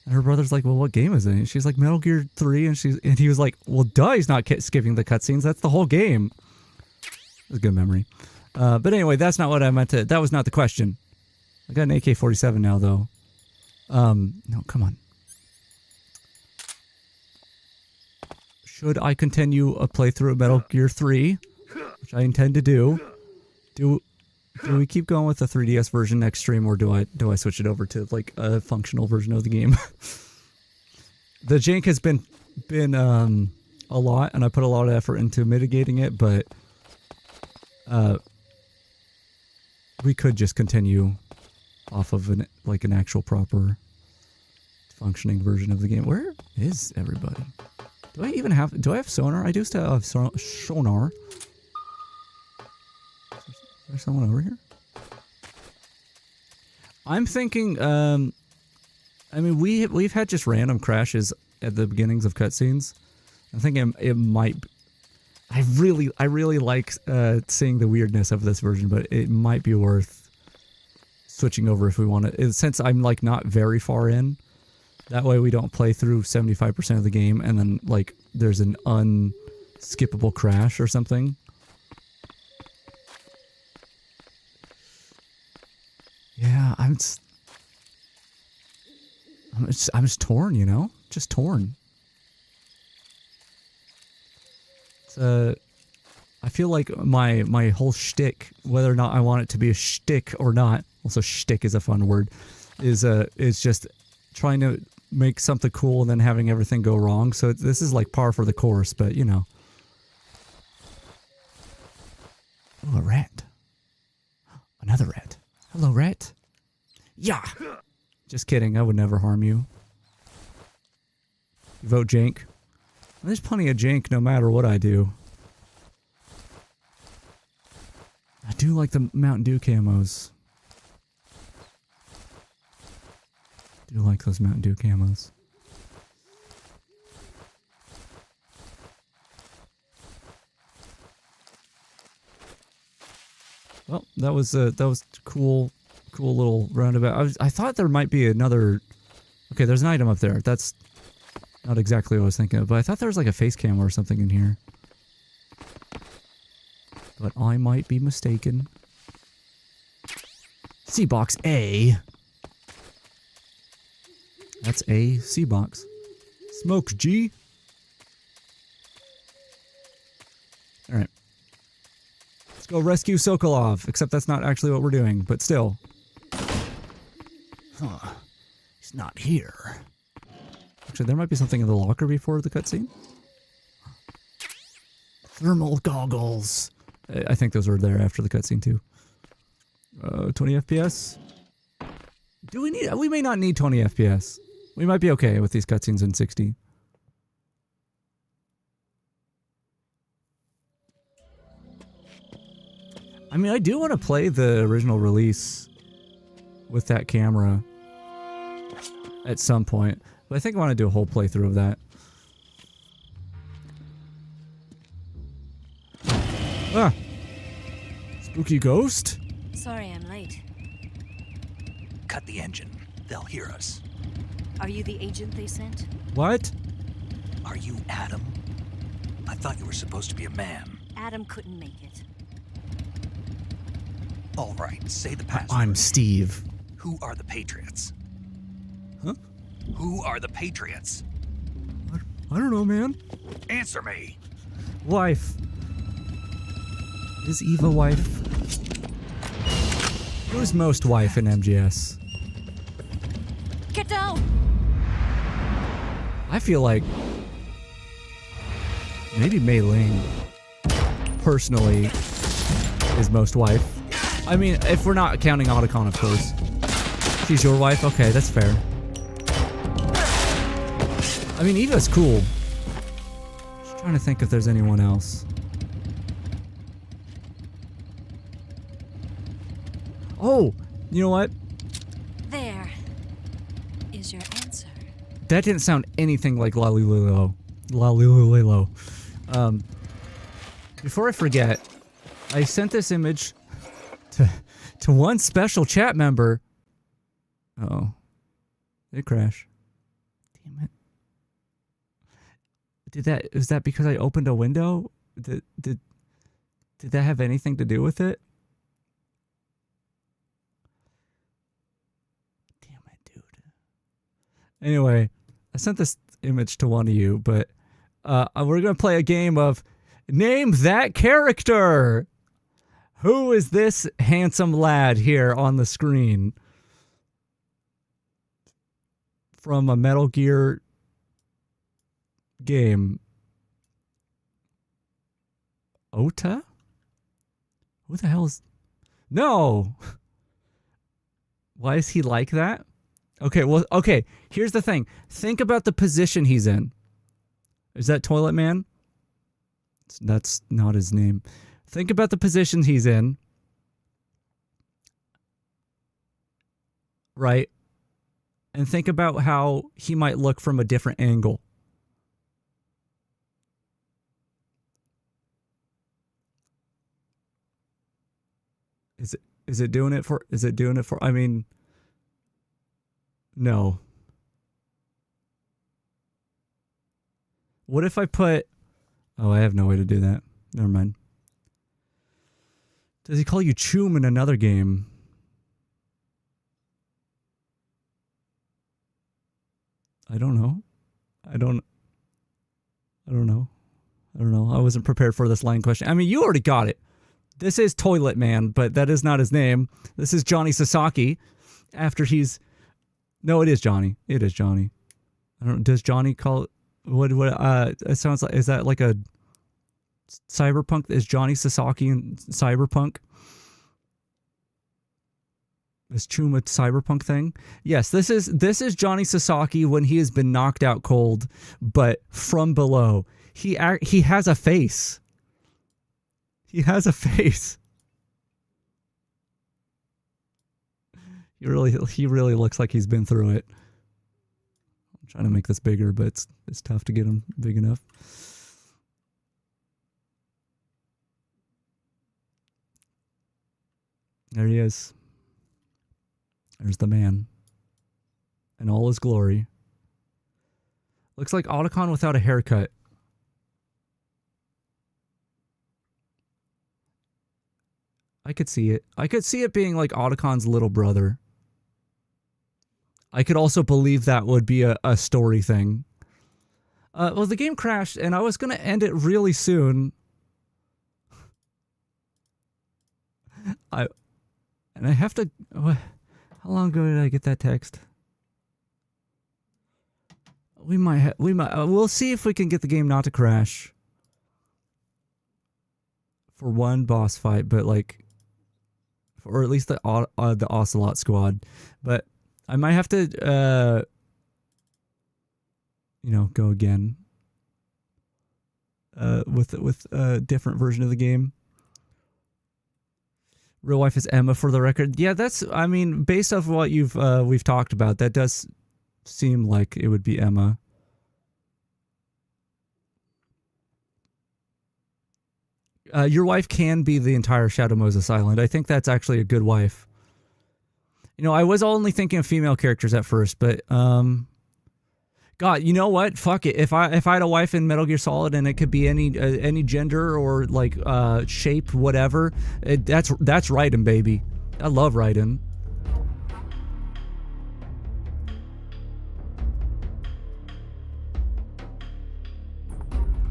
And her brother's like, "Well, what game is it?" And she's like, "Metal Gear 3," and he was like, "Well, duh, he's not skipping the cutscenes. That's the whole game." It was a good memory. But anyway, that's not what I meant to. That was not the question. I got an AK-47 now, though. No, come on. Should I continue a playthrough of Metal Gear 3, which I intend to do? Do we keep going with the 3DS version next stream, or do I switch it over to like a functional version of the game? The jank has been a lot, and I put a lot of effort into mitigating it, but we could just continue off of an actual proper functioning version of the game. Where is everybody? Do I have sonar? I do still have sonar. Is there someone over here? I'm thinking, I mean, we've had just random crashes at the beginnings of cutscenes. I'm thinking it might. I really like seeing the weirdness of this version, but it might be worth switching over if we want to. Since I'm like not very far in. That way we don't play through 75% of the game and then, like, there's an unskippable crash or something. Yeah, I'm just torn, you know? Just torn. It's, I feel like my whole shtick, whether or not I want it to be a shtick or not, also shtick is a fun word, is just trying to make something cool and then having everything go wrong. So this is like par for the course, but you know. Oh, a rat. Another rat. Hello, rat. Yeah. Just kidding. I would never harm you. You vote jank. There's plenty of jank no matter what I do. I do like the Mountain Dew camos. Do like those Mountain Dew camos. That was cool little roundabout. I thought there might be another. Okay, there's an item up there. That's not exactly what I was thinking of, but I thought there was like a face cam or something in here. But I might be mistaken. C-Box A. That's a C-Box. Smoke G. Alright. Let's go rescue Sokolov, except that's not actually what we're doing, but still. Huh. He's not here. Actually, there might be something in the locker before the cutscene. Thermal goggles. I think those were there after the cutscene too. 20 FPS. Do we need? We may not need 20 FPS. We might be okay with these cutscenes in 60. I mean, I do want to play the original release with that camera at some point, but I think I want to do a whole playthrough of that. Ah! Spooky ghost? Sorry I'm late. Cut the engine. They'll hear us. Are you the agent they sent? What? Are you Adam? I thought you were supposed to be a man. Adam couldn't make it. All right, say the password. I'm Steve. Who are the Patriots? Huh? Who are the Patriots? I don't know, man. Answer me. Wife. Is Eva wife? Who's most wife in MGS? Get down! I feel like maybe Mei Ling personally is most wife. I mean, if we're not counting Otacon, of course. She's your wife? Okay, that's fair. I mean, Eva's cool. Just trying to think if there's anyone else. Oh, you know what? There is your answer. That didn't sound anything like Lalililo. Lalililo. Before I forget, I sent this image to one special chat member. Uh-oh. Did it crash? Damn it. Was that because I opened a window? Did that have anything to do with it? Anyway, I sent this image to one of you, but we're going to play a game of Name That Character! Who is this handsome lad here on the screen? From a Metal Gear game. Ota? Who the hell is... No! Why is he like that? Okay, here's the thing. Think about the position he's in. Is that Toilet Man? That's not his name. Think about the position he's in. Right? And think about how he might look from a different angle. Is it doing it for I mean, no. What if I put... Oh, I have no way to do that. Never mind. Does he call you Choom in another game? I don't know. I don't know. I wasn't prepared for this line question. I mean, you already got it. This is Toilet Man, but that is not his name. This is Johnny Sasaki. After he's... No, it is Johnny. It is Johnny. I don't... Does Johnny call... What it sounds like... Is that like a... Cyberpunk? Is Johnny Sasaki in Cyberpunk? Is Chuma Cyberpunk thing? Yes, this is Johnny Sasaki when he has been knocked out cold, but from below. He has a face. He has a face. He really looks like he's been through it. I'm trying to make this bigger, but it's tough to get him big enough. There he is. There's the man. In all his glory. Looks like Otacon without a haircut. I could see it. I could see it being like Otacon's little brother. I could also believe that would be a story thing. Well, the game crashed, and I was going to end it really soon. I have to... How long ago did I get that text? We'll see if we can get the game not to crash. For one boss fight, but like... Or at least the Ocelot squad. But I might have to... go again with a different version of the game. Real wife is Emma, for the record. Yeah, that's, I mean, based off of what we've talked about, that does seem like it would be Emma. Your wife can be the entire Shadow Moses Island. I think that's actually a good wife. I was only thinking of female characters at first, but God, you know what? Fuck it. If I had a wife in Metal Gear Solid and it could be any gender or like shape, whatever, that's Raiden, baby. I love Raiden.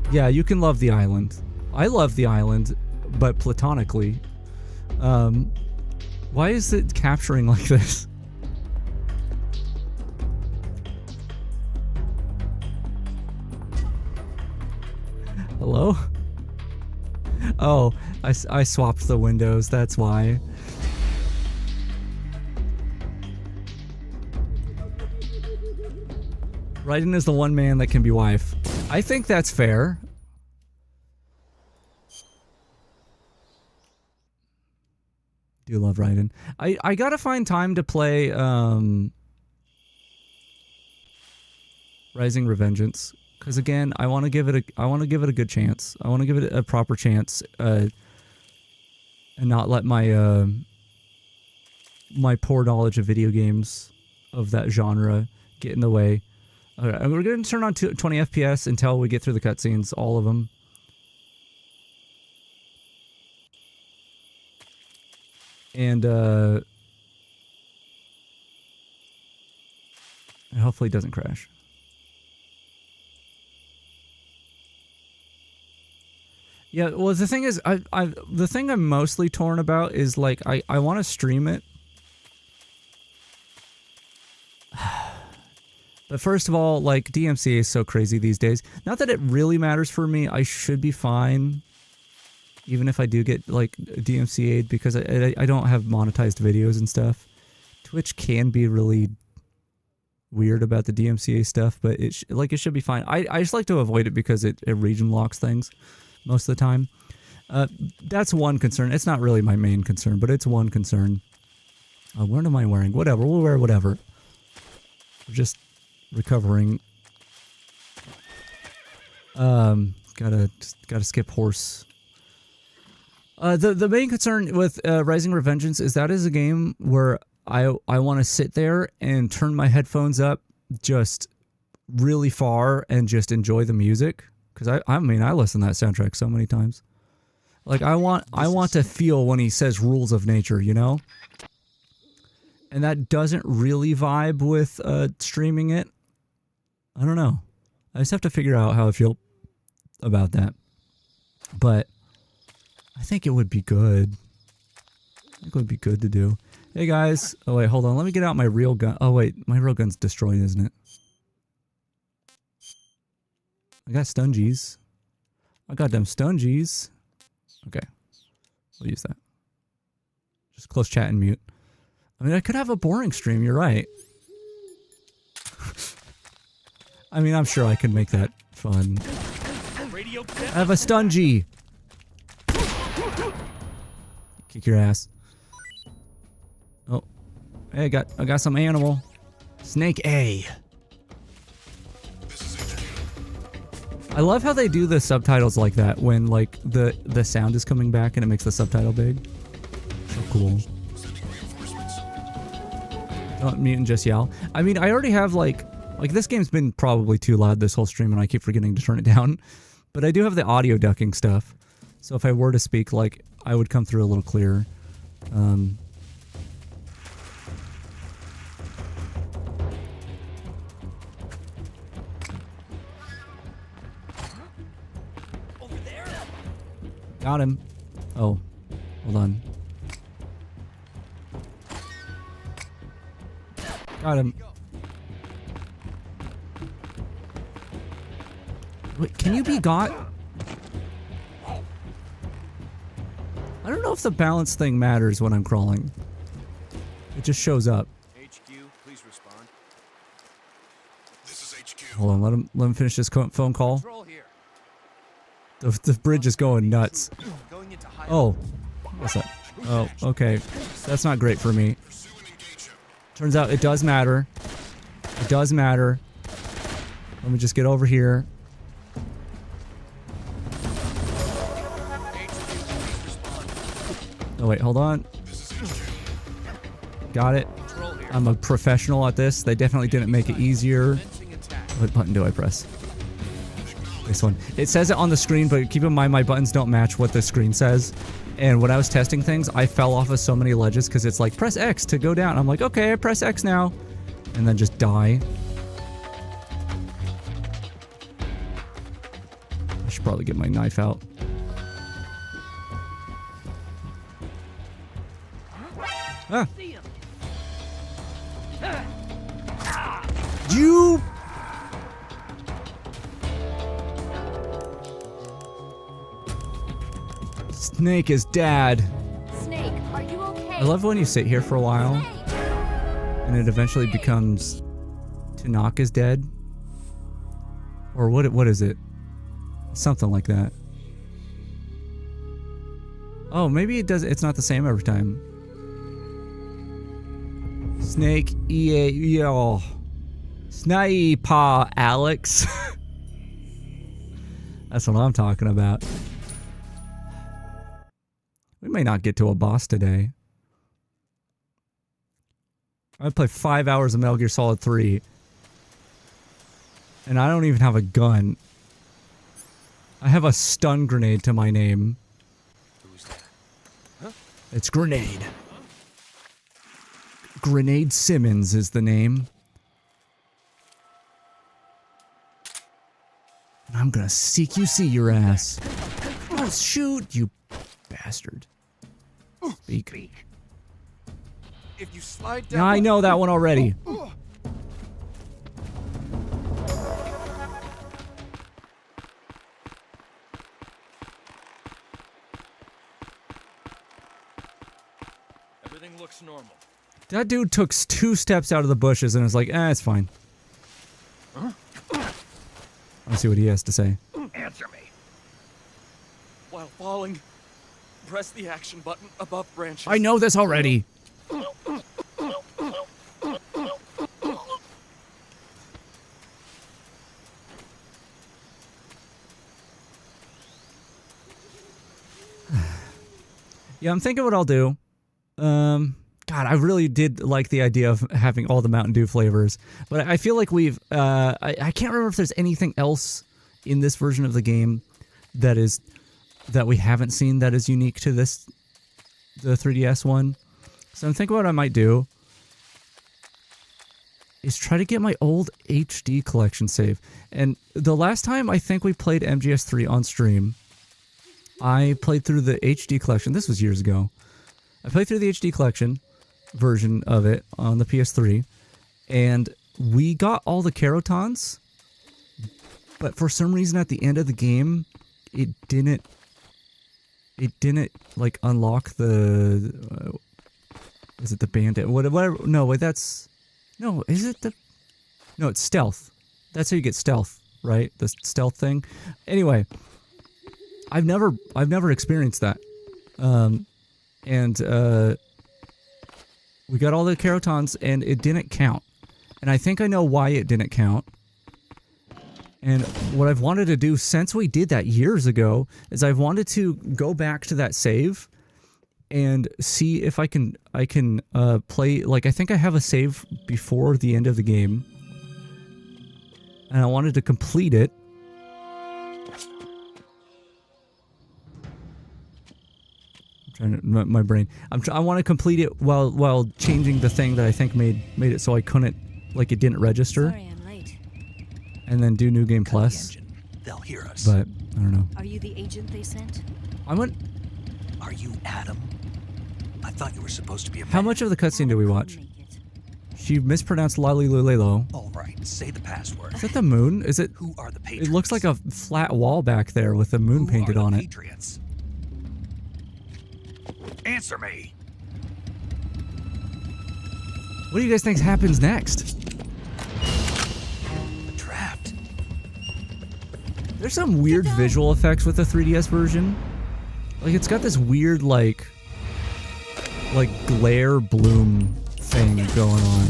Yeah, you can love the island. I love the island, but platonically. Why is it capturing like this? Hello? Oh, I swapped the windows, that's why. Raiden is the one man that can be wife. I think that's fair. Do love Raiden. I gotta find time to play Rising Revengeance. Because again, I want to give it a good chance. I want to give it a proper chance, and not let my my poor knowledge of video games of that genre get in the way. All right, we're going to turn on 20 FPS until we get through the cutscenes, all of them. And hopefully it doesn't crash. Yeah, well, the thing is, the thing I'm mostly torn about is, like, I want to stream it. But first of all, like, DMCA is so crazy these days. Not that it really matters for me. I should be fine. Even if I do get, like, DMCA'd, because I don't have monetized videos and stuff. Twitch can be really weird about the DMCA stuff, but it should be fine. I just like to avoid it because it region locks things most of the time. That's one concern. It's not really my main concern, but it's one concern. What am I wearing? Whatever. We'll wear whatever. We're just recovering. Gotta skip horse. The main concern with Rising Revengeance is that is a game where I want to sit there and turn my headphones up just really far and just enjoy the music. Because I mean, I listen to that soundtrack so many times. Like, I want to feel when he says rules of nature, you know? And that doesn't really vibe with streaming it. I don't know. I just have to figure out how I feel about that. But I think it would be good. I think it would be good to do. Hey guys. Oh wait, hold on. Let me get out my real gun. Oh wait, my real gun's destroyed, isn't it? I got stungies. I got them stungies. Okay. We'll use that. Just close chat and mute. I mean, I could have a boring stream, you're right. I mean, I'm sure I could make that fun. I have a stungy. Kick your ass. Oh. Hey, I got some animal. Snake A. I love how they do the subtitles like that when like the sound is coming back and it makes the subtitle big. So cool. Don't mute and just yell. I mean, I already have like this game's been probably too loud this whole stream and I keep forgetting to turn it down. But I do have the audio ducking stuff. So if I were to speak, like, I would come through a little clearer. Got him. Oh, hold on. Got him. Wait, can you be got? I don't know if the balance thing matters when I'm crawling. It just shows up. HQ, please respond. This is HQ. Hold on, let him finish this phone call. The bridge is going nuts. Oh, what's that? Oh, okay. That's not great for me. Turns out it does matter. It does matter. Let me just get over here. Oh wait, hold on. Got it. I'm a professional at this. They definitely didn't make it easier. What button do I press? This one. It says it on the screen, but keep in mind my buttons don't match what the screen says. And when I was testing things, I fell off of so many ledges because it's like, press X to go down. I'm like, okay, I press X now. And then just die. I should probably get my knife out. Ah. You. Snake is dad. Snake, are you okay? I love when you sit here for a while and it eventually becomes Tanaka is dead. Or what is it? Something like that. Oh, maybe it's not the same every time. Snake yo. Sniper Alex. That's what I'm talking about. We may not get to a boss today. I played 5 hours of Metal Gear Solid 3. And I don't even have a gun. I have a stun grenade to my name. Who's that? Huh? It's Grenade. Grenade Simmons is the name. And I'm gonna see your ass. Oh, shoot, you bastard. Speak. If you slide down. Yeah, I know that one already. Everything looks normal. That dude took 2 steps out of the bushes and was like, it's fine. Huh? Let's see what he has to say. Answer me. While falling, press the action button above branches. I know this already. Yeah, I'm thinking what I'll do. God, I really did like the idea of having all the Mountain Dew flavors, but I feel like we've, I can't remember if there's anything else in this version of the game that we haven't seen that is unique to the 3DS one. So I'm thinking what I might do is try to get my old HD collection save. And the last time I think we played MGS3 on stream, I played through the HD collection. This was years ago. I played through the HD collection version of it on the PS3, and we got all the Carotons, but for some reason at the end of the game, it didn't like unlock the is it the bandit? Whatever. No, wait, that's no. Is it the? No, it's stealth. That's how you get stealth, right? The stealth thing. Anyway, I've never experienced that, and we got all the Carotons and it didn't count, and I think I know why it didn't count. And what I've wanted to do since we did that years ago is I've wanted to go back to that save and see if I can play. Like, I think I have a save before the end of the game, and I wanted to complete it. My brain. I want to complete it while changing the thing that I think made it so I couldn't, like, it didn't register. Sorry, I'm late. And then do New Game Plus. They'll hear us. But I don't know. Are you the agent they sent? Are you Adam? I thought you were supposed to be a How much of the cutscene did we watch? She mispronounced Lalilulelo. All right, say the password. Is that the moon? Is it? Who are the Patriots? It looks like a flat wall back there with the moon painted on it. Patriots? Answer me. What do you guys think happens next? Trapped. There's some weird visual effects with the 3DS version. Like, it's got this weird, like glare bloom thing going on.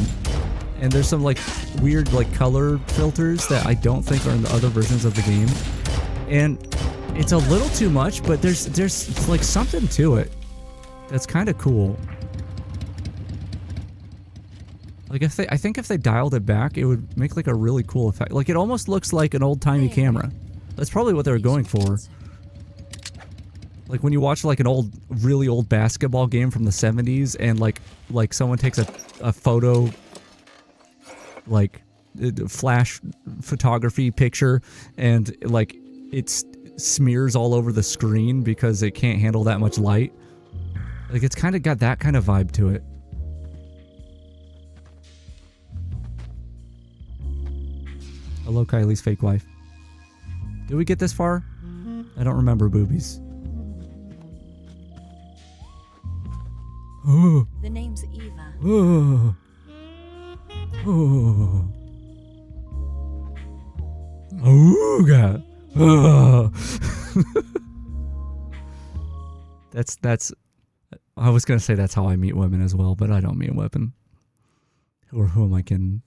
And there's some, like, weird, like, color filters that I don't think are in the other versions of the game. And it's a little too much, but there's like, something to it that's kind of cool. Like, I think if they dialed it back, it would make, like, a really cool effect. Like, it almost looks like an old-timey camera. That's probably what they were going for. Like, when you watch, like, an really old basketball game from the 70s, and, like someone takes a photo, like, flash photography picture, and, like, it smears all over the screen because it can't handle that much light. Like, it's kind of got that kind of vibe to it. Hello, Kylie's fake wife. Did we get this far? I don't remember, boobies. Oh. The name's Eva. Oh. Oh. Ooga. Oh. That's. I was gonna say that's how I meet women as well, but I don't meet women. Or who am I kidding?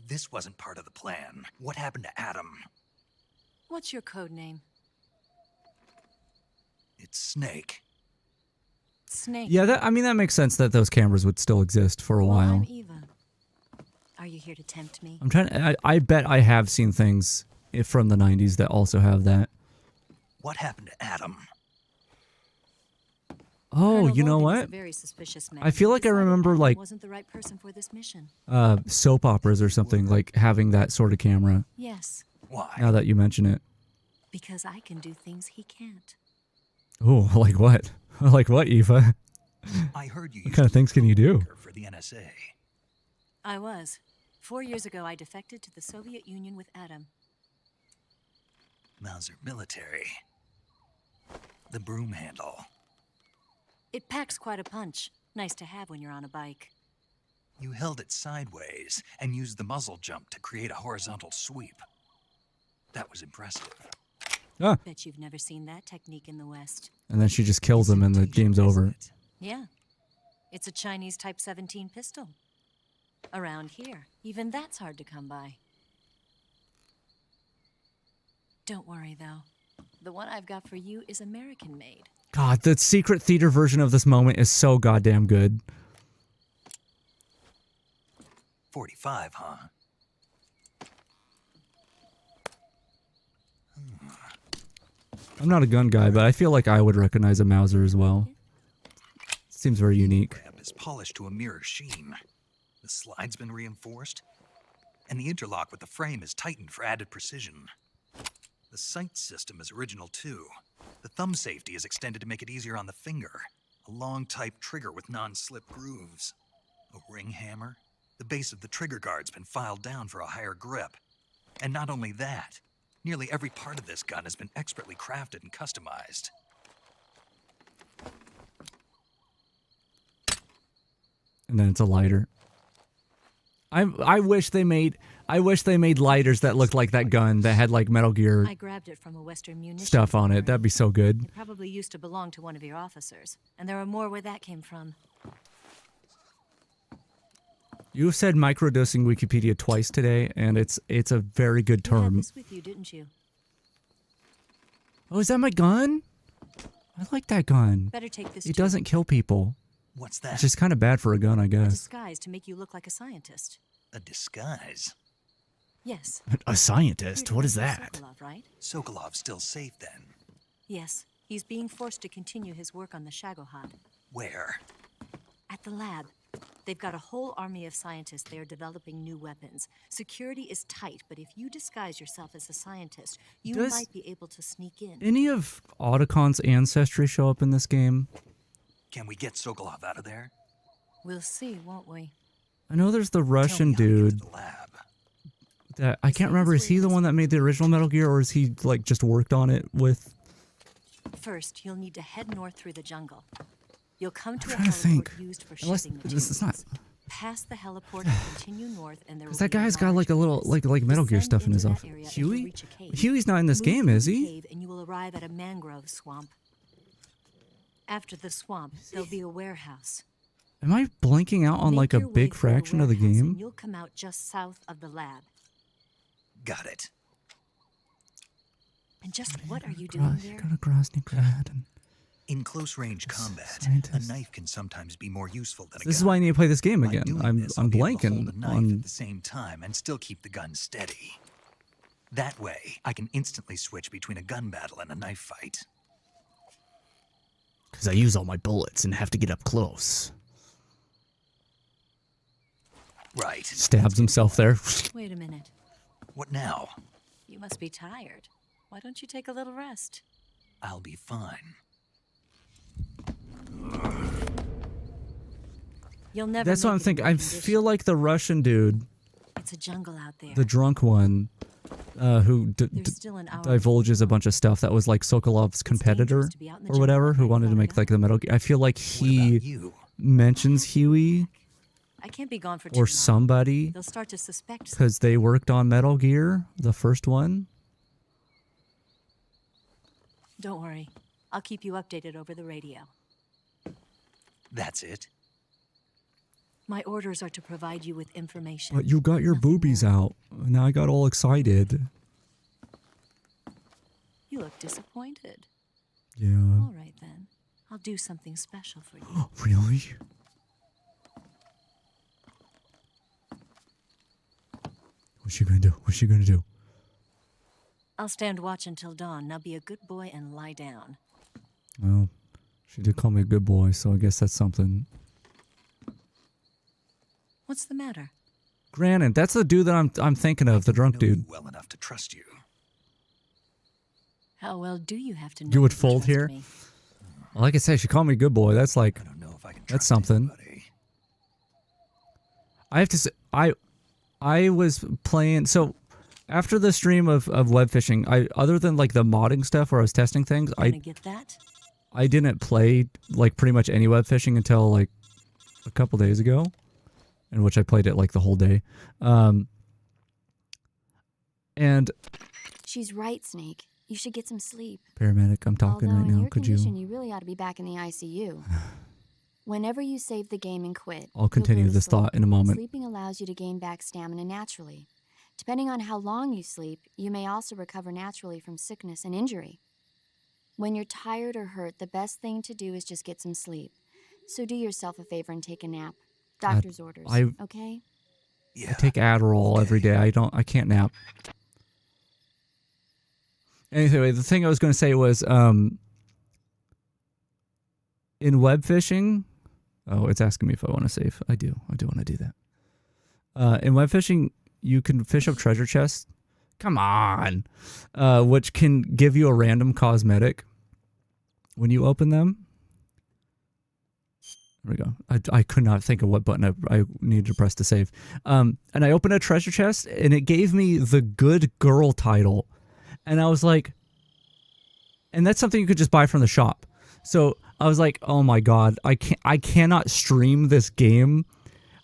This wasn't part of the plan. What happened to Adam? What's your code name? It's Snake. Snake. Yeah, that makes sense that those cameras would still exist for a while. I'm Eva. Are you here to tempt me? I'm trying. I bet I have seen things from the 90s that also have that. What happened to Adam? Oh, Colonel you know Logan's a what? very suspicious man. I feel like I remember, like, wasn't the right person for this mission. soap operas or something, like having that sort of camera. Yes. Why? Now that you mention it. Because I can do things he can't. Oh, like what? Like what, Eva? I heard you. What kind of things can you do? For the NSA. I was. 4 years ago, I defected to the Soviet Union with Adam. Mauser military. The broom handle. It packs quite a punch. Nice to have when you're on a bike. You held it sideways and used the muzzle jump to create a horizontal sweep. That was impressive. Ah. Bet you've never seen that technique in the West. And then she just kills him and the game's over. Yeah. It's a Chinese Type 17 pistol. Around here, even that's hard to come by. Don't worry, though. The one I've got for you is American-made. God, the secret theater version of this moment is so goddamn good. 45, huh? I'm not a gun guy, but I feel like I would recognize a Mauser as well. Seems very unique. The is polished to a mirror sheen. The slide's been reinforced, and the interlock with the frame is tightened for added precision. The sight system is original too. The thumb safety is extended to make it easier on the finger. A long type trigger with non-slip grooves. A ring hammer. The base of the trigger guard's been filed down for a higher grip. And not only that, nearly every part of this gun has been expertly crafted and customized. And then it's a lighter. I wish they made lighters that looked like that gun that had like Metal Gear I grabbed it from a Western munitions stuff on it. That'd be so good. It probably used to belong to one of your officers, and there are more where that came from. You said microdosing Wikipedia twice today, and it's a very good You had term. this with you, didn't you? Oh, is that my gun? I like that gun. Better take this It too. doesn't kill people. What's that? It's just kind of bad for a gun, I A guess. disguise to make you look like a scientist. A disguise? Yes. A scientist? What is that? Sokolov, right? Sokolov's still safe then. Yes. He's being forced to continue his work on the Shagohod. Where? At the lab. They've got a whole army of scientists there developing new weapons. Security is tight, but if you disguise yourself as a scientist, you Does might be able to sneak in. Any of Otacon's ancestry show up in this game? Can we get Sokolov out of there? We'll see, won't we? I know there's the Russian dude. That I can't remember. Is he the one that made the original Metal Gear, or is he like just worked on it with? First, you'll need to head north through the jungle. You'll come to a trying to think. heliport used for Unless shipping this is not. materials. Past the heliport and continue north, and there will Because that be a guy's got like a little like Metal Gear stuff in his office. Huey? Huey's not in this game, is he? Cave and you will arrive at a mangrove swamp. After the swamp, there'll be a warehouse. Am I blanking out on like a big fraction of the And game? you'll come out just south of the lab. Got it. And just what are you doing there? Go to Groznygrad. In close-range combat, a knife can sometimes be more useful than a gun. This is why I need to play this game By again. doing I'm this, I'll be able to hold blanking a knife on. at the same time and still keep the gun steady. That way, I can instantly switch between a gun battle and a knife fight. Because I use all my bullets and have to get up close. Right. Stabs himself there. Wait a minute. What now? You must be tired. Why don't you take a little rest? I'll be fine. You'll never. That's what I'm thinking. I feel like the Russian dude, It's a jungle out there. the drunk one, who There's still an hour divulges a bunch of stuff that was like Sokolov's competitor be out in the or whatever, who wanted to make like the Metal Gear. I feel like he mentions Huey I can't be gone for too or long. somebody They'll start to suspect. because they worked on Metal Gear, the first one. Don't worry. I'll keep you updated over the radio. That's it? My orders are to provide you with information. But you got your boobies out. Now I got all excited. You look disappointed. Yeah. All right then. I'll do something special for you. Really? What's she gonna do? What's she gonna do? I'll stand watch until dawn. Now be a good boy and lie down. Well, she did call me a good boy, so I guess that's something. What's the matter? Granted, that's the dude that I'm thinking of, the drunk dude. Well enough to trust you. How well do you have to know? You would to fold trust here? me? Well, like I said, she called me a good boy. That's like, that's something. I have to say, I was playing, so after the stream of web fishing, other than like the modding stuff where I was testing things, Gonna get that? I didn't play like pretty much any web fishing until like a couple days ago, in which I played it like the whole day. And She's right, Snake. You should get some sleep. paramedic, I'm talking Although right in now. your Could condition, you? you really ought to be back in the ICU. Whenever you save the game and quit, I'll continue you'll go to this sleep. thought in a moment. Sleeping allows you to gain back stamina naturally. Depending on how long you sleep, you may also recover naturally from sickness and injury. When you're tired or hurt, the best thing to do is just get some sleep. So do yourself a favor and take a nap. Doctor's orders, okay? I take Adderall every day. I can't nap. Anyway, the thing I was going to say was, in web fishing, oh, it's asking me if I want to save. I do want to do that. In web fishing, you can fish up treasure chests. Come on. Which can give you a random cosmetic when you open them. There we go. I could not think of what button I needed to press to save. And I opened a treasure chest, and it gave me the good girl title. And I was like, and that's something you could just buy from the shop. So I was like, oh my God, I cannot stream this game.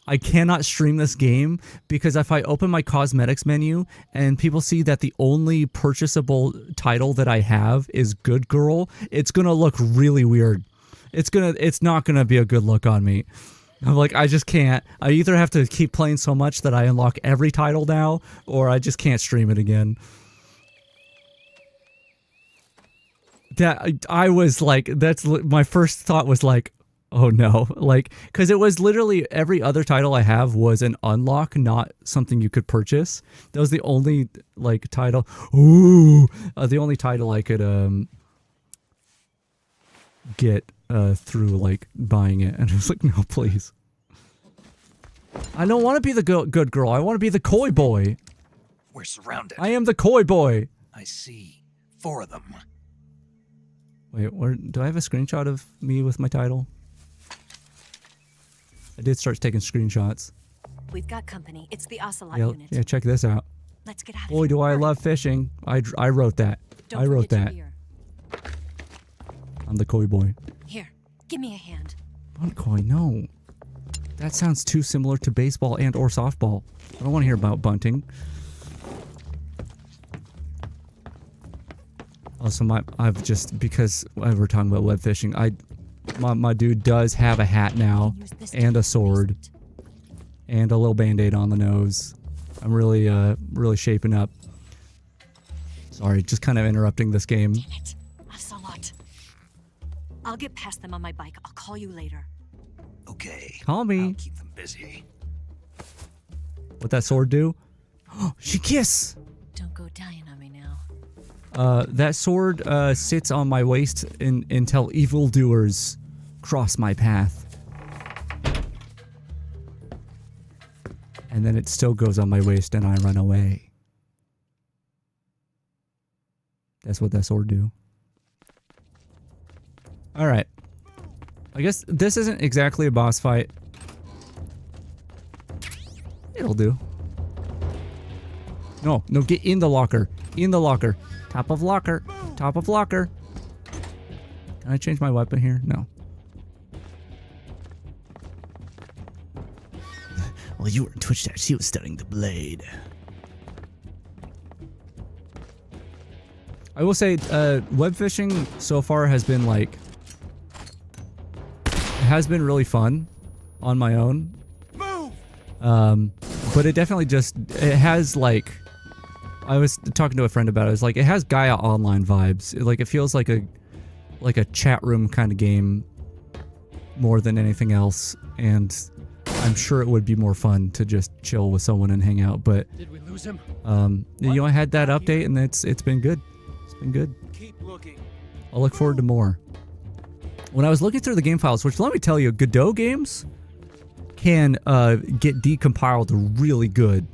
I cannot stream this game because if I open my cosmetics menu and people see that the only purchasable title that I have is Good Girl, it's going to look really weird. It's not going to be a good look on me. I'm like, I just can't. I either have to keep playing so much that I unlock every title now, or I just can't stream it again. That I was like, that's my first thought was like, oh no, like, because it was literally every other title I have was an unlock, not something you could purchase. That was the only like title. Ooh, the only title I could get through like buying it, and I was like, no, please. I don't want to be the good girl. I want to be the coy boy. We're surrounded. I am the coy boy. I see. 4 of them. Wait, where do I have a screenshot of me with my title? I did start taking screenshots. We've got company. It's the Ocelot Yeah, unit. yeah, check this out. Let's get out of Boy, here. do I love fishing. I wrote that. Don't I wrote forget that. your beer. I'm the coy boy. Here, give me a hand. Bunt coy, no. That sounds too similar to baseball and or softball. I don't want to hear about bunting. Also, I've just, because we're talking about web fishing, my dude does have a hat now, and a sword, and a little band-aid on the nose. I'm really, really shaping up. Sorry, just kind of interrupting this game. Damn it, Ocelot. I'll get past them on my bike. I'll call you later. Okay. Call me. I'll keep them busy. What that sword do? She kiss! Don't go dying on me now. That sword sits on my waist until evildoers cross my path. And then it still goes on my waist and I run away. That's what that sword do. Alright. I guess this isn't exactly a boss fight. It'll do. No, get in the locker. In the locker. Top of locker. Top of locker. Can I change my weapon here? No. Well, you were in Twitch chat. She was studying the blade. I will say, web fishing so far has been like... It has been really fun on my own. But it definitely just... It has like... I was talking to a friend about it. It's like, it has Gaia Online vibes. It feels like a chat room kind of game more than anything else. And I'm sure it would be more fun to just chill with someone and hang out. But Did we lose him? I had that update and it's been good. It's been good. Keep looking. I'll look forward to more. When I was looking through the game files, which let me tell you, Godot games can get decompiled really good.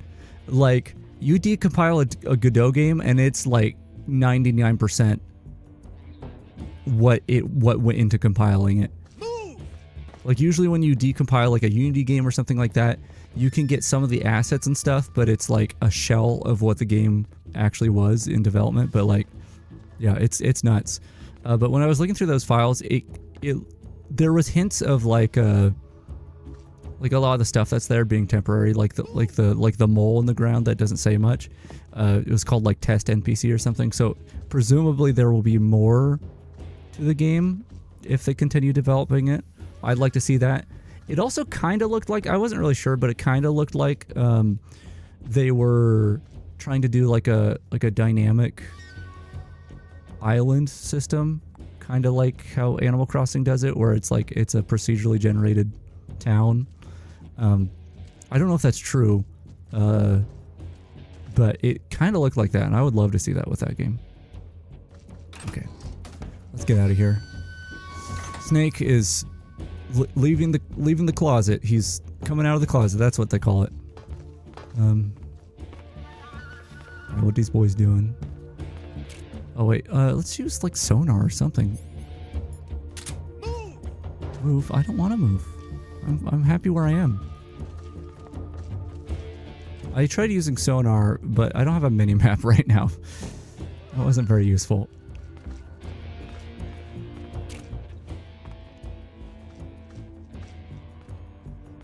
Like, you decompile a Godot game and it's like 99% what went into compiling it. Like, usually when you decompile like a Unity game or something like that, you can get some of the assets and stuff, but it's like a shell of what the game actually was in development. But like, yeah, it's nuts. But when I was looking through those files, there was hints of like a lot of the stuff that's there being temporary, like the mole in the ground that doesn't say much. It was called like test NPC or something. So presumably there will be more to the game if they continue developing it. I'd like to see that. It also kind of looked like, I wasn't really sure, but it kind of looked like they were trying to do like a dynamic island system, kind of like how Animal Crossing does it, where it's like it's a procedurally generated town. I don't know if that's true, but it kind of looked like that, and I would love to see that with that game. Okay, let's get out of here. Snake is leaving the closet. He's coming out of the closet. That's what they call it. What these boys doing? Oh wait, let's use like sonar or something. Move? I don't want to move. I'm happy where I am. I tried using sonar, but I don't have a mini-map right now. That wasn't very useful.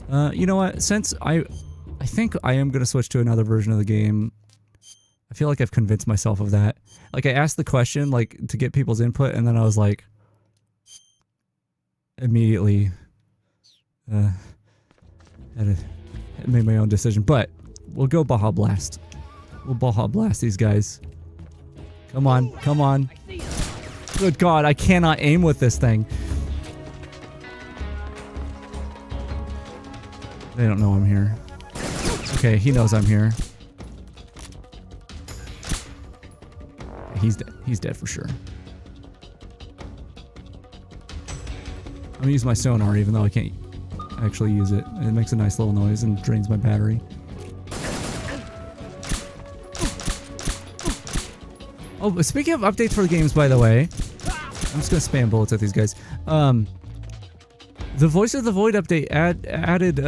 You know what? Since I think I am going to switch to another version of the game. I feel like I've convinced myself of that. Like, I asked the question, like, to get people's input, and then I was like... Immediately... made my own decision, but we'll go Baja Blast. We'll Baja Blast these guys. Come on, come on. Good God, I cannot aim with this thing. They don't know I'm here. Okay, he knows I'm here. He's dead. He's dead for sure. I'm gonna use my sonar even though I can't actually use it. It makes a nice little noise and drains my battery. Oh, speaking of updates for the games, by the way, I'm just gonna spam bullets at these guys. The Voice of the Void update added,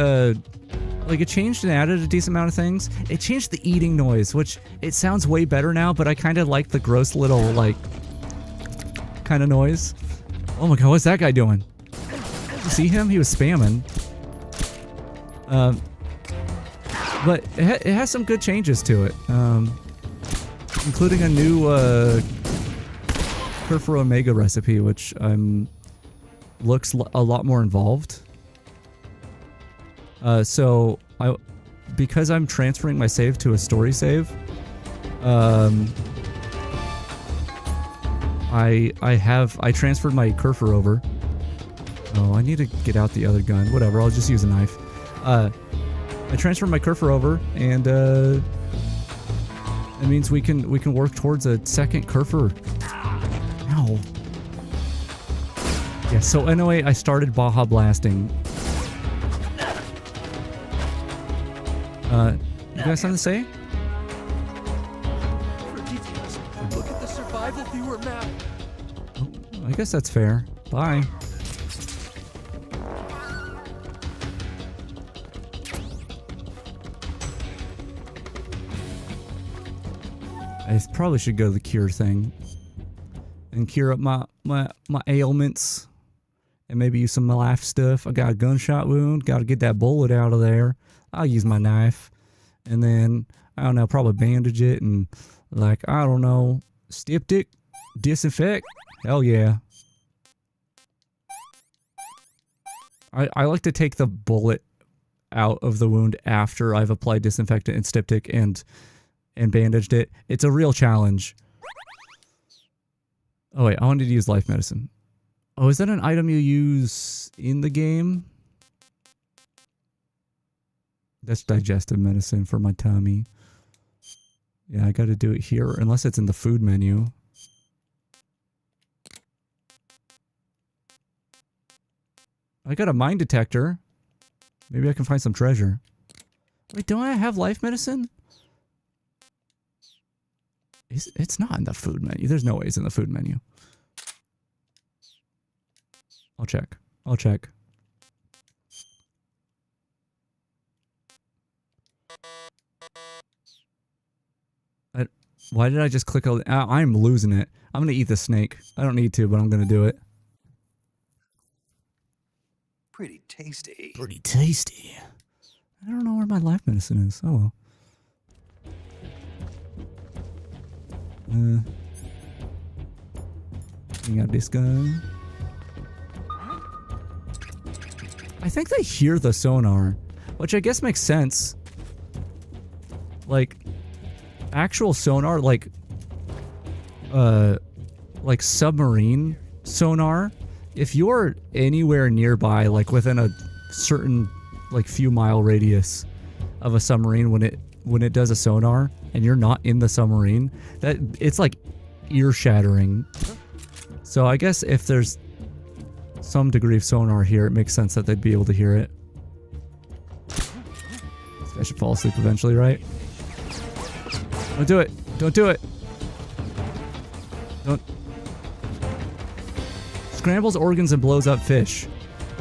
like it changed and added a decent amount of things. It changed the eating noise, which it sounds way better now, but I kind of like the gross little, like, kind of noise. Oh my God, what's that guy doing? Did you see him? He was spamming. But it has some good changes to it. Including a new Kerfur Omega recipe, which looks a lot more involved. So because I'm transferring my save to a story save, I transferred my Kerfur over. Oh, I need to get out the other gun. Whatever, I'll just use a knife. I transferred my Kerfur over, and it means we can work towards a second Kerfur. No. Yeah, so anyway, I started Baja Blasting. You guys something to say? For details, look at the survival viewer map. Oh, I guess that's fair. Bye. I probably should go to the cure thing and cure up my ailments and maybe use some life stuff. I got a gunshot wound, got to get that bullet out of there. I'll use my knife and then, I don't know, probably bandage it and, like, I don't know, styptic, disinfect. Hell yeah. I like to take the bullet out of the wound after I've applied disinfectant and styptic and bandaged it. It's a real challenge. Oh wait, I wanted to use life medicine. Oh, is that an item you use in the game? That's digestive medicine for my tummy. Yeah, I gotta do it here, unless it's in the food menu. I got a mine detector. Maybe I can find some treasure. Wait, don't I have life medicine? It's not in the food menu. There's no way it's in the food menu. I'll check. I'll check. Why did I just click on... I'm losing it. I'm going to eat the snake. I don't need to, but I'm going to do it. Pretty tasty. Pretty tasty. I don't know where my life medicine is. Oh well. You got this guy. I think they hear the sonar, which I guess makes sense. Like, actual sonar, like submarine sonar, if you're anywhere nearby, like within a certain, like, few mile radius of a submarine when it does a sonar, and you're not in the submarine, that it's like ear shattering. So I guess if there's some degree of sonar here, it makes sense that they'd be able to hear it. I should fall asleep eventually, right? Don't do it. Don't do it. Don't. Scrambles organs and blows up fish.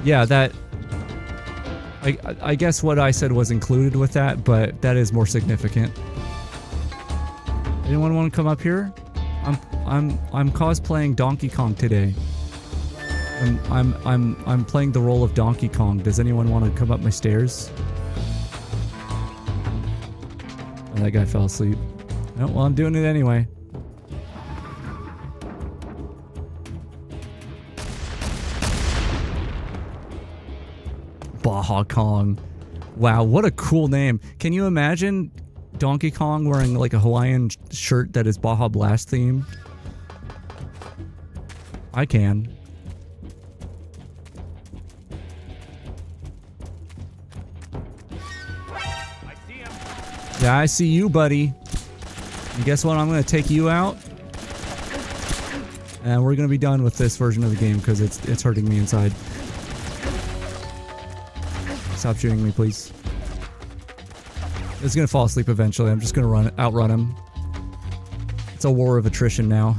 Yeah, that... I guess what I said was included with that, but that is more significant. Anyone want to come up here? I'm cosplaying Donkey Kong today. I'm playing the role of Donkey Kong. Does anyone want to come up my stairs? Oh, that guy fell asleep. No, well, I'm doing it anyway. Baja Kong. Wow, what a cool name. Can you imagine Donkey Kong wearing like a Hawaiian shirt that is Baja Blast themed? I can. Yeah, I see you, buddy. And guess what? I'm going to take you out. And we're going to be done with this version of the game because it's hurting me inside. Stop shooting me, please. He's going to fall asleep eventually. I'm just going to outrun him. It's a war of attrition now.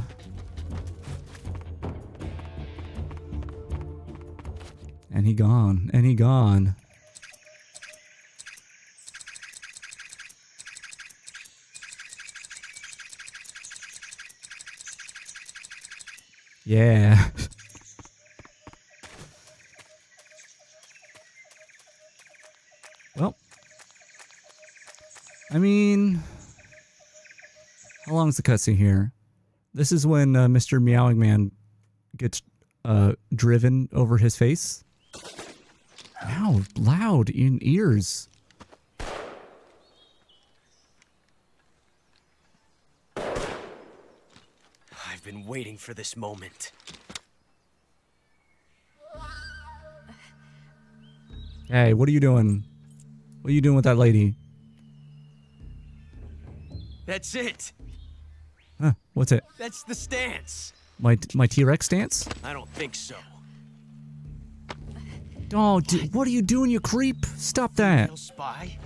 And he gone. And he gone. Yeah. Well. I mean... How long is the cutscene here? This is when Mr. Meowing Man gets driven over his face. Wow, loud in ears. I've been waiting for this moment. Hey, what are you doing? What are you doing with that lady? That's it. Huh, what's it? That's the stance. My T-Rex stance? I don't think so. Oh, what are you doing, you creep? Stop that. Spy?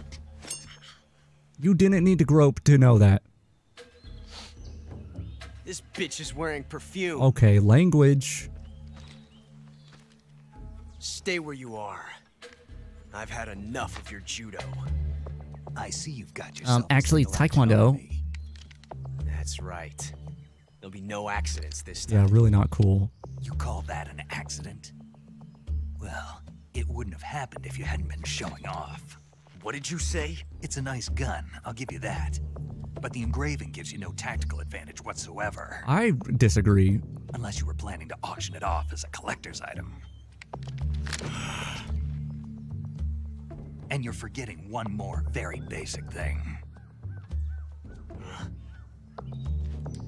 You didn't need to grope to know that. This bitch is wearing perfume. Okay, language. Stay where you are. I've had enough of your judo. I see you've got yourself. Actually, it's Taekwondo. That's right. There'll be no accidents this time. Yeah, really not cool. You call that an accident? Well, it wouldn't have happened if you hadn't been showing off. What did you say? It's a nice gun, I'll give you that. But the engraving gives you no tactical advantage whatsoever. I disagree. Unless you were planning to auction it off as a collector's item. And you're forgetting one more very basic thing.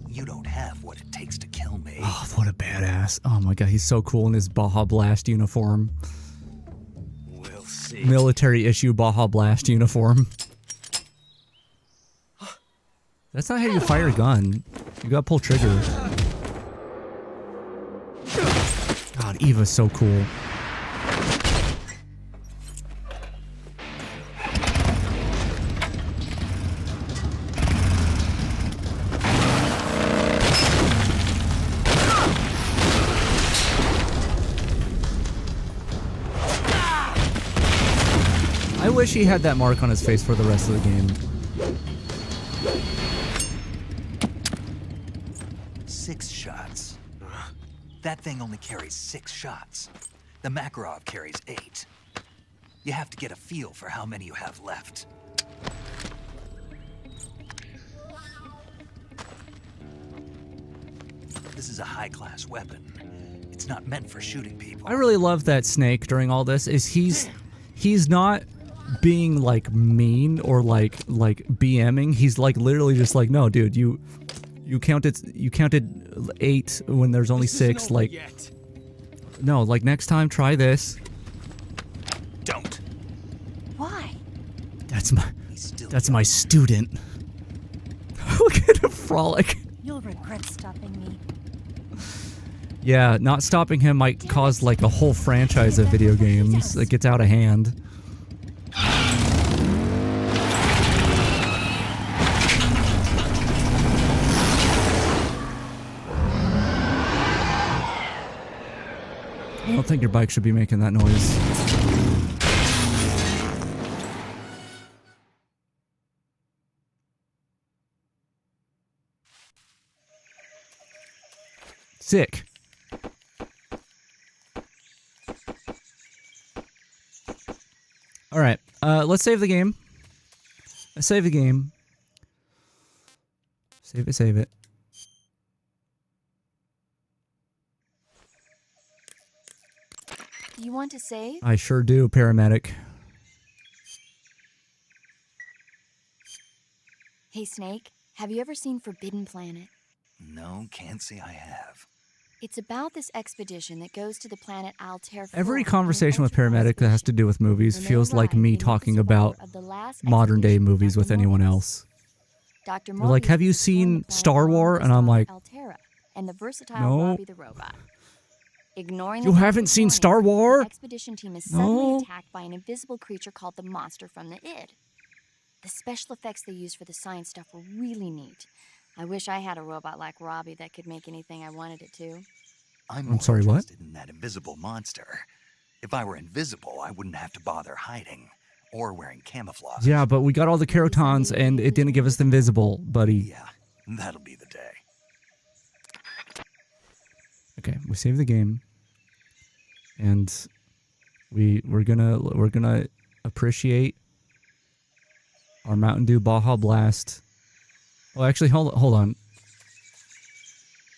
You don't have what it takes to kill me. Oh, what a badass. Oh my god, he's so cool in his Baja Blast uniform. We'll see. Military issue Baja Blast uniform. That's not how you fire a gun. You gotta pull trigger. God, Eva's so cool. I wish he had that mark on his face for the rest of the game. 6 shots. That thing only carries 6 shots. The Makarov carries 8. You have to get a feel for how many you have left. This is a high-class weapon. It's not meant for shooting people. I really love that Snake during all this is he's not being like mean or like BMing. He's like literally just like, no, dude, you counted 8 when there's only 6. Like, no, like next time try this. Don't. Why? That's my student. Look at him frolic. You'll regret stopping me. Yeah, not stopping him might cause like a whole franchise of video games that gets out of hand. I don't think your bike should be making that noise. Sick. All right, let's save the game. Let's save the game. Save it. You want to save? I sure do, paramedic. Hey, Snake, have you ever seen Forbidden Planet? No, can't say I have. It's about this expedition that goes to the planet Altair 4. Every on an conversation with ultra-high paramedic that has to do with movies When they feels like arrive, me they meet the talking about survivor of the last modern day expedition, movies Dr. with anyone Morbius. else. Dr. They're like, Morbius have you is exploring seen the planet Star along with Wars? his And I'm daughter like, Altera and the versatile no. Robbie the robot. Ignoring You the haven't doctor's seen warnings, Star Wars? The expedition team is suddenly No. attacked by an invisible creature called the Monster from the Id. The special effects they used for the science stuff were really neat. I wish I had a robot like Robbie that could make anything I wanted it to. I'm sorry, what? interested in that invisible monster. If I were invisible, I wouldn't have to bother hiding or wearing camouflage. Yeah, but we got all the carotons and it didn't give us the invisible, buddy. Yeah, that'll be the day. Okay, we save the game. And we're gonna appreciate our Mountain Dew Baja Blast. Well, actually, hold on.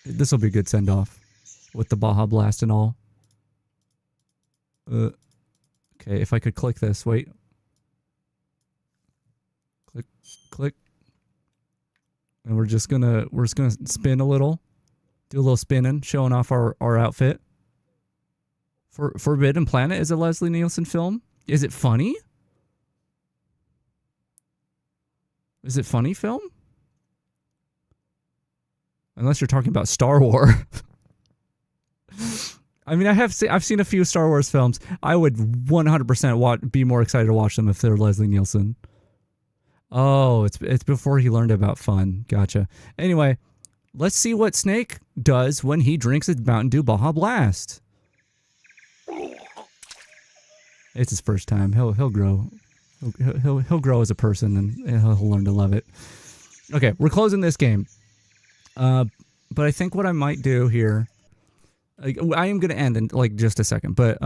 This will be a good send off with the Baja Blast and all. Okay, if I could click this, wait. Click. And we're just gonna spin a little, do a little spinning, showing off our outfit. Forbidden Planet is a Leslie Nielsen film. Is it funny? Is it funny film? Unless you're talking about Star Wars. I mean, I've seen a few Star Wars films. I would 100% be more excited to watch them if they're Leslie Nielsen. Oh, it's before he learned about fun. Gotcha. Anyway, let's see what Snake does when he drinks a Mountain Dew Baja Blast. It's his first time. He'll grow. He'll grow as a person and he'll learn to love it. Okay, we're closing this game. But I think what I might do here, I am going to end in like just a second, but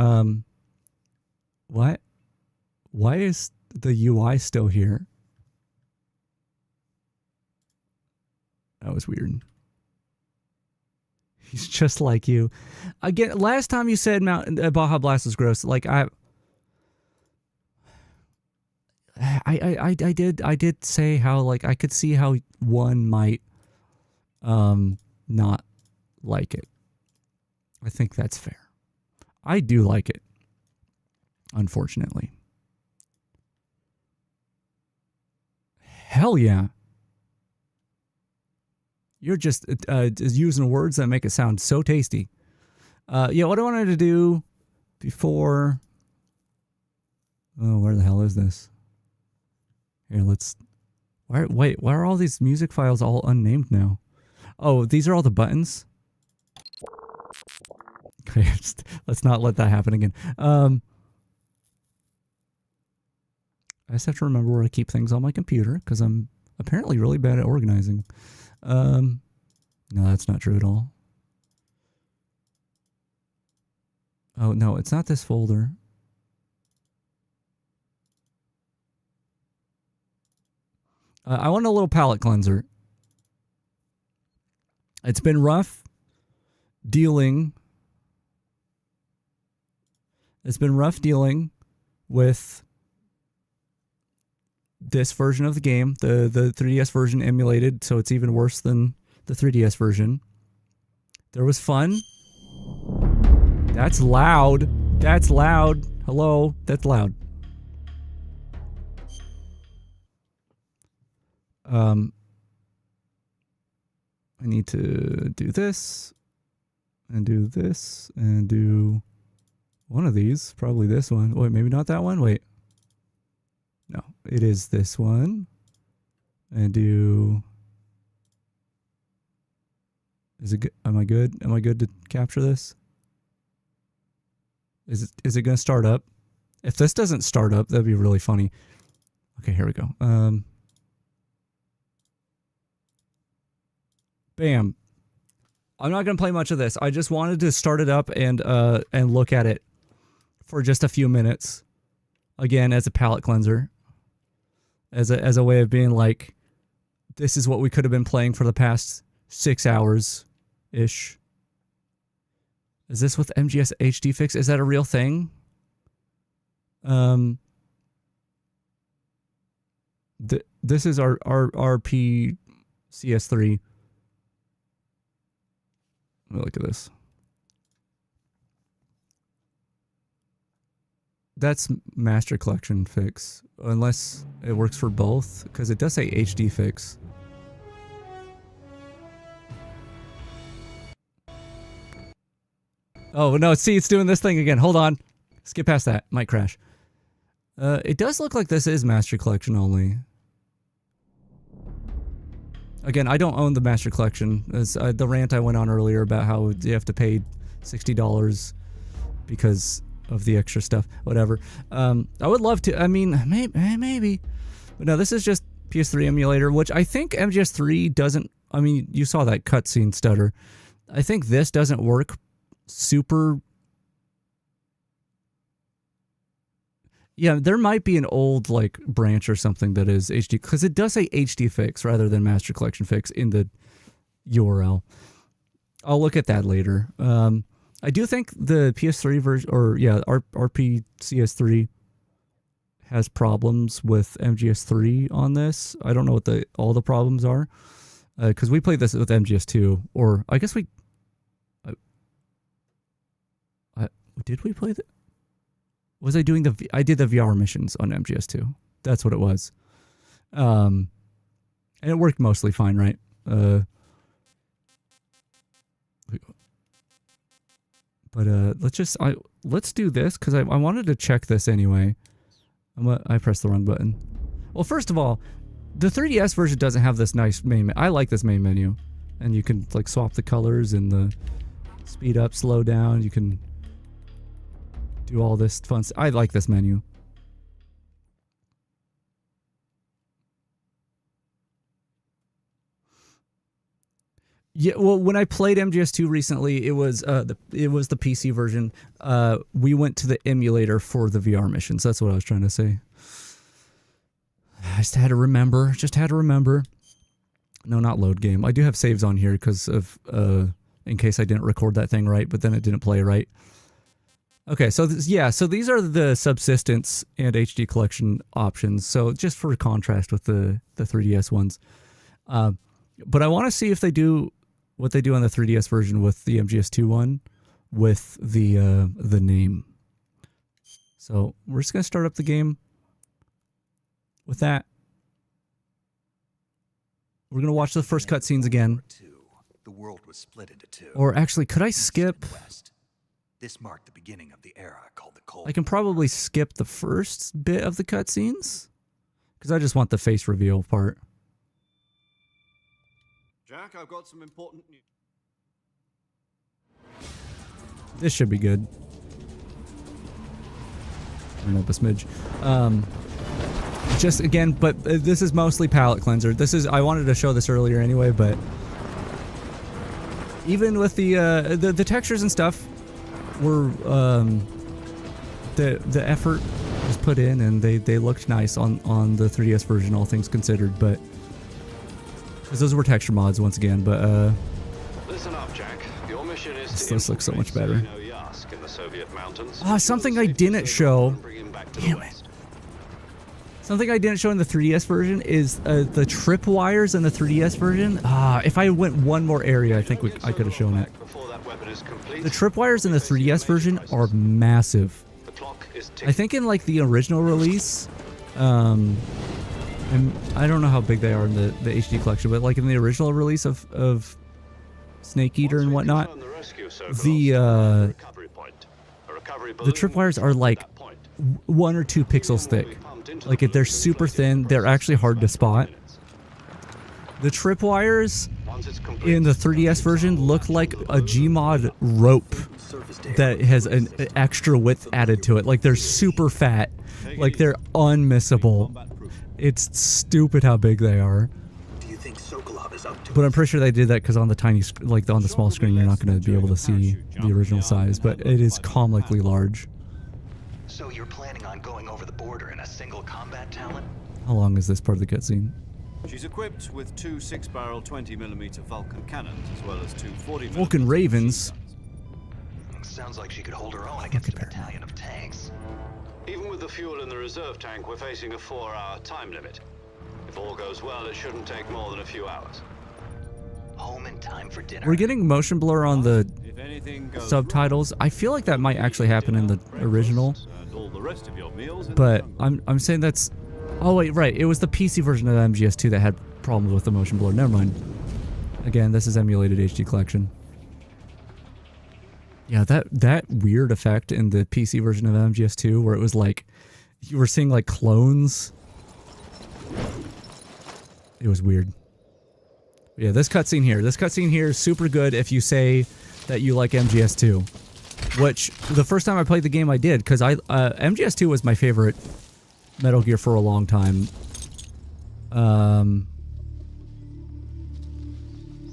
what? Why is the UI still here? That was weird. He's just like you. Again, last time you said Baja Blast was gross. Like I did say how like I could see how one might not like it. I think that's fair. I do like it, unfortunately. Hell yeah. You're just using words that make it sound so tasty. Yeah, what I wanted to do before... Oh, where the hell is this? Here, let's... Wait, why are all these music files all unnamed now? Oh, these are all the buttons? Okay, let's not let that happen again. I just have to remember where I keep things on my computer, because I'm apparently really bad at organizing. No, that's not true at all. Oh, no, it's not this folder. I want a little palette cleanser. It's been rough dealing. It's been rough dealing with this version of the game, the 3DS version emulated, so it's even worse than the 3DS version. There was fun. That's loud. That's loud. Hello, that's loud. I need to do this and do this and do one of these, probably this one. Wait, maybe not that one. Wait. No, it is this one. And do... Is it good? Am I good? Am I good to capture this? Is it going to start up? If this doesn't start up, that'd be really funny. Okay, here we go. Bam. I'm not going to play much of this. I just wanted to start it up and look at it for just a few minutes. Again, as a palate cleanser. As a way of being like, this is what we could have been playing for the past 6 hours-ish. Is this with MGS HD Fix? Is that a real thing? This is our RP CS3. Look at this. That's Master Collection fix, unless it works for both, because it does say HD fix. Oh, no, see, it's doing this thing again. Hold on. Skip past that. Might crash. It does look like this is Master Collection only. Again, I don't own the Master Collection. As the rant I went on earlier about how you have to pay $60 because of the extra stuff. Whatever. I would love to. I mean, maybe. But no, this is just PS3 emulator, which I think MGS3 doesn't... I mean, you saw that cutscene stutter. I think this doesn't work super... Yeah, there might be an old like branch or something that is HD, because it does say HD fix rather than Master Collection fix in the URL. I'll look at that later. I do think the PS3 version, or yeah, RPCS3 has problems with MGS3 on this. I don't know what all the problems are, because we played this with MGS2, or I guess we... did we play the... Was I doing I did the VR missions on MGS2. That's what it was. And it worked mostly fine, right? But let's do this, because I wanted to check this anyway. I pressed the wrong button. Well, first of all, the 3DS version doesn't have this nice main menu. I like this main menu. And you can like swap the colors and the speed up, slow down. You can do all this fun stuff. I like this menu. Yeah, well, when I played MGS2 recently, it was the PC version. We went to the emulator for the VR missions. That's what I was trying to say. I just had to remember. No, not load game. I do have saves on here because of in case I didn't record that thing right, but then it didn't play right. Okay, so so these are the subsistence and HD collection options. So just for contrast with the 3DS ones, but I want to see if they do what they do on the 3DS version with the MGS2 one with the name. So we're just gonna start up the game with that. We're gonna watch the first cutscenes again. The world was split into two. Or actually, could I skip? This marked the beginning of the era called the Cold. I can probably skip the first bit of the cutscenes because I just want the face reveal part. Jack, I've got some important news. This should be good. Turn up a smidge. Just again, but this is mostly palette cleanser. I wanted to show this earlier anyway, but even with the textures and stuff. Were the effort was put in, and they looked nice on the 3DS version, all things considered, but because those were texture mods once again. But listen up, Jack. Your mission is this looks so much better. in the Soviet mountains. Something I didn't show. Damn it. Something I didn't show in the 3DS version is the tripwires in the 3DS version. If I went one more area, I think I could have shown it. The tripwires in the 3DS version are massive. I think in like the original release, and I don't know how big they are in the HD collection, but like in the original release of Snake Eater and whatnot, the tripwires are like 1 or 2 pixels thick. Like if they're super thin, they're actually hard to spot. The tripwires in the 3DS version look like a Gmod rope that has an extra width added to it. Like they're super fat. Like they're unmissable. It's stupid how big they are. But I'm pretty sure they did that because on the tiny, like on the small screen, you're not going to be able to see the original size. But it is comically large. So you're planning on going over the border in a single combat talent? How long is this part of the cutscene? She's equipped with 2 6-barrel 20mm Vulcan cannons, as well as 2 40mm Vulcan Ravens. Sounds like she could hold her own against a battalion of tanks. Even with the fuel in the reserve tank, we're facing a 4-hour time limit. If all goes well, it shouldn't take more than a few hours. Home in time for dinner. We're getting motion blur on the If anything goes subtitles. I feel like that might actually happen in the original. and all the rest of your meals in But I'm saying that's... Oh, wait, right. It was the PC version of MGS2 that had problems with the motion blur. Never mind. Again, this is emulated HD collection. Yeah, that weird effect in the PC version of MGS2 where it was like... You were seeing like clones. It was weird. Yeah, this cutscene here is super good if you say that you like MGS2. Which, the first time I played the game I did, because MGS2 was my favorite Metal Gear for a long time. And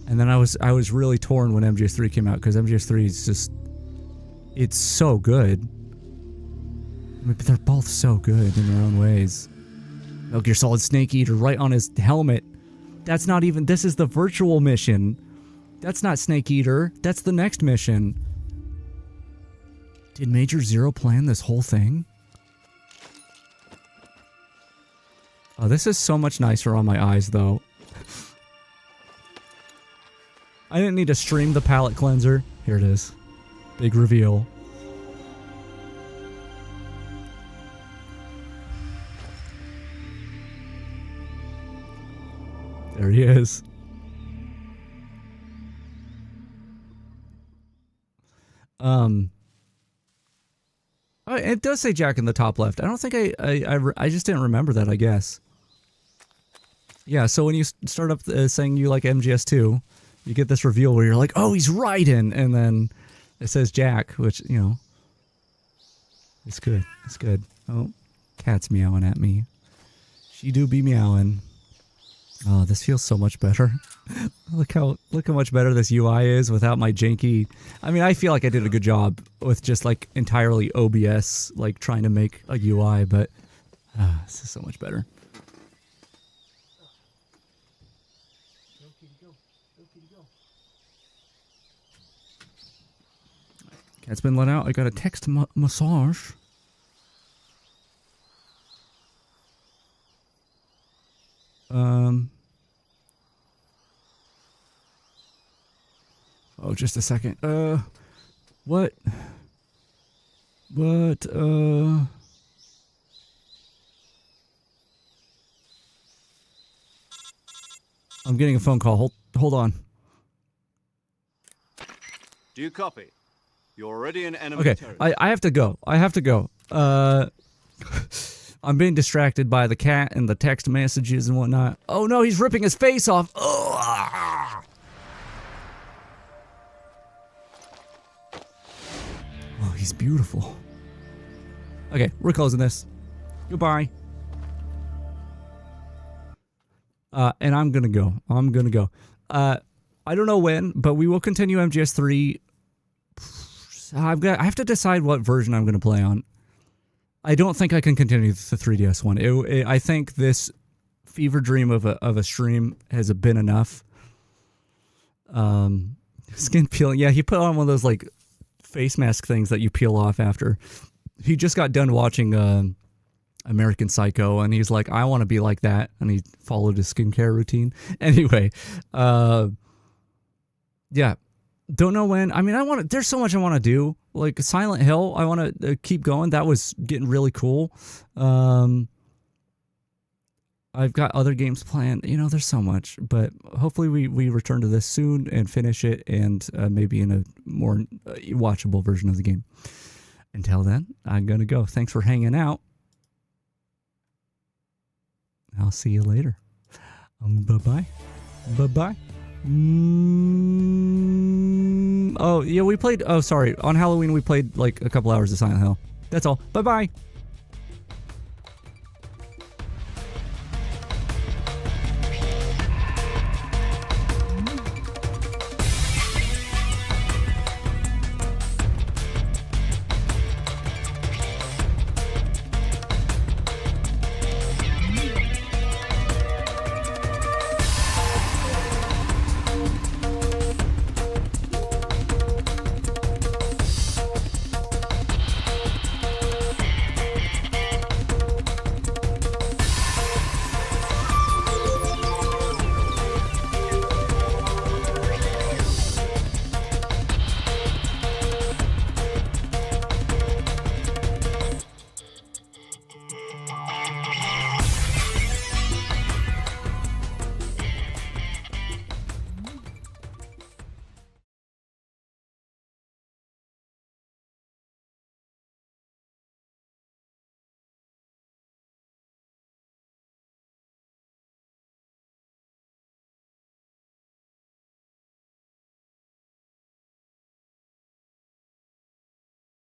then I was really torn when MGS3 came out, because MGS3 is just... It's so good. I mean, but they're both so good in their own ways. Metal Gear Solid Snake Eater right on his helmet. That's not even... This is the virtual mission. That's not Snake Eater. That's the next mission. Did Major Zero plan this whole thing? Oh, this is so much nicer on my eyes, though. I didn't need to stream the palette cleanser. Here it is. Big reveal. There he is. It does say Jack in the top left. I don't think I just didn't remember that, I guess. Yeah, so when you start up saying you like MGS2, you get this reveal where you're like, oh, he's Raiden, and then it says Jack, which, you know, it's good. It's good. Oh, cat's meowing at me. She do be meowing. Oh, this feels so much better. Look how much better this UI is without my janky... I mean, I feel like I did a good job with just like entirely OBS, like trying to make a UI, but this is so much better. Cat's been let out. I got a text massage. Oh, just a second. What? I'm getting a phone call. Hold on. Do you copy? You're already in enemy Okay, territory. I have to go. I'm being distracted by the cat and the text messages and whatnot. Oh no, he's ripping his face off. Oh, he's beautiful. Okay, we're closing this. Goodbye. And I'm gonna go. I don't know when, but we will continue MGS3. I have to decide what version I'm gonna play on. I don't think I can continue the 3DS one. I think this fever dream of a stream has been enough. Skin peeling. Yeah, he put on one of those like face mask things that you peel off after. He just got done watching American Psycho, and he's like, I want to be like that, and he followed his skincare routine. Anyway, yeah. Don't know when. I mean, there's so much I want to do. Like Silent Hill, I want to keep going. That was getting really cool. I've got other games planned. You know, there's so much. But hopefully we return to this soon and finish it, and maybe in a more watchable version of the game. Until then, I'm going to go. Thanks for hanging out. I'll see you later. Bye-bye. Bye-bye. Oh, yeah, we played... Oh, sorry. On Halloween, we played, like, a couple hours of Silent Hill. That's all. Bye-bye.